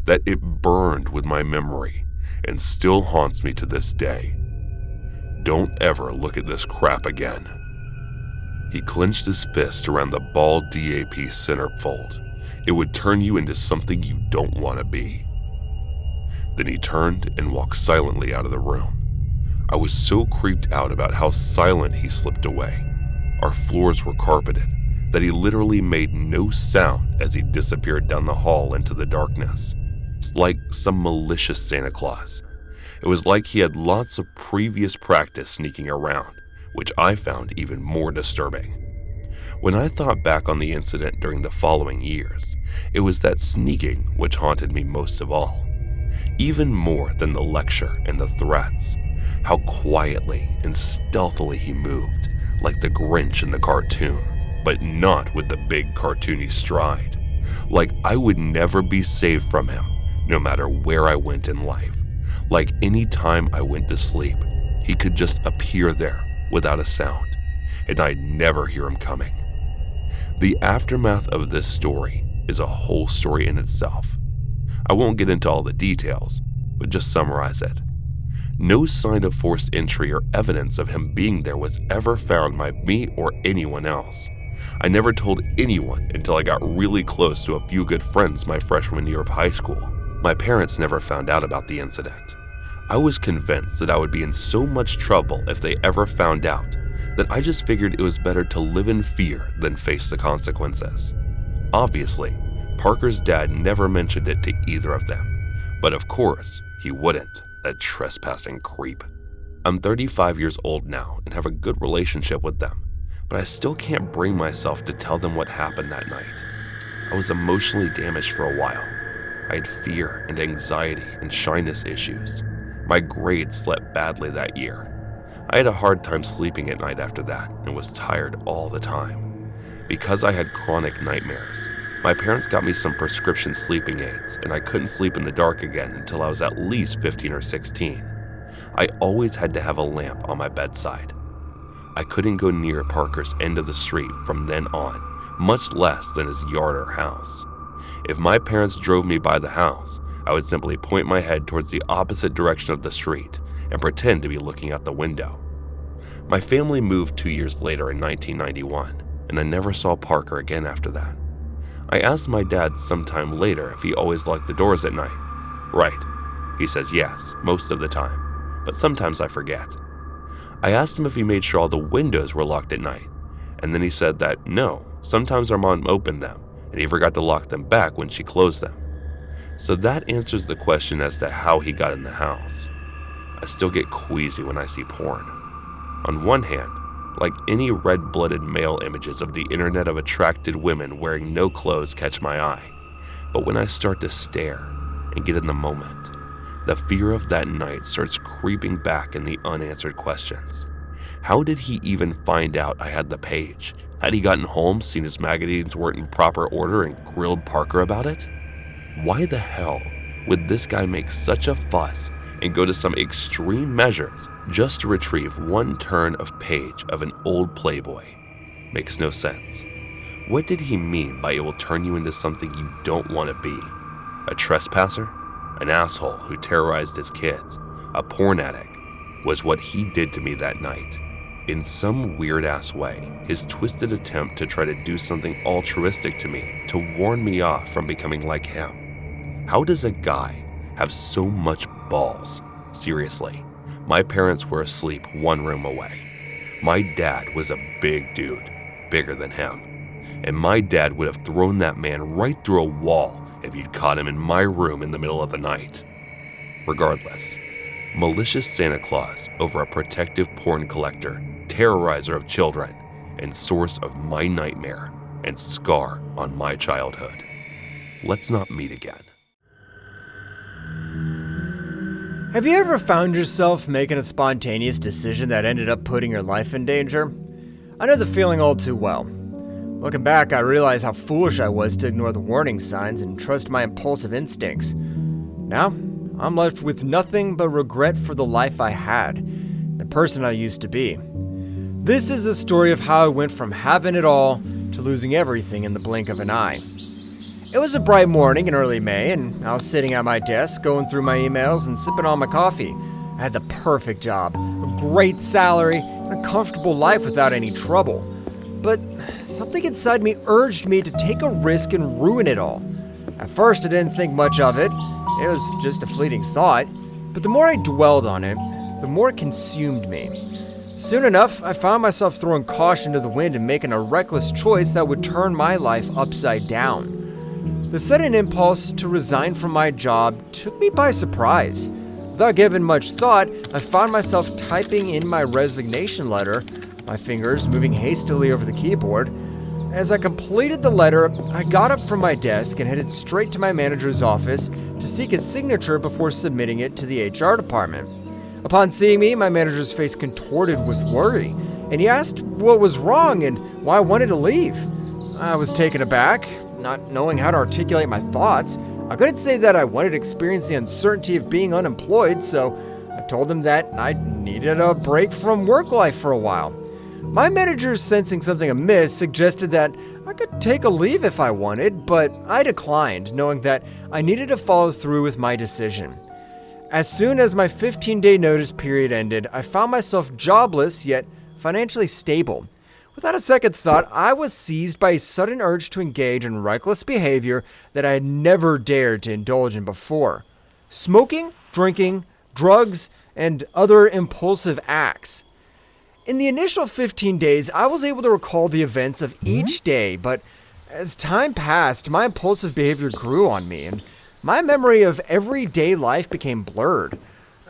that it burned with my memory and still haunts me to this day. "Don't ever look at this crap again." He clenched his fist around the bald DAP centerfold. It would turn you into something you don't want to be. Then he turned and walked silently out of the room. I was so creeped out about how silent he slipped away. Our floors were carpeted, that he literally made no sound as he disappeared down the hall into the darkness. It's like some malicious Santa Claus. It was like he had lots of previous practice sneaking around, which I found even more disturbing. When I thought back on the incident during the following years, it was that sneaking which haunted me most of all. Even more than the lecture and the threats, how quietly and stealthily he moved, like the Grinch in the cartoon, but not with the big cartoony stride. Like I would never be saved from him, no matter where I went in life. Like any time I went to sleep, he could just appear there without a sound, and I'd never hear him coming. The aftermath of this story is a whole story in itself. I won't get into all the details, but just summarize it. No sign of forced entry or evidence of him being there was ever found by me or anyone else. I never told anyone until I got really close to a few good friends my freshman year of high school. My parents never found out about the incident. I was convinced that I would be in so much trouble if they ever found out that I just figured it was better to live in fear than face the consequences. Obviously, Parker's dad never mentioned it to either of them, but of course, he wouldn't, that trespassing creep. I'm 35 years old now and have a good relationship with them, but I still can't bring myself to tell them what happened that night. I was emotionally damaged for a while. I had fear and anxiety and shyness issues. My grades slipped badly that year. I had a hard time sleeping at night after that and was tired all the time. Because I had chronic nightmares, my parents got me some prescription sleeping aids, and I couldn't sleep in the dark again until I was at least 15 or 16. I always had to have a lamp on my bedside. I couldn't go near Parker's end of the street from then on, much less than his yard or house. If my parents drove me by the house, I would simply point my head towards the opposite direction of the street and pretend to be looking out the window. My family moved 2 years later in 1991, and I never saw Parker again after that. I asked my dad sometime later if he always locked the doors at night. Right. He says yes, most of the time, but sometimes I forget. I asked him if he made sure all the windows were locked at night, and then he said that no, sometimes our mom opened them, and he forgot to lock them back when she closed them. So that answers the question as to how he got in the house. I still get queasy when I see porn. On one hand, like any red-blooded male images of the internet of attracted women wearing no clothes catch my eye. But when I start to stare and get in the moment, the fear of that night starts creeping back in the unanswered questions. How did he even find out I had the page? Had he gotten home, seen his magazines weren't in proper order, and grilled Parker about it? Why the hell would this guy make such a fuss and go to some extreme measures just to retrieve one turn of page of an old Playboy? Makes no sense. What did he mean by it will turn you into something you don't want to be? A trespasser? An asshole who terrorized his kids? A porn addict? Was what he did to me that night. In some weird-ass way, his twisted attempt to try to do something altruistic to me to warn me off from becoming like him. How does a guy have so much balls? Seriously, my parents were asleep one room away. My dad was a big dude, bigger than him. And my dad would have thrown that man right through a wall if you'd caught him in my room in the middle of the night. Regardless, malicious Santa Claus over a protective porn collector, terrorizer of children, and source of my nightmare and scar on my childhood. Let's not meet again. Have you ever found yourself making a spontaneous decision that ended up putting your life in danger? I know the feeling all too well. Looking back, I realize how foolish I was to ignore the warning signs and trust my impulsive instincts. Now, I'm left with nothing but regret for the life I had, the person I used to be. This is the story of how I went from having it all to losing everything in the blink of an eye. It was a bright morning in early May, and I was sitting at my desk going through my emails and sipping on my coffee. I had the perfect job, a great salary, and a comfortable life without any trouble. But something inside me urged me to take a risk and ruin it all. At first, I didn't think much of it. It was just a fleeting thought. But the more I dwelled on it, the more it consumed me. Soon enough, I found myself throwing caution to the wind and making a reckless choice that would turn my life upside down. The sudden impulse to resign from my job took me by surprise. Without giving much thought, I found myself typing in my resignation letter, my fingers moving hastily over the keyboard. As I completed the letter, I got up from my desk and headed straight to my manager's office to seek his signature before submitting it to the HR department. Upon seeing me, my manager's face contorted with worry, and he asked what was wrong and why I wanted to leave. I was taken aback, not knowing how to articulate my thoughts. I couldn't say that I wanted to experience the uncertainty of being unemployed, so I told him that I needed a break from work life for a while. My manager, sensing something amiss, suggested that I could take a leave if I wanted, but I declined, knowing that I needed to follow through with my decision. As soon as my 15-day notice period ended, I found myself jobless yet financially stable. Without a second thought, I was seized by a sudden urge to engage in reckless behavior that I had never dared to indulge in before. Smoking, drinking, drugs, and other impulsive acts. In the initial 15 days, I was able to recall the events of each day, but as time passed, my impulsive behavior grew on me, and my memory of everyday life became blurred.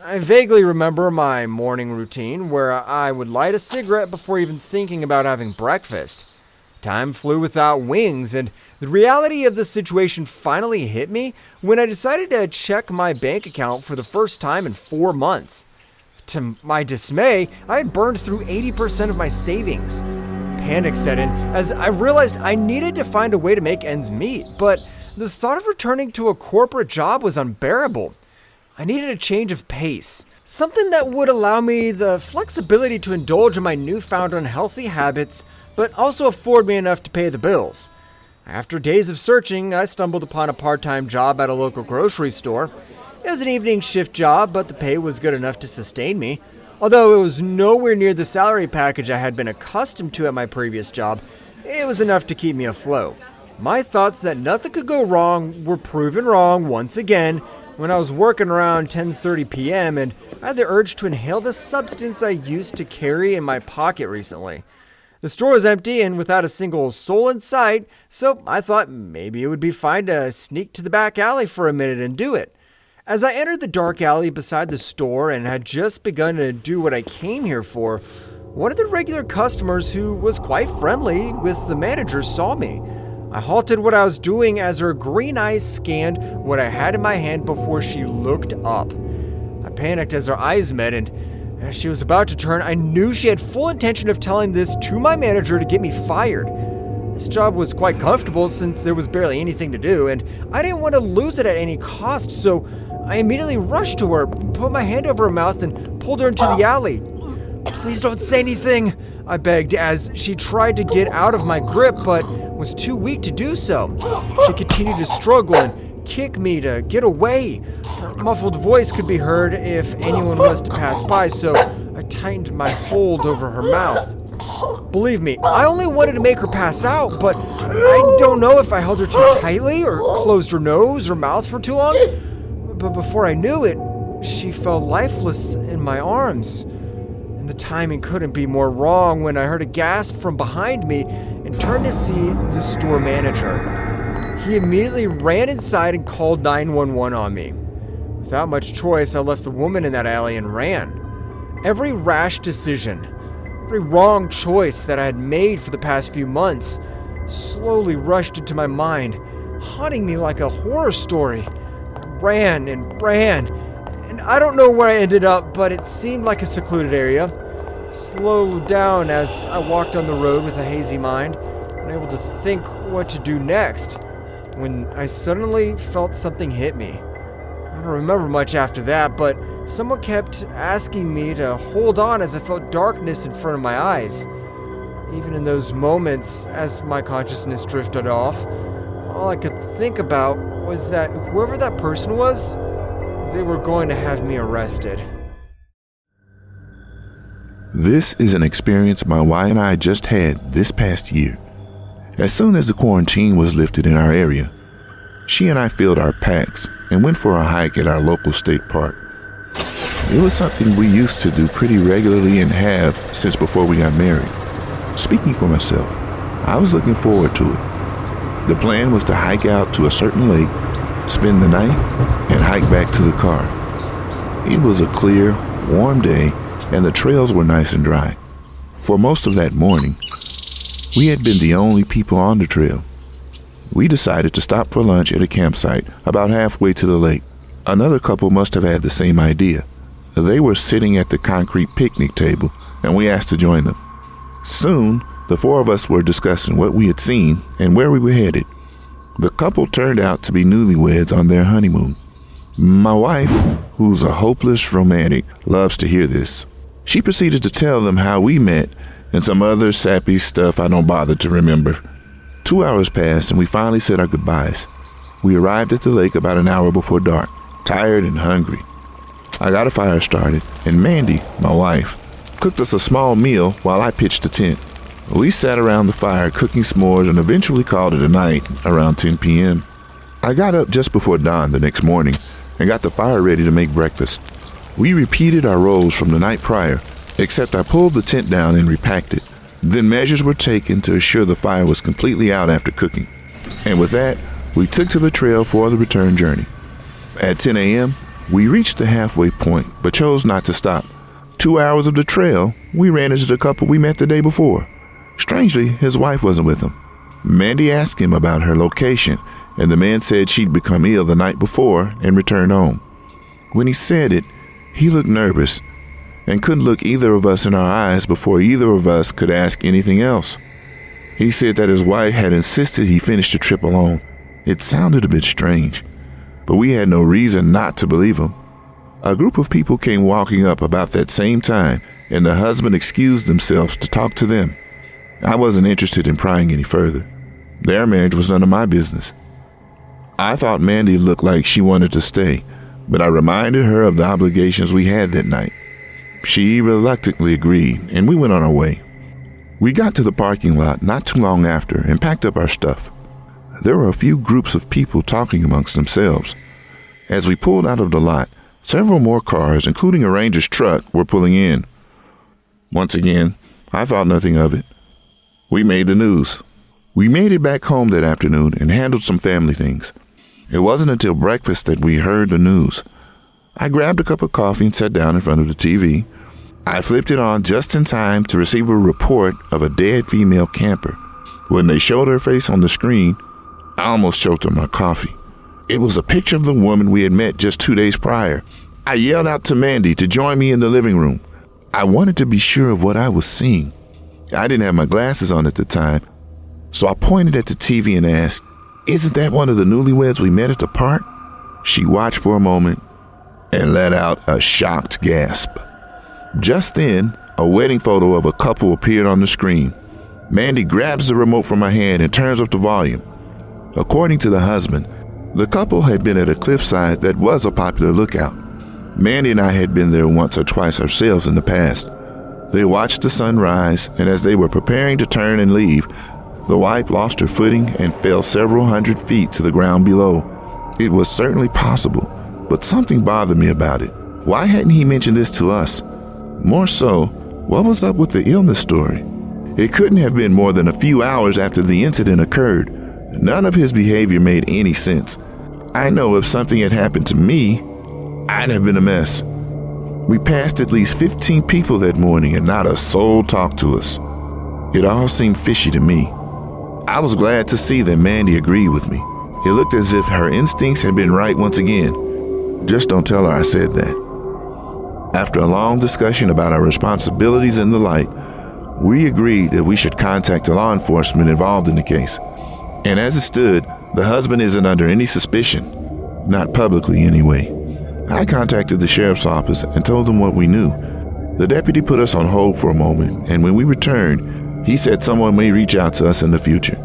I vaguely remember my morning routine where I would light a cigarette before even thinking about having breakfast. Time flew without wings, and the reality of the situation finally hit me when I decided to check my bank account for the first time in 4 months. To my dismay, I had burned through 80% of my savings. Panic set in as I realized I needed to find a way to make ends meet, but the thought of returning to a corporate job was unbearable. I needed a change of pace, something that would allow me the flexibility to indulge in my newfound unhealthy habits, but also afford me enough to pay the bills. After days of searching, I stumbled upon a part-time job at a local grocery store. It was an evening shift job, but the pay was good enough to sustain me. Although it was nowhere near the salary package I had been accustomed to at my previous job, it was enough to keep me afloat. My thoughts that nothing could go wrong were proven wrong once again when I was working around 10:30 p.m. and I had the urge to inhale the substance I used to carry in my pocket recently. The store was empty and without a single soul in sight, so I thought maybe it would be fine to sneak to the back alley for a minute and do it. As I entered the dark alley beside the store and had just begun to do what I came here for, one of the regular customers who was quite friendly with the manager saw me. I halted what I was doing as her green eyes scanned what I had in my hand before she looked up. I panicked as our eyes met, and as she was about to turn, I knew she had full intention of telling this to my manager to get me fired. This job was quite comfortable since there was barely anything to do, and I didn't want to lose it at any cost, so I immediately rushed to her, put my hand over her mouth, and pulled her into the alley. "Please don't say anything," I begged as she tried to get out of my grip, but was too weak to do so. She continued to struggle and kick me to get away. Her muffled voice could be heard if anyone was to pass by, so I tightened my hold over her mouth. Believe me, I only wanted to make her pass out, but I don't know if I held her too tightly or closed her nose or mouth for too long. But before I knew it, she fell lifeless in my arms. And the timing couldn't be more wrong when I heard a gasp from behind me and turned to see the store manager. He immediately ran inside and called 911 on me. Without much choice, I left the woman in that alley and ran. Every rash decision, every wrong choice that I had made for the past few months slowly rushed into my mind, haunting me like a horror story. I ran and ran, and I don't know where I ended up, but it seemed like a secluded area. I slowed down as I walked on the road with a hazy mind, unable to think what to do next, when I suddenly felt something hit me. I don't remember much after that, but someone kept asking me to hold on as I felt darkness in front of my eyes. Even in those moments, as my consciousness drifted off, all I could think about was that whoever that person was, they were going to have me arrested. This is an experience my wife and I just had this past year. As soon as the quarantine was lifted in our area, she and I filled our packs and went for a hike at our local state park. It was something we used to do pretty regularly and have since before we got married. Speaking for myself, I was looking forward to it. The plan was to hike out to a certain lake, spend the night, and hike back to the car. It was a clear, warm day, and the trails were nice and dry. For most of that morning, we had been the only people on the trail. We decided to stop for lunch at a campsite about halfway to the lake. Another couple must have had the same idea. They were sitting at the concrete picnic table, and we asked to join them. Soon, the four of us were discussing what we had seen and where we were headed. The couple turned out to be newlyweds on their honeymoon. My wife, who's a hopeless romantic, loves to hear this. She proceeded to tell them how we met and some other sappy stuff I don't bother to remember. 2 hours passed and we finally said our goodbyes. We arrived at the lake about an hour before dark, tired and hungry. I got a fire started, and Mandy, my wife, cooked us a small meal while I pitched the tent. We sat around the fire cooking s'mores and eventually called it a night around 10 p.m. I got up just before dawn the next morning and got the fire ready to make breakfast. We repeated our roles from the night prior, except I pulled the tent down and repacked it. Then measures were taken to assure the fire was completely out after cooking. And with that, we took to the trail for the return journey. At 10 a.m., we reached the halfway point, but chose not to stop. 2 hours of the trail, we ran into the couple we met the day before. Strangely, his wife wasn't with him. Mandy asked him about her location, and the man said she'd become ill the night before and returned home. When he said it, he looked nervous and couldn't look either of us in our eyes before either of us could ask anything else. He said that his wife had insisted he finish the trip alone. It sounded a bit strange, but we had no reason not to believe him. A group of people came walking up about that same time, and the husband excused themselves to talk to them. I wasn't interested in prying any further. Their marriage was none of my business. I thought Mandy looked like she wanted to stay, but I reminded her of the obligations we had that night. She reluctantly agreed, and we went on our way. We got to the parking lot not too long after and packed up our stuff. There were a few groups of people talking amongst themselves. As we pulled out of the lot, several more cars, including a ranger's truck, were pulling in. Once again, I thought nothing of it. We made the news. We made it back home that afternoon and handled some family things. It wasn't until breakfast that we heard the news. I grabbed a cup of coffee and sat down in front of the TV. I flipped it on just in time to receive a report of a dead female camper. When they showed her face on the screen, I almost choked on my coffee. It was a picture of the woman we had met just 2 days prior. I yelled out to Mandy to join me in the living room. I wanted to be sure of what I was seeing. I didn't have my glasses on at the time, so I pointed at the TV and asked, "Isn't that one of the newlyweds we met at the park?" She watched for a moment and let out a shocked gasp. Just then, a wedding photo of a couple appeared on the screen. Mandy grabs the remote from my hand and turns up the volume. According to the husband, the couple had been at a cliffside that was a popular lookout. Mandy and I had been there once or twice ourselves in the past. They watched the sun rise, and as they were preparing to turn and leave, the wife lost her footing and fell several hundred feet to the ground below. It was certainly possible, but something bothered me about it. Why hadn't he mentioned this to us? More so, what was up with the illness story? It couldn't have been more than a few hours after the incident occurred. None of his behavior made any sense. I know if something had happened to me, I'd have been a mess. We passed at least 15 people that morning and not a soul talked to us. It all seemed fishy to me. I was glad to see that Mandy agreed with me. It looked as if her instincts had been right once again. Just don't tell her I said that. After a long discussion about our responsibilities and the like, we agreed that we should contact the law enforcement involved in the case. And as it stood, the husband isn't under any suspicion. Not publicly, anyway. I contacted the sheriff's office and told them what we knew. The deputy put us on hold for a moment, and when we returned, he said someone may reach out to us in the future.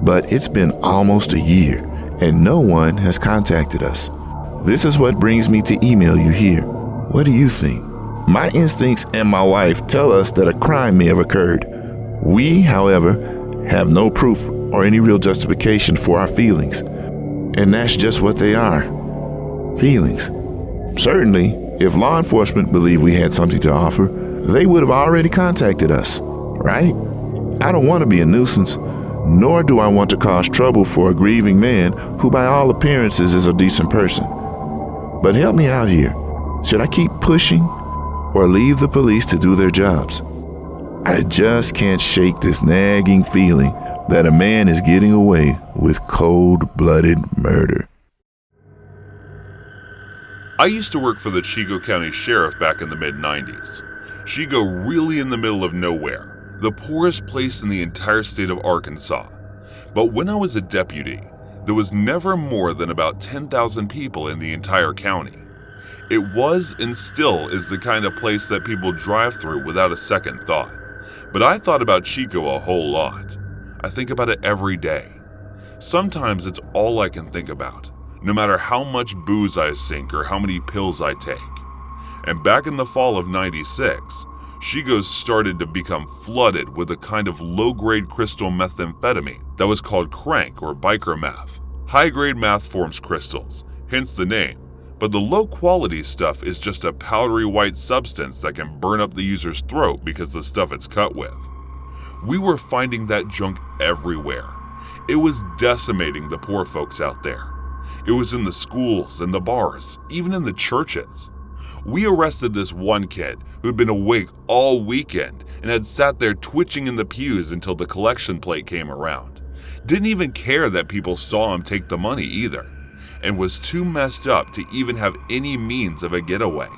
But it's been almost a year, and no one has contacted us. This is what brings me to email you here. What do you think? My instincts and my wife tell us that a crime may have occurred. We, however, have no proof or any real justification for our feelings. And that's just what they are. Feelings. Certainly, if law enforcement believed we had something to offer, they would have already contacted us, right? I don't want to be a nuisance, nor do I want to cause trouble for a grieving man who by all appearances is a decent person. But help me out here. Should I keep pushing or leave the police to do their jobs? I just can't shake this nagging feeling that a man is getting away with cold-blooded murder. I used to work for the Chico County Sheriff back in the mid-90s. Chico really in the middle of nowhere, the poorest place in the entire state of Arkansas. But when I was a deputy, there was never more than about 10,000 people in the entire county. It was and still is the kind of place that people drive through without a second thought. But I thought about Chico a whole lot. I think about it every day. Sometimes it's all I can think about, no matter how much booze I sink or how many pills I take. And back in the fall of '96, Chico started to become flooded with a kind of low-grade crystal methamphetamine that was called crank or biker meth. High-grade meth forms crystals, hence the name, but the low-quality stuff is just a powdery white substance that can burn up the user's throat because of the stuff it's cut with. We were finding that junk everywhere. It was decimating the poor folks out there. It was in the schools and the bars, even in the churches. We arrested this one kid who'd been awake all weekend and had sat there twitching in the pews until the collection plate came around. Didn't even care that people saw him take the money either, and was too messed up to even have any means of a getaway.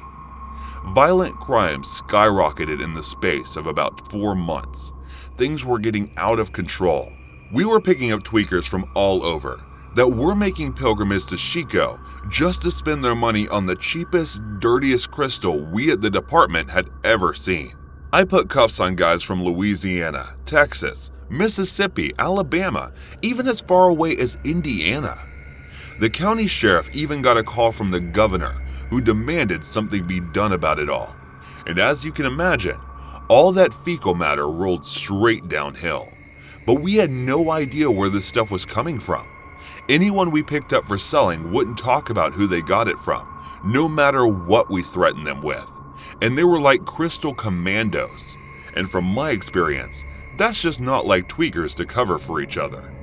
Violent crime skyrocketed in the space of about 4 months. Things were getting out of control. We were picking up tweakers from all over that were making pilgrimages to Chico just to spend their money on the cheapest, dirtiest crystal we at the department had ever seen. I put cuffs on guys from Louisiana, Texas, Mississippi, Alabama, even as far away as Indiana. The county sheriff even got a call from the governor who demanded something be done about it all. And as you can imagine, all that fecal matter rolled straight downhill. But we had no idea where this stuff was coming from. Anyone we picked up for selling wouldn't talk about who they got it from, no matter what we threatened them with. And they were like crystal commandos. And from my experience, that's just not like tweakers to cover for each other.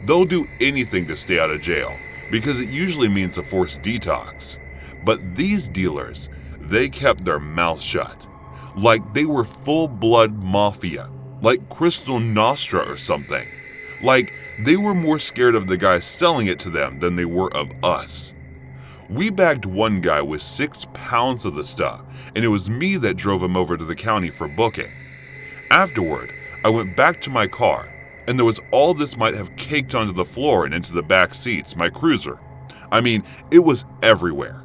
They'll do anything to stay out of jail, because it usually means a forced detox. But these dealers, they kept their mouths shut. Like they were full-blood mafia, like Crystal Nostra or something. Like they were more scared of the guy selling it to them than they were of us. We bagged one guy with 6 pounds of the stuff, and it was me that drove him over to the county for booking. Afterward, I went back to my car, and there was all this might have caked onto the floor and into the back seats, my cruiser. I mean, it was everywhere.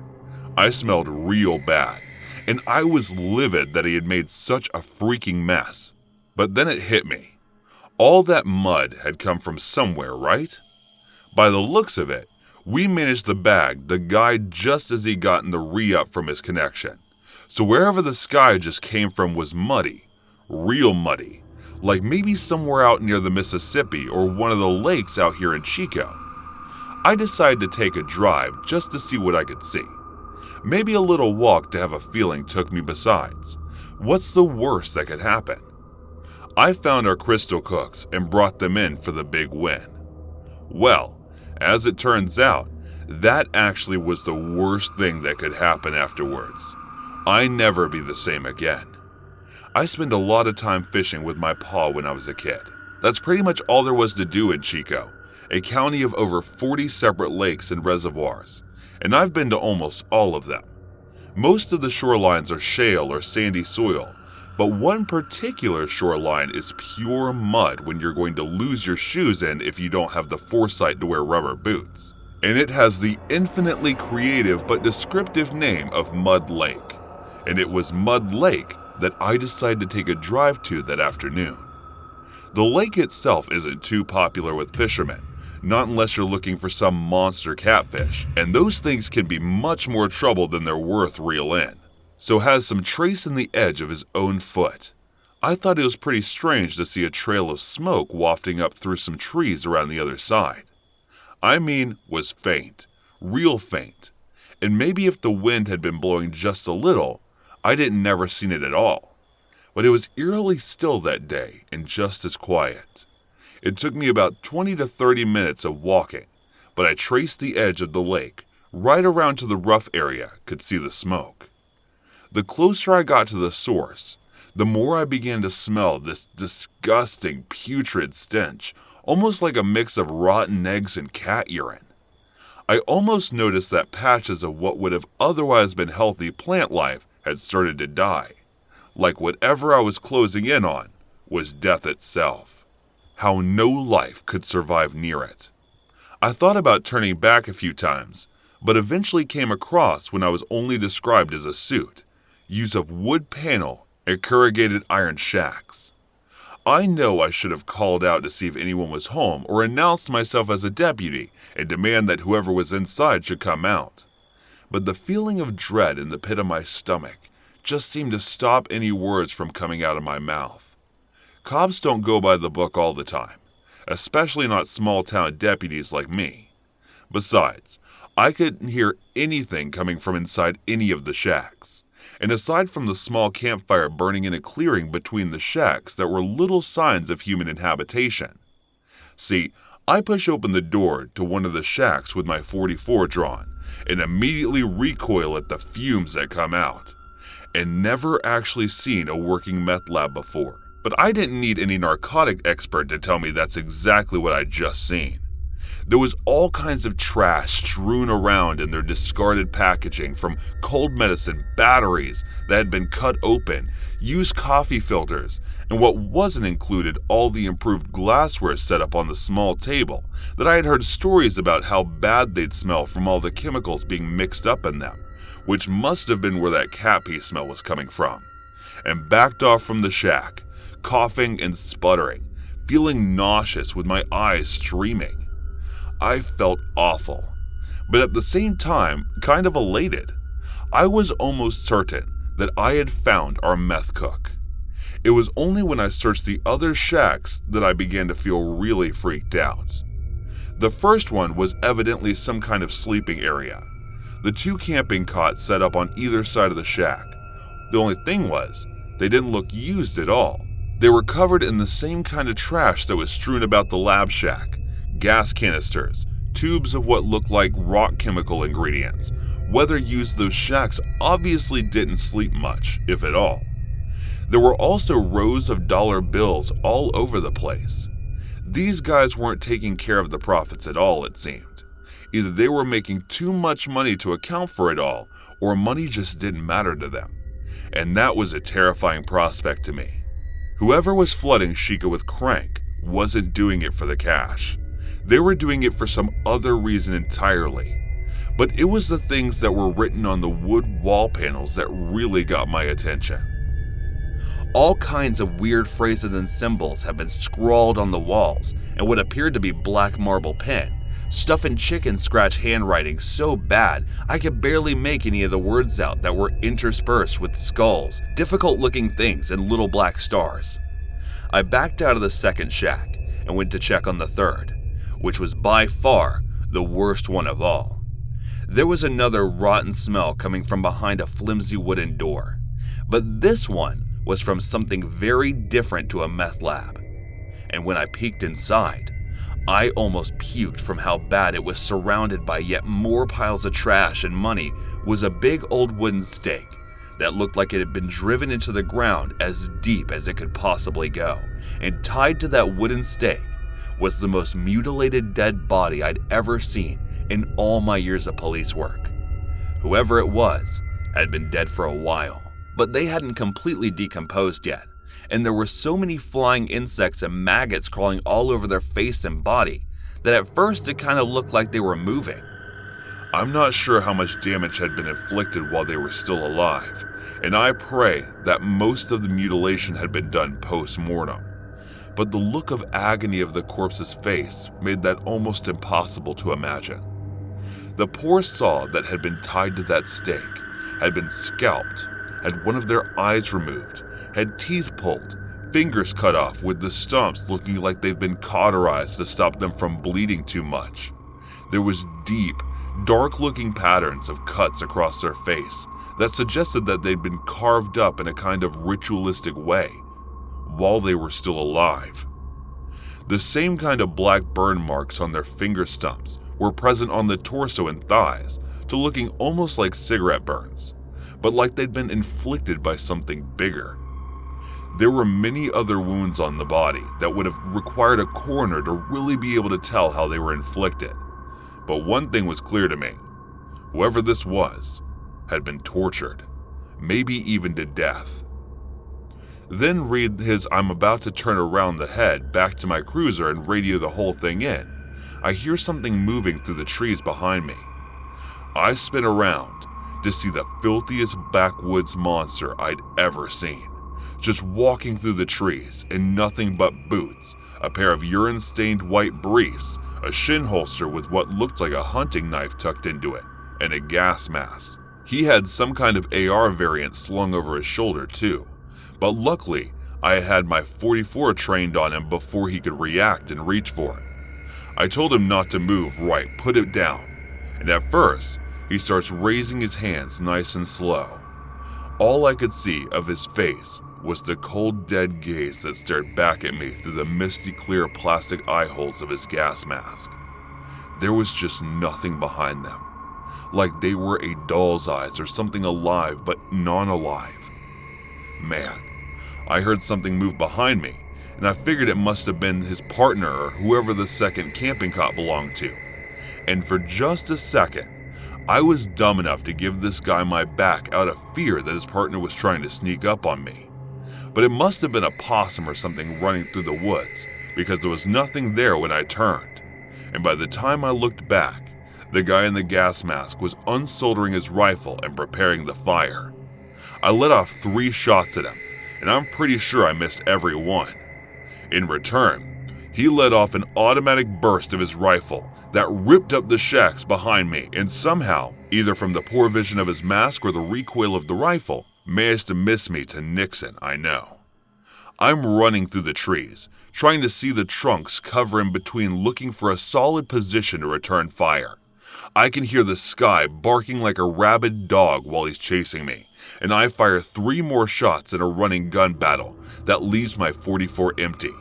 I smelled real bad, and I was livid that he had made such a freaking mess. But then it hit me. All that mud had come from somewhere, right? By the looks of it, we managed to bag the guy just as he gotten the re-up from his connection. So wherever the sky just came from was muddy, real muddy, like maybe somewhere out near the Mississippi or one of the lakes out here in Chico. I decided to take a drive just to see what I could see. Maybe a little walk to have a feeling took me besides. What's the worst that could happen? I found our crystal cooks and brought them in for the big win. Well, as it turns out, That actually was the worst thing that could happen afterwards. I never be the same again. I spent a lot of time fishing with my pa when I was a kid. That's pretty much all there was to do in Chico, a county of over 40 separate lakes and reservoirs, and I've been to almost all of them. Most of the shorelines are shale or sandy soil, but one particular shoreline is pure mud when you're going to lose your shoes in if you don't have the foresight to wear rubber boots. And it has the infinitely creative but descriptive name of Mud Lake. And it was Mud Lake that I decided to take a drive to that afternoon. The lake itself isn't too popular with fishermen, not unless you're looking for some monster catfish, and those things can be much more trouble than they're worth reel in, so has some trace in the edge of his own foot. I thought it was pretty strange to see a trail of smoke wafting up through some trees around the other side. I mean, was faint, real faint, and maybe if the wind had been blowing just a little, I'd never seen it at all. But it was eerily still that day and just as quiet. It took me about 20 to 30 minutes of walking, but I traced the edge of the lake, right around to the rough area, could see the smoke. The closer I got to the source, the more I began to smell this disgusting, putrid stench, almost like a mix of rotten eggs and cat urine. I almost noticed that patches of what would have otherwise been healthy plant life had started to die, like whatever I was closing in on was death itself. How no life could survive near it. I thought about turning back a few times, but eventually came across when I was only described as a suit, use of wood panel and corrugated iron shacks. I know I should have called out to see if anyone was home or announced myself as a deputy and demand that whoever was inside should come out. But the feeling of dread in the pit of my stomach just seemed to stop any words from coming out of my mouth. Cops don't go by the book all the time, especially not small-town deputies like me. Besides, I couldn't hear anything coming from inside any of the shacks, and aside from the small campfire burning in a clearing between the shacks, there were little signs of human inhabitation. See, I push open the door to one of the shacks with my .44 drawn, and immediately recoil at the fumes that come out. And never actually seen a working meth lab before, but I didn't need any narcotic expert to tell me that's exactly what I'd just seen. There was all kinds of trash strewn around in their discarded packaging, from cold medicine, batteries that had been cut open, used coffee filters, and what wasn't included, all the improved glassware set up on the small table that I had heard stories about how bad they'd smell from all the chemicals being mixed up in them, which must have been where that cat pee smell was coming from, and backed off from the shack, coughing and sputtering, feeling nauseous with my eyes streaming. I felt awful, but at the same time, kind of elated. I was almost certain that I had found our meth cook. It was only when I searched the other shacks that I began to feel really freaked out. The first one was evidently some kind of sleeping area. The 2 camping cots set up on either side of the shack. The only thing was, they didn't look used at all. They were covered in the same kind of trash that was strewn about the lab shack. Gas canisters, tubes of what looked like rock chemical ingredients. Whoever used those shacks obviously didn't sleep much, if at all. There were also rows of dollar bills all over the place. These guys weren't taking care of the profits at all, it seemed. Either they were making too much money to account for it all, or money just didn't matter to them. And that was a terrifying prospect to me. Whoever was flooding Chico with crank wasn't doing it for the cash. They were doing it for some other reason entirely. But it was the things that were written on the wood wall panels that really got my attention. All kinds of weird phrases and symbols have been scrawled on the walls in what appeared to be black marble pen. Stuff in chicken scratch handwriting so bad I could barely make any of the words out that were interspersed with skulls, difficult looking things, and little black stars. I backed out of the second shack and went to check on the third, which was by far the worst one of all. There was another rotten smell coming from behind a flimsy wooden door, but this one was from something very different to a meth lab. And when I peeked inside, I almost puked from how bad it was. Surrounded by yet more piles of trash and money was a big old wooden stake that looked like it had been driven into the ground as deep as it could possibly go, and tied to that wooden stake was the most mutilated dead body I'd ever seen in all my years of police work. Whoever it was had been dead for a while, but they hadn't completely decomposed yet, and there were so many flying insects and maggots crawling all over their face and body that at first it kind of looked like they were moving. I'm not sure how much damage had been inflicted while they were still alive, and I pray that most of the mutilation had been done post-mortem. But the look of agony of the corpse's face made that almost impossible to imagine. The poor soul that had been tied to that stake had been scalped, had one of their eyes removed, had teeth pulled, fingers cut off with the stumps looking like they'd been cauterized to stop them from bleeding too much. There was deep, dark-looking patterns of cuts across their face that suggested that they'd been carved up in a kind of ritualistic way while they were still alive. The same kind of black burn marks on their finger stumps were present on the torso and thighs, to looking almost like cigarette burns, but like they'd been inflicted by something bigger. There were many other wounds on the body that would have required a coroner to really be able to tell how they were inflicted. But one thing was clear to me. Whoever this was had been tortured, maybe even to death. Then read his "I'm about to turn around the head" back to my cruiser and radio the whole thing in. I hear something moving through the trees behind me. I spin around to see the filthiest backwoods monster I'd ever seen, just walking through the trees in nothing but boots, a pair of urine-stained white briefs, a shin holster with what looked like a hunting knife tucked into it, and a gas mask. He had some kind of AR variant slung over his shoulder too, but luckily I had my .44 trained on him before he could react and reach for it. I told him not to move, right, put it down, and at first he starts raising his hands nice and slow. All I could see of his face was the cold, dead gaze that stared back at me through the misty clear plastic eye holes of his gas mask. There was just nothing behind them, like they were a doll's eyes or something alive but non-alive. Man, I heard something move behind me, and I figured it must have been his partner or whoever the second camping cot belonged to. And for just a second, I was dumb enough to give this guy my back out of fear that his partner was trying to sneak up on me. But it must have been a possum or something running through the woods, because there was nothing there when I turned. And by the time I looked back, the guy in the gas mask was unsoldering his rifle and preparing the fire. I let off 3 shots at him, and I'm pretty sure I missed every one. In return, he let off an automatic burst of his rifle that ripped up the shacks behind me, and somehow, either from the poor vision of his mask or the recoil of the rifle, managed to miss me to Nixon, I know. I'm running through the trees, trying to see the trunks cover in between, looking for a solid position to return fire. I can hear the sky barking like a rabid dog while he's chasing me, and I fire 3 more shots in a running gun battle that leaves my .44 empty.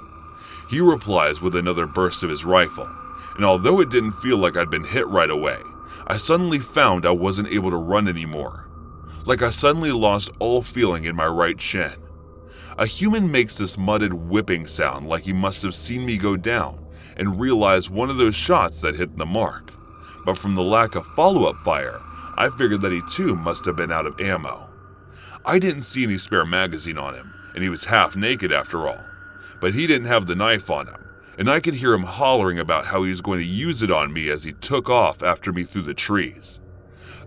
He replies with another burst of his rifle, and although it didn't feel like I'd been hit right away, I suddenly found I wasn't able to run anymore. Like I suddenly lost all feeling in my right shin. A human makes this mudded whipping sound like he must have seen me go down and realized one of those shots that hit the mark. But from the lack of follow-up fire, I figured that he too must have been out of ammo. I didn't see any spare magazine on him, and he was half naked after all. But he didn't have the knife on him, and I could hear him hollering about how he was going to use it on me as he took off after me through the trees.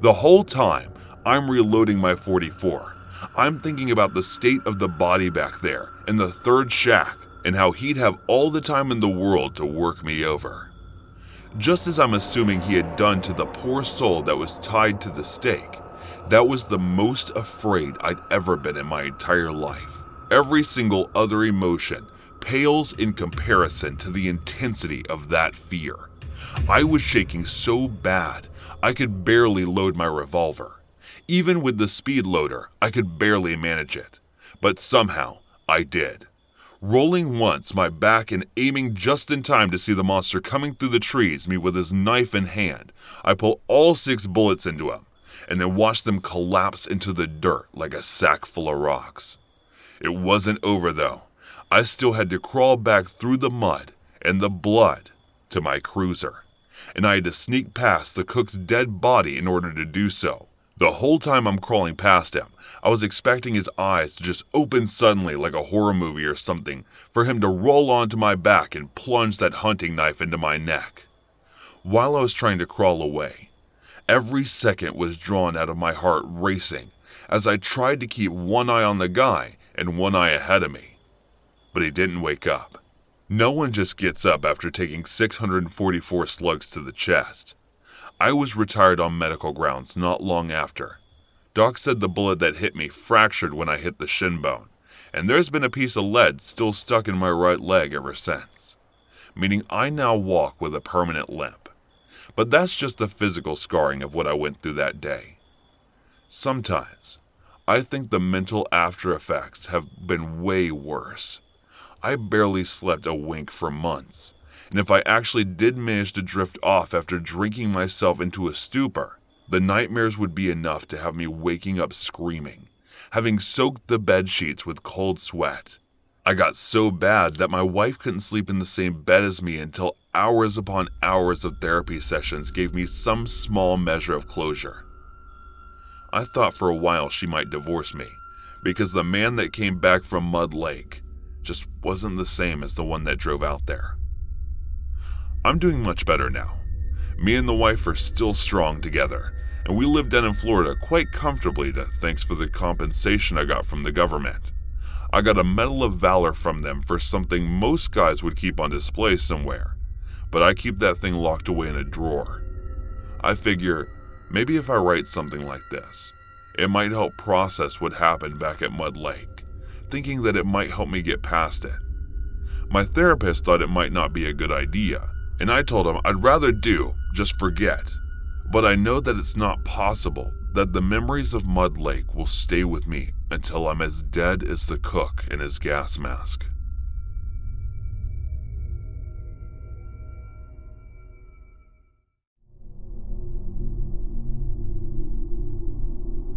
The whole time, I'm reloading my .44. I'm thinking about the state of the body back there in the 3rd shack and how he'd have all the time in the world to work me over. Just as I'm assuming he had done to the poor soul that was tied to the stake, that was the most afraid I'd ever been in my entire life. Every single other emotion pales in comparison to the intensity of that fear. I was shaking so bad I could barely load my revolver. Even with the speed loader, I could barely manage it. But somehow, I did. rolling once, my back, and aiming just in time to see the monster coming through the trees, me with his knife in hand. I pull all 6 bullets into him, and then watch them collapse into the dirt like a sack full of rocks. It wasn't over though. I still had to crawl back through the mud and the blood to my cruiser, and I had to sneak past the cook's dead body in order to do so. The whole time I'm crawling past him, I was expecting his eyes to just open suddenly like a horror movie or something, for him to roll onto my back and plunge that hunting knife into my neck. While I was trying to crawl away, every second was drawn out of my heart racing as I tried to keep one eye on the guy and one eye ahead of me. But he didn't wake up. No one just gets up after taking 644 slugs to the chest. I was retired on medical grounds not long after. Doc said the bullet that hit me fractured when I hit the shin bone, and there's been a piece of lead still stuck in my right leg ever since, meaning I now walk with a permanent limp. But that's just the physical scarring of what I went through that day. Sometimes, I think the mental after effects have been way worse. I barely slept a wink for months. And if I actually did manage to drift off after drinking myself into a stupor, the nightmares would be enough to have me waking up screaming, having soaked the bed sheets with cold sweat. I got so bad that my wife couldn't sleep in the same bed as me until hours upon hours of therapy sessions gave me some small measure of closure. I thought for a while she might divorce me, because the man that came back from Mud Lake just wasn't the same as the one that drove out there. I'm doing much better now. Me and the wife are still strong together, and we live down in Florida quite comfortably thanks for the compensation I got from the government. I got a Medal of Valor from them for something most guys would keep on display somewhere, but I keep that thing locked away in a drawer. I figure, maybe if I write something like this, it might help process what happened back at Mud Lake, thinking that it might help me get past it. My therapist thought it might not be a good idea, and I told him I'd rather just forget. But I know that it's not possible that the memories of Mud Lake will stay with me until I'm as dead as the cook in his gas mask.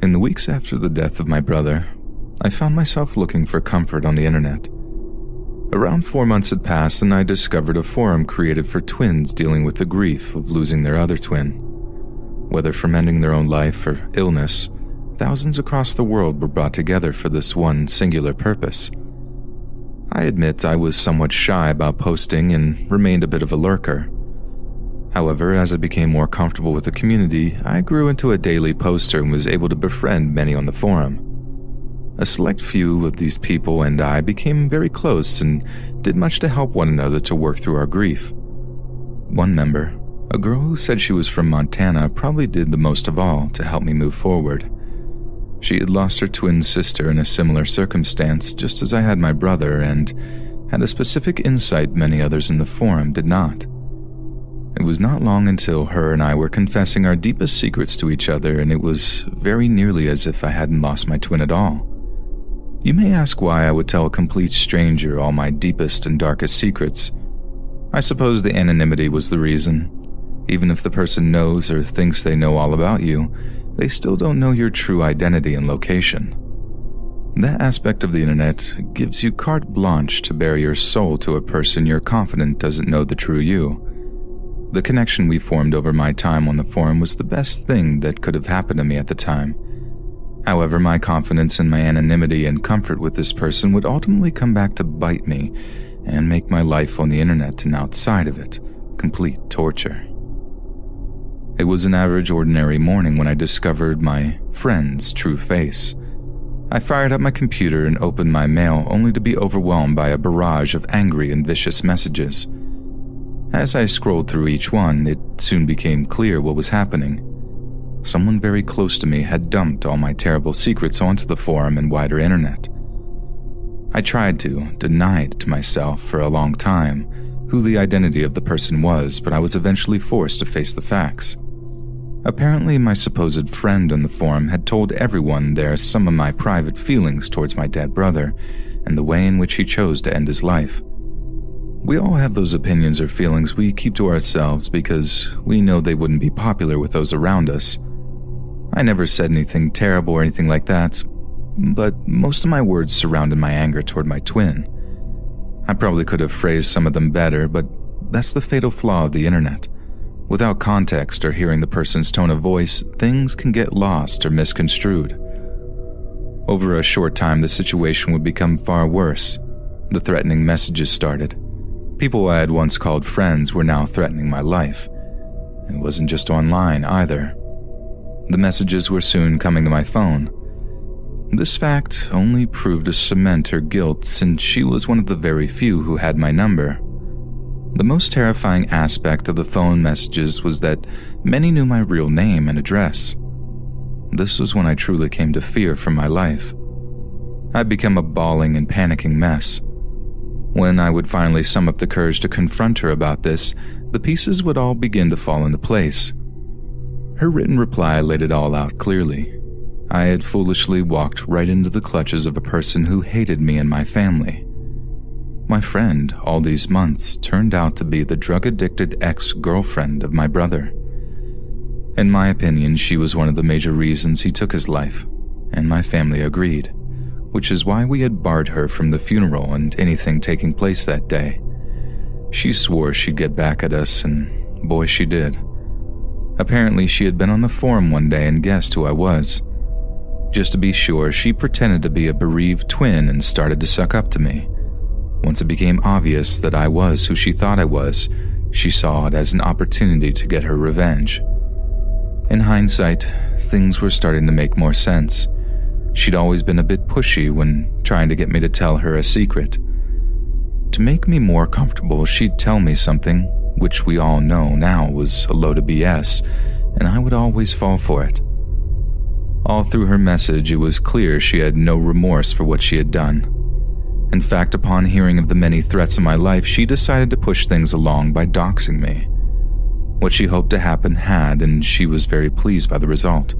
In the weeks after the death of my brother, I found myself looking for comfort on the internet. Around 4 months had passed and I discovered a forum created for twins dealing with the grief of losing their other twin. Whether from ending their own life or illness, thousands across the world were brought together for this one singular purpose. I admit I was somewhat shy about posting and remained a bit of a lurker. However, as I became more comfortable with the community, I grew into a daily poster and was able to befriend many on the forum. A select few of these people and I became very close and did much to help one another to work through our grief. One member, a girl who said she was from Montana, probably did the most of all to help me move forward. She had lost her twin sister in a similar circumstance, just as I had my brother, and had a specific insight many others in the forum did not. It was not long until her and I were confessing our deepest secrets to each other, and it was very nearly as if I hadn't lost my twin at all. You may ask why I would tell a complete stranger all my deepest and darkest secrets. I suppose the anonymity was the reason. Even if the person knows or thinks they know all about you, they still don't know your true identity and location. That aspect of the internet gives you carte blanche to bare your soul to a person you're confident doesn't know the true you. The connection we formed over my time on the forum was the best thing that could have happened to me at the time. However, my confidence in my anonymity and comfort with this person would ultimately come back to bite me and make my life on the internet and outside of it complete torture. It was an average ordinary morning when I discovered my friend's true face. I fired up my computer and opened my mail only to be overwhelmed by a barrage of angry and vicious messages. As I scrolled through each one, it soon became clear what was happening. Someone very close to me had dumped all my terrible secrets onto the forum and wider internet. I tried to deny it to myself for a long time who the identity of the person was, but I was eventually forced to face the facts. Apparently, my supposed friend on the forum had told everyone there some of my private feelings towards my dead brother, and the way in which he chose to end his life. We all have those opinions or feelings we keep to ourselves because we know they wouldn't be popular with those around us. I never said anything terrible or anything like that, but most of my words surrounded my anger toward my twin. I probably could have phrased some of them better, but that's the fatal flaw of the internet. Without context or hearing the person's tone of voice, things can get lost or misconstrued. Over a short time, the situation would become far worse. The threatening messages started. People I had once called friends were now threatening my life. It wasn't just online either. The messages were soon coming to my phone. This fact only proved to cement her guilt since she was one of the very few who had my number. The most terrifying aspect of the phone messages was that many knew my real name and address. This was when I truly came to fear for my life. I'd become a bawling and panicking mess. When I would finally sum up the courage to confront her about this, the pieces would all begin to fall into place. Her written reply laid it all out clearly. I had foolishly walked right into the clutches of a person who hated me and my family. My friend, all these months, turned out to be the drug-addicted ex-girlfriend of my brother. In my opinion, she was one of the major reasons he took his life, and my family agreed, which is why we had barred her from the funeral and anything taking place that day. She swore she'd get back at us, and boy, she did. Apparently, she had been on the forum one day and guessed who I was. Just to be sure, she pretended to be a bereaved twin and started to suck up to me. Once it became obvious that I was who she thought I was, she saw it as an opportunity to get her revenge. In hindsight, things were starting to make more sense. She'd always been a bit pushy when trying to get me to tell her a secret. To make me more comfortable, she'd tell me something, which we all know now was a load of BS, and I would always fall for it. All through her message, it was clear she had no remorse for what she had done. In fact, upon hearing of the many threats in my life, she decided to push things along by doxing me. What she hoped to happen had, and she was very pleased by the result.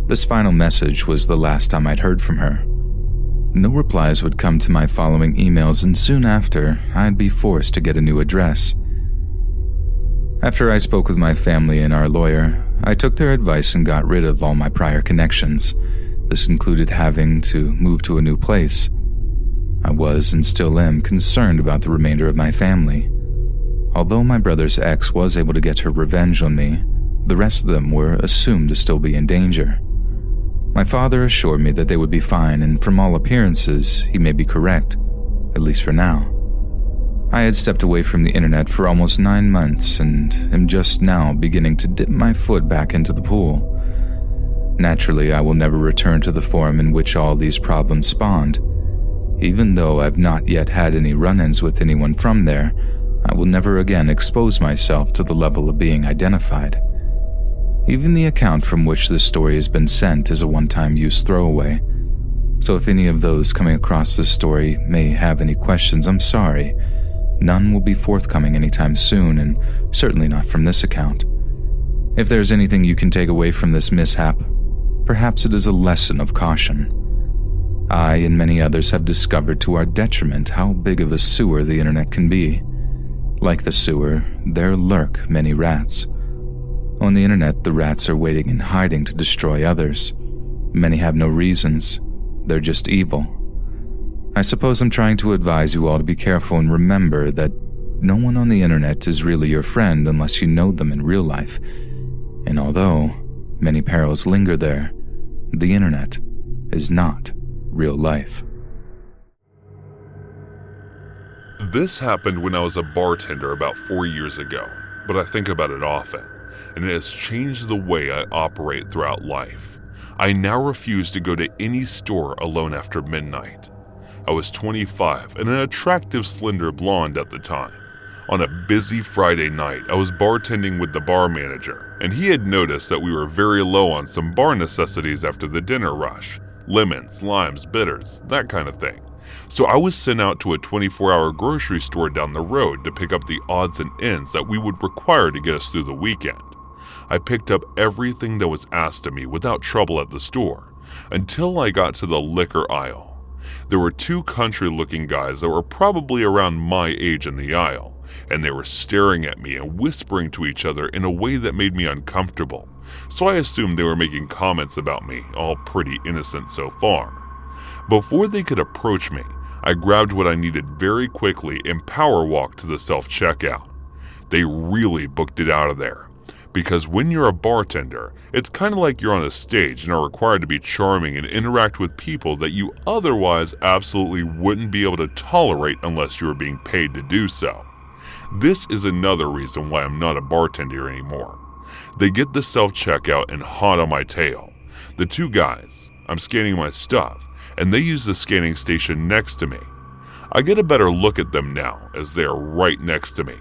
This final message was the last time I'd heard from her. No replies would come to my following emails, and soon after, I'd be forced to get a new address. After I spoke with my family and our lawyer, I took their advice and got rid of all my prior connections. This included having to move to a new place. I was, and still am, concerned about the remainder of my family. Although my brother's ex was able to get her revenge on me, the rest of them were assumed to still be in danger. My father assured me that they would be fine, and from all appearances, he may be correct, at least for now. I had stepped away from the internet for almost 9 months and am just now beginning to dip my foot back into the pool. Naturally, I will never return to the forum in which all these problems spawned. Even though I've not yet had any run-ins with anyone from there, I will never again expose myself to the level of being identified. Even the account from which this story has been sent is a one-time use throwaway. So if any of those coming across this story may have any questions, I'm sorry. None will be forthcoming anytime soon, and certainly not from this account. If there's anything you can take away from this mishap, perhaps it is a lesson of caution. I and many others have discovered to our detriment how big of a sewer the internet can be. Like the sewer, there lurk many rats. On the internet, the rats are waiting and hiding to destroy others. Many have no reasons. They're just evil. I suppose I'm trying to advise you all to be careful and remember that no one on the internet is really your friend unless you know them in real life. And although many perils linger there, the internet is not real life. This happened when I was a bartender about 4 years ago, but I think about it often, and it has changed the way I operate throughout life. I now refuse to go to any store alone after midnight. I was 25 and an attractive slender blonde at the time. On a busy Friday night, I was bartending with the bar manager, and he had noticed that we were very low on some bar necessities after the dinner rush. Lemons, limes, bitters, that kind of thing. So I was sent out to a 24-hour grocery store down the road to pick up the odds and ends that we would require to get us through the weekend. I picked up everything that was asked of me without trouble at the store, until I got to the liquor aisle. There were two country-looking guys that were probably around my age in the aisle, and they were staring at me and whispering to each other in a way that made me uncomfortable, so I assumed they were making comments about me, all pretty innocent so far. Before they could approach me, I grabbed what I needed very quickly and power walked to the self-checkout. They really booked it out of there, because when you're a bartender, it's kind of like you're on a stage and are required to be charming and interact with people that you otherwise absolutely wouldn't be able to tolerate unless you were being paid to do so. This is another reason why I'm not a bartender anymore. They get the self-checkout and hot on my tail. The two guys, I'm scanning my stuff, and they use the scanning station next to me. I get a better look at them now as they are right next to me.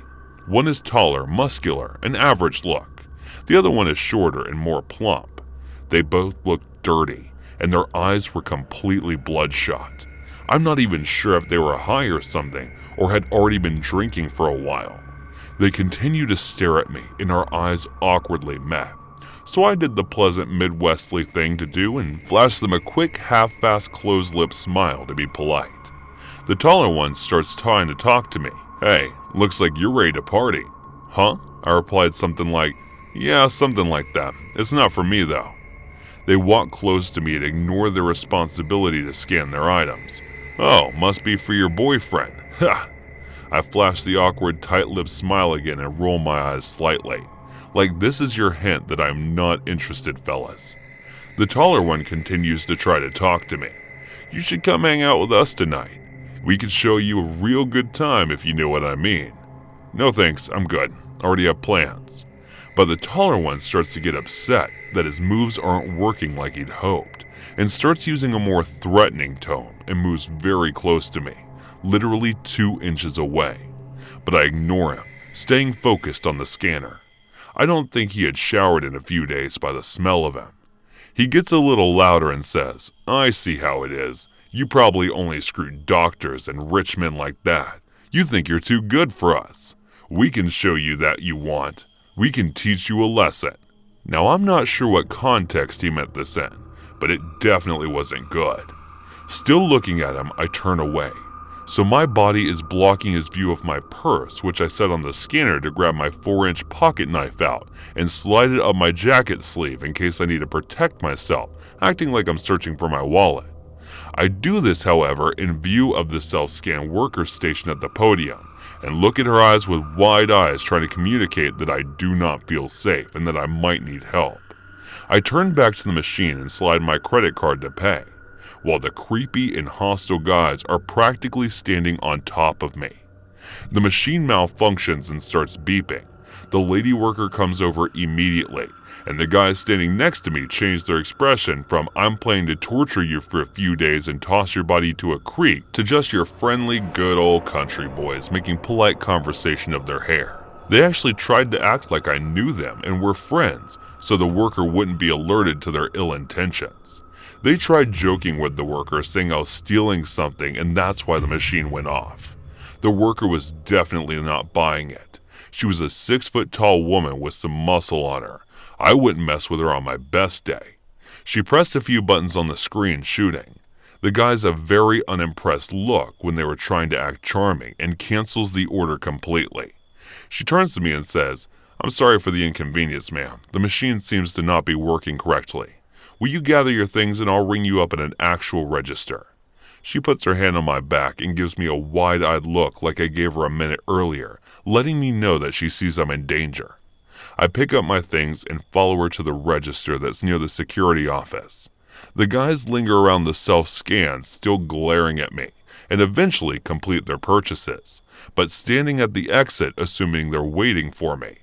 One is taller, muscular, an average look. The other one is shorter and more plump. They both looked dirty, and their eyes were completely bloodshot. I'm not even sure if they were high or something, or had already been drinking for a while. They continue to stare at me, and our eyes awkwardly met. So I did the pleasant Midwestly thing to do and flashed them a quick, half-fast, closed-lip smile to be polite. The taller one starts trying to talk to me. "Hey, looks like you're ready to party." "Huh?" I replied something like, "Yeah, something like that. It's not for me, though." They walk close to me and ignore their responsibility to scan their items. "Oh, must be for your boyfriend." Ha! I flash the awkward, tight-lipped smile again and roll my eyes slightly. Like this is your hint that I'm not interested, fellas. The taller one continues to try to talk to me. "You should come hang out with us tonight. We could show you a real good time if you know what I mean." "No thanks, I'm good. Already have plans." But the taller one starts to get upset that his moves aren't working like he'd hoped, and starts using a more threatening tone and moves very close to me, literally 2 inches away. But I ignore him, staying focused on the scanner. I don't think he had showered in a few days by the smell of him. He gets a little louder and says, "I see how it is. You probably only screw doctors and rich men like that. You think you're too good for us. We can show you that you want. We can teach you a lesson." Now I'm not sure what context he meant this in, but it definitely wasn't good. Still looking at him, I turn away. So my body is blocking his view of my purse, which I set on the scanner to grab my 4-inch pocket knife out and slide it up my jacket sleeve in case I need to protect myself, acting like I'm searching for my wallet. I do this, however, in view of the self-scan worker station at the podium, and look at her eyes with wide eyes trying to communicate that I do not feel safe and that I might need help. I turn back to the machine and slide my credit card to pay, while the creepy and hostile guys are practically standing on top of me. The machine malfunctions and starts beeping. The lady worker comes over immediately, and the guys standing next to me change their expression from "I'm planning to torture you for a few days and toss your body to a creek" to just your friendly, good old country boys making polite conversation of their hair. They actually tried to act like I knew them and were friends, so the worker wouldn't be alerted to their ill intentions. They tried joking with the worker, saying I was stealing something and that's why the machine went off. The worker was definitely not buying it. She was a 6-foot-tall woman with some muscle on her. I wouldn't mess with her on my best day. She pressed a few buttons on the screen, shooting. The guys a very unimpressed look when they were trying to act charming and cancels the order completely. She turns to me and says, "I'm sorry for the inconvenience, ma'am. The machine seems to not be working correctly. Will you gather your things and I'll ring you up in an actual register?" She puts her hand on my back and gives me a wide-eyed look like I gave her a minute earlier, letting me know that she sees I'm in danger. I pick up my things and follow her to the register that's near the security office. The guys linger around the self-scan, still glaring at me, and eventually complete their purchases, but standing at the exit assuming they're waiting for me.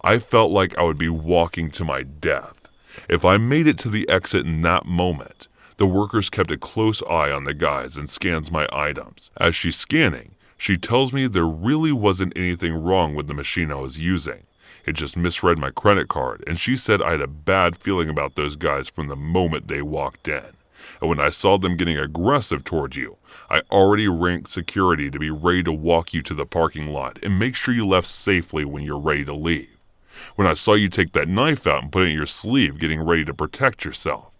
I felt like I would be walking to my death. If I made it to the exit in that moment, the workers kept a close eye on the guys and scans my items. As she's scanning, she tells me there really wasn't anything wrong with the machine I was using. It just misread my credit card, and she said I had a bad feeling about those guys from the moment they walked in. And when I saw them getting aggressive toward you, I already ranked security to be ready to walk you to the parking lot and make sure you left safely when you're ready to leave. When I saw you take that knife out and put it in your sleeve, getting ready to protect yourself.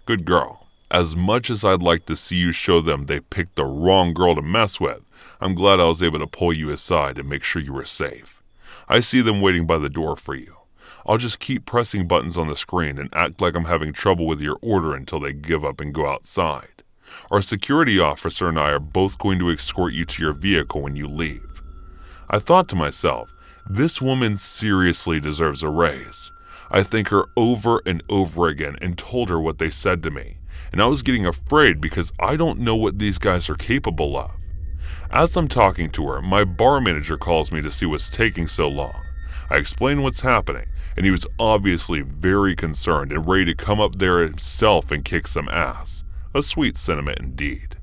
Good girl. as much as I'd like to see you show them they picked the wrong girl to mess with, I'm glad I was able to pull you aside and make sure you were safe. I see them waiting by the door for you. I'll just keep pressing buttons on the screen and act like I'm having trouble with your order until they give up and go outside. Our security officer and I are both going to escort you to your vehicle when you leave." I thought to myself, this woman seriously deserves a raise. I thanked her over and over again and told her what they said to me, and I was getting afraid because I don't know what these guys are capable of. As I'm talking to her, my bar manager calls me to see what's taking so long. I explain what's happening, and he was obviously very concerned and ready to come up there himself and kick some ass. A sweet sentiment indeed.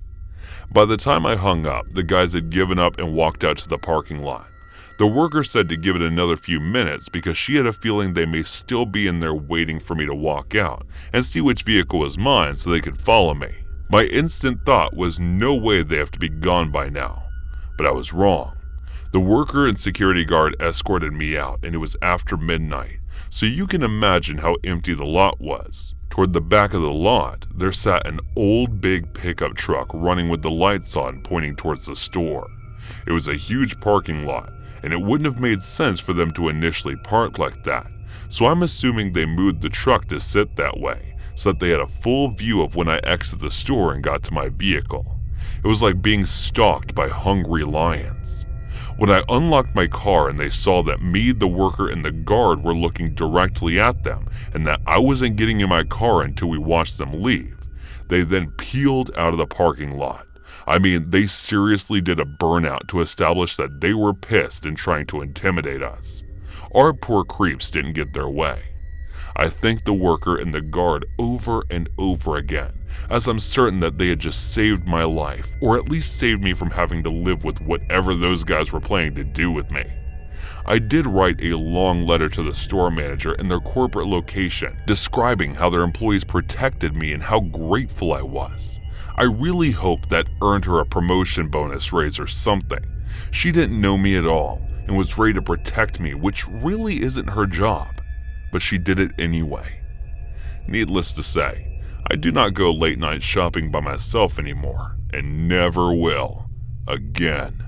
By the time I hung up, the guys had given up and walked out to the parking lot. The worker said to give it another few minutes because she had a feeling they may still be in there waiting for me to walk out and see which vehicle was mine so they could follow me. My instant thought was no way they have to be gone by now. But I was wrong. The worker and security guard escorted me out, and it was after midnight, so you can imagine how empty the lot was. Toward the back of the lot, there sat an old big pickup truck running with the lights on pointing towards the store. It was a huge parking lot, and it wouldn't have made sense for them to initially park like that, so I'm assuming they moved the truck to sit that way, so that they had a full view of when I exited the store and got to my vehicle. It was like being stalked by hungry lions. When I unlocked my car and they saw that me, the worker, and the guard were looking directly at them, and that I wasn't getting in my car until we watched them leave, they then peeled out of the parking lot. I mean, they seriously did a burnout to establish that they were pissed and trying to intimidate us. Our poor creeps didn't get their way. I thanked the worker and the guard over and over again, as I'm certain that they had just saved my life, or at least saved me from having to live with whatever those guys were planning to do with me. I did write a long letter to the store manager and their corporate location, describing how their employees protected me and how grateful I was. I really hoped that earned her a promotion bonus raise or something. She didn't know me at all and was ready to protect me, which really isn't her job, but she did it anyway. Needless to say, I do not go late night shopping by myself anymore, and never will again.